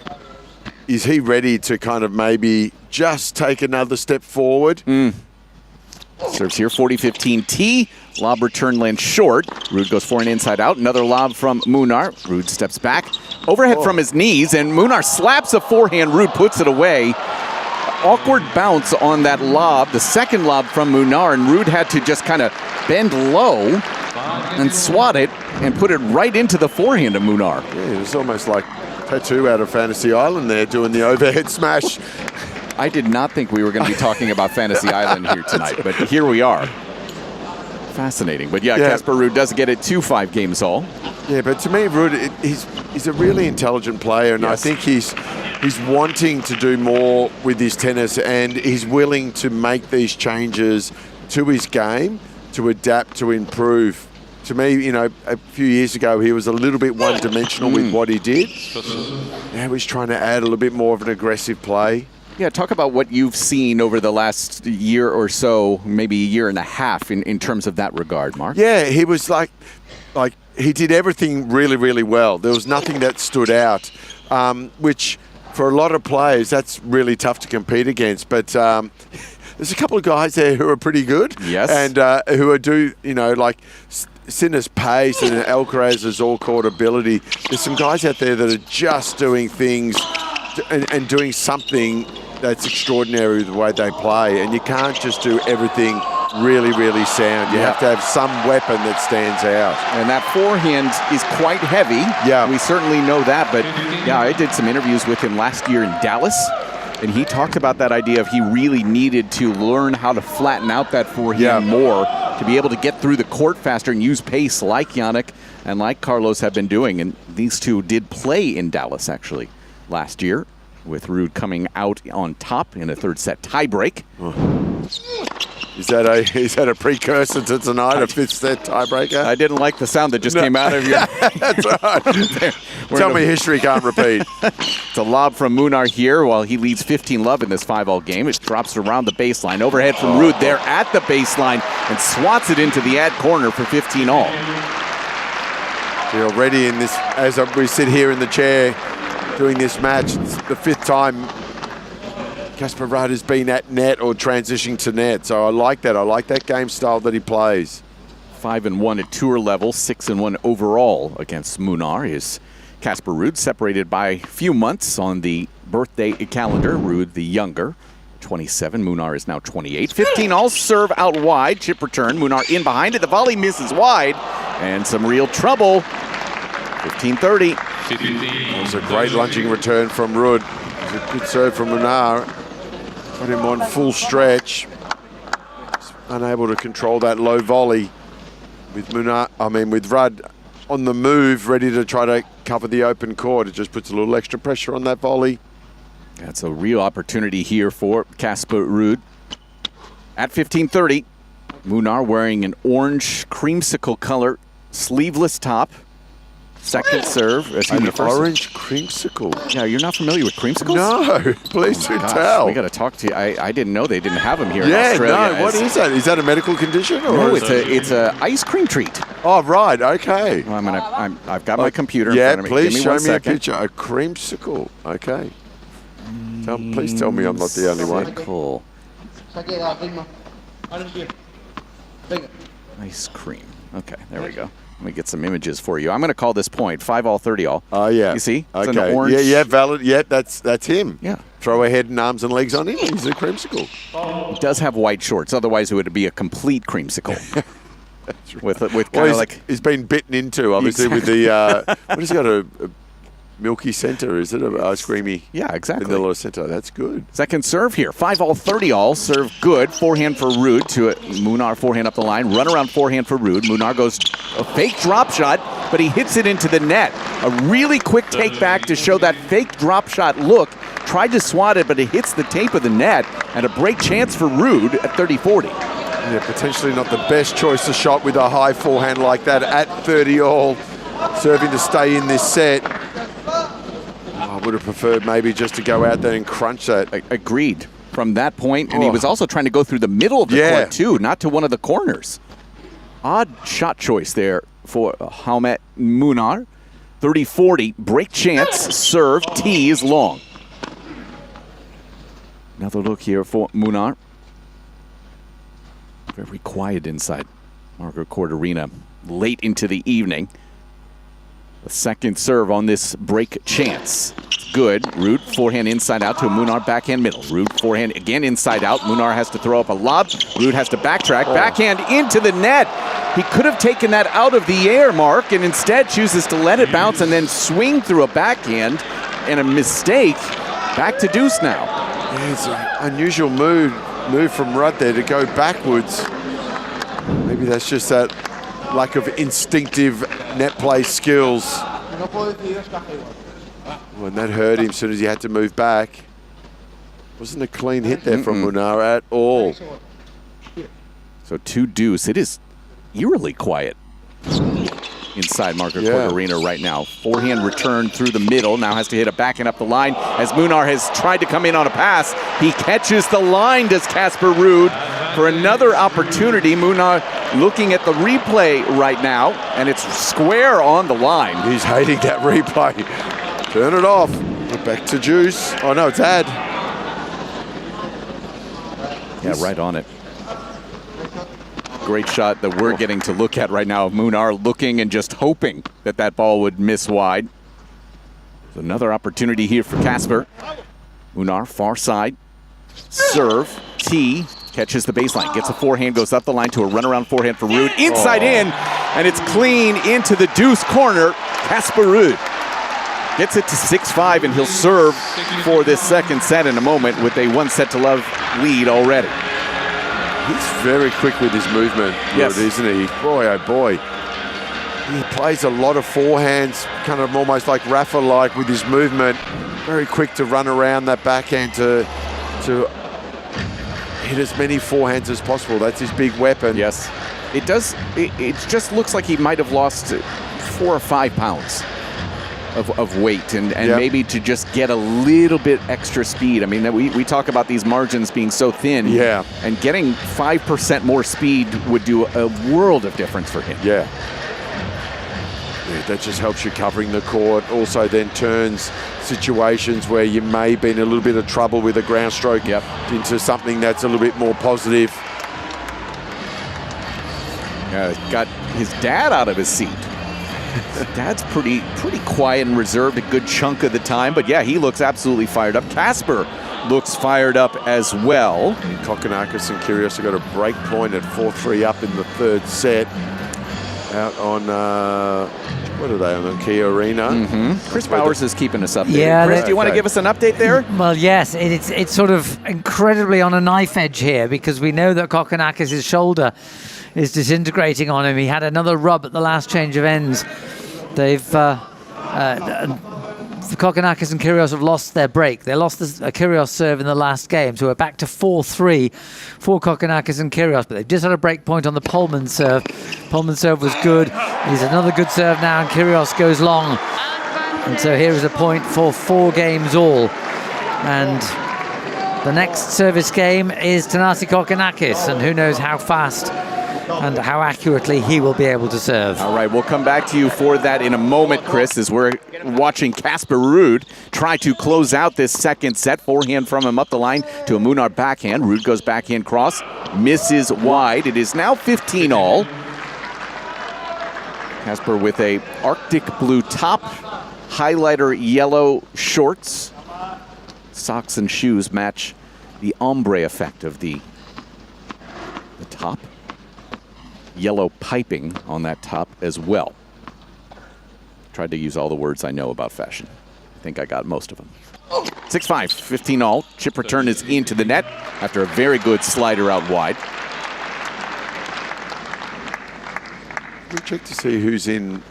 is he ready to kind of maybe just take another step forward? Serves here, 40-15 T. Lob return lands short. Ruud goes for an inside out. Another lob from Munar. Ruud steps back. Overhead from his knees, and Munar slaps a forehand. Ruud puts it away. Awkward bounce on that lob, the second lob from Munar, and Ruud had to just kind of bend low and swat it and put it right into the forehand of Munar. Yeah, it was almost like Tattoo out of Fantasy Island there doing the overhead smash. I did not think we were going to be talking about Fantasy Island here tonight, but here we are. Fascinating. But yeah, Casper Ruud does get it 2-5 games all. Yeah, but to me, Ruud, he's a really intelligent player, and I think he's wanting to do more with his tennis, and he's willing to make these changes to his game to adapt, to improve. To me, you know, a few years ago, he was a little bit one-dimensional with what he did. Now he's trying to add a little bit more of an aggressive play. Yeah, talk about what you've seen over the last year or so, maybe a year and a half in terms of that regard, Mark. Yeah, he was like he did everything really, really well. There was nothing that stood out, which for a lot of players, that's really tough to compete against. But there's a couple of guys there who are pretty good. Yes. And who like Sinner's pace and Alcaraz's all-court ability. There's some guys out there that are just doing things and doing something that's extraordinary with the way they play. And you can't just do everything really, really sound. You have to have some weapon that stands out. And that forehand is quite heavy. Yeah. We certainly know that. But yeah, I did some interviews with him last year in Dallas. And he talked about that idea of he really needed to learn how to flatten out that forehand more to be able to get through the court faster and use pace like Jannik and like Carlos have been doing. And these two did play in Dallas, actually, last year, with Ruud coming out on top in a third set tiebreak. Is that a precursor to tonight, a fifth set tiebreaker? I didn't like the sound that just came out of you. That's right. Tell me history can't repeat. It's a lob from Munar here while he leads 15-love in this 5-all game. It drops around the baseline. Overhead from Ruud there at the baseline and swats it into the ad corner for 15-all. So already in this, as we sit here in the chair doing this match, it's the fifth time Casper Ruud has been at net or transitioning to net. So I like that. I like that game style that he plays. 5-1 at tour level, 6-1 overall against Munar is Casper Ruud, separated by a few months on the birthday calendar. Ruud the younger, 27. Munar is now 28. 15-all serve out wide. Chip return. Munar in behind it. The volley misses wide. And some real trouble. 15-30. It was a great lunging return from Ruud. It was a good serve from Munar. Got him on full stretch. Unable to control that low volley. with Rudd on the move, ready to try to cover the open court. It just puts a little extra pressure on that volley. That's a real opportunity here for Casper Ruud. At 15:30, Munar wearing an orange creamsicle color sleeveless top. Second serve. Orange creamsicle. Yeah, you're not familiar with creamsicles? No, please do tell. We got to talk to you. I didn't know they didn't have them here in Yeah, Australia. no, what is that? Is that a medical condition? Or No, is it's a ice cream treat. Oh, right, okay. Well, I've got my computer in yeah, front of me. please Give me show 1 me a second. picture. A creamsicle, okay. Please tell me I'm not the only one. Cool. Ice cream. Okay, there we go. Let me get some images for you. I'm going to call this point 5-all, 30-all. Oh, yeah. You see? It's Okay. an orange. Yeah, valid. Yeah, that's him. Yeah. Throw a head and arms and legs on him. He's a creamsicle. He does have white shorts. Otherwise, it would be a complete creamsicle. With kind of like... He's been bitten into, obviously, with the... what has he got? A milky center, is it? A ice creamy... Yeah, exactly. Vanilla center. That's good. Second serve here. 5-all, 30-all. Serve good. Forehand for Ruud to it. Munar forehand up the line. Run around forehand for Ruud. Munar goes a fake drop shot, but he hits it into the net. A really quick take back to show that fake drop shot look. Tried to swat it, but it hits the tape of the net. And a break chance for Ruud at 30-40. Yeah, potentially not the best choice to shot with a high forehand like that at 30-all. Serving to stay in this set. I would have preferred maybe just to go out there and crunch that. Agreed. From that point, and he was also trying to go through the middle of the court too, not to one of the corners. Odd shot choice there for Jaume Munar. 30-40, break chance, serve, tee is long. Another look here for Munar. Very quiet inside Margaret Court Arena late into the evening. The second serve on this break chance. Good. Ruud forehand inside out to a Munar backhand middle. Ruud forehand again inside out. Munar has to throw up a lob. Ruud has to backtrack. Backhand into the net. He could have taken that out of the air, Mark, and instead chooses to let it bounce and then swing through a backhand and a mistake. Back to deuce now. Yeah, it's an unusual move from Rudd there to go backwards. Maybe that's just that lack of instinctive net play skills. When that hurt him as soon as he had to move back. Wasn't a clean hit there from Munar at all. So 2 deuce. It is eerily quiet inside Margaret Court Arena right now. Forehand return through the middle. Now has to hit a backhand up the line as Munar has tried to come in on a pass. He catches the line, does Casper Ruud, for another opportunity. Munar looking at the replay right now, and it's square on the line. He's hating that replay. Turn it off. Back to juice. Oh, no, it's ad. Yeah, right on it. Great shot that we're getting to look at right now of Munar looking and just hoping that that ball would miss wide. So another opportunity here for Casper. Munar, far side. Serve, tee, catches the baseline, gets a forehand, goes up the line to a runaround forehand for Ruud. Inside in, and it's clean into the deuce corner. Casper Ruud gets it to 6-5, and he'll serve for this second set in a moment with a 1-set-to-love lead already. He's very quick with his movement, yes, Ruud, isn't he? Boy, oh boy. He plays a lot of forehands, kind of almost like Rafa-like with his movement. Very quick to run around that backhand to hit as many forehands as possible. That's his big weapon. Yes. It does. It just looks like he might have lost 4 or 5 pounds of weight and maybe to just get a little bit extra speed. I mean, we talk about these margins being so thin. Yeah. And getting 5% more speed would do a world of difference for him. Yeah. Yeah, that just helps you covering the court. Also then turns situations where you may be in a little bit of trouble with a ground stroke into something that's a little bit more positive. Got his dad out of his seat. Dad's pretty quiet and reserved a good chunk of the time, but yeah, he looks absolutely fired up. Casper looks fired up as well. Kokkinakis and Kyrgios have got a break point at 4-3 up in the third set. Out on, what are they, on Key Arena? Chris Bowers is keeping us updated. Yeah, Chris, do you want to give us an update there? Well, yes, it's sort of incredibly on a knife edge here because we know that Kokkinakis' shoulder is disintegrating on him. He had another rub at the last change of ends. They've Kokkinakis and Kyrgios have lost their break. They lost the Kyrgios serve in the last game, so we're back to 4-3 for Kokkinakis and Kyrgios, but they've just had a break point on the Polman serve. Polman serve was good. He's another good serve now, and Kyrgios goes long. And so here is a point for 4 games all. And the next service game is Thanasi Kokkinakis, and who knows how fast and how accurately he will be able to serve. All right, we'll come back to you for that in a moment, Chris, as we're watching Casper Ruud try to close out this second set. Forehand from him up the line to a Munar backhand. Ruud goes backhand cross, misses wide. It is now 15-all. Casper with a Arctic blue top, highlighter yellow shorts. Socks and shoes match the ombre effect of the top. Yellow piping on that top as well. Tried to use all the words I know about fashion. I think I got most of them. 6-5, 15-all. Chip return is into the net after a very good slider out wide. We check to see who's in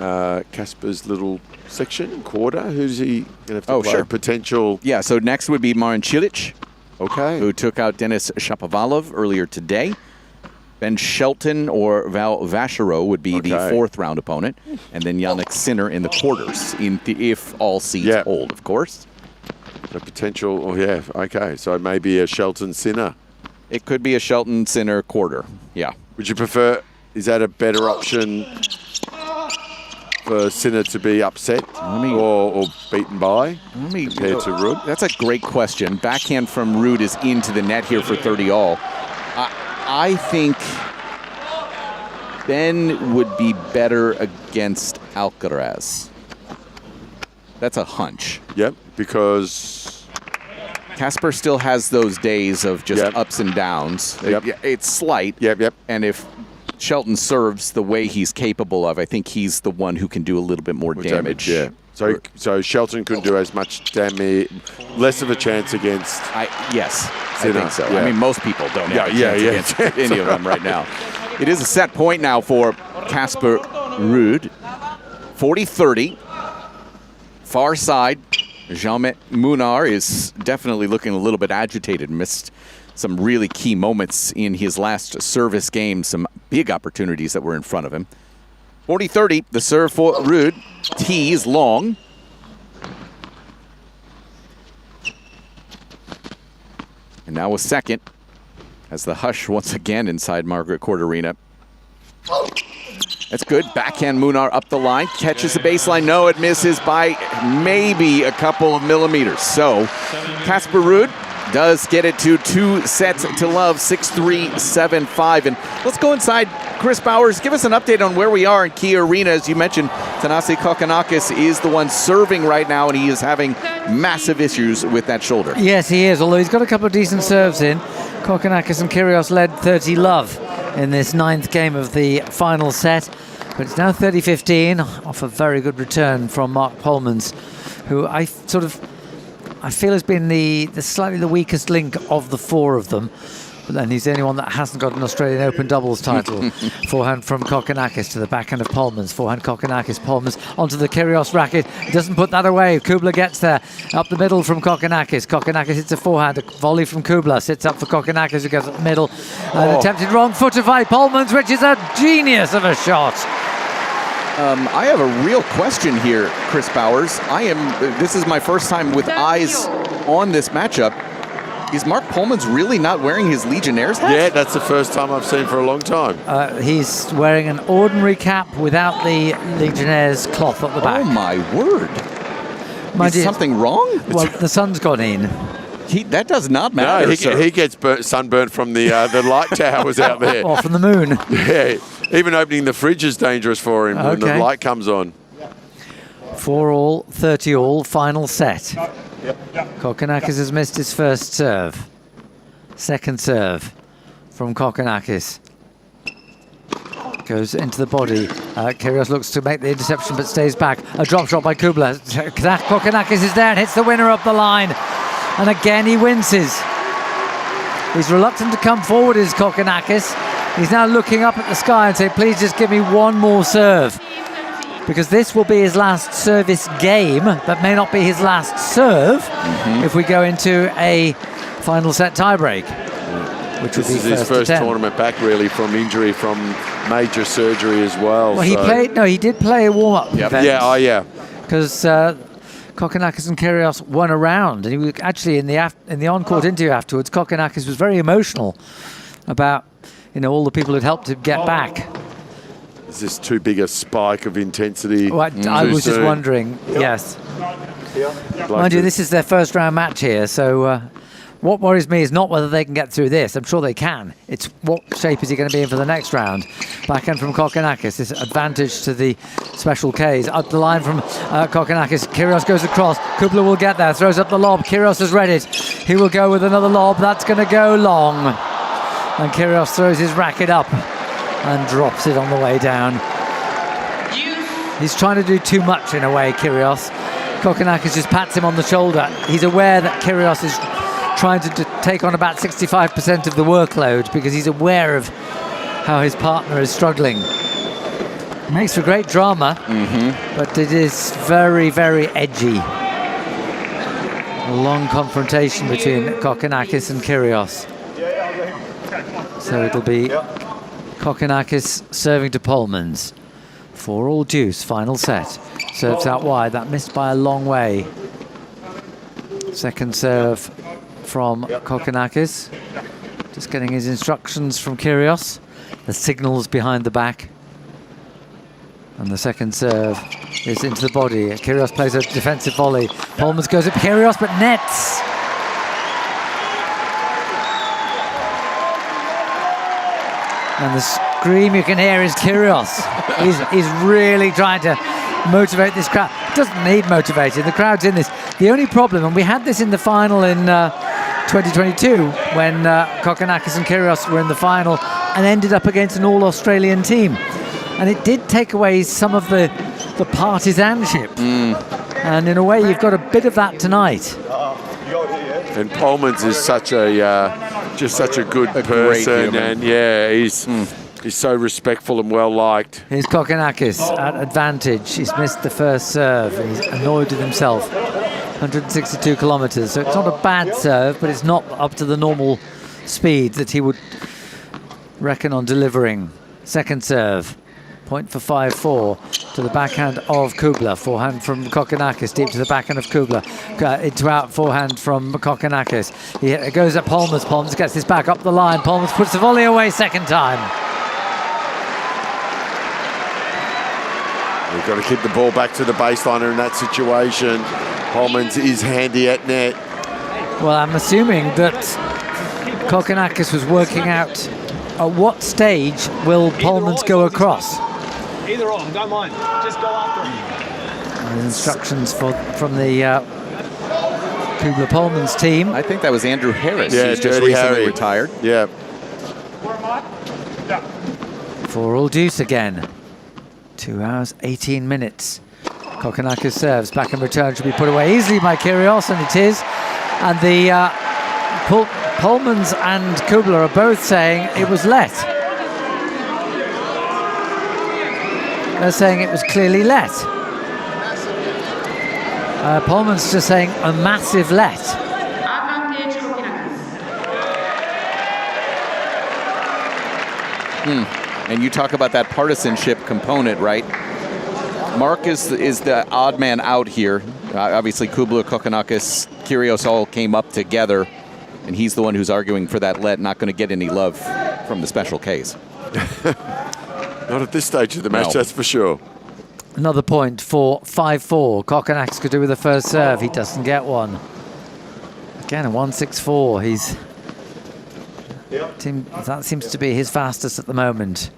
Casper's little section, quarter. Who's he going to have to play? Sure. Potential. Yeah, so next would be Marin Cilic. Okay. Who took out Denis Shapovalov earlier today. Ben Shelton or Val Vachereau would be the 4th round opponent. And then Jannik Sinner in the quarters, if all seeds hold, of course. The potential, okay. So maybe a Shelton Sinner. It could be a Shelton Sinner quarter, yeah. Would you prefer, is that a better option for Sinner to be upset or beaten by compared to Ruud? That's a great question. Backhand from Ruud is into the net here for 30-all. I think Ben would be better against Alcaraz. That's a hunch. Yep, because Casper still has those days of just ups and downs. It's slight. And if Shelton serves the way he's capable of, I think he's the one who can do a little bit more damage. Yeah. So Shelton could do as much damage, less of a chance against. Yes, Sinner. I think so. Yeah. I mean, most people don't have a chance against any of them right now. It is a set point now for Casper Ruud. 40-30. Far side. Jean Munar is definitely looking a little bit agitated. Missed some really key moments in his last service game. Some big opportunities that were in front of him. 40-30, the serve for Ruud. Tees long. And now a second as the hush once again inside Margaret Court Arena. That's good. Backhand Munar up the line. Catches the baseline. No, it misses by maybe a couple of millimeters. So Casper Ruud does get it to 2 sets to love, 6-3, 7-5. And let's go inside. Chris Bowers, give us an update on where we are in Key Arena. As you mentioned, Thanasi Kokkinakis is the one serving right now, and he is having massive issues with that shoulder. Yes, he is, although he's got a couple of decent serves in. Kokkinakis and Kyrgios led 30-love in this 9th game of the final set. But it's now 30-15 off a very good return from Mark Polmans, who I feel has been the slightly the weakest link of the 4 of them. But then he's the only one that hasn't got an Australian Open doubles title. Forehand from Kokkinakis to the backhand of Polmans. Forehand Kokkinakis, Polmans onto the Kyrgios racket. He doesn't put that away. Kubler gets there. Up the middle from Kokkinakis. Kokkinakis hits a forehand. A volley from Kubler. Sits up for Kokkinakis, who goes up the middle. An attempted wrong footer by Polmans, which is a genius of a shot. I have a real question here, Chris Bowers. This is my first time with eyes on this matchup. Is Mark Polmans really not wearing his Legionnaires hat? Yeah, that's the first time I've seen for a long time. He's wearing an ordinary cap without the Legionnaires cloth at the back. Oh my word. Is something wrong? Well, the sun's gone in. That does not matter. No, he gets sunburnt from the light towers out there. Or from the moon. Yeah, even opening the fridge is dangerous for him when the light comes on. 4-all, 30-all, final set. Kokkinakis has missed his first serve. Second serve from Kokkinakis. Goes into the body. Kyrgios looks to make the interception but stays back. A drop shot by Kubler. Kokkinakis is there and hits the winner up the line. And again he winces. He's reluctant to come forward, is Kokkinakis. He's now looking up at the sky and saying, please just give me one more serve. Because this will be his last service game, but may not be his last serve if we go into a final set tiebreak. Which this would be is his first tournament back, really, from injury, from major surgery as well. Well, he did play a warm-up event. Yeah. Because Kokkinakis and Kyrgios won a round, and he was actually in the on-court interview afterwards. Kokkinakis was very emotional about all the people who'd helped him get back. Is this too big a spike of intensity? Well, I was just wondering. Yes. Mind you, this is their first round match here, so what worries me is not whether they can get through this. I'm sure they can. It's what shape is he going to be in for the next round. Backhand from Kokkinakis. This advantage to the special Ks. Up the line from Kokkinakis. Kyrgios goes across. Kubler will get there. Throws up the lob. Kyrgios has read it. He will go with another lob. That's going to go long. And Kyrgios throws his racket up and drops it on the way down. He's trying to do too much in a way, Kyrgios. Kokkinakis just pats him on the shoulder. He's aware that Kyrgios is trying to take on about 65% of the workload because he's aware of how his partner is struggling. Makes for great drama, but it is very, very edgy. A long confrontation between Kokkinakis and Kyrgios. So it'll be Kokkinakis serving to Polmans. 4-all deuce, final set. Serves out wide, that missed by a long way. Second serve from Kokkinakis. Just getting his instructions from Kyrgios. The signals behind the back. And the second serve is into the body. Kyrgios plays a defensive volley. Polmans goes at Kyrgios, but nets. And the scream you can hear is Kyrgios. He's really trying to motivate this crowd. He doesn't need motivating. The crowd's in this. The only problem, and we had this in the final in 2022 when Kokkinakis and Kyrgios were in the final and ended up against an all-Australian team. And it did take away some of the partisanship. And in a way, you've got a bit of that tonight. And Polmans is such a just such a good person, and he's so respectful and well liked. Here's Kokkinakis at advantage. He's missed the first serve and he's annoyed with himself. 162 kilometers, so it's not a bad serve, but it's not up to the normal speed that he would reckon on delivering. Second serve, point for 5-4 to the backhand of Kubler. Forehand from Kokkinakis, deep to the backhand of Kubler. Into out forehand from Kokkinakis. He goes at Polmans. Polmans gets this back up the line. Polmans puts the volley away second time. You've got to keep the ball back to the baseliner in that situation. Polmans is handy at net. Well, I'm assuming that Kokkinakis was working out at what stage will Polmans go across. Either or, don't mind. Just go after him. Instructions from the Kubler-Polmans team. I think that was Andrew Harris. Yeah, He's just recently retired. Yeah. 4-all deuce again. 2 hours, 18 minutes. Kokkinakis serves, back in return, should be put away easily by Kyrgios, and it is. And the Polmans and Kubler are both saying it was let. They're saying it was clearly let. Polmans just saying a massive let. And you talk about that partisanship component, right? Mark is the odd man out here. Obviously, Kubler, Kokkinakis, Kyrgios all came up together, and he's the one who's arguing for that let, not going to get any love from the special case. Not at this stage of the match, that's for sure. Another point for 5-4. Kokkinakis could do with the first serve. He doesn't get one. Again, a 1-6-4. That seems to be his fastest at the moment.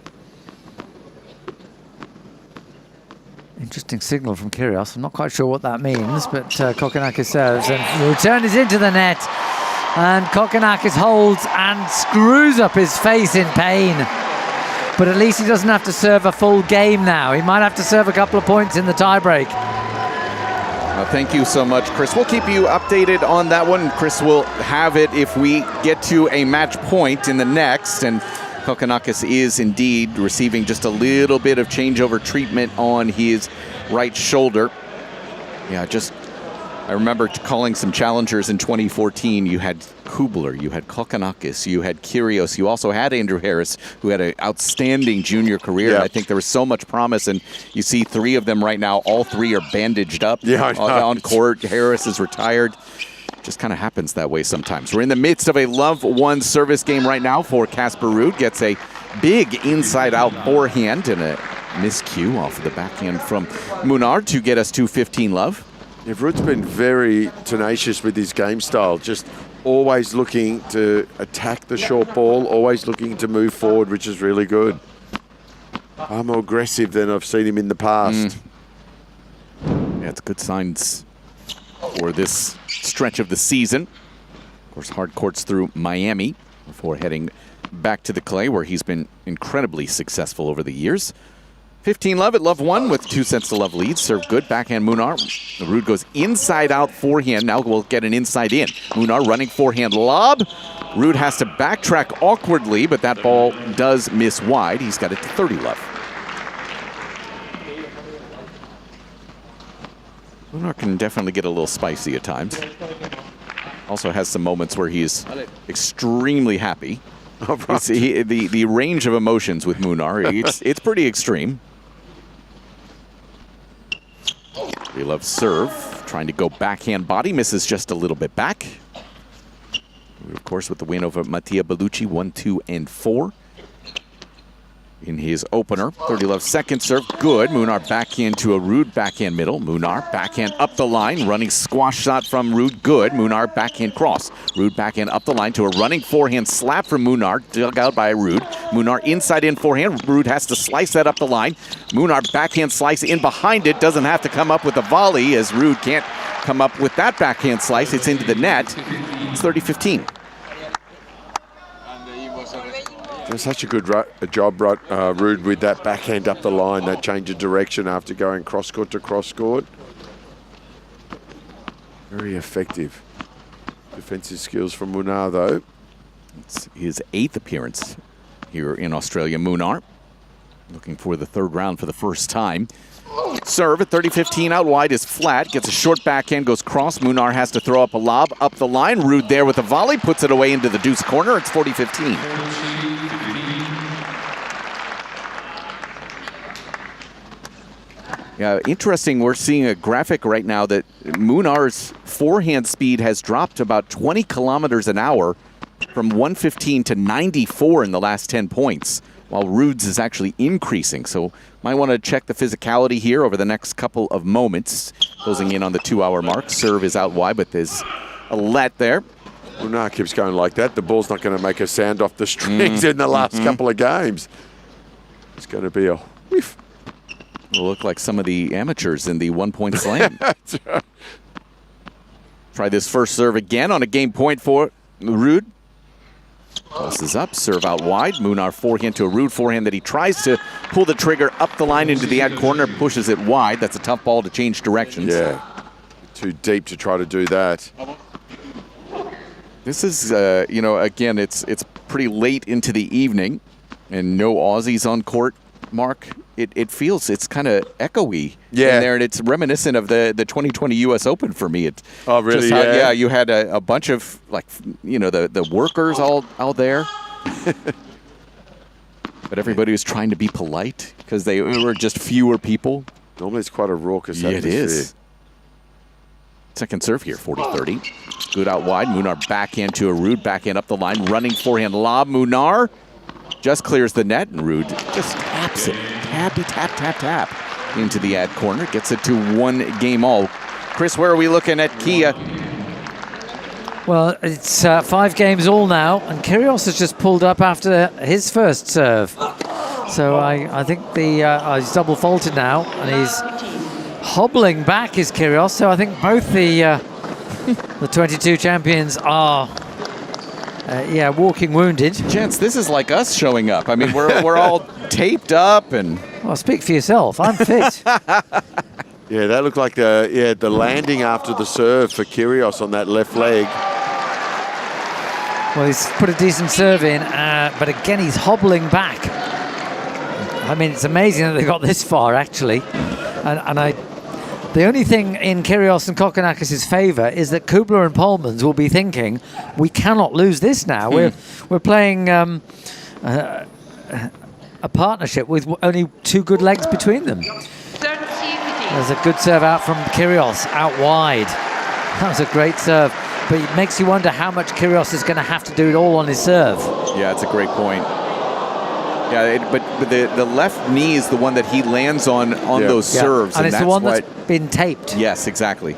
Interesting signal from Kyrgios. I'm not quite sure what that means, but Kokkinakis serves, and the return is into the net. And Kokkinakis holds and screws up his face in pain. But at least he doesn't have to serve a full game now. He might have to serve a couple of points in the tiebreak. Well, thank you so much, Chris. We'll keep you updated on that one. Chris will have it if we get to a match point in the next. And Kokkinakis is indeed receiving just a little bit of changeover treatment on his right shoulder. Yeah, I remember calling some challengers in 2014. You had Kubler, you had Kokkinakis, you had Kyrgios, you also had Andrew Harris, who had an outstanding junior career. Yep. I think there was so much promise, and you see 3 of them right now. All 3 are bandaged up on court. Harris is retired. Just kind of happens that way sometimes. We're in the midst of a love-won service game right now for Casper Ruud. Gets a big inside-out forehand and a miscue off of the backhand from Munar to get us to 15-love. Yeah, Ruud's been very tenacious with his game style, just always looking to attack the short ball, always looking to move forward, which is really good. Far more aggressive than I've seen him in the past. Yeah, it's good signs for this stretch of the season. Of course, hard courts through Miami before heading back to the clay, where he's been incredibly successful over the years. 15-love at love 1 with 2 sets to love lead. Serve good, backhand Munar. Ruud goes inside out forehand. Now we'll get an inside in. Munar running forehand lob. Ruud has to backtrack awkwardly, but that ball does miss wide. He's got it to 30-love. Munar can definitely get a little spicy at times. Also has some moments where he's extremely happy. The range of emotions with Munar, it's pretty extreme. We love serve, trying to go backhand body, misses just a little bit back. Of course, with the win over Mattia Bellucci, 1, 2, and 4. In his opener, 30-love second serve, good. Munar backhand to a Ruud backhand middle. Munar backhand up the line, running squash shot from Ruud, good. Munar backhand cross. Ruud backhand up the line to a running forehand slap from Munar, dug out by Ruud. Munar inside in forehand. Ruud has to slice that up the line. Munar backhand slice in behind it, doesn't have to come up with a volley as Ruud can't come up with that backhand slice. It's into the net. It's 30-15. Such a good job, Ruud, with that backhand up the line, that change of direction after going cross-court to cross-court. Very effective. Defensive skills from Munar, though. It's his 8th appearance here in Australia. Munar looking for the 3rd round for the first time. Serve at 30-15 out wide is flat. Gets a short backhand, goes cross. Munar has to throw up a lob up the line. Ruud there with a volley, puts it away into the deuce corner. It's 40-15. Yeah, interesting. We're seeing a graphic right now that Munar's forehand speed has dropped about 20 kilometers an hour from 115 to 94 in the last 10 points, while Ruud's is actually increasing. So might want to check the physicality here over the next couple of moments. Closing in on the 2-hour mark. Serve is out wide, but there's a let there. Munar keeps going like that. The ball's not going to make a sound off the strings in the last couple of games. It's going to be a whiff. It'll look like some of the amateurs in the one-point slam. Try this first serve again on a game point for Ruud. Tosses up, serve out wide. Munar forehand to a Ruud forehand that he tries to pull the trigger up the line into the ad corner, pushes it wide. That's a tough ball to change directions. Yeah, too deep to try to do that. This is, again, it's pretty late into the evening and no Aussies on court, Mark. It feels, it's kind of echoey in there, and it's reminiscent of the 2020 U.S. Open for me. Oh, really? Yeah, you had a bunch of, the workers all out there. But everybody was trying to be polite because they were just fewer people. Normally it's quite a raucous atmosphere. It is. Second serve here, 40-30. Good out wide. Munar backhand to a Ruud, backhand up the line, running forehand lob. Munar just clears the net, and Ruud just taps it. Tap into the ad corner. Gets it to 1 game all. Chris, where are we looking at Kia? Well, it's 5 games all now, and Kyrgios has just pulled up after his first serve. So I think he's double faulted now, and he's hobbling back, is Kyrgios. So I think both the 22 champions are walking wounded. Gents, this is like us showing up. I mean, we're all taped up and... Well, speak for yourself. I'm fit. Yeah, that looked like the landing after the serve for Kyrgios on that left leg. Well, he's put a decent serve in, but again, he's hobbling back. I mean, it's amazing that they got this far, actually. The only thing in Kyrgios and Kokkinakis' favour is that Kubler and Polmans will be thinking, we cannot lose this now. We're playing a partnership with only 2 good legs between them. There's a good serve out from Kyrgios, out wide. That was a great serve. But it makes you wonder how much Kyrgios is going to have to do it all on his serve. Yeah, it's a great point. Yeah, but the left knee is the one that he lands on those serves. And it's that's the one that's been taped. Yes, exactly.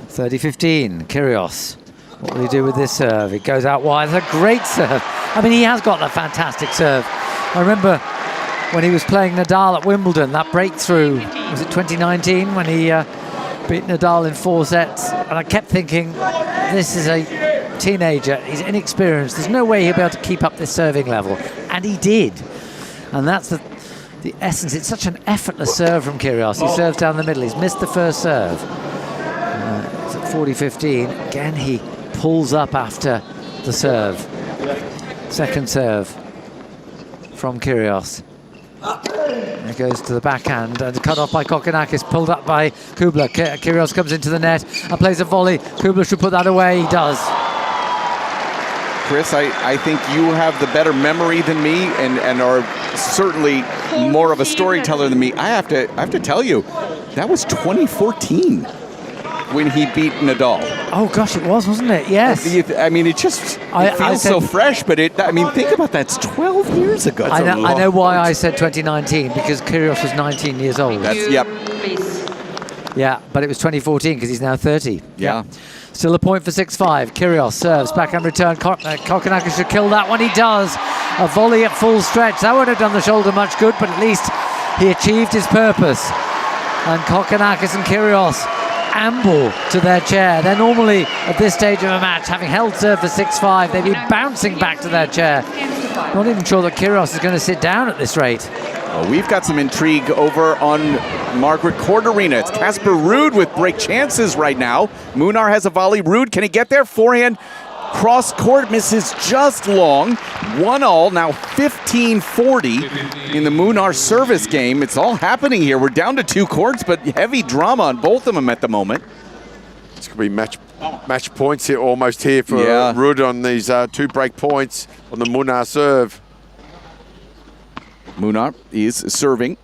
30-15, Kyrgios. What will he do with this serve? It goes out wide. It's a great serve. I mean, he has got a fantastic serve. I remember when he was playing Nadal at Wimbledon, that breakthrough, was it 2019, when he beat Nadal in 4 sets? And I kept thinking, this is a teenager, he's inexperienced, there's no way he'll be able to keep up this serving level. And he did. And that's the essence. It's such an effortless serve from Kyrgios. He serves down the middle. He's missed the first serve. It's at 40-15. Again, he pulls up after the serve. Second serve from Kyrgios. It goes to the backhand and cut off by Kokkinakis, pulled up by Kubler. Kyrgios comes into the net and plays a volley. Kubler should put that away. He does. Chris, I think you have the better memory than me and are certainly more of a storyteller than me. I have to tell you, that was 2014 when he beat Nadal. Oh gosh, it was, wasn't it? Yes. I mean, it feels so fresh, but think about that. It's 12 years ago. I know why I said 2019, because Kyrgios was 19 years old. Yep. Yeah, but it was 2014 because he's now 30. Yeah. Still a point for 6-5. Kyrgios serves, backhand return. Kokkinakis should kill that one. He does. A volley at full stretch. That wouldn't have done the shoulder much good, but at least he achieved his purpose. And Kokkinakis and Kyrgios amble to their chair. They're normally, at this stage of a match, having held serve for 6-5, they'd be bouncing back to their chair. Not even sure that Kyrgios is going to sit down at this rate. Well, we've got some intrigue over on Margaret Court Arena. It's Casper Ruud with break chances right now. Munar has a volley. Ruud, can he get there? Forehand, cross court, misses just long. 1-all, now 15-40 in the Munar service game. It's all happening here. We're down to 2 courts, but heavy drama on both of them at the moment. It's going to be match points here, almost here for Ruud on these 2 break points on the Munar serve. Munar is serving.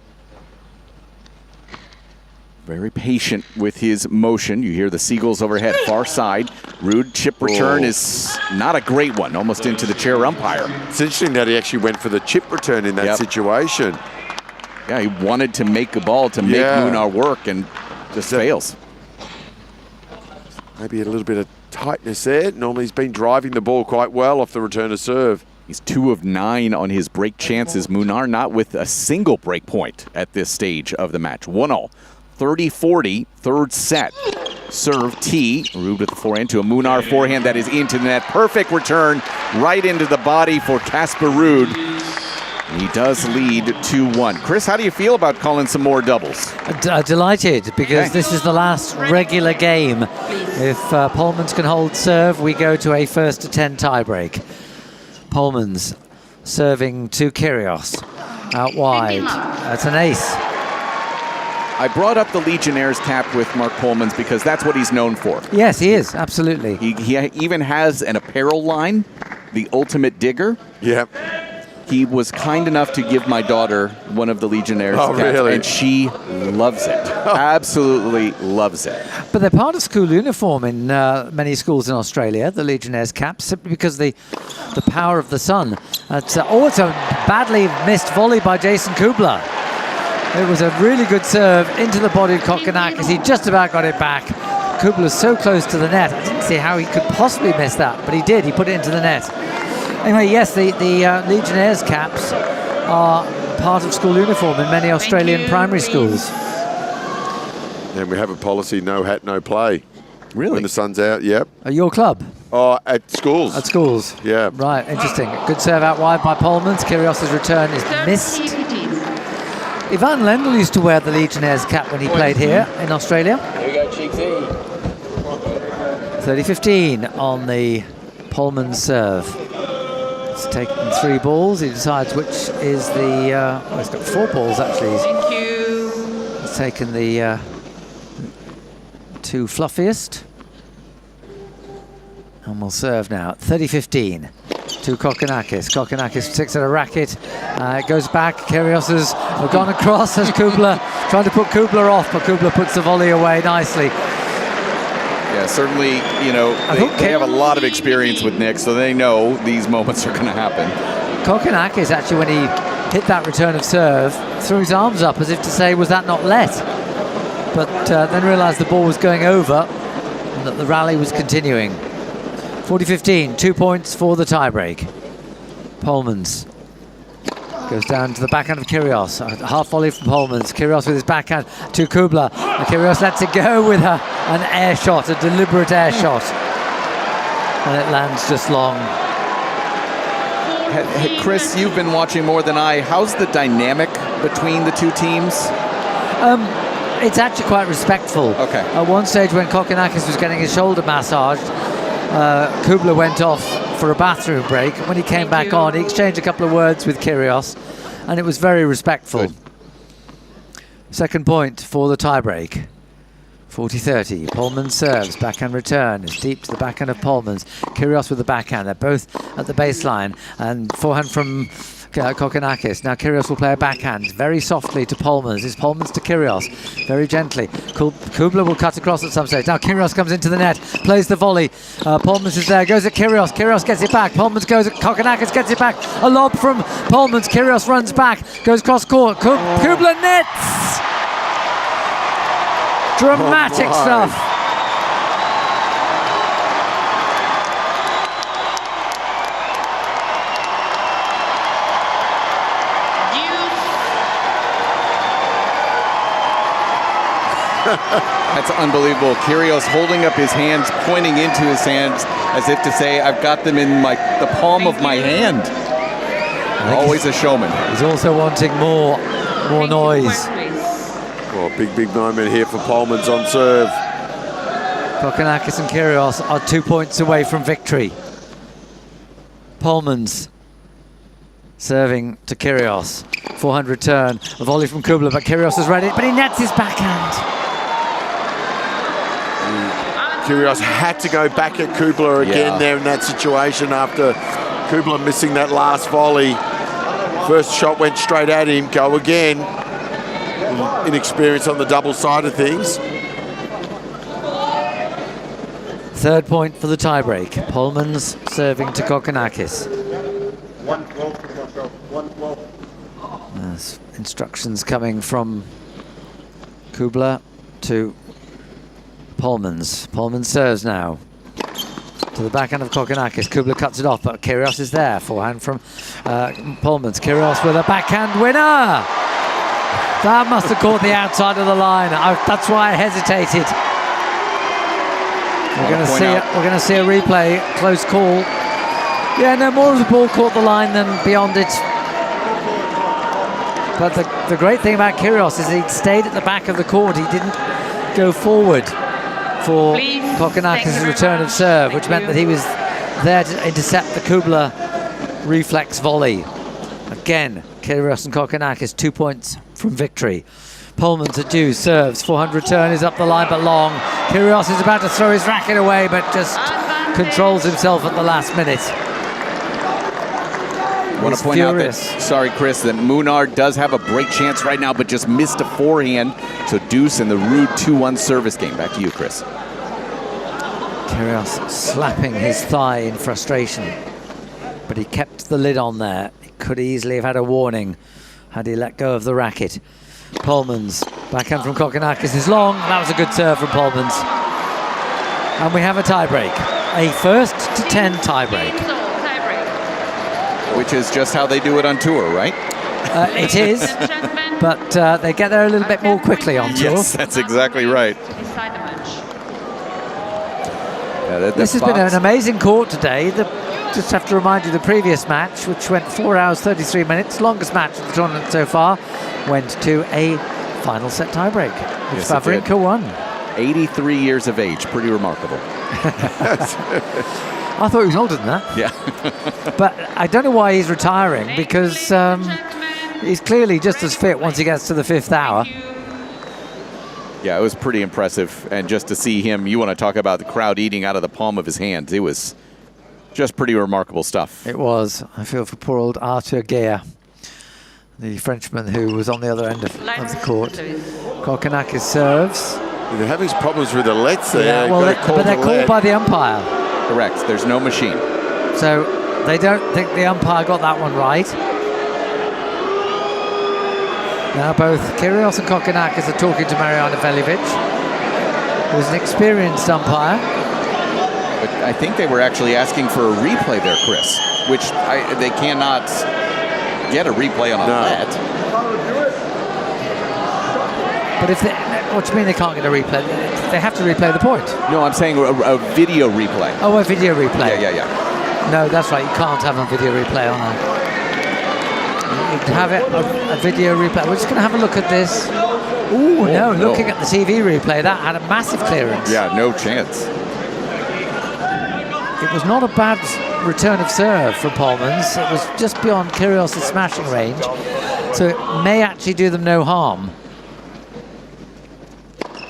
Very patient with his motion. You hear the seagulls overhead, far side. Ruud chip return is not a great one, almost into the chair umpire. It's interesting that he actually went for the chip return in that situation. Yeah, he wanted to make a ball to make Munar work and just fails. Maybe a little bit of tightness there. Normally he's been driving the ball quite well off the return of serve. He's 2 of 9 on his break chances. Munar not with a single break point at this stage of the match. 1-all. 30-40, third set. Serve T. Ruud with the forehand to a Munar forehand that is into the net. Perfect return right into the body for Casper Ruud. He does lead 2-1. Chris, how do you feel about calling some more doubles? Delighted, because this is the last regular game. If Polmans can hold serve, we go to a 1-10 tiebreak. Polmans serving to Kyrgios. Out wide. That's an ace. I brought up the Legionnaires cap with Mark Polmans because that's what he's known for. Yes, he is, absolutely. He even has an apparel line, the Ultimate Digger. Yep. He was kind enough to give my daughter one of the Legionnaires caps, really? and she loves it. Absolutely loves it. But they're part of school uniform in many schools in Australia, the Legionnaires caps, simply because the power of the sun. It's a badly missed volley by Jason Kubler. It was a really good serve into the body of Kokkinakis. He just about got it back. Kubler's so close to the net. I didn't see how he could possibly miss that, but he did. He put it into the net. Anyway, yes, the Legionnaires caps are part of school uniform in many Australian primary schools. And we have a policy, no hat, no play. Really? When the sun's out, yep. At your club? Oh, at schools. At schools. Yeah. Right, interesting. Good serve out wide by Polmans. Kyrgios' return is missed. Ivan Lendl used to wear the Legionnaires cap when he played here in Australia. Here we go, Cheeksy. 30-15 on the Polman's serve. He's taken 3 balls. He decides which is the... well, he's got 4 balls, actually. Thank you. He's taken the 2 fluffiest. And we'll serve now at 30-15 to Kokkinakis. Kokkinakis sticks at a racket. It goes back. Kyrgios has gone across as Kubler, trying to put Kubler off, but Kubler puts the volley away nicely. Yeah, certainly, you know, they have a lot of experience with Nick, so they know these moments are going to happen. Kokkinakis, actually, when he hit that return of serve, threw his arms up as if to say, was that not let? But then realised the ball was going over and that the rally was continuing. 40-15, 2 points for the tiebreak. Polmans goes down to the backhand of Kyrgios. A half volley from Polmans. Kyrgios with his backhand to Kubler. And Kyrgios lets it go with an air shot, a deliberate air shot. And it lands just long. Hey, Chris, you've been watching more than I. How's the dynamic between the two teams? It's actually quite respectful. Okay. At one stage when Kokkinakis was getting his shoulder massaged, Kubler went off for a bathroom break. When he came back on, he exchanged a couple of words with Kyrgios, and it was very respectful. Good. Second point for the tiebreak. 40-30. Polman serves, backhand return. It's deep to the backhand of Polmans. Kyrgios with the backhand. They're both at the baseline, and forehand from Kokkinakis. Now Kyrgios will play a backhand very softly to Polmans. It's Polmans to Kyrgios very gently. Kubler will cut across at some stage. Now Kyrgios comes into the net, plays the volley. Polmans is there, goes at Kyrgios. Kyrgios gets it back. Polmans goes at Kokkinakis, gets it back. A lob from Polmans. Kyrgios runs back, goes cross court. Kubler nets. Dramatic stuff. That's unbelievable. Kyrgios holding up his hands, pointing into his hands as if to say, I've got them in the palm of my hand. Always a showman. He's also wanting more noise. Oh, big moment here for Polmans on serve. Kokkinakis and Kyrgios are 2 points away from victory. Polmans serving to Kyrgios. Forehand return, a volley from Kubler, but Kyrgios has read it, but he nets his backhand. Kyrgios had to go back at Kubler again there in that situation after Kubler missing that last volley. First shot went straight at him, go again. Inexperience on the double side of things. Third point for the tiebreak. Polmans serving to Kokkinakis. 1-12. There's instructions coming from Kubler to Polmans. Polmans serves now to the backhand of Kokkinakis. Kubler cuts it off, but Kyrgios is there. Forehand from Polmans. Kyrgios with a backhand winner. That must have caught the outside of the line. That's why I hesitated. We're going to see a replay. Close call. Yeah, no, more of the ball caught the line than beyond it. But the great thing about Kyrgios is he stayed at the back of the court. He didn't go forward for Kokkinakis' return of serve, which meant that he was there to intercept the Kubler reflex volley. Again, Kyrgios and Kokkinakis 2 points from victory. Polmans at due, serves, forehand return is up the line but long. Kyrgios is about to throw his racket away but just controls himself at the last minute. I want to point out that, sorry Chris, that Munar does have a break chance right now but just missed a forehand. So deuce in the Ruud 2-1 service game. Back to you, Chris. Kyrgios slapping his thigh in frustration, but he kept the lid on there. He could easily have had a warning had he let go of the racket. Polmans, backhand from Kokkinakis is long. That was a good serve from Polmans. And we have a tiebreak. A 1st to 10 tiebreak. Which is just how they do it on tour, right? It is, but they get there a little bit more quickly on tour. Yes, that's exactly right. This has been an amazing court today. Just have to remind you, the previous match, which went 4 hours 33 minutes, longest match of the tournament so far, went to a final set tiebreak, which Wawrinka won. 83 years of age, pretty remarkable. I thought he was older than that. Yeah. But I don't know why he's retiring, because he's clearly just as fit once he gets to the 5th hour. Yeah, it was pretty impressive. And just to see him, you want to talk about the crowd eating out of the palm of his hands. It was just pretty remarkable stuff. It was. I feel for poor old Arthur Guerre, the Frenchman who was on the other end of the court. Kokkinakis serves. They're having problems with the lets there. Yeah, well, but they're called by the umpire. Correct. There's no machine. So they don't think the umpire got that one right. Now both Kyrgios and Kokkinakis are talking to Mariana Veljovic, who's an experienced umpire. But I think they were actually asking for a replay there, Chris, which they cannot get a replay on a net. But if they, what do you mean they can't get a replay? They have to replay the point. No, I'm saying a video replay. Oh, a video replay. Yeah. No, that's right. You can't have a video replay on that. You can have it a video replay. We're just going to have a look at this. Ooh, no, looking at the TV replay, that had a massive clearance. Yeah, no chance. It was not a bad return of serve from Polmans. It was just beyond Kyrgios' smashing range, so it may actually do them no harm.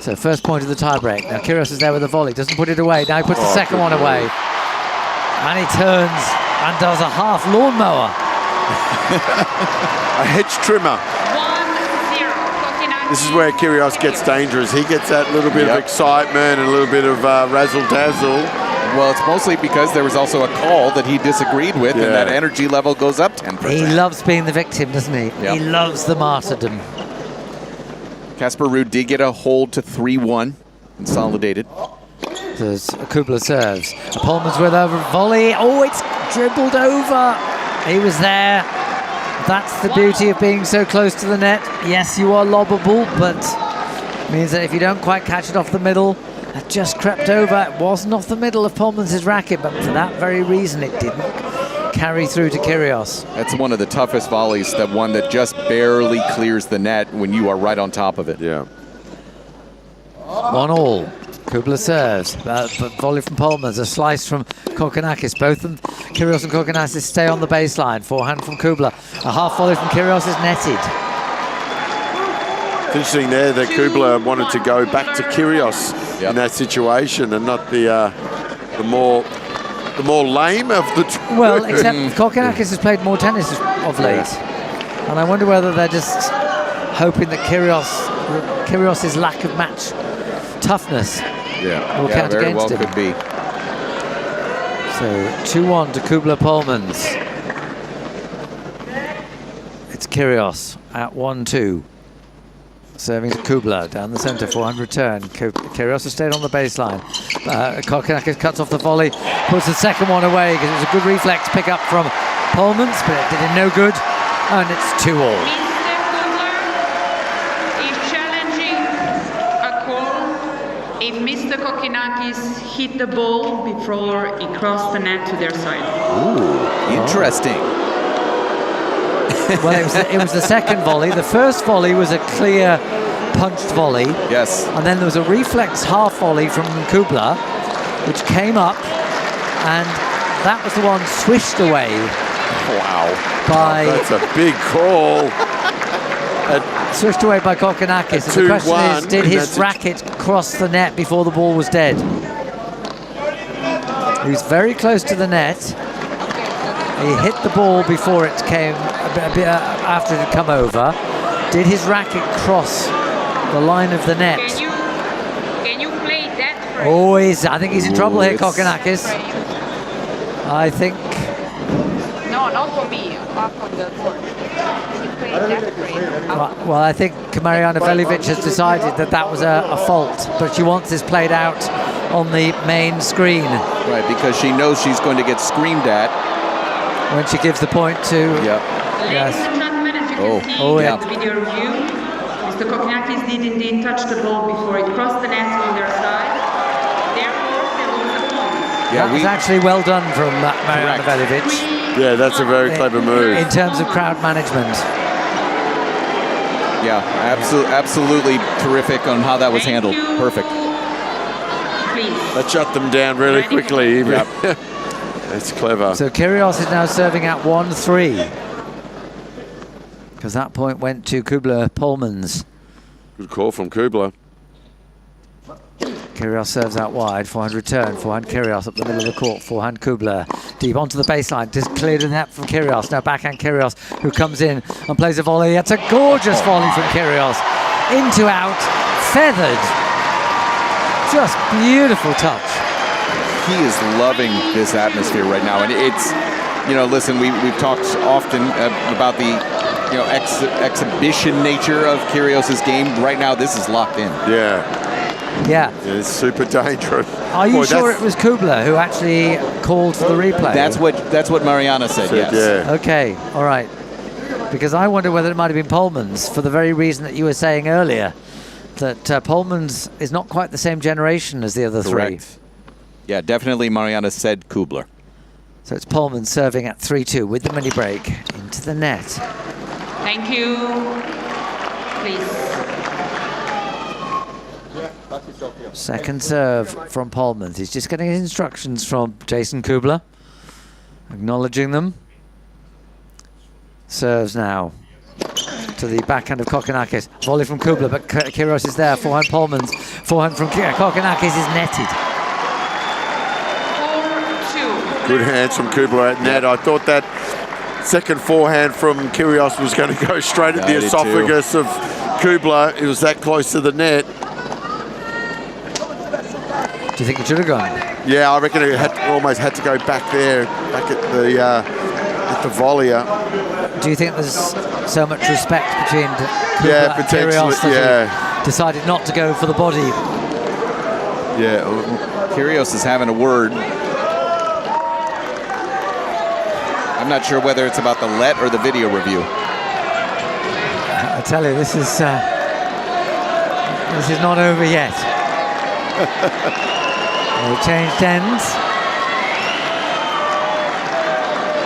So first point of the tiebreak. Now Kyrgios is there with a volley, doesn't put it away. Now he puts the second one away. And he turns and does a half lawnmower. A hedge trimmer. This is where Kyrgios gets dangerous. He gets that little bit of excitement and a little bit of razzle-dazzle. Well, it's mostly because there was also a call that he disagreed with, and that energy level goes up 10%. He loves being the victim, doesn't he? Yep. He loves the martyrdom. Casper Ruud did get a hold to 3-1, consolidated. There's Kubler serves. Polmans with a volley. Oh, it's dribbled over. He was there. That's the beauty of being so close to the net. Yes, you are lobbable, but means that if you don't quite catch it off the middle, it just crept over. It wasn't off the middle of Polmans' racket, but for that very reason, it didn't carry through to Kyrgios. That's one of the toughest volleys, the one that just barely clears the net when you are right on top of it. Yeah. 1-1. Kubler serves, but volley from Polmans, a slice from Kokkinakis. Both of them, Kyrgios and Kokkinakis, stay on the baseline. Forehand from Kubler. A half volley from Kyrgios is netted. It's interesting there that Kubler wanted to go back to Kyrgios in that situation and not the more lame of the two. Well, except Kokkinakis has played more tennis of late. And I wonder whether they're just hoping that Kyrgios' lack of match toughness will count very against well him. Could be. So 2-1 to Kubler Polmans. It's Kyrgios at 1-2. Serving to Kubler down the centre, forehand return. Kyrgios has stayed on the baseline. Kokkinakis cuts off the volley, puts the second one away because it was a good reflex pick up from Polmans, but it did him no good. And it's 2-2. If Mr. Kokkinakis hit the ball before he crossed the net to their side. Ooh, interesting. Well, it was the second volley. The first volley was a clear punched volley. Yes. And then there was a reflex half volley from Kubler, which came up, and that was the one swished away. Wow. That's a big call. Swished away by Kokkinakis. And the question is, did his racket cross the net before the ball was dead? He was very close to the net. He hit the ball before it came, a bit after it had come over. Did his racket cross the line of the net? Can you play that? Oh, I think he's in trouble here, Kokkinakis. I think. No, not for me. Up on the court. Well, I think Mariana Veljovic has decided that was a fault, but she wants this played out on the main screen. Right, because she knows she's going to get screamed at. When she gives the point to... Yep. Ladies and gentlemen, as you can see in the video review, Mr. Kokkinakis did indeed touch the ball before it crossed the net on their side. Therefore, they lose the point. That was actually well done from Mariana Veljovic. Yeah, that's a very clever move. In terms of crowd management. Yeah, absolutely terrific on how that was handled. Perfect. That shut them down really quickly. It's clever. So Kyrgios is now serving at 1-3. Because that point went to Kubler-Polmans. Good call from Kubler. Kyrgios serves out wide, forehand return, forehand Kyrgios up the middle of the court, forehand Kubler, deep onto the baseline, just cleared the net from Kyrgios. Now backhand Kyrgios, who comes in and plays a volley. That's a gorgeous volley from Kyrgios. Into out, feathered. Just beautiful touch. He is loving this atmosphere right now, and it's, you know, listen, we've talked often about the, you know, exhibition nature of Kyrgios's game. Right now, this is locked in. Yeah, it's super dangerous. Are you sure it was Kubler who actually called for the replay? That's what Mariana said, yes. Yeah. Okay, all right. Because I wonder whether it might have been Polmans for the very reason that you were saying earlier, that Polmans is not quite the same generation as the other Correct. three. Yeah, definitely Mariana said Kubler. So it's Polmans serving at 3-2 with the mini break into the net. Thank you. Please. Second serve from Polmans. He's just getting his instructions from Jason Kubler, acknowledging them. Serves now to the backhand of Kokkinakis. Volley from Kubler, but Kyrgios is there. Forehand Polmans. Forehand from Kokkinakis is netted. Good hands from Kubler at net. I thought that second forehand from Kyrgios was going to go straight at the esophagus of Kubler. It was that close to the net. Do you think it should have gone? Yeah, I reckon it almost had to go back there, back at the volleyer. Do you think there's so much respect between Kubler and Kyrgios that he decided not to go for the body? Yeah, Kyrgios is having a word. I'm not sure whether it's about the let or the video review. I tell you, this is not over yet. They changed ends.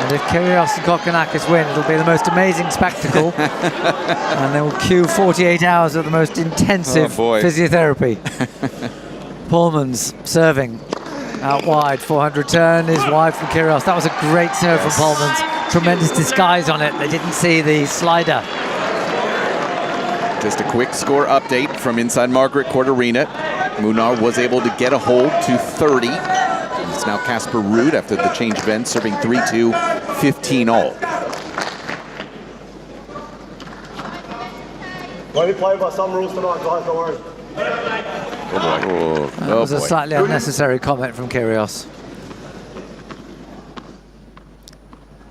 And if Kyrgios and Kokkinakis win, it'll be the most amazing spectacle. And they will cue 48 hours of the most intensive physiotherapy. Polmans serving out wide. Forehand return is wide from Kyrgios. That was a great serve from Polmans. Tremendous disguise on it. They didn't see the slider. Just a quick score update from inside Margaret Court Arena. Munar was able to get a hold to 30. It's now Casper Ruud after the change of ends, serving 3-2, 15-all. Only play by some rules tonight, guys, don't worry. That was a slightly unnecessary comment from Kyrgios.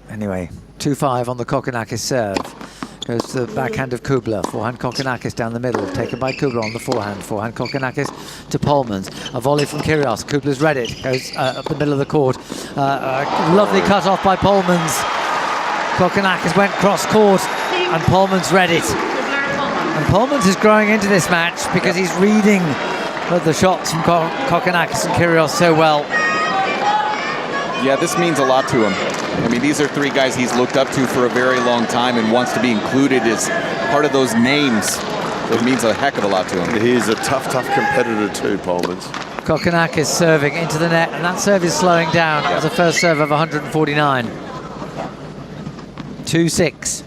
Anyway, 2-5 on the Kokkinakis serve. Goes to the backhand of Kubler. Forehand Kokkinakis down the middle. Taken by Kubler on the forehand. Forehand Kokkinakis to Polmans. A volley from Kyrgios. Kubler's read it. Goes up the middle of the court. Lovely cut off by Polmans. Kokkinakis went cross court and Polmans read it. And Polmans is growing into this match because he's reading the shots from Kokkinakis and Kyrgios so well. Yeah, this means a lot to him. I mean, these are three guys he's looked up to for a very long time and wants to be included as part of those names. It means a heck of a lot to him. He's a tough competitor too, Polmans. Kokkinakis serving into the net, and that serve is slowing down. That was a first serve of 149. 2-6.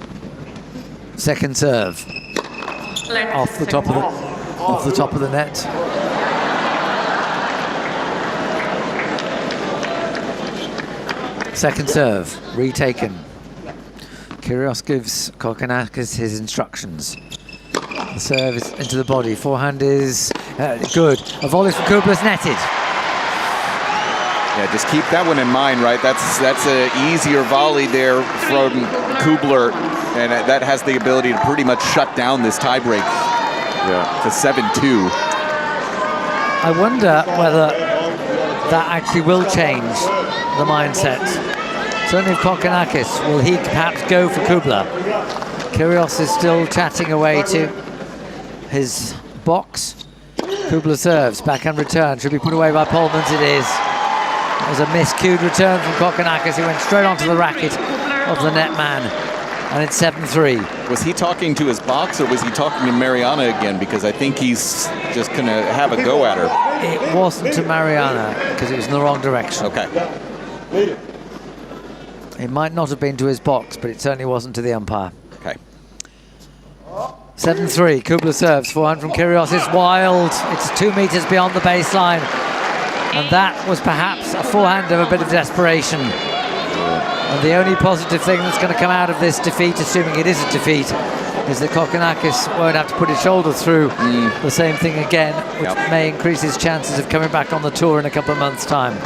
Second serve. Off the top of the net. Second serve, retaken. Kyrgios gives Kokkinakis his instructions. The serve is into the body. Forehand is good. A volley from Kubler's netted. Yeah, just keep that one in mind, right? That's an easier volley there from Kubler, and that has the ability to pretty much shut down this tiebreak. To 7-2. I wonder whether that actually will change the mindset. Certainly Kokkinakis, will he perhaps go for Kubler? Kyrgios is still chatting away to his box. Kubler serves, backhand return, should be put away by Polmans, it is. It was a miscued return from Kokkinakis, he went straight onto the racket of the net man. And it's 7-3. Was he talking to his box or was he talking to Mariana again? Because I think he's just going to have a go at her. It wasn't to Mariana because it was in the wrong direction. Okay. It might not have been to his box, but it certainly wasn't to the umpire. Okay. 7-3, Kubler serves, forehand from Kyrgios is wild. It's 2 meters beyond the baseline. And that was perhaps a forehand of a bit of desperation. And the only positive thing that's going to come out of this defeat, assuming it is a defeat, is that Kokkinakis won't have to put his shoulder through the same thing again, which may increase his chances of coming back on the tour in a couple of months' time.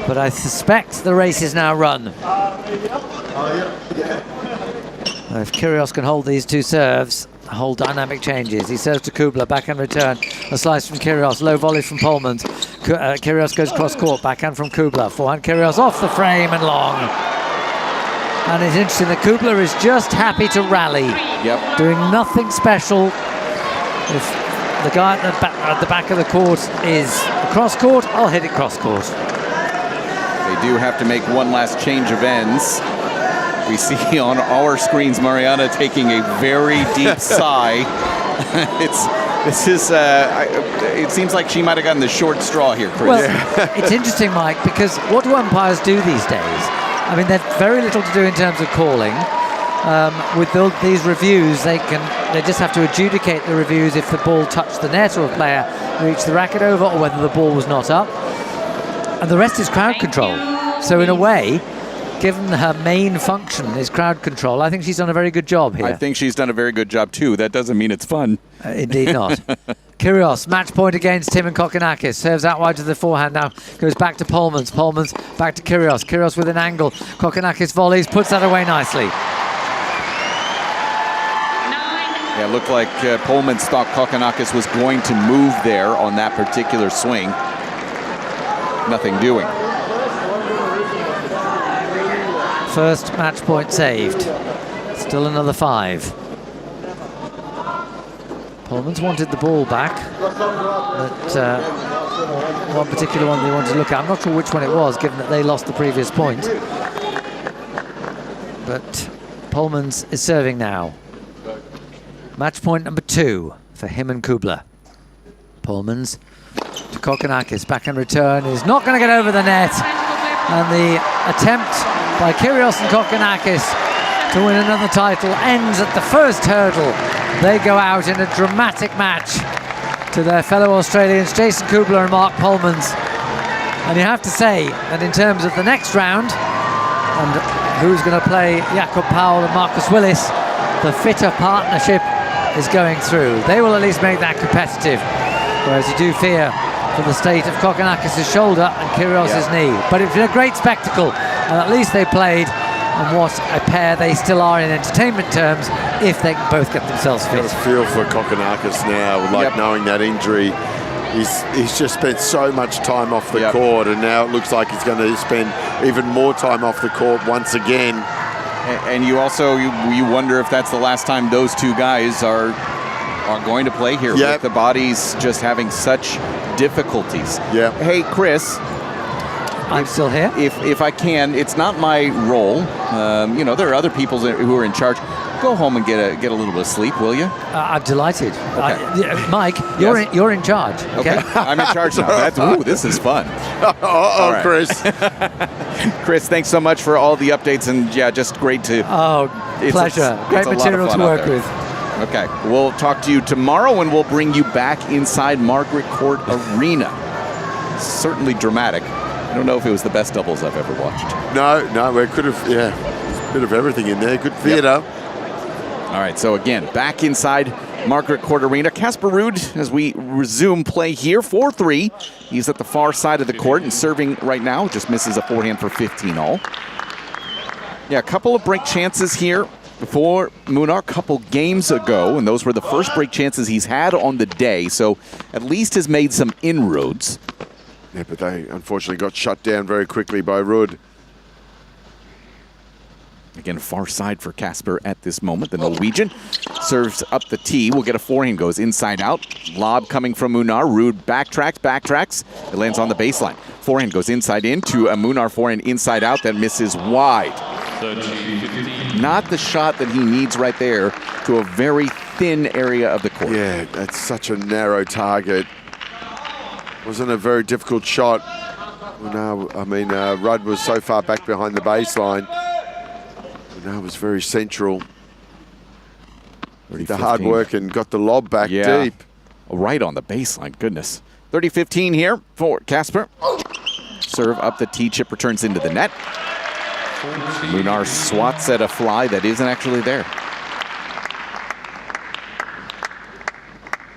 But I suspect the race is now run. If Kyrgios can hold these 2 serves, the whole dynamic changes. He serves to Kubler, backhand return, a slice from Kyrgios, low volley from Polmans. Kyrgios goes cross-court, backhand from Kubler, forehand Kyrgios off the frame and long. And it's interesting that Kubler is just happy to rally, doing nothing special. If the guy at the back of the court is cross-court, I'll hit it cross-court. They do have to make one last change of ends. We see on our screens Mariana taking a very deep sigh. It seems like she might have gotten the short straw here, Chris. Well, it's interesting, Mike, because what do umpires do these days? I mean, they've very little to do in terms of calling. With these reviews, they just have to adjudicate the reviews if the ball touched the net or a player reached the racket over, or whether the ball was not up. And the rest is crowd control. So in a way, given her main function is crowd control, I think she's done a very good job here. I think she's done a very good job too. That doesn't mean it's fun. Indeed not. Kyrgios, match point against him and Kokkinakis. Serves out wide to the forehand now. Goes back to Polmans. Polmans back to Kyrgios. Kyrgios with an angle. Kokkinakis volleys. Puts that away nicely. Yeah, it looked like Polmans thought Kokkinakis was going to move there on that particular swing. Nothing doing. First match point saved. Still another 5. Polmans wanted the ball back, but one particular one they wanted to look at. I'm not sure which one it was, given that they lost the previous point. But Polmans is serving now. Match point number 2 for him and Kubler. Polmans to Kokkinakis. Backhand return is not going to get over the net. And the attempt by Kyrgios and Kokkinakis to win another title ends at the first hurdle. They go out in a dramatic match to their fellow Australians, Jason Kubler and Mark Polmans. And you have to say that in terms of the next round, and who's going to play Jakob Powell and Marcus Willis, the fitter partnership is going through. They will at least make that competitive, whereas you do fear for the state of Kokkinakis' shoulder and Kyrgios' knee. But it's been a great spectacle, and at least they played, and what a pair they still are in entertainment terms if they can both get themselves fit. Got a feel for Kokkinakis now, like knowing that injury. He's just spent so much time off the court, and now it looks like he's going to spend even more time off the court once again. And you also you wonder if that's the last time those two guys are going to play here, with the bodies just having such difficulties. Hey, Chris. I'm still here. If I can, it's not my role. You know, there are other people who are in charge. Go home and get a little bit of sleep, will you? I'm delighted. Okay. Mike, you're in charge. Okay, I'm in charge now. This is fun. Right. Chris. Chris, thanks so much for all the updates, and just great to. Pleasure. Great material to work with. Okay, we'll talk to you tomorrow, and we'll bring you back inside Margaret Court Arena. Certainly dramatic. I don't know if it was the best doubles I've ever watched. No, we could have, a bit of everything in there. Good theatre. All right, so again, back inside Margaret Court Arena. Casper Ruud, as we resume play here, 4-3. He's at the far side of the court and serving right now. Just misses a forehand for 15-all. Yeah, a couple of break chances here before Munar, a couple games ago, and those were the first break chances he's had on the day, so at least has made some inroads. Yeah, but they unfortunately got shut down very quickly by Ruud. Again, far side for Casper at this moment. The Norwegian serves up the tee. We'll get a forehand, goes inside out. Lob coming from Munar. Ruud backtracks. It lands on the baseline. Forehand goes inside in to a Munar forehand inside out that misses wide. Not the shot that he needs right there to a very thin area of the court. Yeah, that's such a narrow target. Wasn't a very difficult shot. No, I mean, Rudd was so far back behind the baseline. Munar was very central. The hard work and got the lob back deep. Right on the baseline, goodness. 30-15 here for Casper. Serve up the tee, chip returns into the net. Munar swats at a fly that isn't actually there.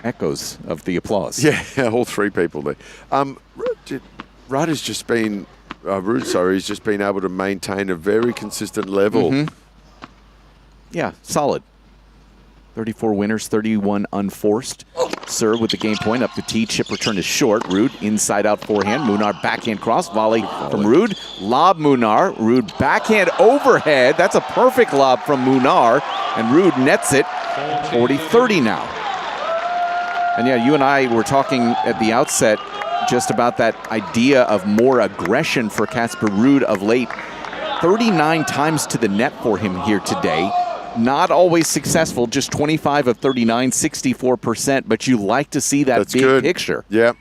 Echoes of the applause. Yeah, all three people there. Ruud has just been, he's just been able to maintain a very consistent level. Yeah, solid. 34 winners, 31 unforced. Serve with the game point up the tee. Chip return is short. Ruud inside out forehand. Munar backhand cross. Volley from Ruud. Lob Munar. Ruud backhand overhead. That's a perfect lob from Munar. And Ruud nets it. 40-30 now. And yeah, you and I were talking at the outset just about that idea of more aggression for Casper Ruud of late. 39 times to the net for him here today. Not always successful, just 25 of 39, 64%, but you like to see that big picture. Yeah.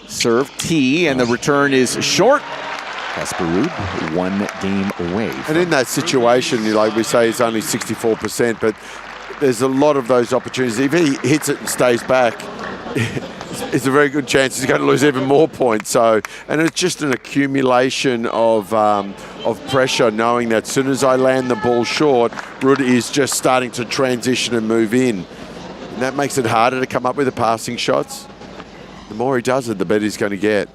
Serve tee, and the return is short. Casper Ruud, 1 game away. And in that situation, like we say, it's only 64%, but there's a lot of those opportunities. If he hits it and stays back, it's a very good chance he's going to lose even more points. So, and it's just an accumulation of pressure, knowing that as soon as I land the ball short, Ruud is just starting to transition and move in. And that makes it harder to come up with the passing shots. The more he does it, the better he's going to get.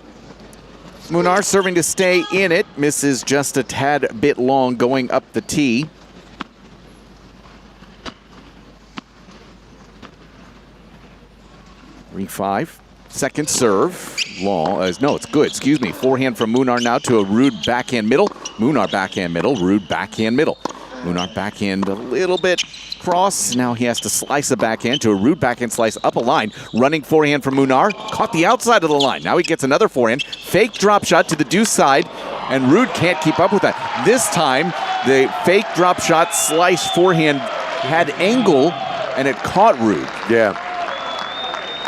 Munar serving to stay in it. Misses just a tad bit long going up the tee. Five. Second serve. Long. No, it's good. Excuse me. Forehand from Munar now to a Ruud backhand middle. Munar backhand middle. Ruud backhand middle. Munar backhand a little bit cross. Now he has to slice a backhand to a Ruud backhand slice up a line. Running forehand from Munar. Caught the outside of the line. Now he gets another forehand. Fake drop shot to the deuce side. And Ruud can't keep up with that. This time, the fake drop shot slice forehand had angle and it caught Ruud. Yeah.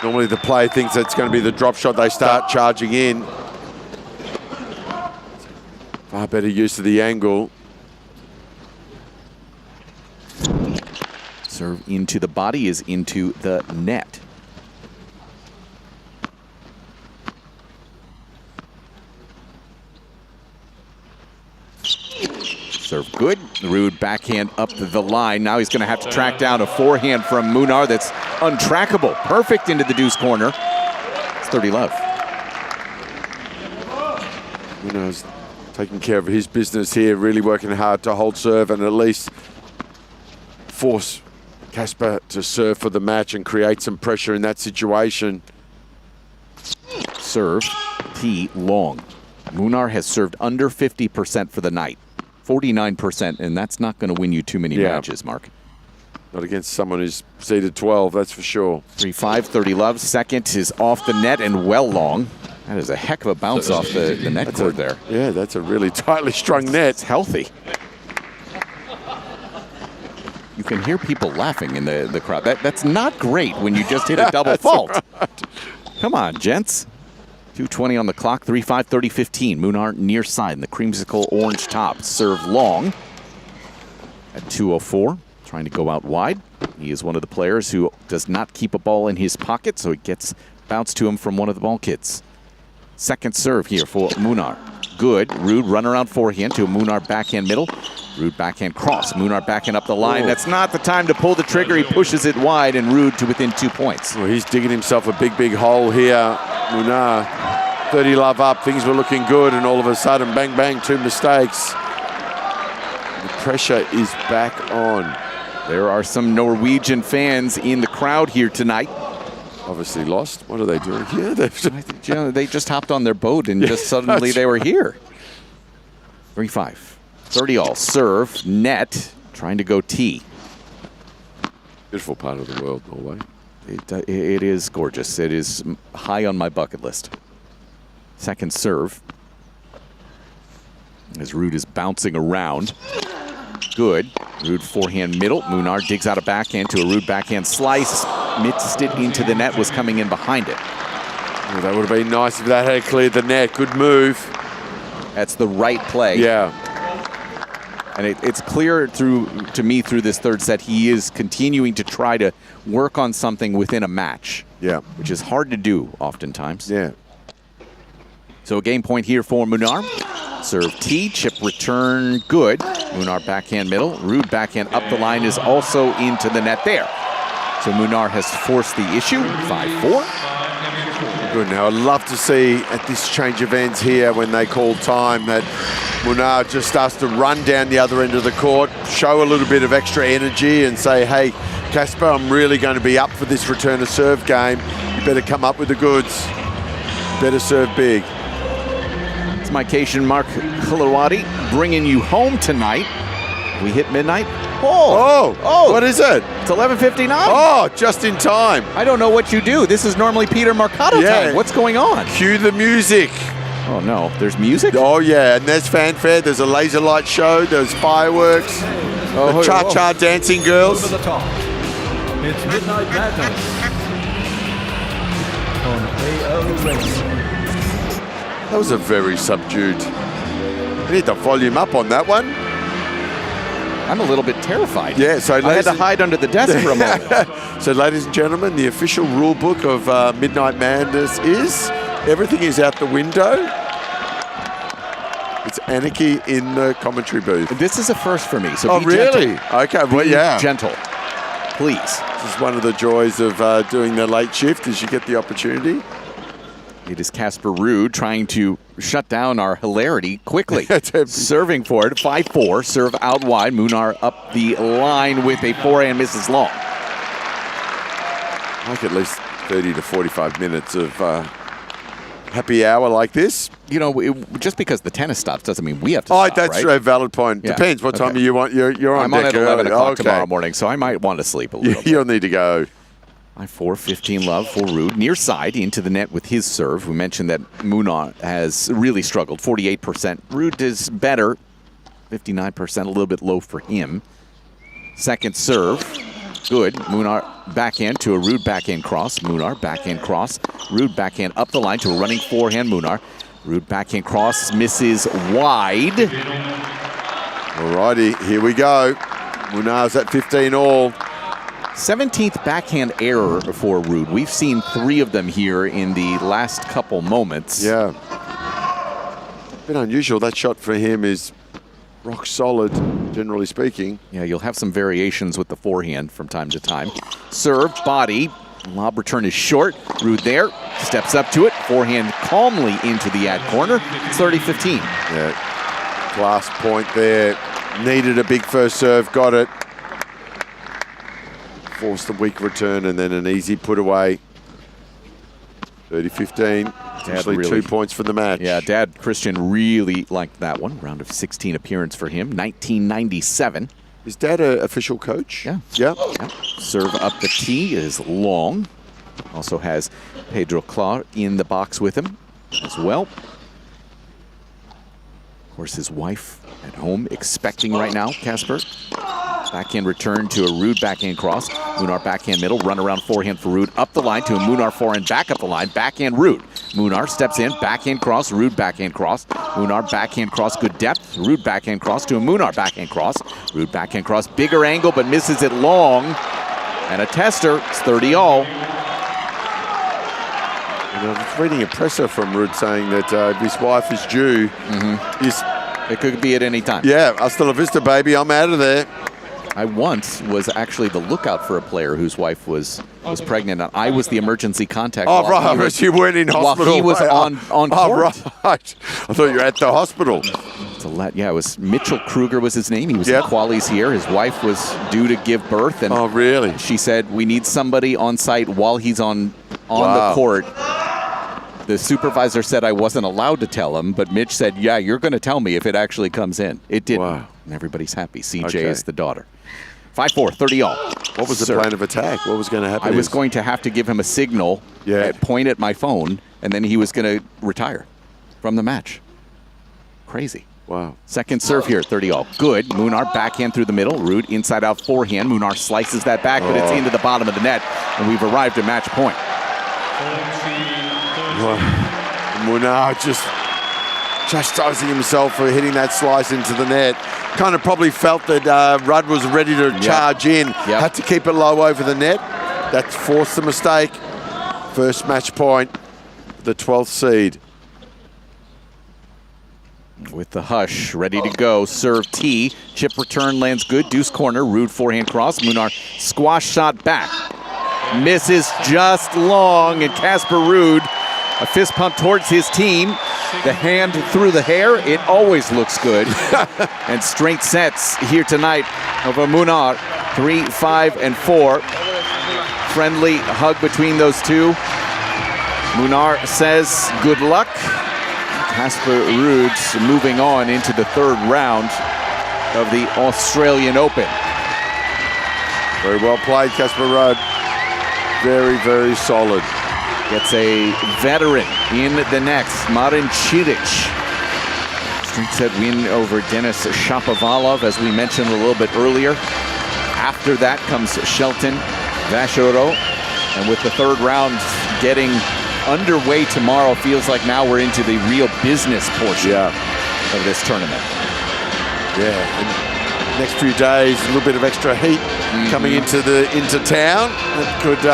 Normally the player thinks that's going to be the drop shot. They start charging in. Far better use of the angle. Serve into the body is into the net. Serve good. Ruud backhand up the line. Now he's going to have to track down a forehand from Munar that's untrackable. Perfect into the deuce corner. It's 30 love. Munar's taking care of his business here, really working hard to hold serve and at least force Casper to serve for the match and create some pressure in that situation. Serve, tee, long. Munar has served under 50% for the night. 49%, and that's not going to win you too many matches, Mark. Not against someone who's seeded 12, that's for sure. 3-5, 30 love. Second is off the net and well long. That is a heck of a bounce off the net cord there. Yeah, that's a really tightly strung net. It's healthy. You can hear people laughing in the crowd. That's not great when you just hit a double fault. Right. Come on, gents. 2:20 on the clock, 3-5, 30-15. Munar near side in the creamsicle orange top. Serve long at 2:04. Trying to go out wide. He is one of the players who does not keep a ball in his pocket, so it gets bounced to him from one of the ball kids. Second serve here for Munar. Good. Ruud run around forehand to a Munar backhand middle. Ruud backhand cross. Munar backhand up the line. That's not the time to pull the trigger. He pushes it wide and Ruud to within 2 points. Well, he's digging himself a big hole here. Munar, 30 love up. Things were looking good, and all of a sudden, bang, bang, 2 mistakes. The pressure is back on. There are some Norwegian fans in the crowd here tonight. Obviously lost. What are they doing here? They just hopped on their boat and just suddenly they were here. 3-5. 30 all. Serve, net, trying to go tee. Beautiful part of the world, Norway. It is gorgeous. It is high on my bucket list. Second serve. As Ruud is bouncing around. Good. Ruud forehand middle. Munar digs out a backhand to a Ruud backhand slice. Missed it into the net, was coming in behind it. Oh, that would have been nice if that had cleared the net. Good move. That's the right play. Yeah. And it's clear to me through this third set, he is continuing to try to work on something within a match. Yeah. Which is hard to do oftentimes. Yeah. So a game point here for Munar. Serve T, chip return, good. Munar backhand middle. Ruud backhand up the line is also into the net there. So Munar has forced the issue, 5-4. Good. Now, I'd love to see at this change of ends here when they call time that Munar just starts to run down the other end of the court, show a little bit of extra energy and say, hey, Casper, I'm really going to be up for this return to serve game. You better come up with the goods. Better serve big. It's my Cation, Mark Hilawati, bringing you home tonight. We hit midnight. Oh! What is it? It's 11:59. Oh, just in time. I don't know what you do. This is normally Peter Marcato time. What's going on? Cue the music. Oh no, there's music? Oh yeah, and there's fanfare, there's a laser light show, there's fireworks, the cha-cha dancing girls. Over the top. It's Midnight Madness on AO Radio. That was a very subdued. I need the volume up on that one. I'm a little bit terrified. Yeah, so I had to hide under the desk for a moment. So ladies and gentlemen, the official rule book of Midnight Madness is everything is out the window. It's anarchy in the commentary booth. This is a first for me, so oh, be really? gentle. Okay, well, yeah. Gentle, please. This is one of the joys of doing the late shift, is you get the opportunity. It is Casper Ruud trying to shut down our hilarity quickly. Serving for it, 5-4, serve out wide. Munar up the line with a forehand, misses long. Like at least 30 to 45 minutes of happy hour like this. You know, just because the tennis stops doesn't mean we have to stop, that's right? a valid point. Yeah. Depends what time you want. You're on I'm deck on at 11 early. o'clock tomorrow morning, so I might want to sleep a little bit. You'll need to go. 5-4, 15 love for Ruud. Near side into the net with his serve. We mentioned that Munar has really struggled, 48%. Ruud is better, 59%, a little bit low for him. Second serve, good. Munar backhand to a Ruud backhand cross. Munar backhand cross. Ruud backhand up the line to a running forehand. Munar. Ruud backhand cross misses wide. Alrighty, here we go. Munar's at 15 all. 17th backhand error for Ruud. We've seen 3 of them here in the last couple moments. Yeah. A bit unusual. That shot for him is rock solid, generally speaking. Yeah, you'll have some variations with the forehand from time to time. Serve, body, lob return is short. Ruud there, steps up to it. Forehand calmly into the ad corner. It's 30-15. Yeah, class point there. Needed a big first serve, got it. Forced a weak return and then an easy put away. 30-15. Actually really, 2 points for the match. Yeah, Dad Christian really liked that one. Round of 16 appearance for him. 1997. Is Dad an official coach? Yeah. Yeah. Serve up the tee is long. Also has Pedro Clar in the box with him as well. Of course, his wife at home expecting right now, Casper. Backhand return to a Ruud backhand cross. Munar backhand middle, run around forehand for Ruud. Up the line to a Munar forehand, back up the line, backhand Ruud. Munar steps in, backhand cross, Ruud backhand cross. Munar backhand cross, good depth. Ruud backhand cross to a Munar backhand cross. Ruud backhand cross, bigger angle, but misses it long. And a tester, it's 30 all. I was reading a presser from Ruud saying that his wife is due. It could be at any time. Yeah, hasta la vista, baby. I'm out of there. I once was actually the lookout for a player whose wife was pregnant, and I was the emergency contact. Oh, right. You weren't in hospital. While he was on court. Oh, right. I thought you were at the hospital. Yeah, it was Mitchell Kruger was his name. He was in Qualies here. His wife was due to give birth. And oh, really? She said, we need somebody on site while he's on the court. The supervisor said I wasn't allowed to tell him, but Mitch said, yeah, you're going to tell me if it actually comes in. It didn't. Wow. And everybody's happy. CJ is the daughter. 5-4, 30 all. What was the plan of attack? What was going to happen? I was going to have to give him a signal, point at my phone, and then he was going to retire from the match. Crazy. Wow. Second serve here, 30 all. Good. Munar backhand through the middle. Ruud inside out forehand. Munar slices that back, but it's into the bottom of the net, and we've arrived at match point. Munar just chastising himself for hitting that slice into the net. Kind of probably felt that Rudd was ready to charge in. Had to keep it low over the net. That forced the mistake. First match point, the 12th seed. With the Hush ready to go. Serve T. Chip return lands good. Deuce corner. Ruud forehand cross. Munar squash shot back. Misses just long. And Casper Ruud, a fist pump towards his team. The hand through the hair. It always looks good. And straight sets here tonight over Munar. 3, 5, and 4. Friendly hug between those two. Munar says good luck. Casper Ruud moving on into the third round of the Australian Open. Very well played, Casper Ruud. Very, very solid. Gets a veteran in the next, Marin Cilic. Straight set win over Denis Shapovalov, as we mentioned a little bit earlier. After that comes Shelton Vachereau. And with the third round getting underway tomorrow, feels like now we're into the real business portion of this tournament. Yeah, and next few days, a little bit of extra heat coming into town. That could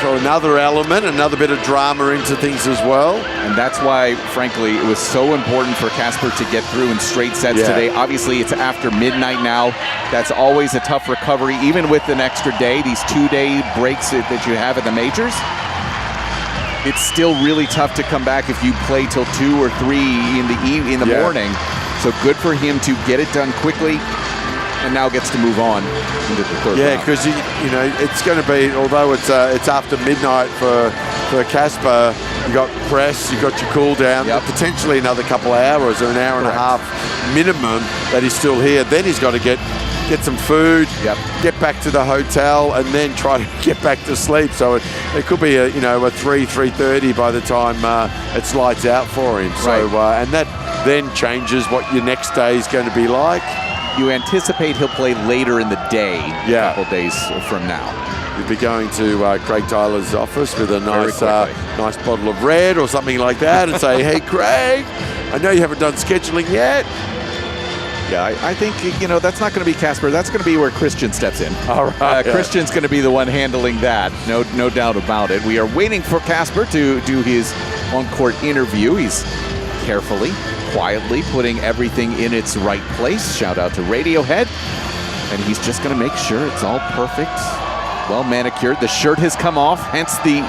throw another element, another bit of drama into things as well. And that's why, frankly, it was so important for Casper to get through in straight sets today. Obviously, it's after midnight now. That's always a tough recovery, even with an extra day, these 2-day breaks that you have at the majors. It's still really tough to come back if you play till 2 or 3 in the morning. So good for him to get it done quickly, and now gets to move on into the third round. Yeah, because you know it's going to be, although it's after midnight for Casper, you got press, you got your cool down, potentially another couple of hours or an hour and a half minimum that he's still here. Then he's got to get some food, get back to the hotel, and then try to get back to sleep. So it could be a 3:30 by the time it's lights out for him. So and that then changes what your next day is going to be like. You anticipate he'll play later in the day, a couple days from now. You'll be going to Craig Tyler's office with a nice bottle of red or something like that and say, hey, Craig, I know you haven't done scheduling yet. Yeah, I think, that's not going to be Casper. That's going to be where Christian steps in. All right. Christian's going to be the one handling that. No doubt about it. We are waiting for Casper to do his on-court interview. He's carefully, quietly putting everything in its right place. Shout out to Radiohead. And he's just going to make sure it's all perfect, well manicured. The shirt has come off, hence the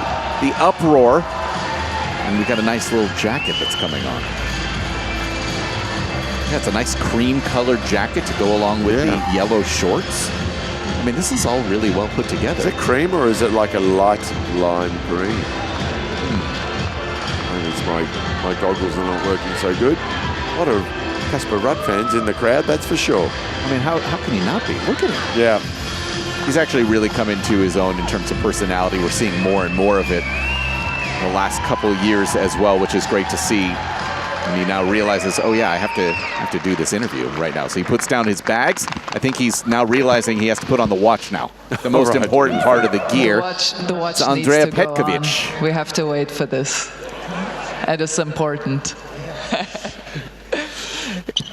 uproar. And we've got a nice little jacket that's coming on. Yeah, it's a nice cream-colored jacket to go along with the yellow shorts. I mean, this is all really well put together. Is it cream or is it like a light lime green? Maybe it's my goggles are not working so good. A lot of Casper Ruud fans in the crowd, that's for sure. I mean, how can he not be? Look at him. Yeah. He's actually really come into his own in terms of personality. We're seeing more and more of it in the last couple of years as well, which is great to see. And he now realizes, oh yeah, I have to do this interview right now. So he puts down his bags. I think he's now realizing he has to put on the watch now. The most important part of the gear. The watch it's Andrea needs to go Petkovic. on. We have to wait for this. It is important.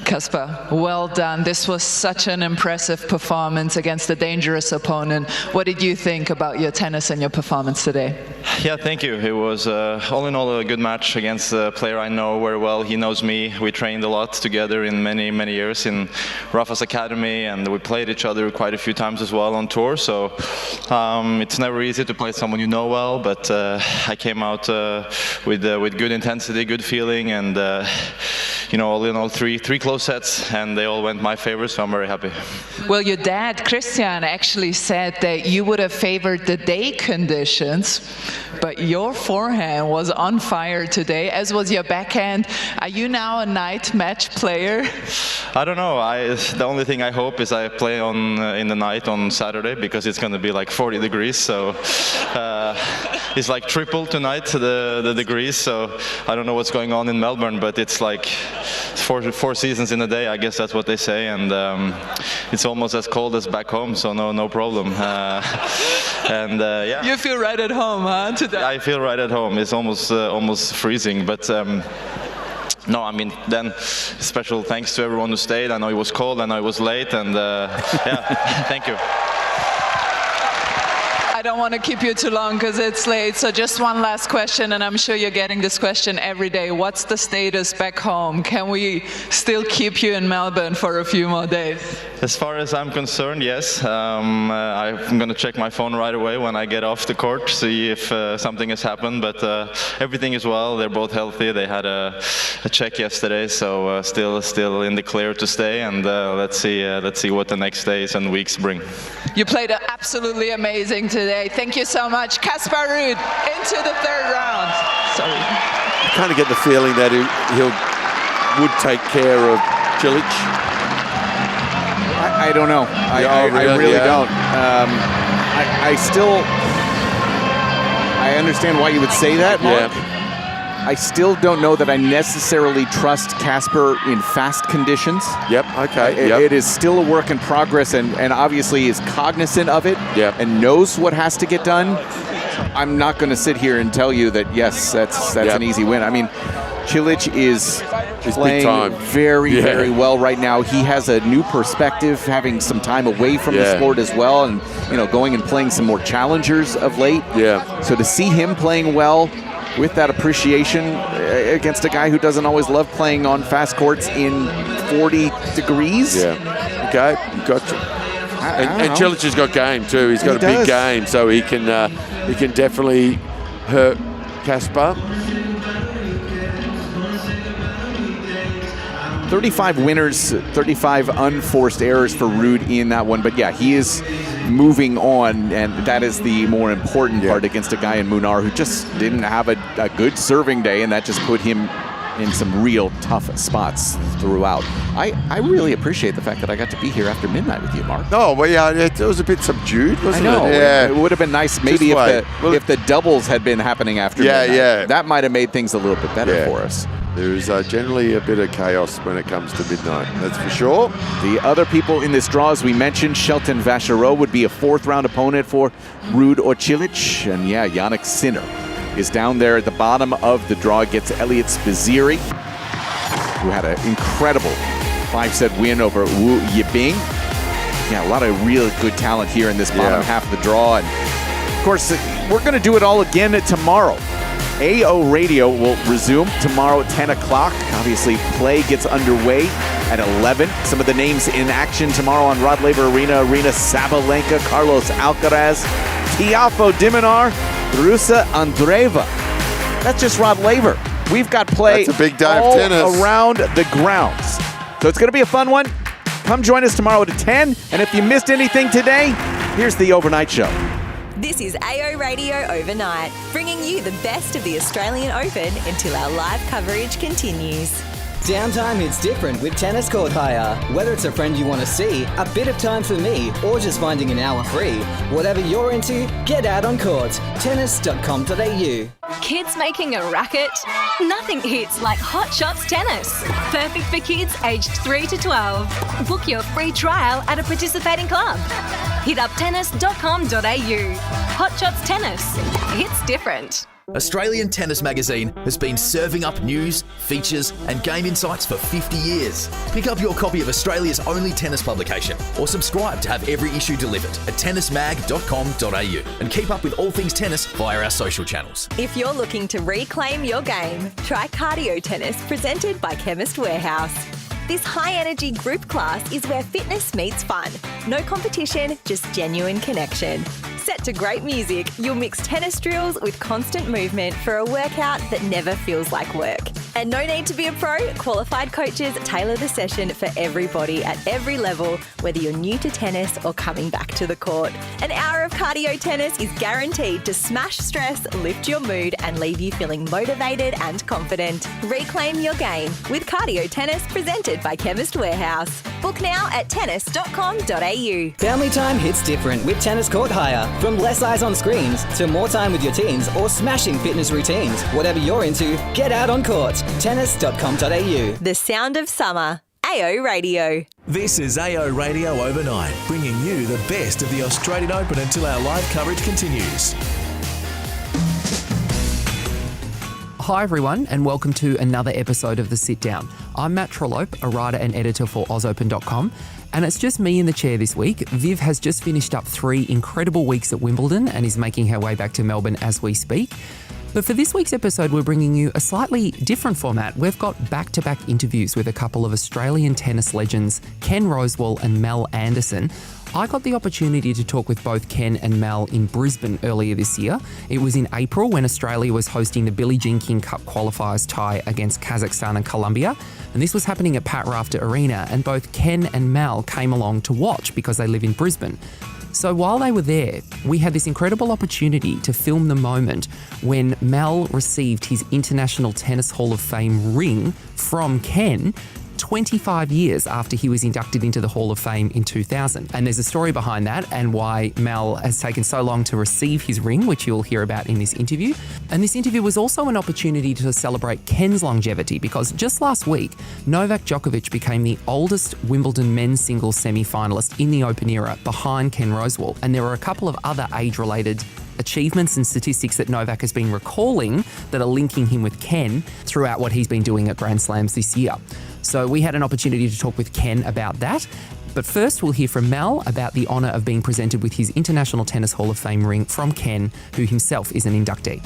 Casper, well done. This was such an impressive performance against a dangerous opponent. What did you think about your tennis and your performance today? Yeah, thank you. It was all in all a good match against a player I know very well. He knows me. We trained a lot together in many, many years in Rafa's academy, and we played each other quite a few times as well on tour. So it's never easy to play someone you know well, but I came out with good intensity, good feeling, and all in all, three close sets, and they all went my favor, so I'm very happy. Well, your dad, Christian, actually said that you would have favored the day conditions, but your forehand was on fire today, as was your backhand. Are you now a night match player? I don't know. The only thing I hope is I play in the night on Saturday, because it's going to be like 40 degrees, so it's like triple tonight, the degrees, so I don't know what's going on in Melbourne, but it's like four seasons in a day, I guess that's what they say, and it's almost as cold as back home, so no problem. And yeah. You feel right at home, huh? Today. I feel right at home. It's almost freezing, but. No, I mean, then special thanks to everyone who stayed. I know it was cold, I know it was late, and yeah, thank you. I don't want to keep you too long because it's late. So just one last question, and I'm sure you're getting this question every day. What's the status back home? Can we still keep you in Melbourne for a few more days? As far as I'm concerned, yes. I'm going to check my phone right away when I get off the court, see if something has happened. But everything is well. They're both healthy. They had a check yesterday, so still in the clear to stay. And let's see what the next days and weeks bring. You played absolutely amazing today. Thank you so much. Casper Ruud into the third round. Sorry. I kind of get the feeling that he would take care of Cilic. I don't know. I really don't. I understand why you would say that, Mark. Yeah. I still don't know that I necessarily trust Casper in fast conditions. Yep, okay. It is still a work in progress and obviously is cognizant of it and knows what has to get done. I'm not going to sit here and tell you that, yes, that's an easy win. I mean, Cilic is playing very well right now. He has a new perspective, having some time away from the sport as well, and going and playing some more challengers of late. Yeah. So to see him playing well with that appreciation against a guy who doesn't always love playing on fast courts in 40 degrees. Yeah. Okay, gotcha. And Cilic has got game too. He's got a big game, so he can definitely hurt Casper. 35 winners, 35 unforced errors for Ruud in that one. But yeah, he is moving on, and that is the more important part against a guy in Munar who just didn't have a good serving day, and that just put him in some real tough spots throughout. I really appreciate the fact that I got to be here after midnight with you, Mark. Oh, well, yeah, it was a bit subdued, wasn't it? I know. Yeah. It would have been nice maybe if the doubles had been happening after midnight. Yeah. That might have made things a little bit better for us. There is generally a bit of chaos when it comes to midnight, that's for sure. The other people in this draw, as we mentioned, Shelton Vachereau would be a fourth-round opponent for Ruud or Cilic. And yeah, Jannik Sinner is down there at the bottom of the draw, gets Elliot Spizzirri, who had an incredible 5-set win over Wu Yibing. Yeah, a lot of really good talent here in this bottom half of the draw. And of course, we're going to do it all again tomorrow. AO Radio will resume tomorrow at 10 o'clock. Obviously, play gets underway at 11. Some of the names in action tomorrow on Rod Laver Arena: Sabalenka, Carlos Alcaraz, Tiafoe de Minaur, Rusa Andreeva. That's just Rod Laver. We've got play That's a big day all of tennis around the grounds. So it's going to be a fun one. Come join us tomorrow at 10. And if you missed anything today, here's the overnight show. This is AO Radio Overnight, bringing you the best of the Australian Open until our live coverage continues. Downtime hits different with Tennis Court Hire. Whether it's a friend you want to see, a bit of time for me, or just finding an hour free, whatever you're into, get out on court. Tennis.com.au. Kids making a racket? Nothing hits like Hot Shots Tennis. Perfect for kids aged 3 to 12. Book your free trial at a participating club. Hit up tennis.com.au. Hot Shots Tennis. It's different. Australian Tennis Magazine has been serving up news, features and game insights for 50 years. Pick up your copy of Australia's only tennis publication or subscribe to have every issue delivered at tennismag.com.au and keep up with all things tennis via our social channels. If you're looking to reclaim your game, try Cardio Tennis presented by Chemist Warehouse. This high-energy group class is where fitness meets fun. No competition, just genuine connection. Set to great music, you'll mix tennis drills with constant movement for a workout that never feels like work. And no need to be a pro, qualified coaches tailor the session for everybody at every level, whether you're new to tennis or coming back to the court. An hour of cardio tennis is guaranteed to smash stress, lift your mood and leave you feeling motivated and confident. Reclaim your game with Cardio Tennis presented by Chemist Warehouse. Book now at tennis.com.au. Family time hits different with Tennis Court Hire. From less eyes on screens to more time with your teens or smashing fitness routines. Whatever you're into, get out on court. Tennis.com.au. The sound of summer. AO Radio. This is AO Radio Overnight, bringing you the best of the Australian Open until our live coverage continues. Hi everyone, and welcome to another episode of The Sit Down. I'm Matt Trollope, a writer and editor for OzOpen.com, and it's just me in the chair this week. Viv has just finished up 3 incredible weeks at Wimbledon and is making her way back to Melbourne as we speak. But for this week's episode, we're bringing you a slightly different format. We've got back-to-back interviews with a couple of Australian tennis legends, Ken Rosewall and Mel Anderson. I got the opportunity to talk with both Ken and Mel in Brisbane earlier this year. It was in April when Australia was hosting the Billie Jean King Cup qualifiers tie against Kazakhstan and Colombia. And this was happening at Pat Rafter Arena, and both Ken and Mel came along to watch because they live in Brisbane. So while they were there, we had this incredible opportunity to film the moment when Mel received his International Tennis Hall of Fame ring from Ken 25 years after he was inducted into the Hall of Fame in 2000. And there's a story behind that and why Mel has taken so long to receive his ring, which you'll hear about in this interview. And this interview was also an opportunity to celebrate Ken's longevity, because just last week, Novak Djokovic became the oldest Wimbledon men's singles semi-finalist in the Open era, behind Ken Rosewall. And there were a couple of other age-related achievements and statistics that Novak has been recalling that are linking him with Ken throughout what he's been doing at Grand Slams this year. So we had an opportunity to talk with Ken about that. But first, we'll hear from Mel about the honour of being presented with his International Tennis Hall of Fame ring from Ken, who himself is an inductee.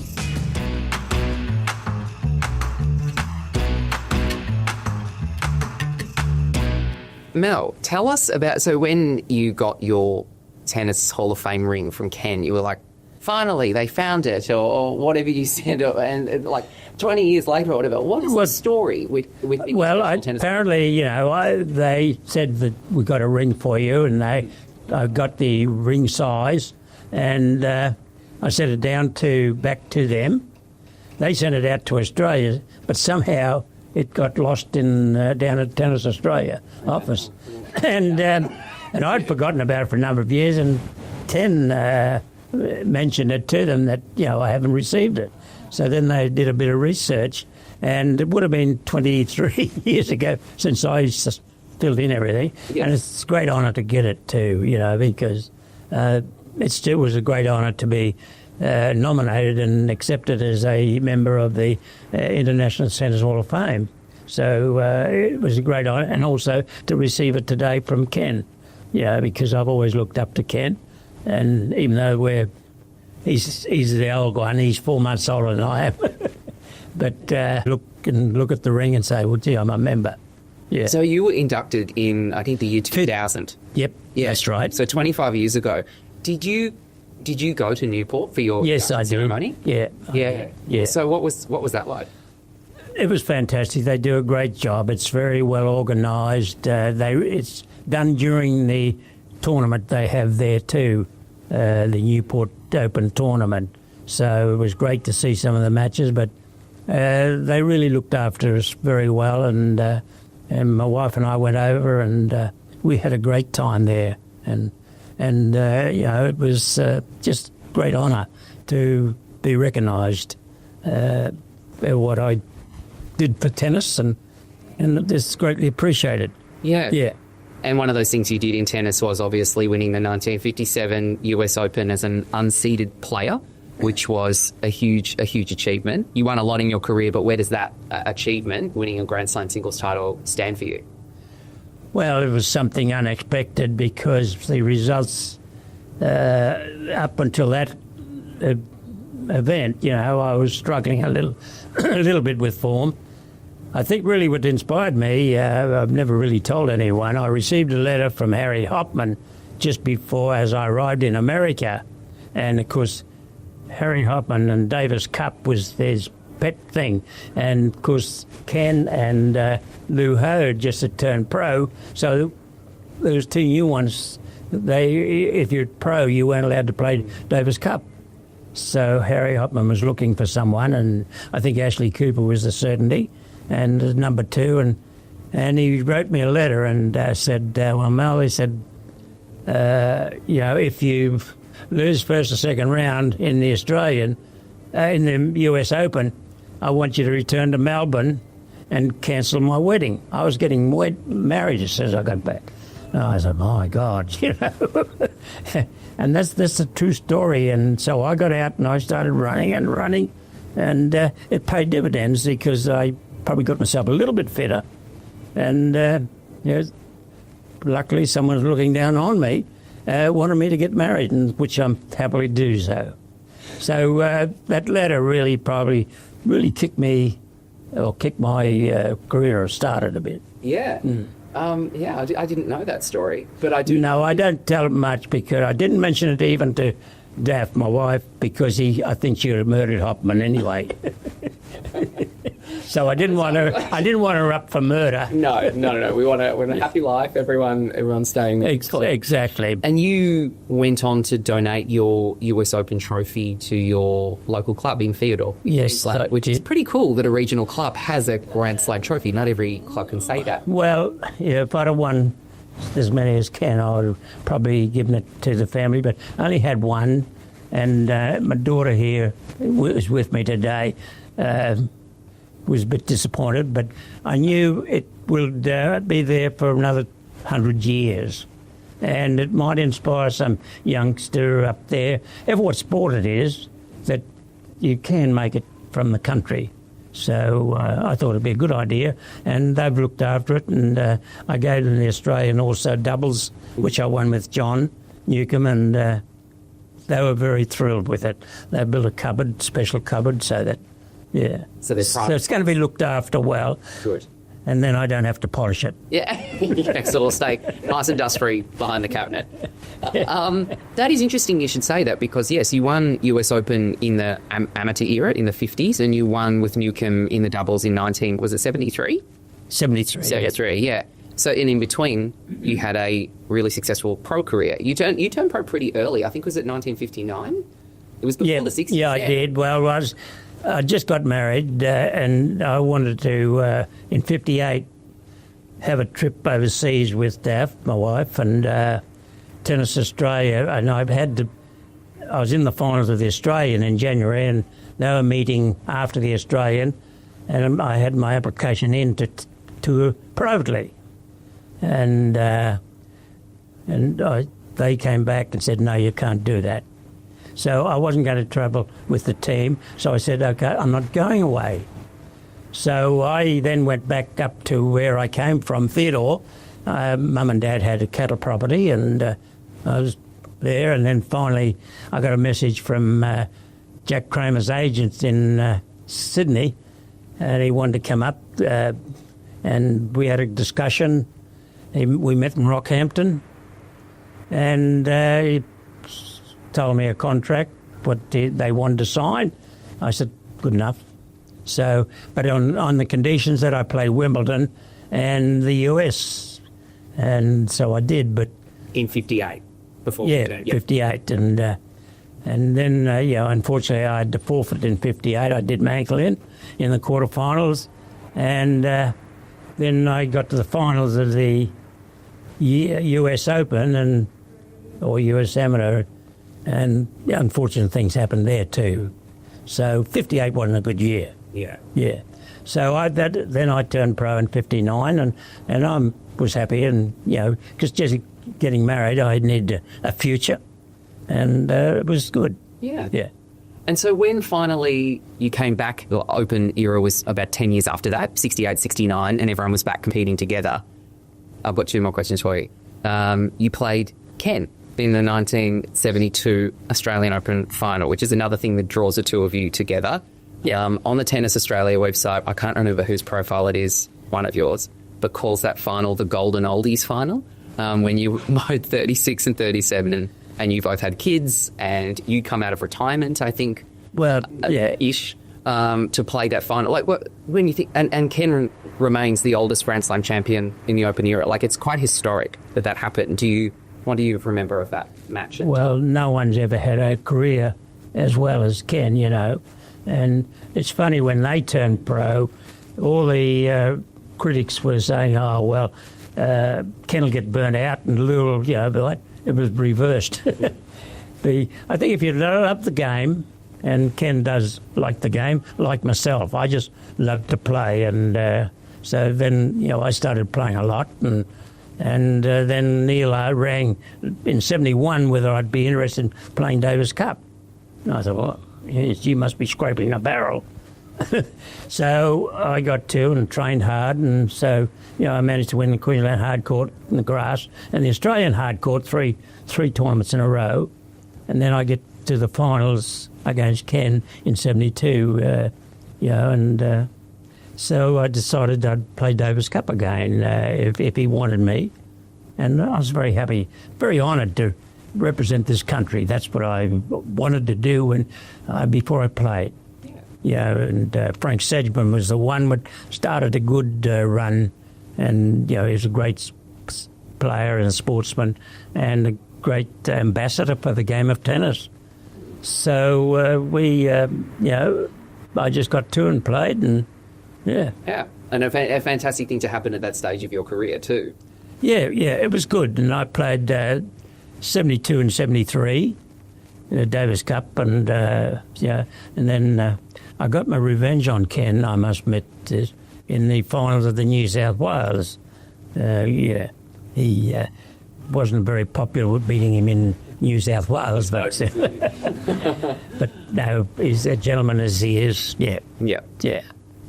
Mel, tell us about, so when you got your Tennis Hall of Fame ring from Ken, you were like, finally, they found it, or whatever you said, and like 20 years later or whatever. What is the story with well, apparently, they said that we got a ring for you, and I got the ring size, and I sent it back to them. They sent it out to Australia, but somehow it got lost in down at Tennis Australia office, and I'd forgotten about it for a number of years, and Ken mentioned it to them that, I haven't received it. So then they did a bit of research, and it would have been 23 years ago since I filled in everything. Yeah. And it's a great honour to get it too, because it was a great honour to be nominated and accepted as a member of the International Tennis Hall of Fame. So it was a great honour, and also to receive it today from Ken, because I've always looked up to Ken. And even though he's the old one, he's 4 months older than I am. But look at the ring and say, well, gee, I'm a member. Yeah. So you were inducted in, I think, the year 2000. Yep, yeah, that's right. So 25 years ago. Did you go to Newport for your ceremony? Yeah. Yeah. So what was that like? It was fantastic. They do a great job. It's very well organised. It's done during the tournament they have there too, the Newport Open tournament. So it was great to see some of the matches, but they really looked after us very well, and my wife and I went over, and we had a great time there, and it was just great honour to be recognised for what I did for tennis, and it's greatly appreciated. Yeah. And one of those things you did in tennis was obviously winning the 1957 US Open as an unseeded player, which was a huge achievement. You won a lot in your career, but where does that achievement, winning a Grand Slam singles title, stand for you? Well, it was something unexpected, because the results up until that event, I was struggling a little bit with form. I think really what inspired me, I've never really told anyone, I received a letter from Harry Hopman just before, as I arrived in America. And of course, Harry Hopman and Davis Cup was his pet thing. And of course, Ken and Lou Ho just had turned pro. So there was 2 new ones. If you're pro, you weren't allowed to play Davis Cup. So Harry Hopman was looking for someone, and I think Ashley Cooper was the certainty. And number 2, and he wrote me a letter and said, well, Mel, he said, if you lose first or second round in the in the US Open, I want you to return to Melbourne and cancelled my wedding. I was getting married as soon as I got back. And I said, my God, you know. And that's a true story. And so I got out and I started running, and it paid dividends because I probably got myself a little bit fitter. And you know, luckily someone was looking down on me, wanted me to get married, and which I'm happily do so. So that letter really kicked my career started a bit. Yeah. I didn't know that story, but I do. No, I don't tell it much because I didn't mention it even to Daff, my wife, because I think she would have murdered Hopman anyway. So I didn't want her up for murder. No. We want a happy life. Everyone's staying. Exactly. And you went on to donate your US Open trophy to your local club in Theodore. Yes, which is pretty cool that a regional club has a Grand Slam trophy. Not every club can say that. Well, yeah, if I'd have won as many as Cain, I would have probably given it to the family, but I only had one, and my daughter here was with me today. Was a bit disappointed, but I knew it would be there for another 100 years. And it might inspire some youngster up there, ever what sport it is, that you can make it from the country. So I thought it'd be a good idea, and they've looked after it, and I gave them the Australian also doubles, which I won with John Newcomb, and they were very thrilled with it. They built a special cupboard, so that, yeah. So it's going to be looked after well. Good. And then I don't have to polish it. Yeah, next little stake, nice and dust-free behind the cabinet. That is interesting you should say that because, yes, you won US Open in the amateur era in the 50s and you won with Newcomb in the doubles in 73? 73. 73, yeah. So in between, you had a really successful pro career. You turned pro pretty early. I think it was at 1959? It was before the 60s. Yeah, I did. Well, I just got married and I wanted to, in 58, have a trip overseas with Daff, my wife, and Tennis Australia. And I was in the finals of the Australian in January, and they were meeting after the Australian, and I had my application in to privately. And they came back and said, no, you can't do that. So I wasn't going to travel with the team, so I said, OK, I'm not going away. So I then went back up to where I came from, Theodore. Mum and Dad had a cattle property, and I was there, and then finally I got a message from Jack Kramer's agent in Sydney, and he wanted to come up, and we had a discussion. We met in Rockhampton, and he told me a contract, what they wanted to sign. I said, good enough. So, but on the conditions that I play Wimbledon and the US, and so I did. But in 58, before 58, and then unfortunately I had to forfeit in 58. I did my ankle in the quarterfinals, and then I got to the finals of the US Open or US Amateur. And unfortunate things happened there too. So 58 wasn't a good year. Yeah. So then I turned pro in 59, and I was happy, and because just getting married, I needed a future, and it was good. Yeah. And so when finally you came back, the Open era was about 10 years after that, 68, 69, and everyone was back competing together. I've got two more questions for you. You played Cain in the 1972 Australian Open final, which is another thing that draws the two of you together. On the Tennis Australia website, I can't remember whose profile it is, one of yours, but calls that final the Golden Oldies final, when you mowed 36 and 37, and you both had kids, and you come out of retirement, I think. Well, ish, to play that final. Like, when you think, and Cain remains the oldest Grand Slam champion in the Open era. Like, it's quite historic that happened. What do you remember of that match? Well, no one's ever had a career as well as Cain, And it's funny, when they turned pro, all the critics were saying, Cain will get burnt out and Lou will, but it was reversed. I think if you love the game, and Cain does like the game, like myself, I just love to play, and So then, I started playing a lot, and then Neil rang in 71 whether I'd be interested in playing Davis Cup. And I thought, well, yes, you must be scraping a barrel. So I got to and trained hard, and so I managed to win the Queensland hard court in the grass and the Australian hard court three tournaments in a row, and then I get to the finals against Cain in 72, so I decided I'd play Davis Cup again if he wanted me, and I was very happy, very honoured to represent this country. That's what I wanted to do before I played. And Frank Sedgman was the one that started a good run, and he was a great player and a sportsman and a great ambassador for the game of tennis. So I just got to and played, and Yeah, and a fantastic thing to happen at that stage of your career too. Yeah, it was good, and I played 72 and 73 in the Davis Cup, and then I got my revenge on Ken, I must admit, in the finals of the New South Wales. He wasn't very popular with beating him in New South Wales, but no, he's a gentleman as he is. Yeah.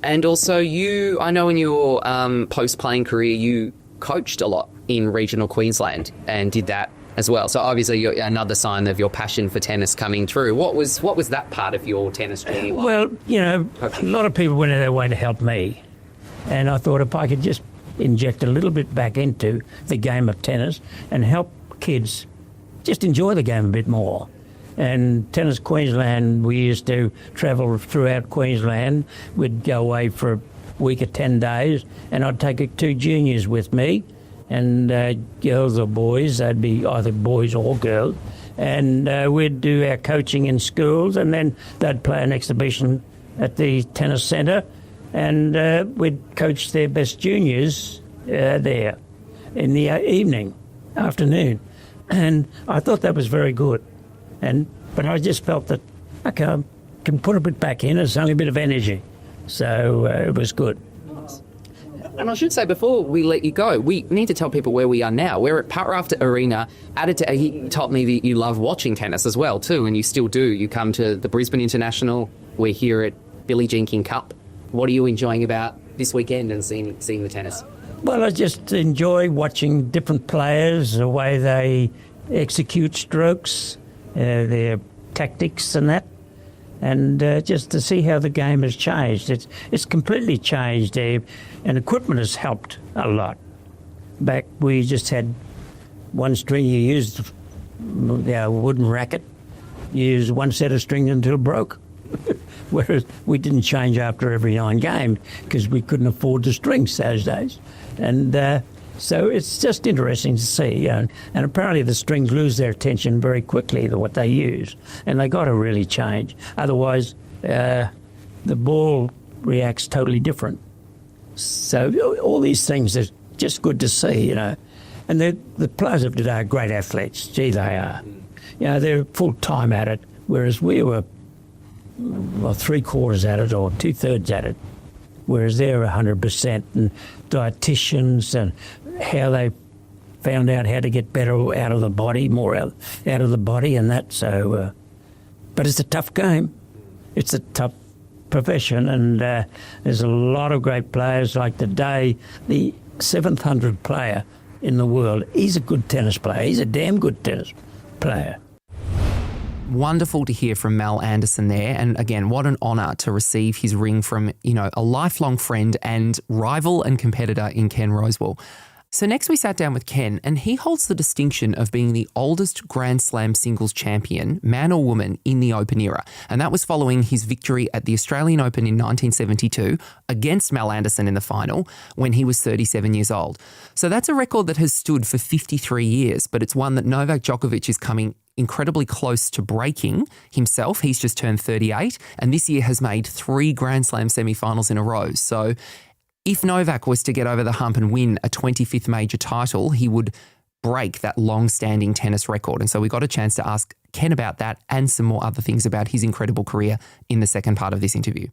And also, I know in your post-playing career, you coached a lot in regional Queensland and did that as well. So obviously, another sign of your passion for tennis coming through. What was that part of your tennis journey like? Well, a lot of people went out of their way to help me, and I thought if I could just inject a little bit back into the game of tennis and help kids just enjoy the game a bit more. And Tennis Queensland, we used to travel throughout Queensland. We'd go away for a week or 10 days, and I'd take 2 juniors with me, and girls or boys, they'd be either boys or girls, and we'd do our coaching in schools, and then they'd play an exhibition at the tennis centre, and we'd coach their best juniors there in the afternoon. And I thought that was very good. But I just felt that, okay, I can put a bit back in, it's only a bit of energy. So it was good. And I should say, before we let you go, we need to tell people where we are now. We're at Duckworth Arena. He told me that you love watching tennis as well, too, and you still do. You come to the Brisbane International. We're here at Billie Jean King Cup. What are you enjoying about this weekend and seeing the tennis? Well, I just enjoy watching different players, the way they execute strokes, their tactics and that, and just to see how the game has changed. It's completely changed, and equipment has helped a lot. Back we just had one string you used, a wooden racket, you used one set of strings until it broke. Whereas we didn't change after every 9 games because we couldn't afford the strings those days. And so it's just interesting to see. And apparently the strings lose their tension very quickly, what they use. And they got to really change. Otherwise, the ball reacts totally different. So all these things are just good to see, And the players of today are great athletes. Gee, they are. They're full-time at it, whereas we were 3/4 at it or 2/3 at it, whereas they're 100%, and dietitians and how they found out how to get better out of the body, more out of the body and that. So, but it's a tough game. It's a tough profession, and there's a lot of great players. Like today, the 700 player in the world, he's a good tennis player. He's a damn good tennis player. Wonderful to hear from Mal Anderson there. And again, what an honour to receive his ring from, a lifelong friend and rival and competitor in Ken Rosewall. So next we sat down with Ken, and he holds the distinction of being the oldest Grand Slam singles champion, man or woman, in the Open era. And that was following his victory at the Australian Open in 1972 against Mal Anderson in the final when he was 37 years old. So that's a record that has stood for 53 years, but it's one that Novak Djokovic is coming incredibly close to breaking himself. He's just turned 38 and this year has made 3 Grand Slam semi-finals in a row. So if Novak was to get over the hump and win a 25th major title, he would break that long-standing tennis record. And so we got a chance to ask Ken about that and some more other things about his incredible career in the second part of this interview.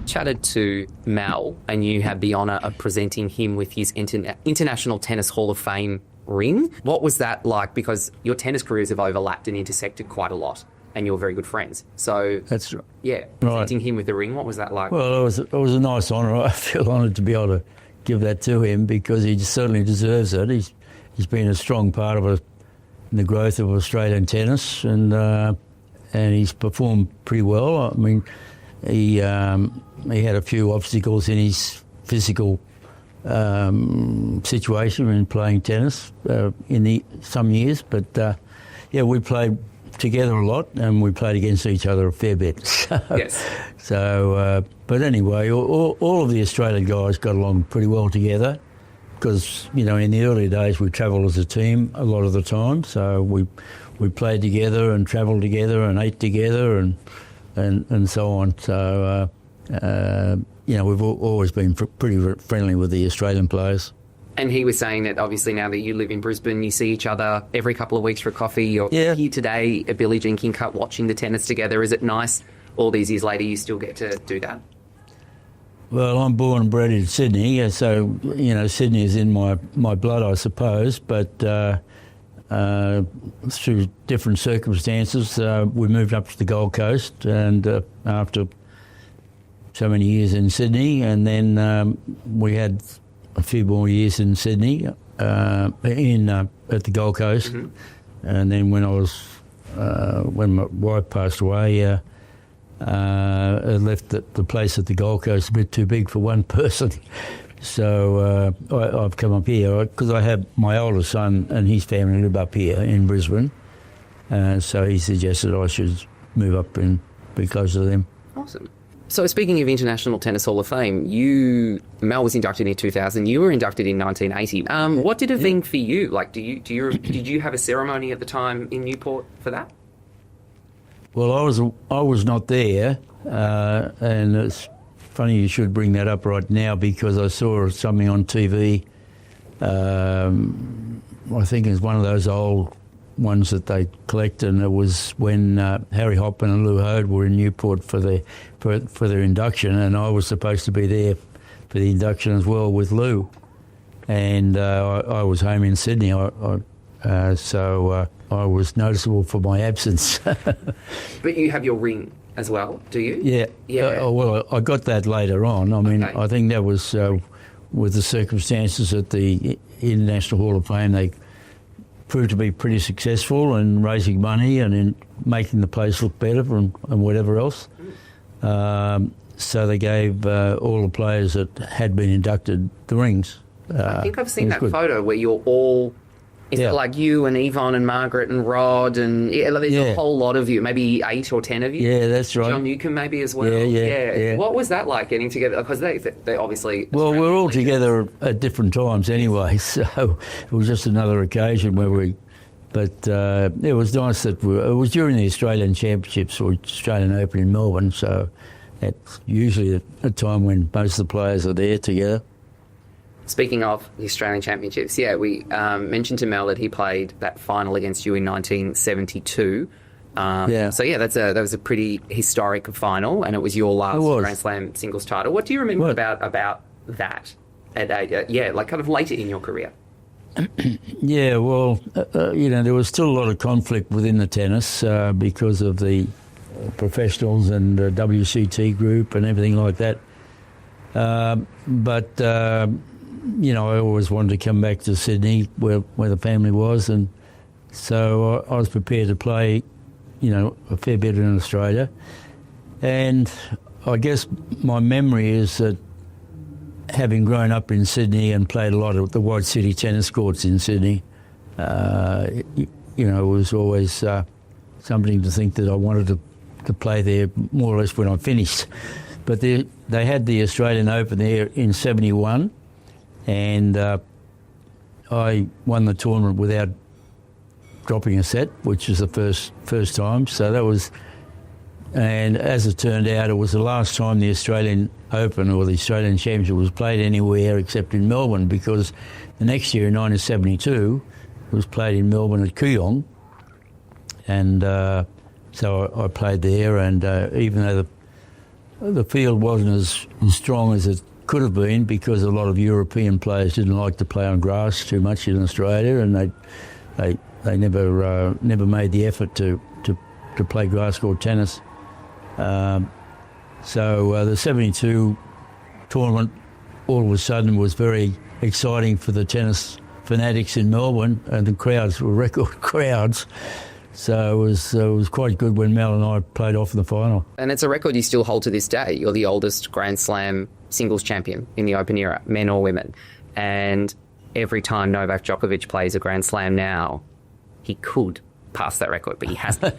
chatted to Mal, and you had the honour of presenting him with his International Tennis Hall of Fame ring. What was that like? Because your tennis careers have overlapped and intersected quite a lot, and you're very good friends. So that's right. Yeah, presenting him with the ring, what was that like? Well, it was a nice honour. I feel honoured to be able to give that to him because he certainly deserves it. He's been a strong part of it in the growth of Australian tennis, and he's performed pretty well. I mean, he had a few obstacles in his physical situation in playing tennis in some years, but we played together a lot, and we played against each other a fair bit. Yes. So, but anyway, all of the Australian guys got along pretty well together because, you know, in the early days we travelled as a team a lot of the time. So we played together and travelled together and ate together and so on. So, we've always been pretty friendly with the Australian players. And he was saying that obviously now that you live in Brisbane, you see each other every couple of weeks for a coffee. You're here today at Billie Jean King Cup watching the tennis together. Is it nice all these years later you still get to do that? Well, I'm born and bred in Sydney, so, you know, Sydney is in my blood, I suppose, but through different circumstances, we moved up to the Gold Coast, and after so many years in Sydney, and then we had a few more years in Sydney, at the Gold Coast, and then when my wife passed away, I left the place at the Gold Coast a bit too big for one person. So I've come up here because I have my older son and his family live up here in Brisbane. So he suggested I should move up and be closer to them. Awesome. So speaking of International Tennis Hall of Fame, Mel was inducted in 2000. You were inducted in 1980. What did it mean for you? Like, did you have a ceremony at the time in Newport for that? Well, I was not there, and it's funny you should bring that up right now because I saw something on TV. I think it was one of those old ones that they collect, and it was when Harry Hopman and Lou Hode were in Newport for their induction, and I was supposed to be there for the induction as well with Lou, and I was home in Sydney, so I was noticeable for my absence. But you have your ring as well, do you? Yeah. Well, I got that later on. I mean, I think that was with the circumstances at the International Hall of Fame. They proved to be pretty successful in raising money and in making the place look better and whatever else. So they gave all the players that had been inducted the rings. I think I've seen that photo where you're all... Is it like you and Yvonne and Margaret and Rod and there's a whole lot of you, maybe 8 or 10 of you? Yeah, that's right. John Newcomb maybe as well? Yeah. What was that like getting together? Because they obviously... Well, we're all together at different times anyway, so it was just another occasion where we... But it was nice that it was during the Australian Championships or Australian Open in Melbourne, so that's usually a time when most of the players are there together. Speaking of the Australian Championships, we mentioned to Mel that he played that final against you in 1972. So that was a pretty historic final, and it was your last Grand Slam singles title. What do you remember about that? Like kind of later in your career. There was still a lot of conflict within the tennis because of the professionals and the WCT group and everything like that. I always wanted to come back to Sydney where the family was, and so I was prepared to play, a fair bit in Australia. And I guess my memory is that having grown up in Sydney and played a lot at the White City tennis courts in Sydney, it was always something to think that I wanted to play there more or less when I finished. But they had the Australian Open there in 71, and I won the tournament without dropping a set, which is the first time. So that was, and as it turned out, it was the last time the Australian Open or the Australian Championship was played anywhere except in Melbourne, because the next year in 1972 it was played in Melbourne at Kooyong, and so I played there, and even though the field wasn't as strong as it could have been because a lot of European players didn't like to play on grass too much in Australia, and they never made the effort to play grass court tennis. So the 72 tournament all of a sudden was very exciting for the tennis fanatics in Melbourne, and the crowds were record crowds. So it was quite good when Mel and I played off in the final. And it's a record you still hold to this day. You're the oldest Grand Slam singles champion in the Open era, men or women. And every time Novak Djokovic plays a Grand Slam now, he could pass that record, but he hasn't.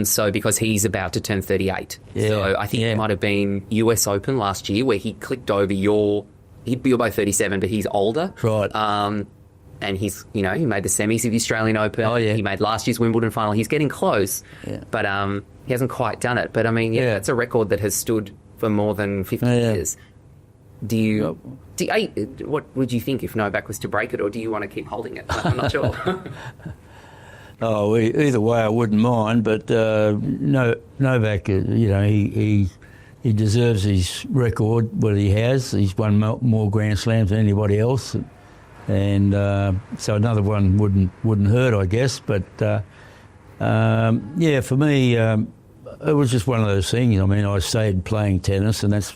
So because he's about to turn 38. Yeah, so I think it might have been US Open last year where he clicked over you're both 37, but he's older. Right. And he's, he made the semis of the Australian Open. Oh, yeah. He made last year's Wimbledon final. He's getting close, but he hasn't quite done it. But I mean, it's a record that has stood for more than 50 years. What would you think if Novak was to break it, or do you want to keep holding it? I'm not sure. Either way, I wouldn't mind. But Novak, he deserves his record. What he has, he's won more Grand Slams than anybody else. And so another one wouldn't hurt, I guess. But for me, it was just one of those things. I mean, I stayed playing tennis, and that's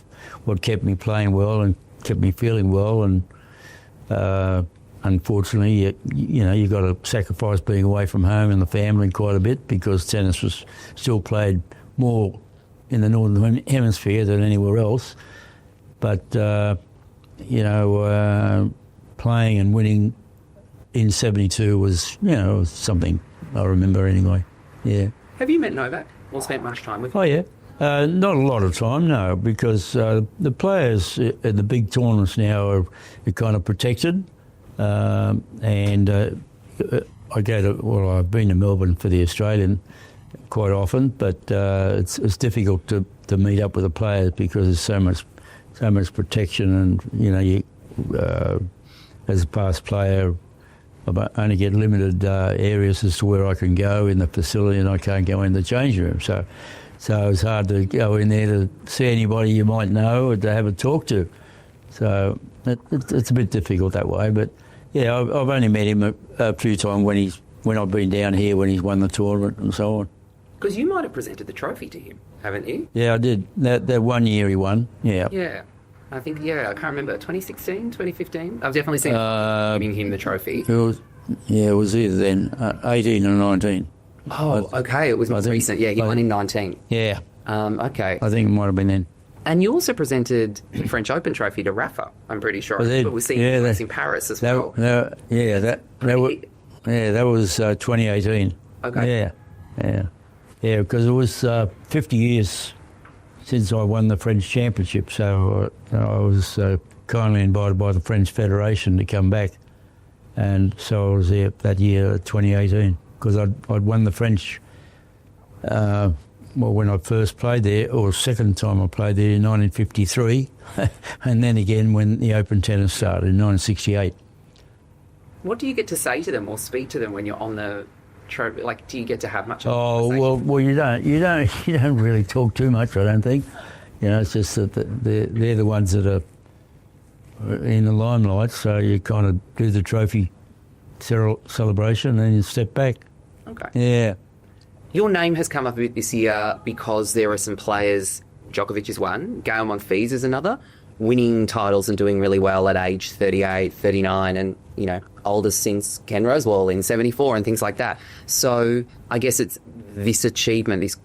what kept me playing well and kept me feeling well. And unfortunately, you got to sacrifice being away from home and the family quite a bit because tennis was still played more in the Northern Hemisphere than anywhere else. But playing and winning in 72 was, something I remember anyway. Yeah. Have you met Novak or spent much time with him? Oh, yeah. Not a lot of time, no, because the players at the big tournaments now are kind of protected. I've been to Melbourne for the Australian quite often, but it's difficult to meet up with the players because there's so much protection, and as a past player, I only get limited areas as to where I can go in the facility, and I can't go in the change room. So it's hard to go in there to see anybody you might know or to have a talk to. So it's a bit difficult that way. But yeah, I've only met him a few times when I've been down here when he's won the tournament and so on. Because you might have presented the trophy to him, haven't you? Yeah, I did. That 1 year he won. Yeah. Yeah. I think, I can't remember, 2016, 2015? I've definitely seen giving him the trophy. It was either then, 18 or 19. Oh, okay, it was more recent. Yeah, he won in 19. Yeah. Okay. I think it might have been then. And you also presented the French Open trophy to Rafa, I'm pretty sure. But we've seen him in Paris as well. That was 2018. Okay. Yeah, because it was 50 years since I won the French Championship, so I was kindly invited by the French Federation to come back, and so I was there that year, 2018, because I'd won the French, when I first played there, or second time I played there in 1953, and then again when the Open tennis started in 1968. What do you get to say to them or speak to them when you're on the trophy? Like, do you get to have much? Oh well, you don't really talk too much. I don't think. It's just that they're the ones that are in the limelight. So you kind of do the trophy celebration, and then you step back. Okay. Yeah. Your name has come up a bit this year because there are some players. Djokovic is one. Gael Monfils is another. Winning titles and doing really well at age 38, 39, and, oldest since Ken Rosewall in 74 and things like that. So I guess it's this achievement, this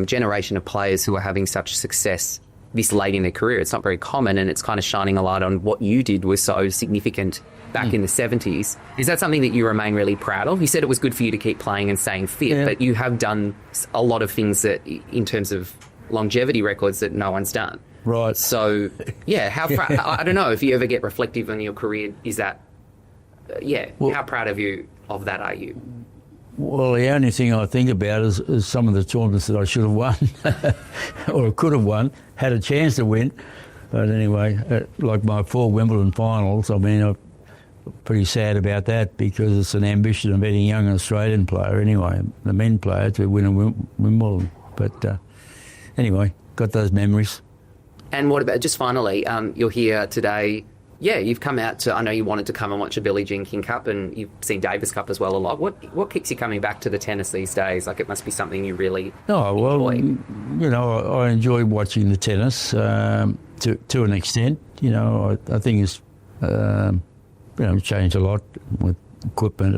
generation of players who are having such success this late in their career. It's not very common, and it's kind of shining a light on what you did was so significant back in the 70s. Is that something that you remain really proud of? You said it was good for you to keep playing and staying fit, but you have done a lot of things that, in terms of longevity records, that no one's done. Right. So, how proud, I don't know if you ever get reflective on your career, is that, how proud of that are you? Well, the only thing I think about is some of the tournaments that I should have won or could have won, had a chance to win. But anyway, like my 4 Wimbledon finals, I mean, I'm pretty sad about that because it's an ambition of any young Australian player anyway, the men player, to win a Wimbledon. But anyway, got those memories. And what about, just finally, you're here today. Yeah, you've come out to, I know you wanted to come and watch a Billie Jean King Cup, and you've seen Davis Cup as well a lot. What keeps you coming back to the tennis these days? Like, it must be something you really enjoy. I enjoy watching the tennis to an extent. I think it's changed a lot with equipment